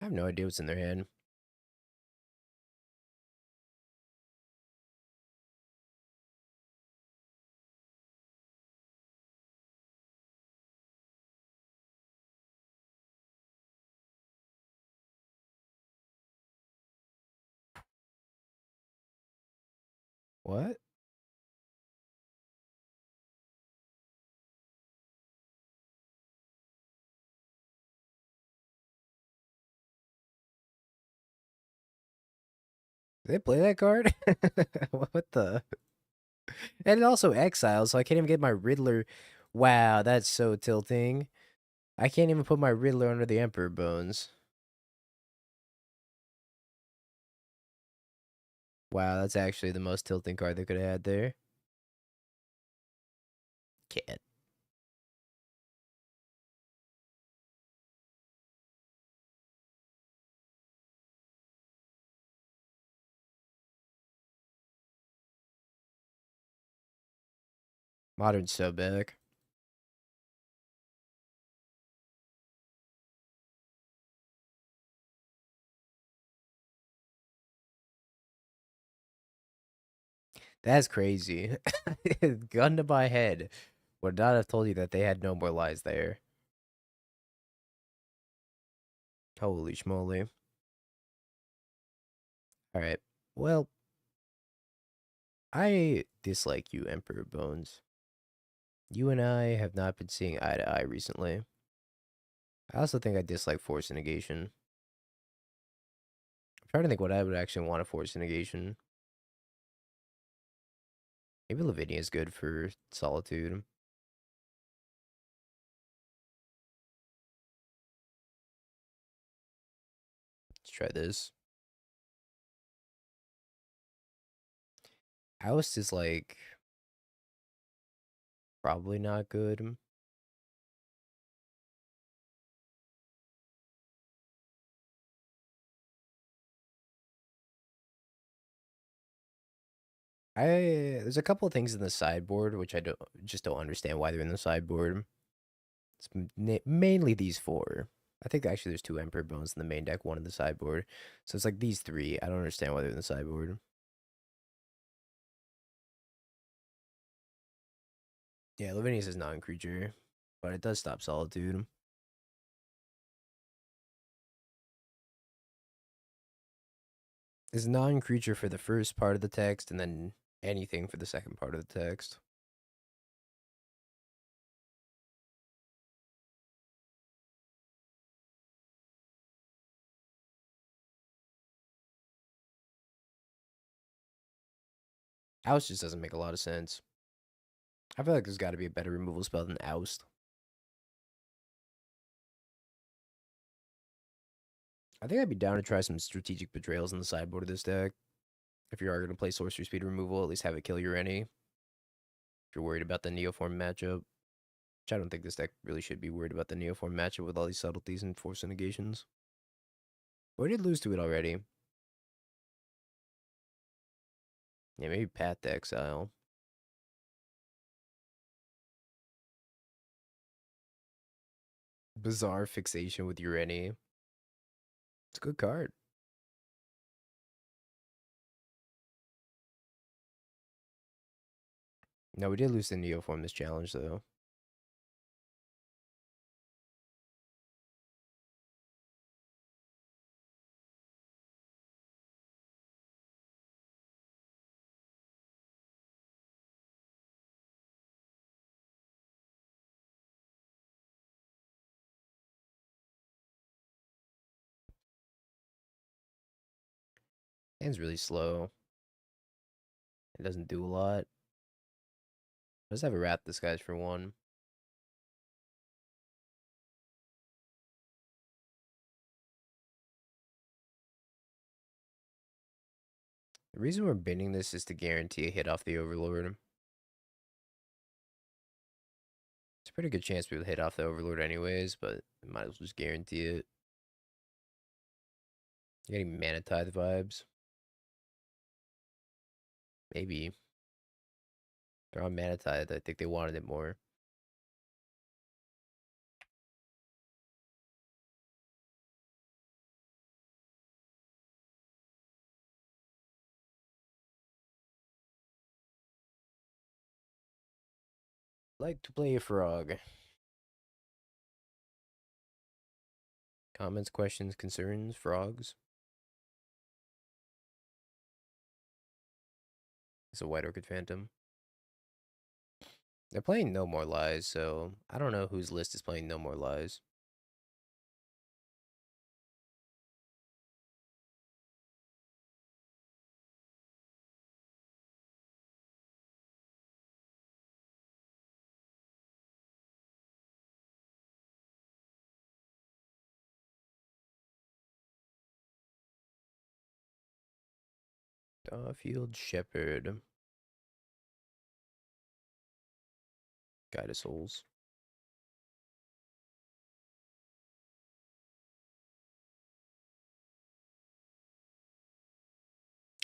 I have no idea what's in their hand. What? Did they play that card? What the? And it also exiles, so I can't even get my Riddler. Wow, that's so tilting. I can't even put my Riddler under the Emperor Bones. Wow, that's actually the most tilting card they could have had there. Can't. Modern so back. That's crazy. Gun to my head. Would not have told you that they had no more lies there. Holy schmoly. Alright. Well, I dislike you, Emperor Bones. You and I have not been seeing eye to eye recently. I also think I dislike Force Negation. I'm trying to think what I would actually want a Force Negation. Maybe Lavinia is good for Solitude. Let's try this. Oust is like probably not good. I there's a couple of things in the sideboard which I don't understand why they're in the sideboard. It's mainly these four. I think actually there's two Emperor Bones in the main deck, one in the sideboard. So it's like these three. I don't understand why they're in the sideboard. Yeah, Lavinius is non-creature, but it does stop Solitude. It's non-creature for the first part of the text, and then anything for the second part of the text. Oust just doesn't make a lot of sense. I feel like there's got to be a better removal spell than Oust. I think I'd be down to try some strategic betrayals in the sideboard of this deck. If you are going to play sorcery speed removal, at least have it kill your any. If you're worried about the Neoform matchup, which I don't think this deck really should be worried about the Neoform matchup with all these subtleties and force negations. But we did lose to it already. Yeah, maybe Path to Exile. Bizarre fixation with Ureni. It's a good card. No, we did lose the Neoform this challenge, though. Hand's really slow. It doesn't do a lot. Let's have a Wrath Disguise for one. The reason we're binning this is to guarantee a hit off the Overlord. It's a pretty good chance we would hit off the Overlord anyways, but we might as well just guarantee it. Getting Mana Tithe vibes. Maybe. They're on Mana Tithe. I think they wanted it more. Like to play a frog. Comments, questions, concerns, frogs. It's a White Orchid Phantom. They're playing No More Lies, so I don't know whose list is playing No More Lies. Field Shepherd. Guide of Souls.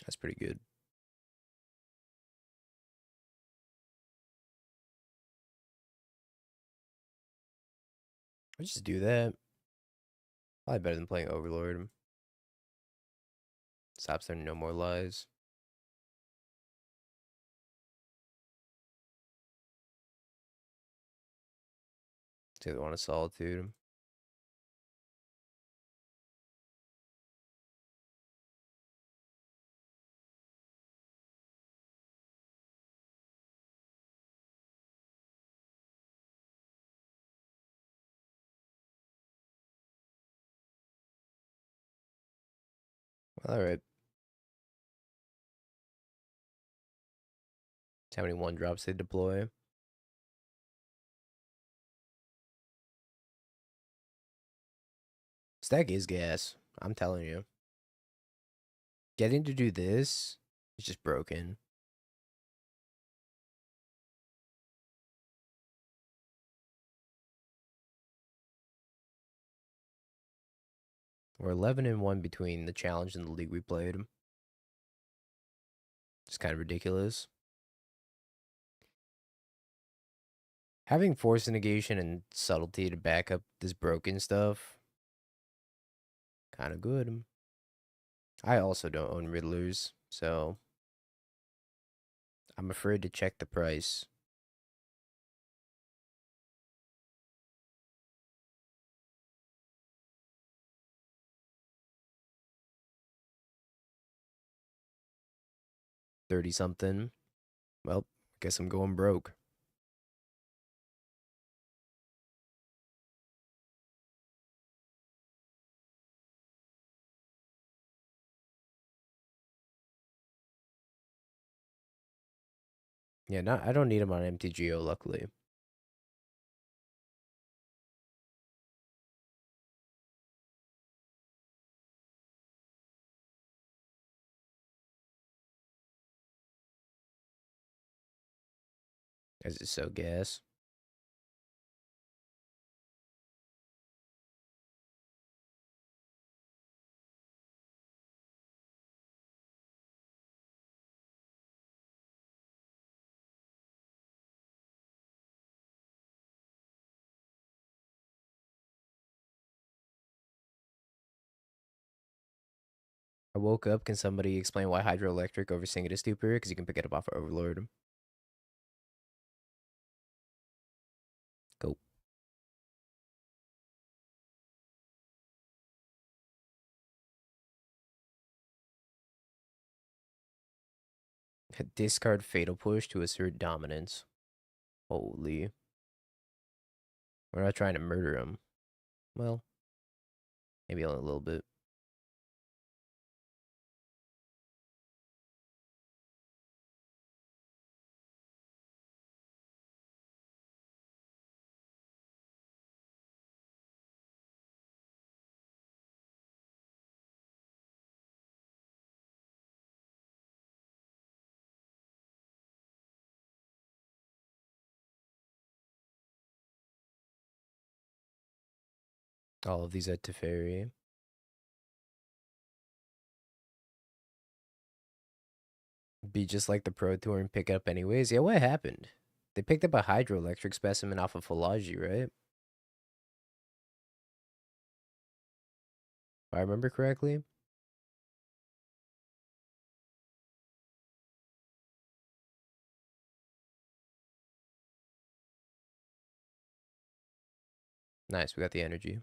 That's pretty good. Let's just do that. Probably better than playing Overlord. Stops there, No More Lies. Take the one of Solitude. Alright. How many one drops they deploy? Stack is gas. I'm telling you. Getting to do this is just broken. We're 11-1 between the challenge and the league we played. It's kind of ridiculous. Having force negation and subtlety to back up this broken stuff, kind of good. I also don't own Riddlers, so I'm afraid to check the price. $30-something. Well, guess I'm going broke. Yeah, I don't need them on MTGO, luckily. As it's so gas. I woke up. Can somebody explain why Hydroelectric over Singed is stupid? Because you can pick it up off of Overlord. Go. Discard Fatal Push to assert dominance. Holy. We're not trying to murder him. Well, maybe only a little bit. All of these at Teferi. Be just like the Pro Tour and pick up anyways. Yeah, what happened? They picked up a hydroelectric specimen off of Falaji, right? If I remember correctly. Nice, we got the energy.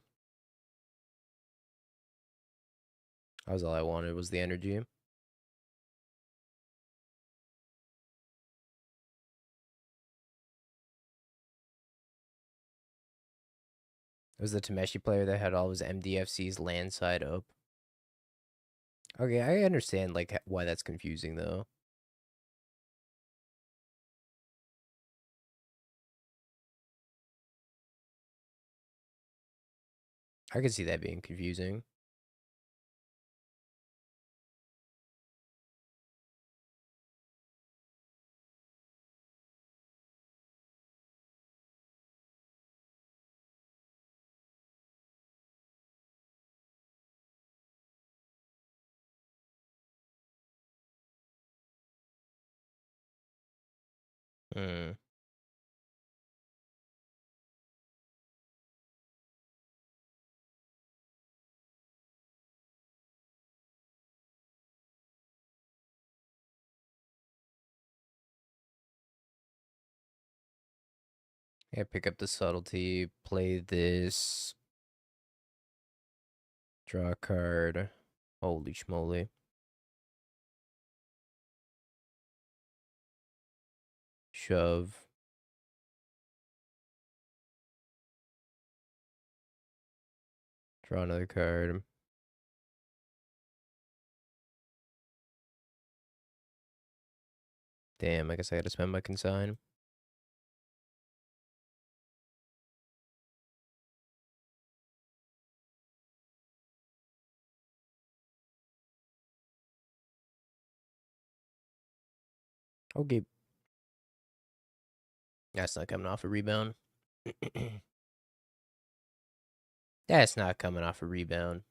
That was all I wanted, was the energy. It was the Tameshi player that had all his MDFCs land side up. Okay, I understand like why that's confusing though. I could see that being confusing. Hmm. Yeah, pick up the subtlety, play this, draw a card. Holy schmoly. Shove. Draw another card. Damn, I guess I gotta spend my consign. Okay. That's not coming off a rebound. That's not coming off a rebound.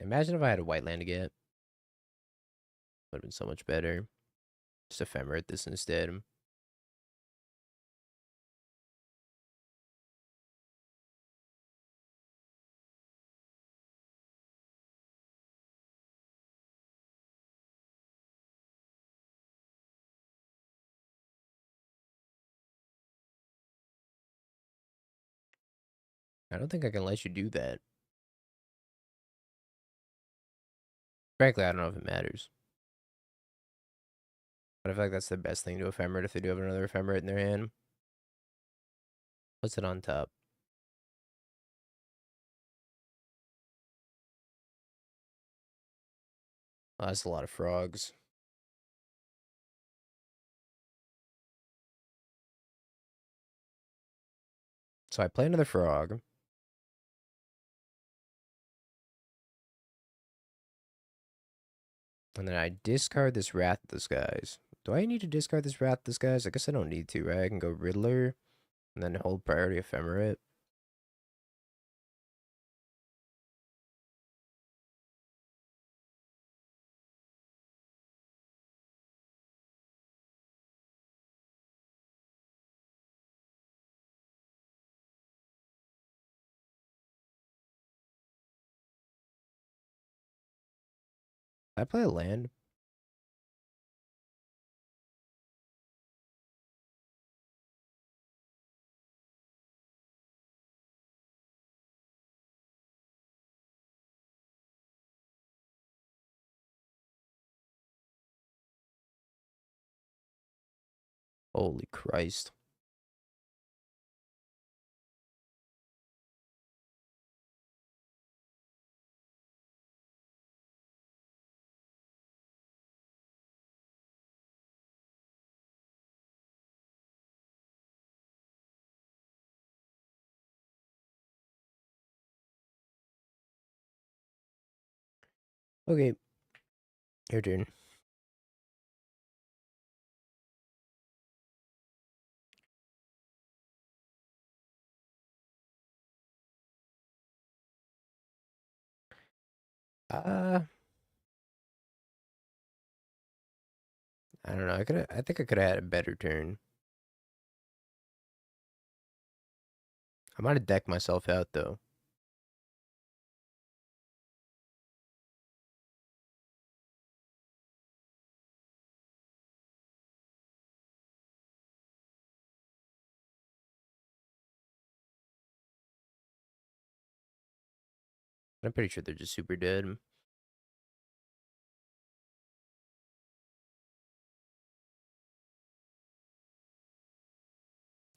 Imagine if I had a white land to get. Would have been so much better. Just ephemerate this instead. I don't think I can let you do that. Frankly, I don't know if it matters. But I feel like that's the best thing to ephemerate if they do have another ephemerate in their hand. Puts it on top. Oh, that's a lot of frogs. So I play another frog. And then I discard this Wrath of the Skies. Do I need to discard this Wrath of the Skies? I guess I don't need to, right? I can go Riddler and then hold priority ephemerate. I play a land. Holy Christ. Okay. Your turn. Uh, I don't know. I think I could have had a better turn. I might have decked myself out though. I'm pretty sure they're just super dead.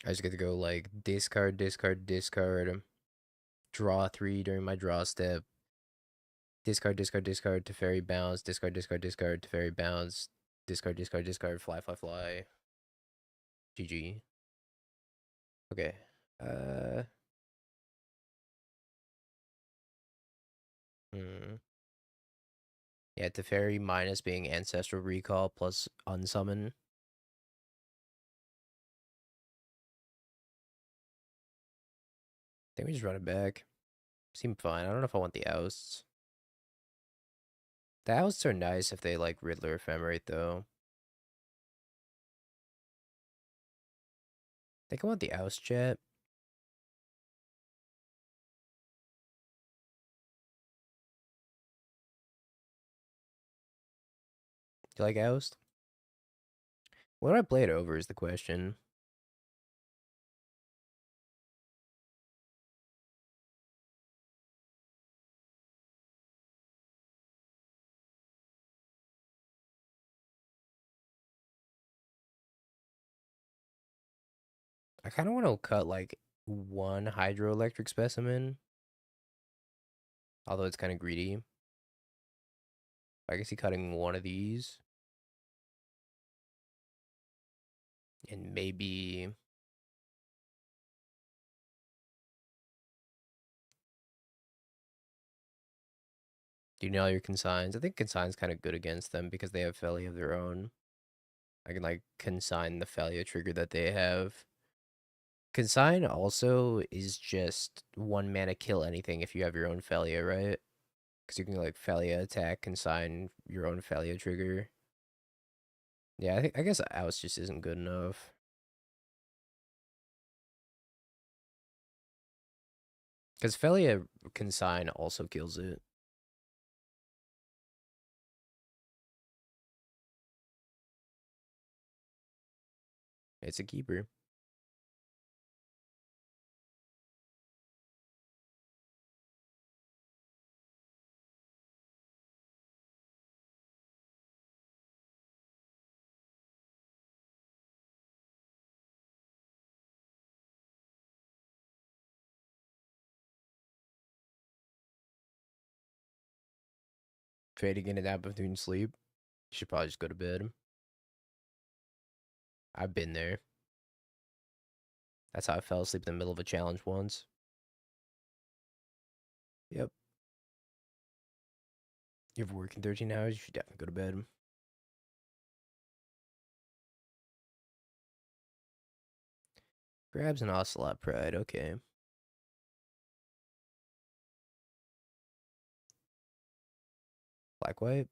I just get to go like discard, discard, discard, draw 3 during my draw step, discard, discard, discard to fairy bounce, discard, discard, discard to fairy bounce, discard, discard, discard, fly, fly, fly. GG. Okay. Uh, hmm. Yeah, Teferi minus being Ancestral Recall plus Unsummon. I think we just run it back. Seem fine. I don't know if I want the ousts. The ousts are nice if they like Riddler Ephemerate though. I think I want the oust chat. Do you like oust? What do I play it over is the question. I kind of want to cut like one hydroelectric specimen, although it's kind of greedy. I can see cutting one of these and maybe. Do you know all your consigns? I think consign's kind of good against them because they have Felly of their own. I can like consign the Felia trigger that they have. Consign also is just 1 mana kill anything if you have your own Felia, right? Because you can like Felia attack, consign your own Felia trigger. Yeah, I guess Oust just isn't good enough. Because Felia consign also kills it. It's a keeper. Fading in and out between sleep. You should probably just go to bed. I've been there. That's how I fell asleep in the middle of a challenge once. Yep. You have work in 13 hours, you should definitely go to bed. Grabs an Ocelot Pride, okay. Black white.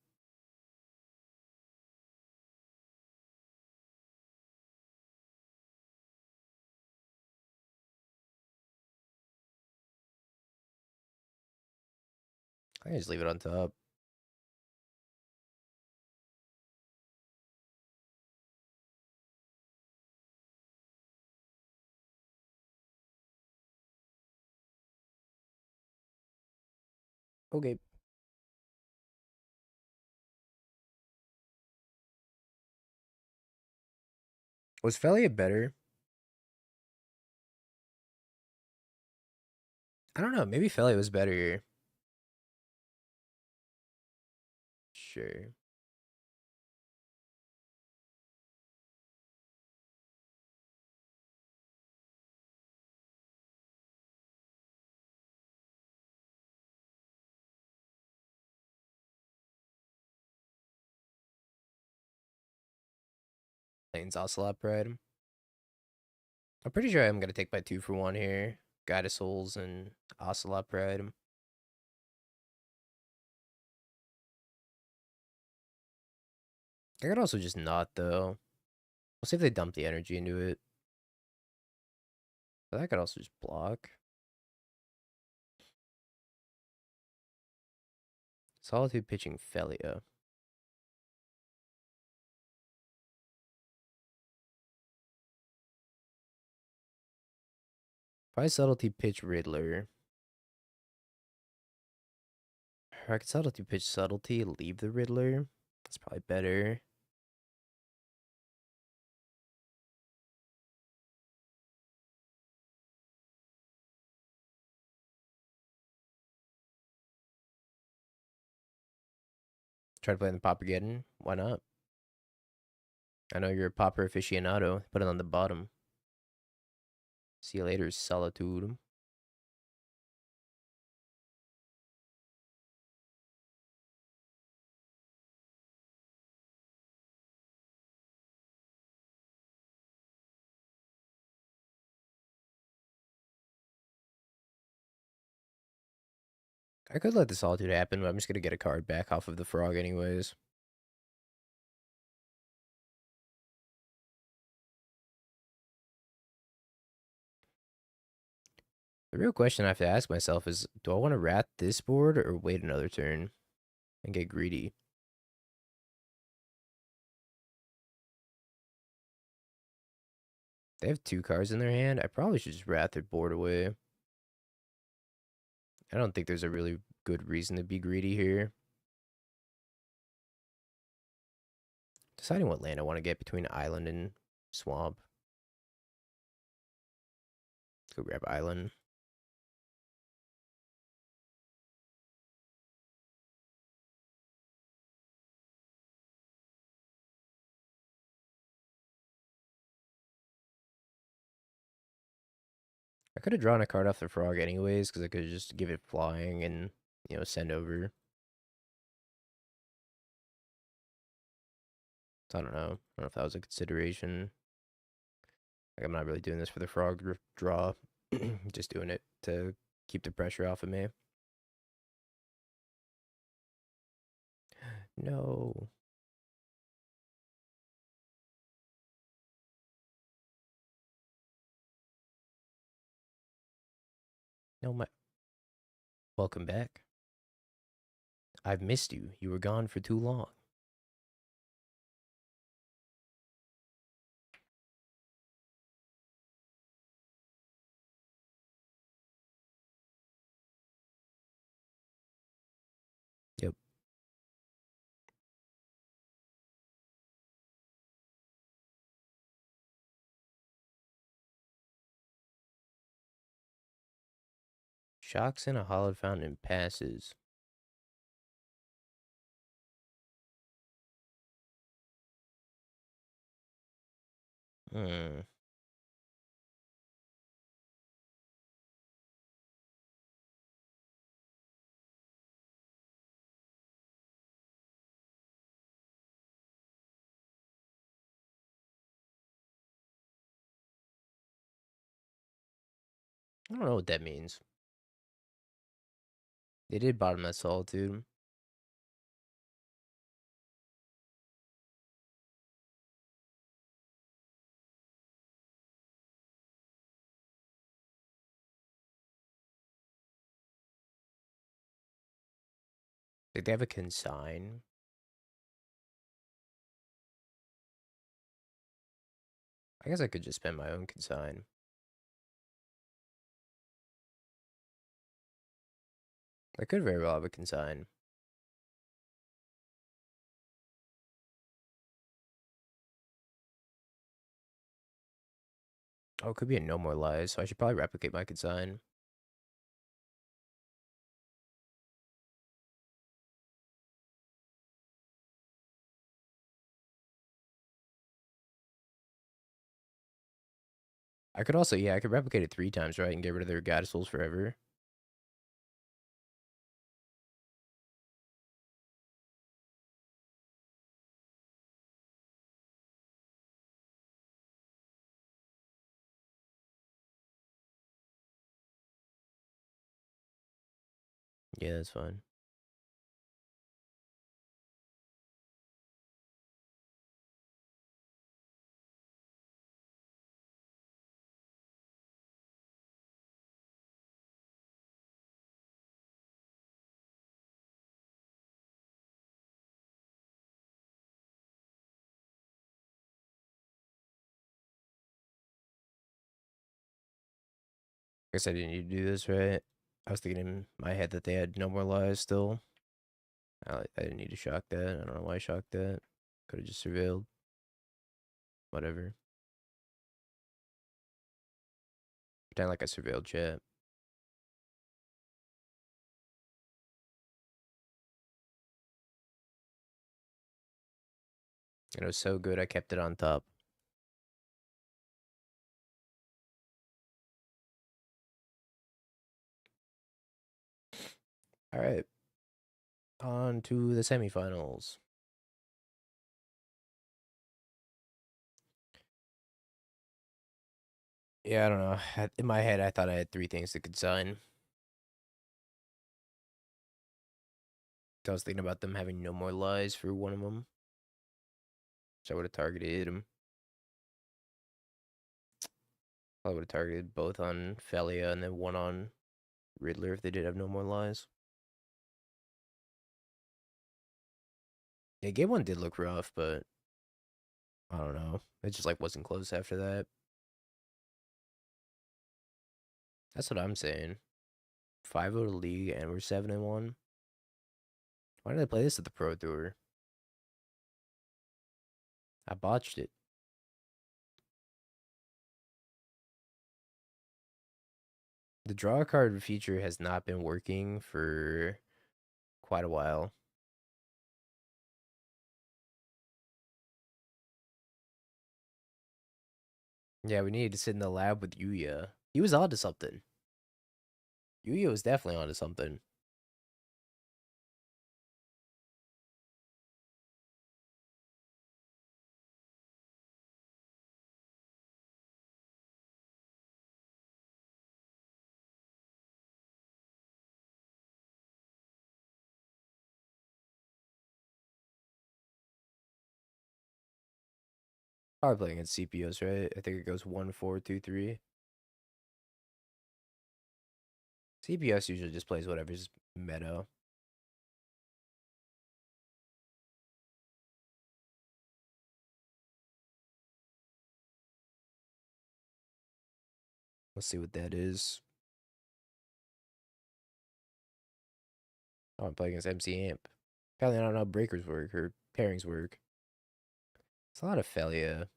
I can just leave it on top. Okay. Was Felia better? I don't know. Maybe Felia was better. Sure. Lane's Ocelot Pride. I'm pretty sure I'm gonna take my 2-for-1 here. Guide of Souls and Ocelot Pride. I could also just not, though. We'll see if they dump the energy into it. But I could also just block. Solitude pitching Felia. Probably subtlety pitch Riddler. Or I could subtlety pitch subtlety, leave the Riddler. That's probably better. Try to play in the Poppergeddon. Why not? I know you're a Popper aficionado. Put it on the bottom. See you later, Solitude. I could let the Solitude happen, but I'm just gonna get a card back off of the Frog anyways. The real question I have to ask myself is, do I want to rat this board or wait another turn and get greedy? They have 2 cards in their hand. I probably should just rat their board away. I don't think there's a really good reason to be greedy here. Deciding what land I want to get between Island and Swamp. Let's go grab Island. I could have drawn a card off the Frog anyways, because I could just give it flying and, send over. So I don't know. I don't know if that was a consideration. Like, I'm not really doing this for the Frog draw. Just doing it to keep the pressure off of me. No. No, my. Welcome back. I've missed you. You were gone for too long. Yep. Shocks in a hollowed fountain passes. Hmm. I don't know what that means. They did bottom that Solitude. Like, they have a consign. I guess I could just spend my own consign. I could very well have a consign. Oh, it could be a no more lies, so I should probably replicate my consign. I could also, yeah, I could replicate it 3 times, right, and get rid of their Goddess Souls forever. Yeah, that's fine. guess I didn't need to do this, right? I was thinking in my head that they had no more lies still. I didn't need to shock that. I don't know why I shocked that. Could have just surveilled. Whatever. Pretend like I surveilled chat. And it was so good I kept it on top. Alright. On to the semifinals. Yeah, I don't know. In my head, I thought I had 3 things to consign. I was thinking about them having no more lies for one of them. So I would have targeted him. I would have targeted both on Felia and then one on Riddler if they did have no more lies. Yeah, game one did look rough, but I don't know. It just like wasn't close after that. That's what I'm saying. 5-0 to league and we're 7-1. Why did I play this at the Pro Tour? I botched it. The draw card feature has not been working for quite a while. Yeah, we needed to sit in the lab with Yuya. He was onto something. Yuya was definitely onto something. Probably playing against CPOs, right? I think it goes 1-4-2-3. CPS usually just plays whatever's meta. Let's see what that is. Oh, I'm playing against MC Amp. Apparently, I don't know how breakers work or pairings work. It's a lot of Felia.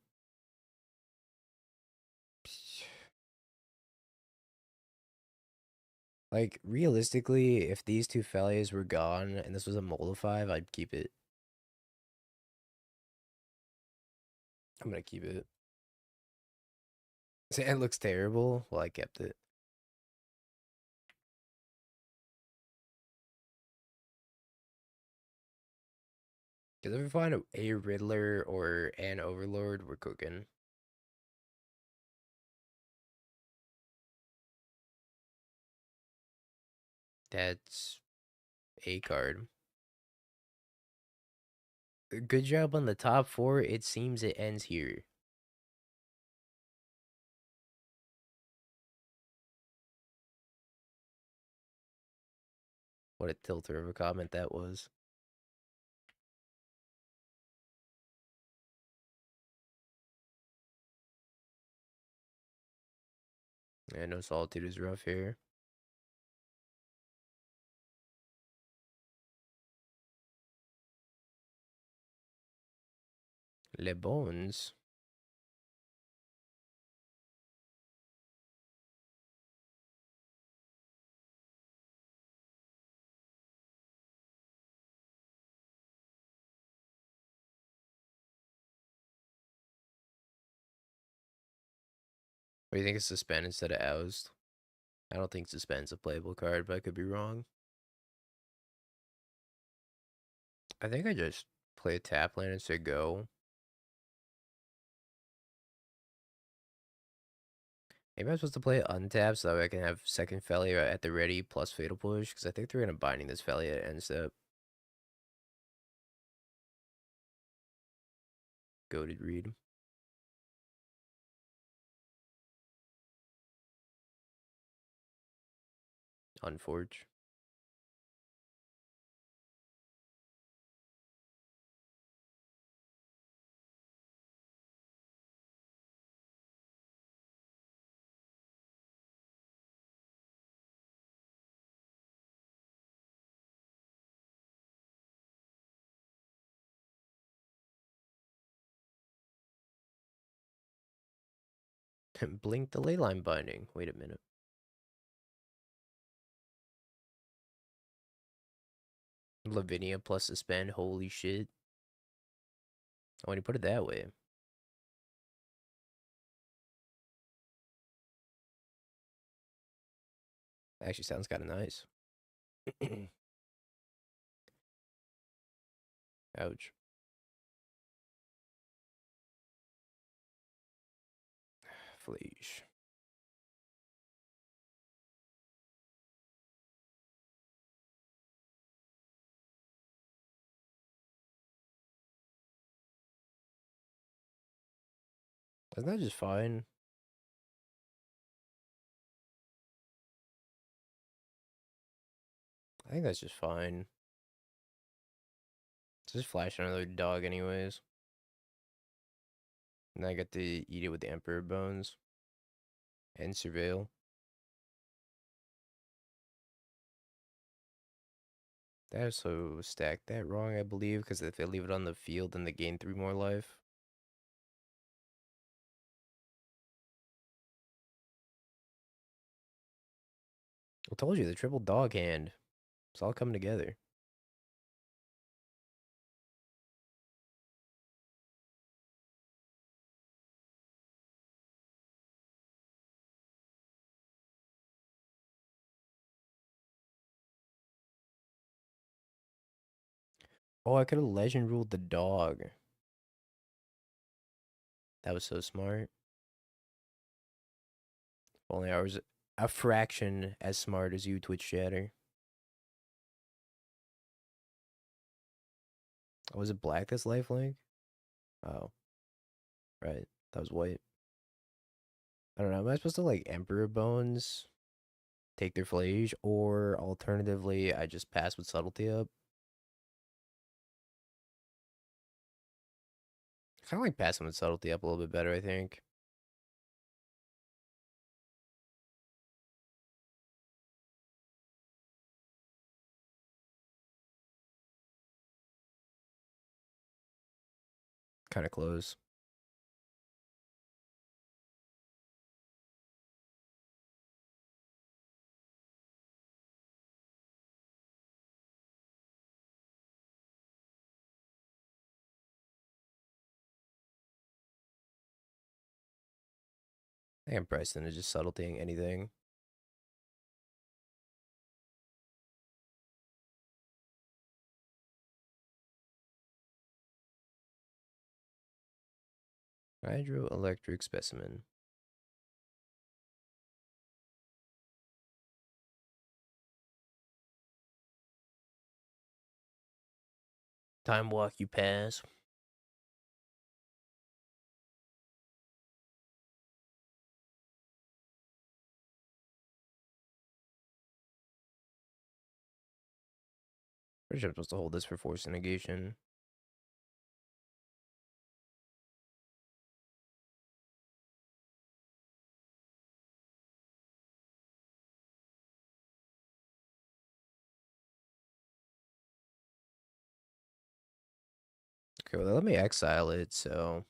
Like, realistically, if these two Felias were gone and this was a Mola 5, I'd keep it. I'm gonna keep it. It looks terrible. Well, I kept it. Because if we find a Riddler or an Overlord, we're cooking. That's a card. Good job on the top 4. It seems it ends here. What a tilter of a comment that was. Yeah, no Solitude is rough here. Le Bones. What do you think of Suspend instead of Oust? I don't think Suspend's a playable card, but I could be wrong. I think I just play a tap land and say go. Maybe I'm supposed to play it untap so that way I can have second Felia at the ready plus Fatal Push, because I think they're going to binding this Felia at end step. Goated read. Unforge. Blink the leyline binding. Wait a minute. Lavinia plus suspend. Holy shit. When you put it that way. Actually sounds kind of nice. Ouch. Fleesh. Isn't that just fine? I think that's just fine. Just flash another dog anyways. And I get to eat it with the Emperor Bones. And Surveil. They also stacked that wrong, I believe, because if they leave it on the field, then they gain 3 more life. I told you, the triple dog hand. It's all coming together. Oh, I could have legend ruled the dog. That was so smart. If only I was a fraction as smart as you, Twitch chatter. Oh, was it black this lifelink? Oh, right. That was white. I don't know. Am I supposed to like Emperor Bones, take their flage, or alternatively, I just pass with subtlety up? Kind of like passing with subtlety up a little bit better, I think. Kind of close. I think I'm priced into just subtletying anything. Hydroelectric specimen. Time walk you pass. Pretty sure I'm supposed to hold this for force negation. Okay, well, let me exile it, so.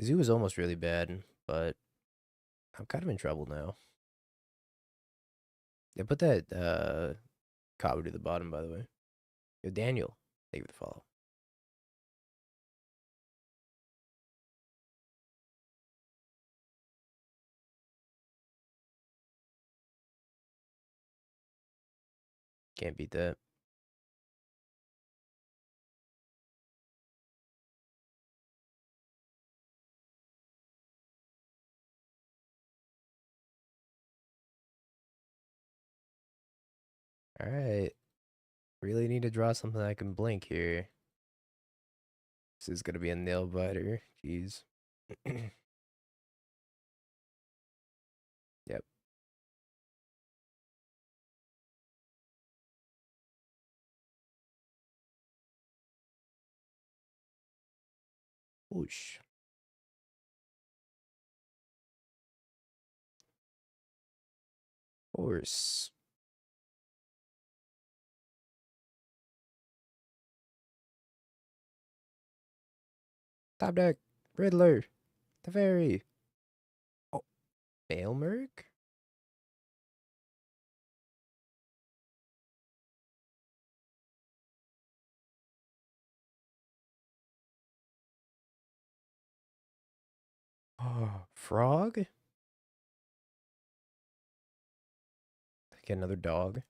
Zoo was almost really bad, but I'm kind of in trouble now. Yeah, put that copper to the bottom, by the way. Yo, Daniel, thank you for the follow. Can't beat that. All right. Really need to draw something I can blink here. This is going to be a nail biter. Jeez. Yep. Whoosh. Horse. Top deck. Riddler. Teferi. Oh, Bailmerk? Oh, Frog? Get another dog.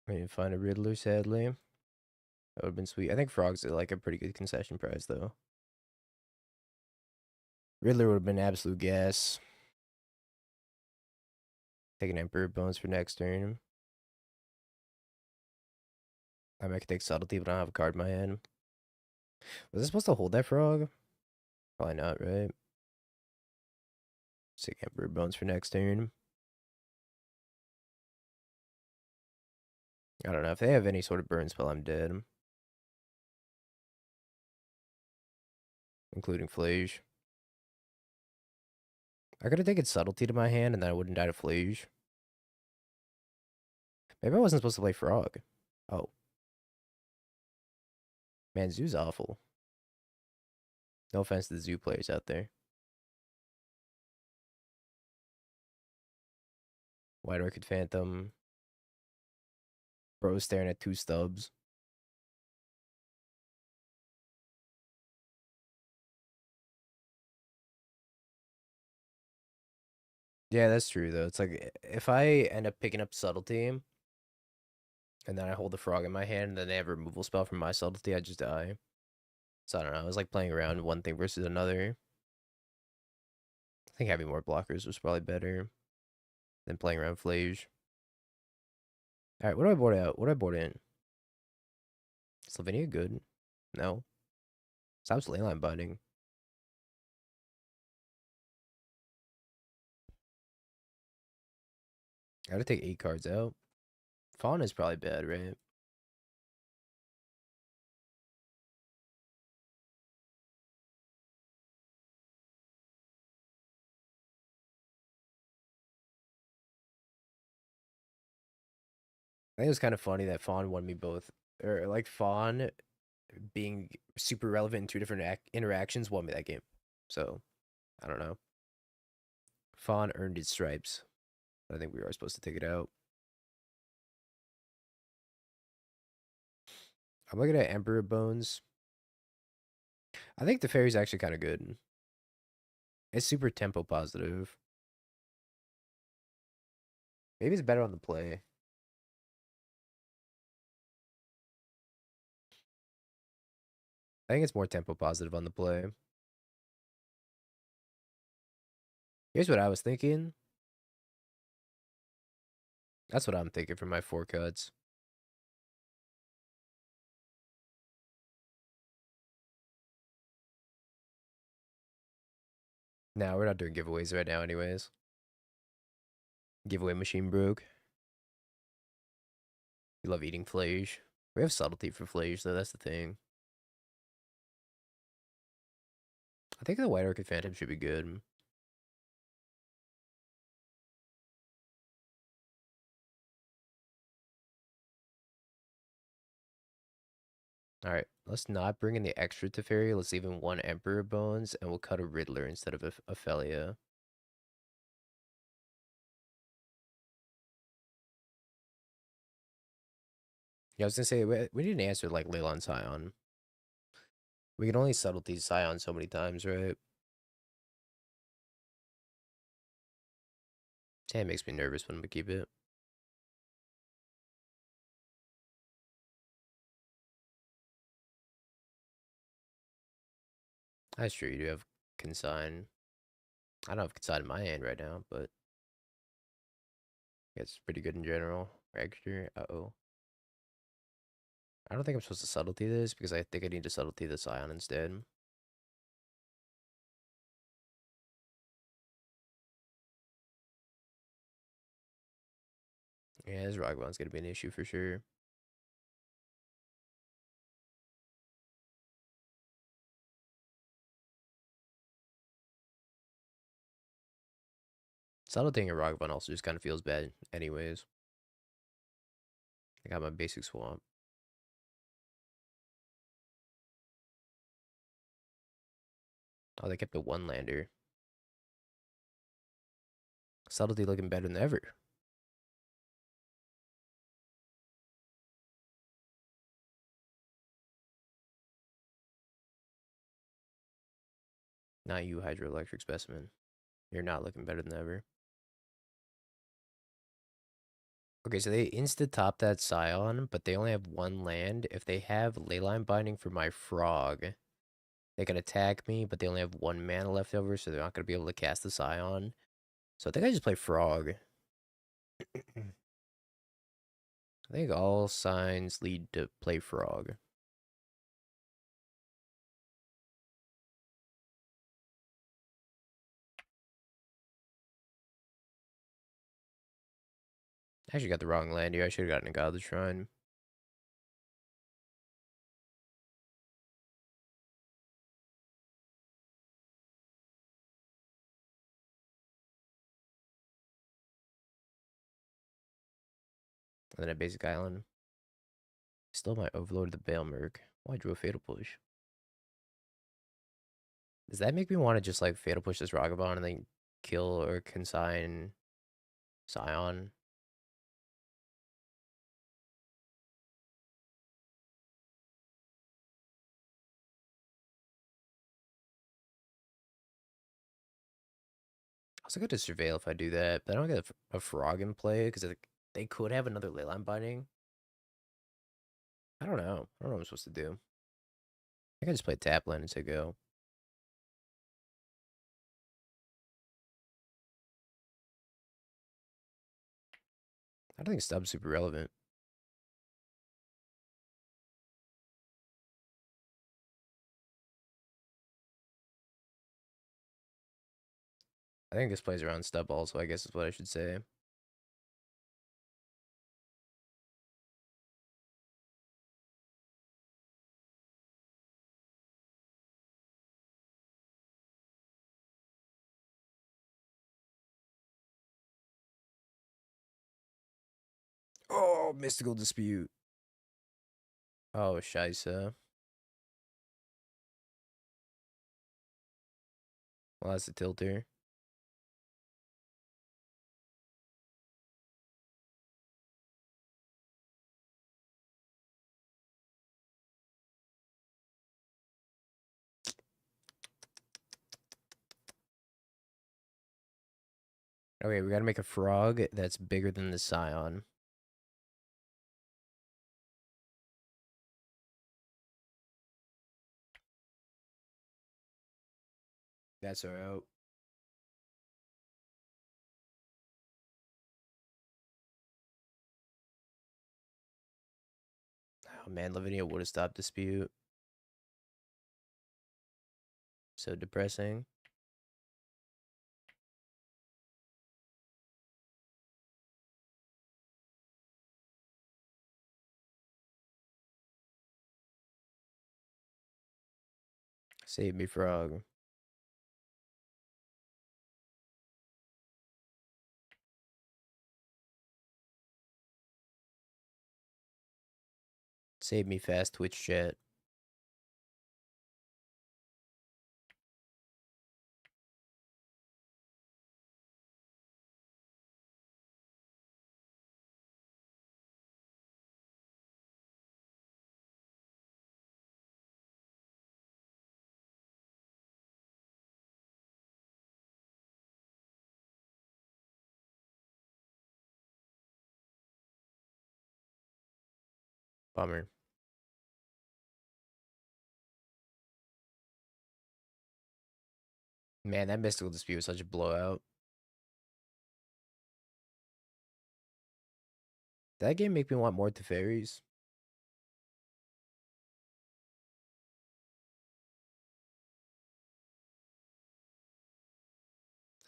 I didn't find a Riddler, sadly. That would have been sweet. I think Frog's like a pretty good concession price, though. Riddler would have been absolute gas. Taking Emperor Bones for next turn. I might take Subtlety, but I don't have a card in my hand. Was I supposed to hold that Frog? Probably not, right? Take Emperor Bones for next turn. I don't know. If they have any sort of burn spell, I'm dead. Including Flage. I could have taken Subtlety to my hand and then I wouldn't die to Flage. Maybe I wasn't supposed to play Frog. Oh. Man, Zoo's awful. No offense to the Zoo players out there. White Orchid Phantom. Bro staring at 2 stubs. Yeah, that's true, though. It's like, if I end up picking up Subtlety, and then I hold the Frog in my hand, and then they have a removal spell from my Subtlety, I just die. So I don't know. It was like playing around one thing versus another. I think having more blockers was probably better than playing around Flage. Alright, what do I board out? What do I board in? Slovenia good? No. Stops leyline binding. I gotta take 8 cards out. Fawn is probably bad, right? I think it was kind of funny that Fawn won me both. Or like Fawn being super relevant in 2 different interactions won me that game. So, I don't know. Fawn earned his stripes. I think we are supposed to take it out. I'm looking at Emperor Bones. I think the fairy's actually kind of good. It's super tempo positive. Maybe it's better on the play. I think it's more tempo positive on the play. Here's what I was thinking. That's what I'm thinking for my 4 cuts. Now we're not doing giveaways right now, anyways. Giveaway machine broke. You love eating Flage. We have Subtlety for Flage, though. That's the thing. I think the White Orchid Phantom should be good. Alright, let's not bring in the extra Teferi. Let's leave in 1 Emperor Bones, and we'll cut a Riddler instead of a Ophelia. Yeah, I was gonna say, we didn't answer like Leyline Scion. We can only Subtlety Scion so many times, right? It makes me nervous when we keep it. That's true, you do have Consign. I don't have Consign in my hand right now, but it's pretty good in general. Extra, uh-oh. I don't think I'm supposed to Subtlety this, because I think I need to Subtlety the Scion instead. Yeah, this Ragavon's gonna be an issue for sure. Subtle thing in Ragavan also just kind of feels bad anyways. I got my basic swamp. Oh, they kept the one lander. Subtlety looking better than ever. Not you, hydroelectric specimen. You're not looking better than ever. Okay, so they insta top that Scion, but they only have one land. If they have Leyline Binding for my frog, they can attack me, but they only have one mana left over, so they're not going to be able to cast the Scion. So I think I just play frog. I think all signs lead to play frog. I actually got the wrong land here. I should have gotten a Godless Shrine. And then a basic island. Still my Overlord of the Baelmerk. Why drew a Fatal Push? Does that make me want to just like Fatal Push this Ragavan and then kill or consign Scion? I also got to Surveil if I do that, but I don't get a Frog in play because they could have another Leyline Binding. I don't know. I don't know what I'm supposed to do. I can just play tap land and say go. I don't think Stub's super relevant. I think this plays around Stub also, I guess is what I should say. Oh, Mystical Dispute. Oh, Shisa. Well, that's a tilter. Okay, we gotta make a frog that's bigger than the Scion. That's our out. Oh man, Lavinia would have stopped Dispute. So depressing. Save me, frog. Save me, fast Twitch chat. Bummer. Man, that Mystical Dispute was such a blowout. That game make me want more Teferis.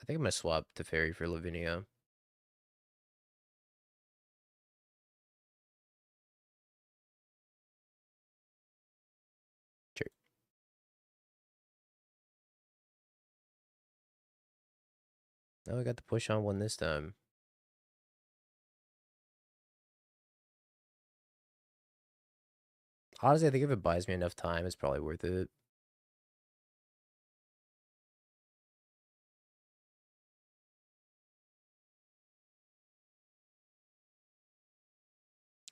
I think I'm gonna swap Teferi for Lavinia. Oh, we got the push on one this time. Honestly, I think if it buys me enough time, it's probably worth it.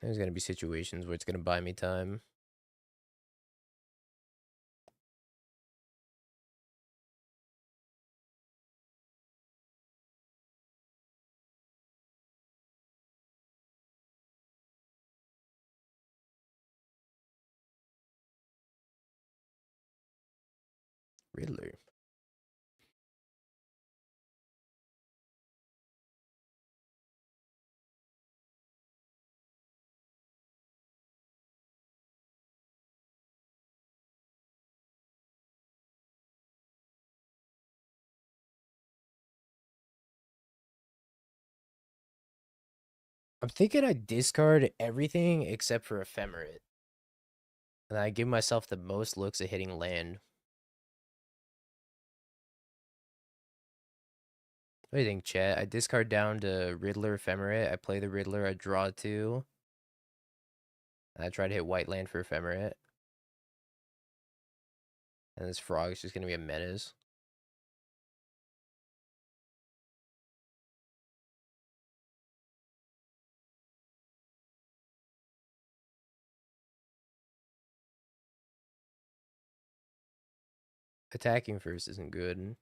There's gonna be situations where it's gonna buy me time. Riddler. I'm thinking I discard everything except for Ephemerate. And I give myself the most looks at hitting land. What do you think, chat? I discard down to Riddler, Ephemerate. I play the Riddler, I draw 2. And I try to hit white land for Ephemerate. And this frog is just gonna be a menace. Attacking first isn't good.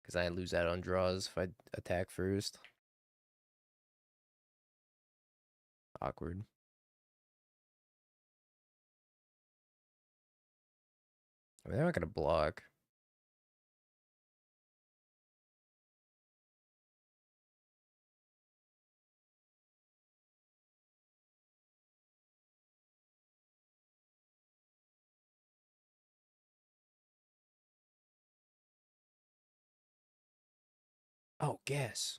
Because I lose out on draws if I attack first. Awkward. I mean, they're not gonna block. Oh, guess.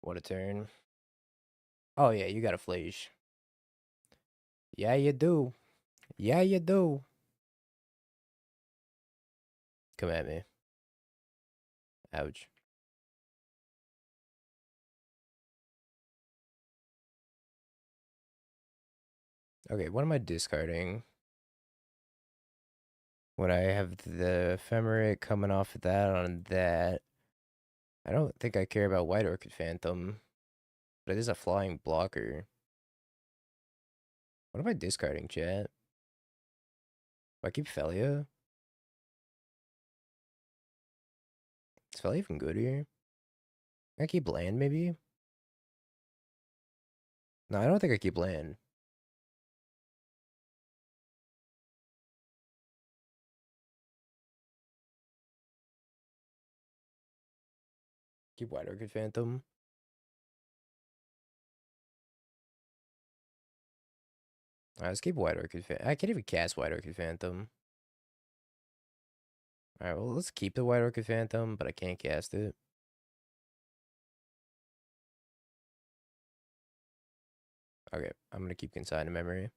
What a turn. Oh, yeah, you got a flash. Yeah, you do. Yeah, you do. Come at me. Ouch. Okay, what am I discarding? When I have the Ephemerate coming off of that on that, I don't think I care about White Orchid Phantom, but it is a flying blocker. What am I discarding, chat? Do I keep Felia? Is Felia even good here? I keep land, maybe? No, I don't think I keep land. Keep White Orchid Phantom. Alright, let's keep White Orchid Phantom. I can't even cast White Orchid Phantom. Alright, well, let's keep the White Orchid Phantom, but I can't cast it. Okay, I'm gonna keep Consign Memory.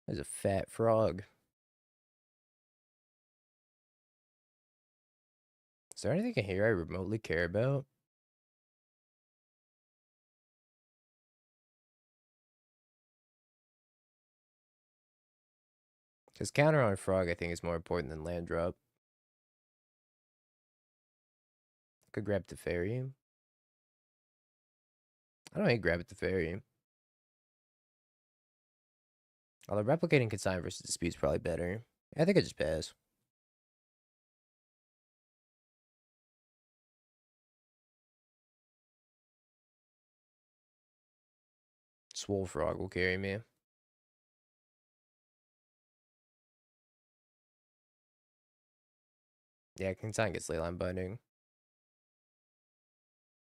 There's a fat frog. Is there anything in here I remotely care about? Because counter on frog, I think, is more important than land drop. Could grab the fairy. I don't hate grab at the fairy. Although replicating consign versus dispute is probably better. I think I just pass. Swole Frog will carry me. Yeah, Consign gets Leyline Binding.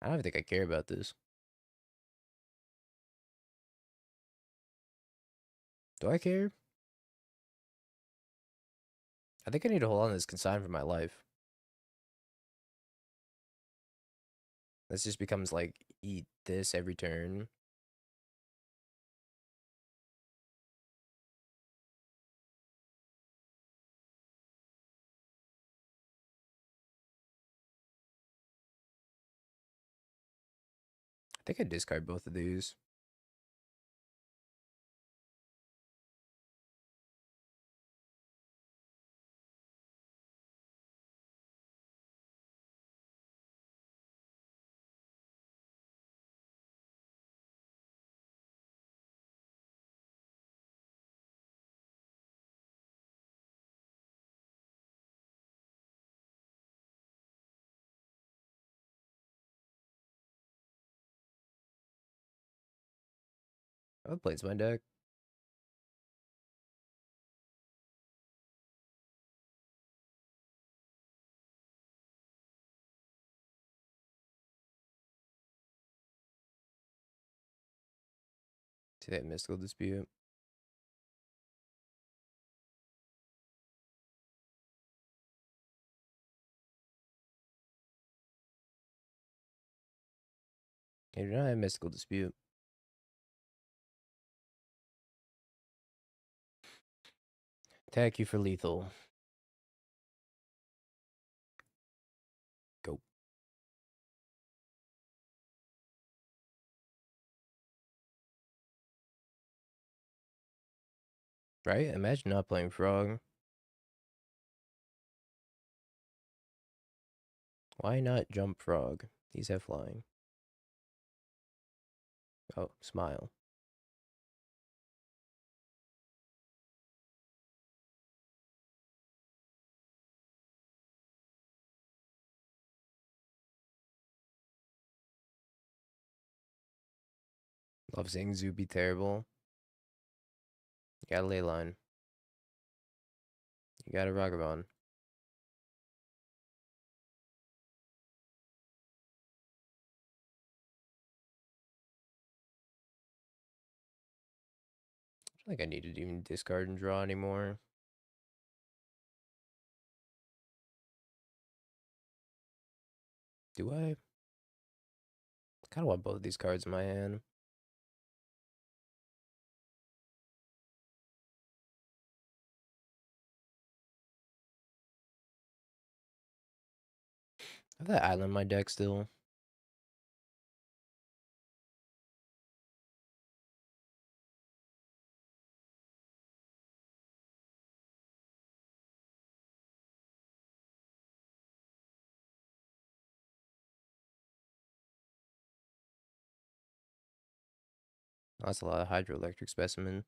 I don't even think I care about this. Do I care? I think I need to hold on to this Consign for my life. This just becomes like, eat this every turn. I think I discard both of these. I would plays my deck. To that Mystical Dispute. I do not have Mystical Dispute. Attack you for lethal. Go. Right? Imagine not playing Frog. Why not jump Frog? These have flying. Oh, smile. Love seeing Zoo be terrible. You got a Leyline. You got a Vagabond. I don't think I need to even discard and draw anymore. Do I? I kind of want both of these cards in my hand. I have that island in my deck still. That's a lot of hydroelectric specimen.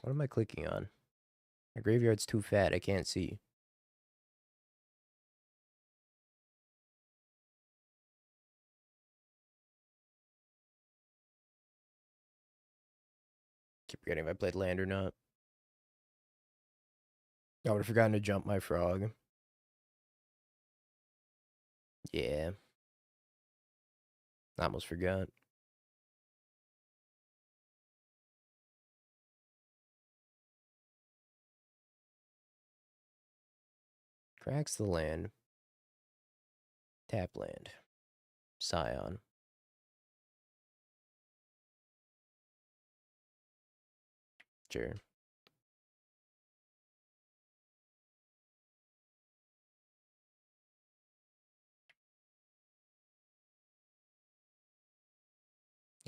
What am I clicking on? My graveyard's too fat. I can't see. Keep forgetting if I played land or not. I would have forgotten to jump my Frog. Yeah. I almost forgot. Cracks the land. Tap land. Scion. Sure.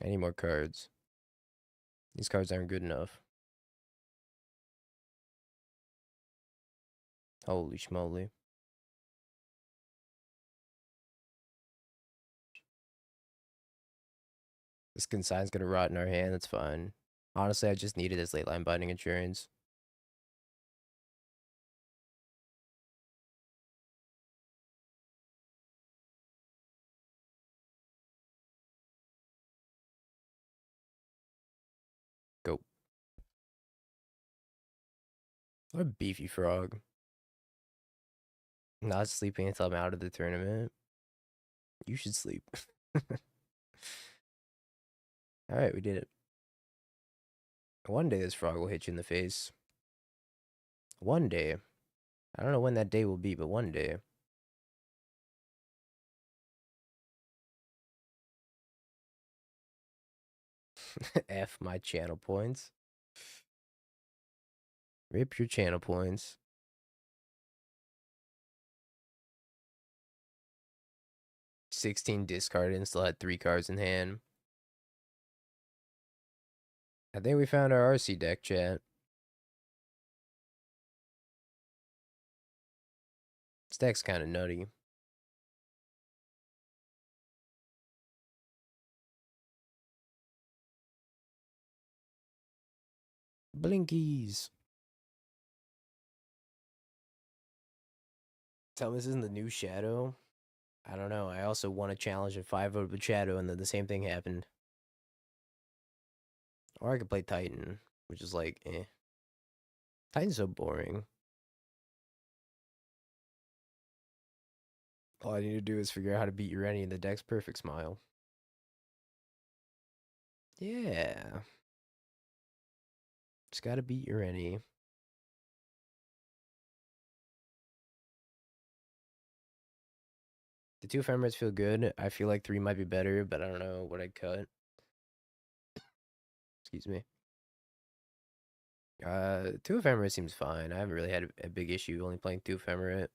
I need more cards. These cards aren't good enough. Holy schmoly. This consign's gonna rot in our hand. That's fine. Honestly, I just needed this late line binding insurance. What a beefy frog. Not sleeping until I'm out of the tournament. You should sleep. Alright, we did it. One day this frog will hit you in the face. One day. I don't know when that day will be, but one day. F my channel points. Rip your channel points. 16 discarded and still had 3 cards in hand. I think we found our RC deck, chat. This deck's kind of nutty. Blinkies. Tell me this isn't the new Shadow. I don't know. I also won a challenge at 5-0 with Shadow, and then the same thing happened. Or I could play Titan, which is like, eh. Titan's so boring. All I need to do is figure out how to beat Ureni, and the deck's perfect smile. Yeah. Just gotta beat Ureni. The 2 ephemerals feel good. I feel like 3 might be better, but I don't know what I'd cut. Excuse me. 2 ephemerate seems fine. I haven't really had a big issue only playing 2 ephemerate.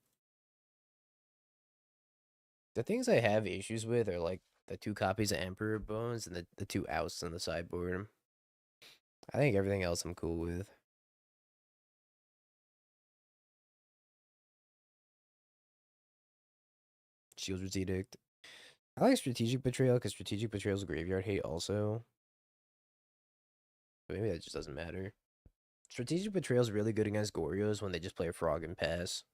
The things I have issues with are like the 2 copies of Emperor Bones and the 2 ousts on the sideboard. I think everything else I'm cool with. Shieldred's Edict. I like Strategic Betrayal because Strategic Betrayal's graveyard hate also. But maybe that just doesn't matter. Strategic Betrayal's really good against Gorios when they just play a frog and pass.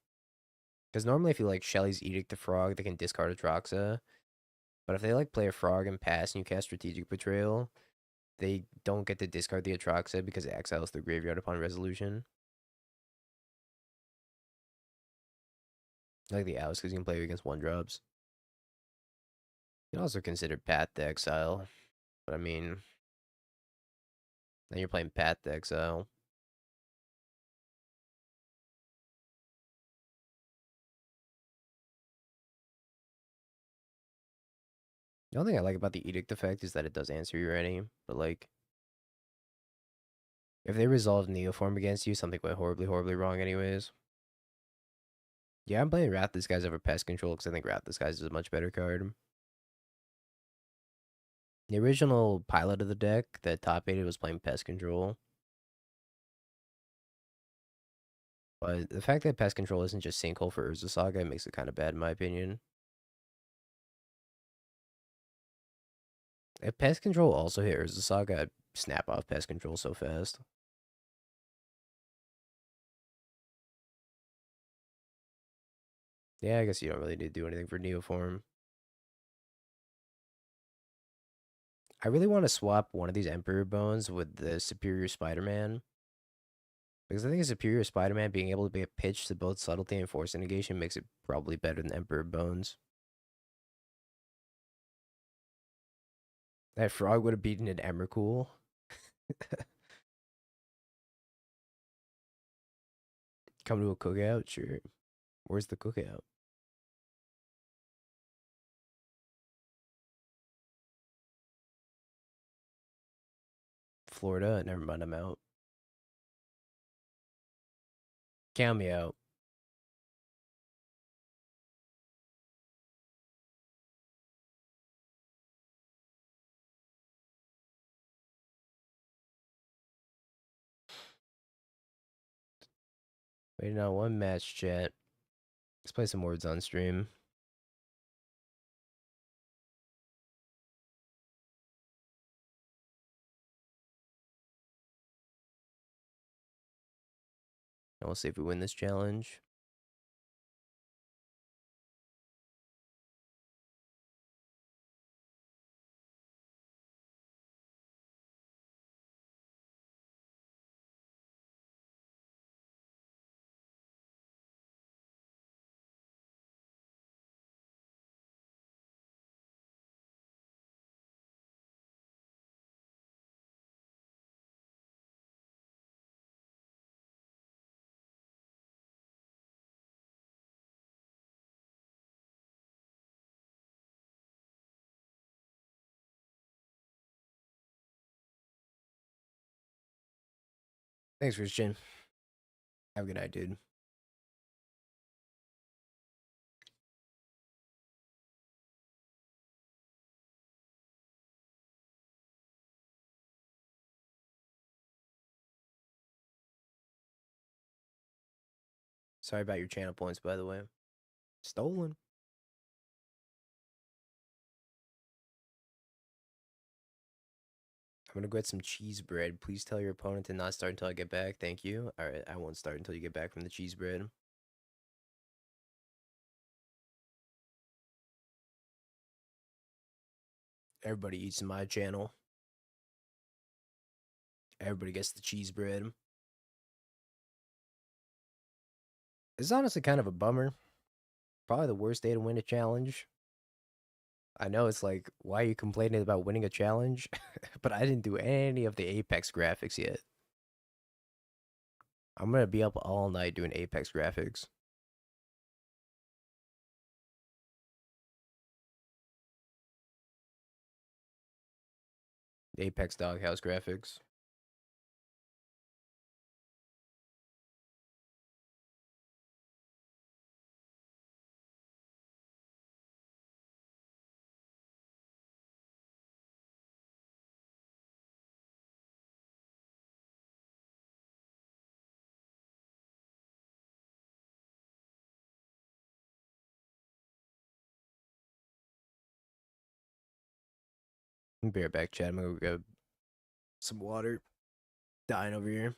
Because normally if you like Shelly's Edict the Frog, they can discard Atraxa. But if they like play a frog and pass and you cast Strategic Betrayal, they don't get to discard the Atraxa because it exiles their graveyard upon resolution. I like the Oust because you can play against 1-drops. You can also consider Path to Exile. But I mean, then you're playing Path to Exile. The only thing I like about the Edict effect is that it does answer your any, but like, if they resolve Neoform against you, something went horribly, horribly wrong anyways. Yeah, I'm playing Wrath Disguise over Pest Control because I think Wrath Disguise is a much better card. The original pilot of the deck that top aided was playing Pest Control. But the fact that Pest Control isn't just Sinkhole for Urza Saga makes it kind of bad in my opinion. If Pest Control also hit Urza Saga, I'd snap off Pest Control so fast. Yeah, I guess you don't really need to do anything for Neoform. I really want to swap one of these Emperor Bones with the Superior Spider-Man. Because I think a Superior Spider-Man being able to be a pitch to both Subtlety and Force Negation makes it probably better than Emperor Bones. That frog would have beaten an Emrakul. Come to a cookout? Sure. Where's the cookout? Florida? Never mind, I'm out. Count me out. Waiting on one match, chat. Let's play some words on stream. And we'll see if we win this challenge. Thanks, Christian. Have a good night, dude. Sorry about your channel points, by the way. Stolen. I'm gonna get some cheese bread. Please tell your opponent to not start until I get back. Thank you. All right, I won't start until you get back from the cheese bread. Everybody eats in my channel. Everybody gets the cheese bread. It's honestly kind of a bummer. Probably the worst day to win a challenge. I know it's like, why are you complaining about winning a challenge? But I didn't do any of the Apex graphics yet. I'm gonna be up all night doing Apex graphics. Apex Doghouse graphics. Be right back, chat. I'm gonna go get some water. Dying over here.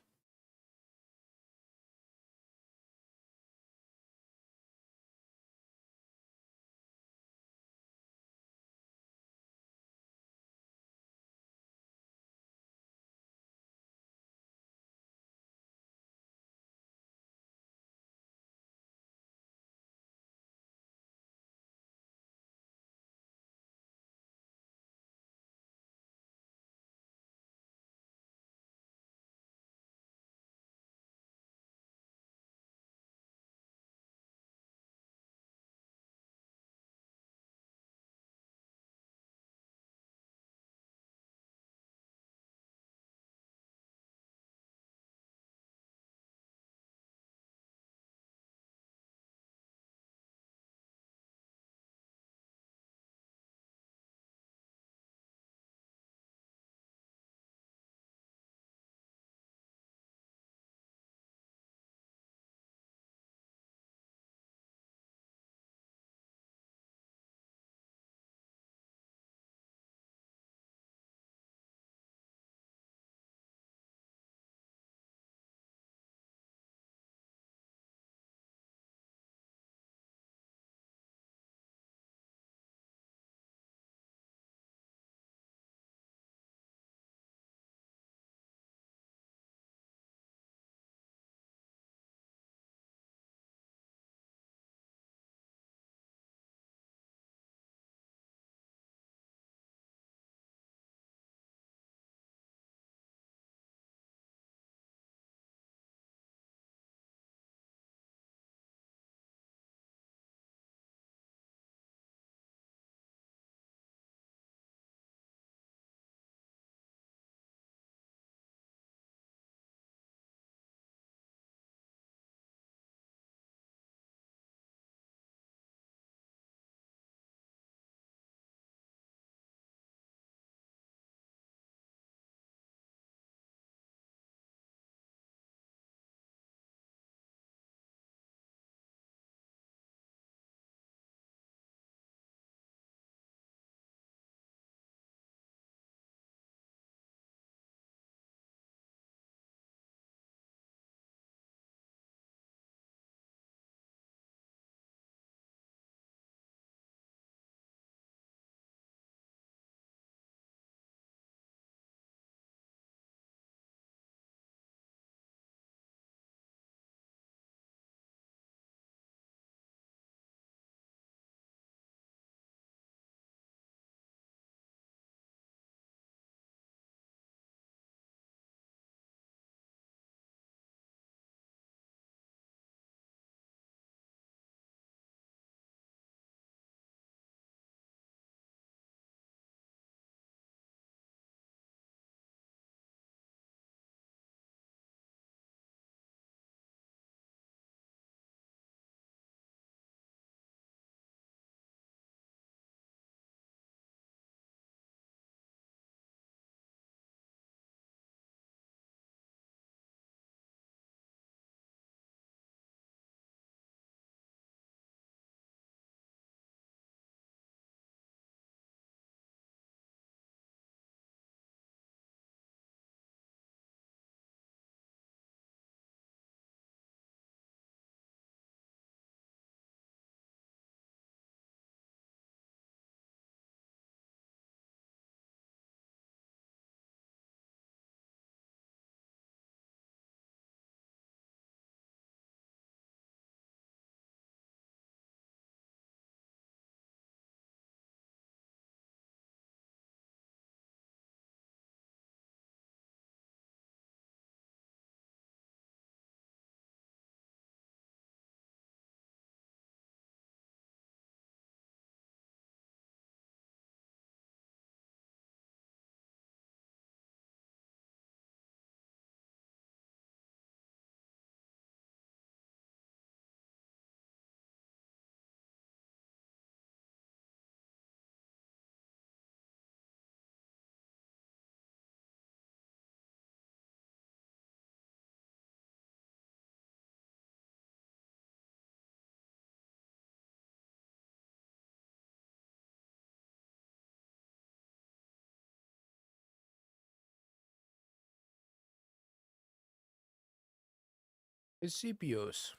It's CPOs.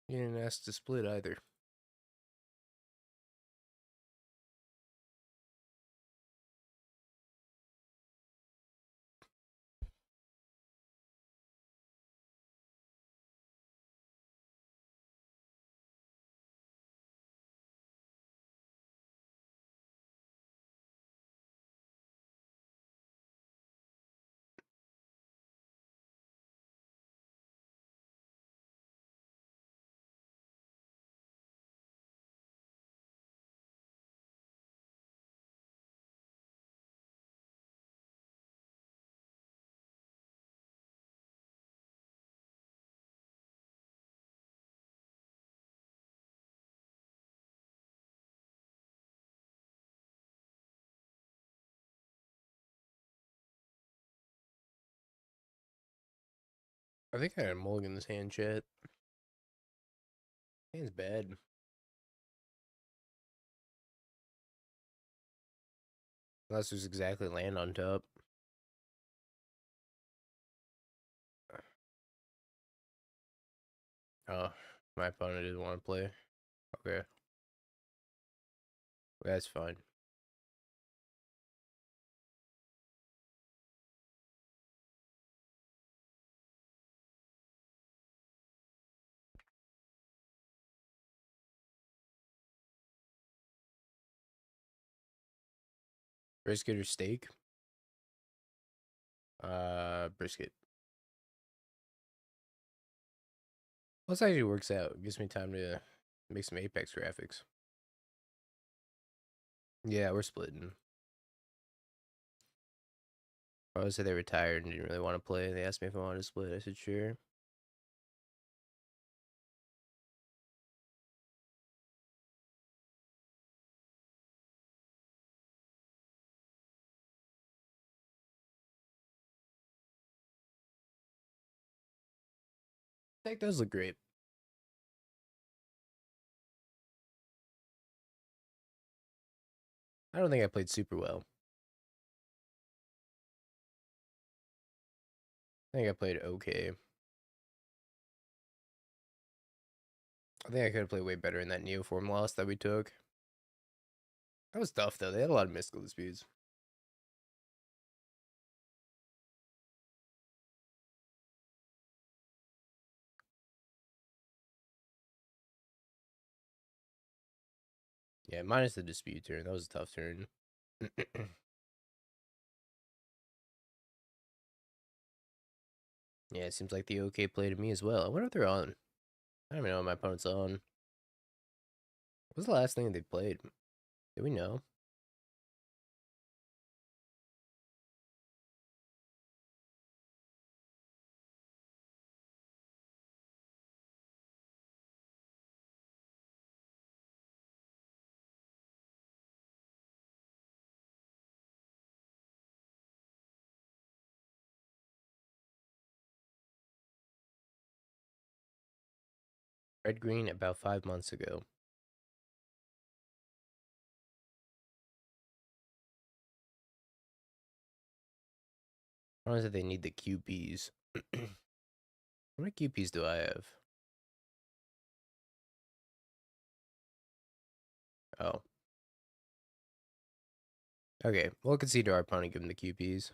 You didn't ask to split either. I think I had a mulligan this hand, chat. Hand's bad. Unless there's exactly land on top. Oh, my opponent didn't want to play. Okay. That's fine. Brisket or steak? Brisket. Well, this actually works out. It gives me time to make some Apex graphics. Yeah, we're splitting. I said they retired and didn't really want to play. They asked me if I wanted to split. I said sure. That does look great. I don't think I played super well. I think I played okay. I think I could have played way better in that Neoform loss that we took. That was tough, though. They had a lot of mystical disputes. Yeah, minus the dispute turn. That was a tough turn. Yeah, it seems like the OK play to me as well. I wonder what they're on. I don't even know what my opponent's on. What was the last thing they played? Do we know? Red Green about 5 months ago. I don't know if they need the QPs. How many QPs do I have? Oh. Okay, we'll concede to our opponent, give him the QPs.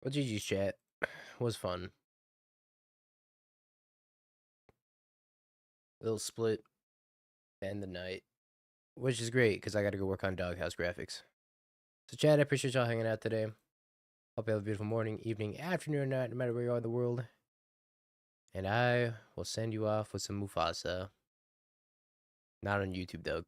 Well, GG's chat. Was fun. Little split and the night. Which is great, because I gotta go work on Doghouse graphics. So chat, I appreciate y'all hanging out today. Hope you have a beautiful morning, evening, afternoon, or night, no matter where you are in the world. And I will send you off with some Mufasa. Not on YouTube, though.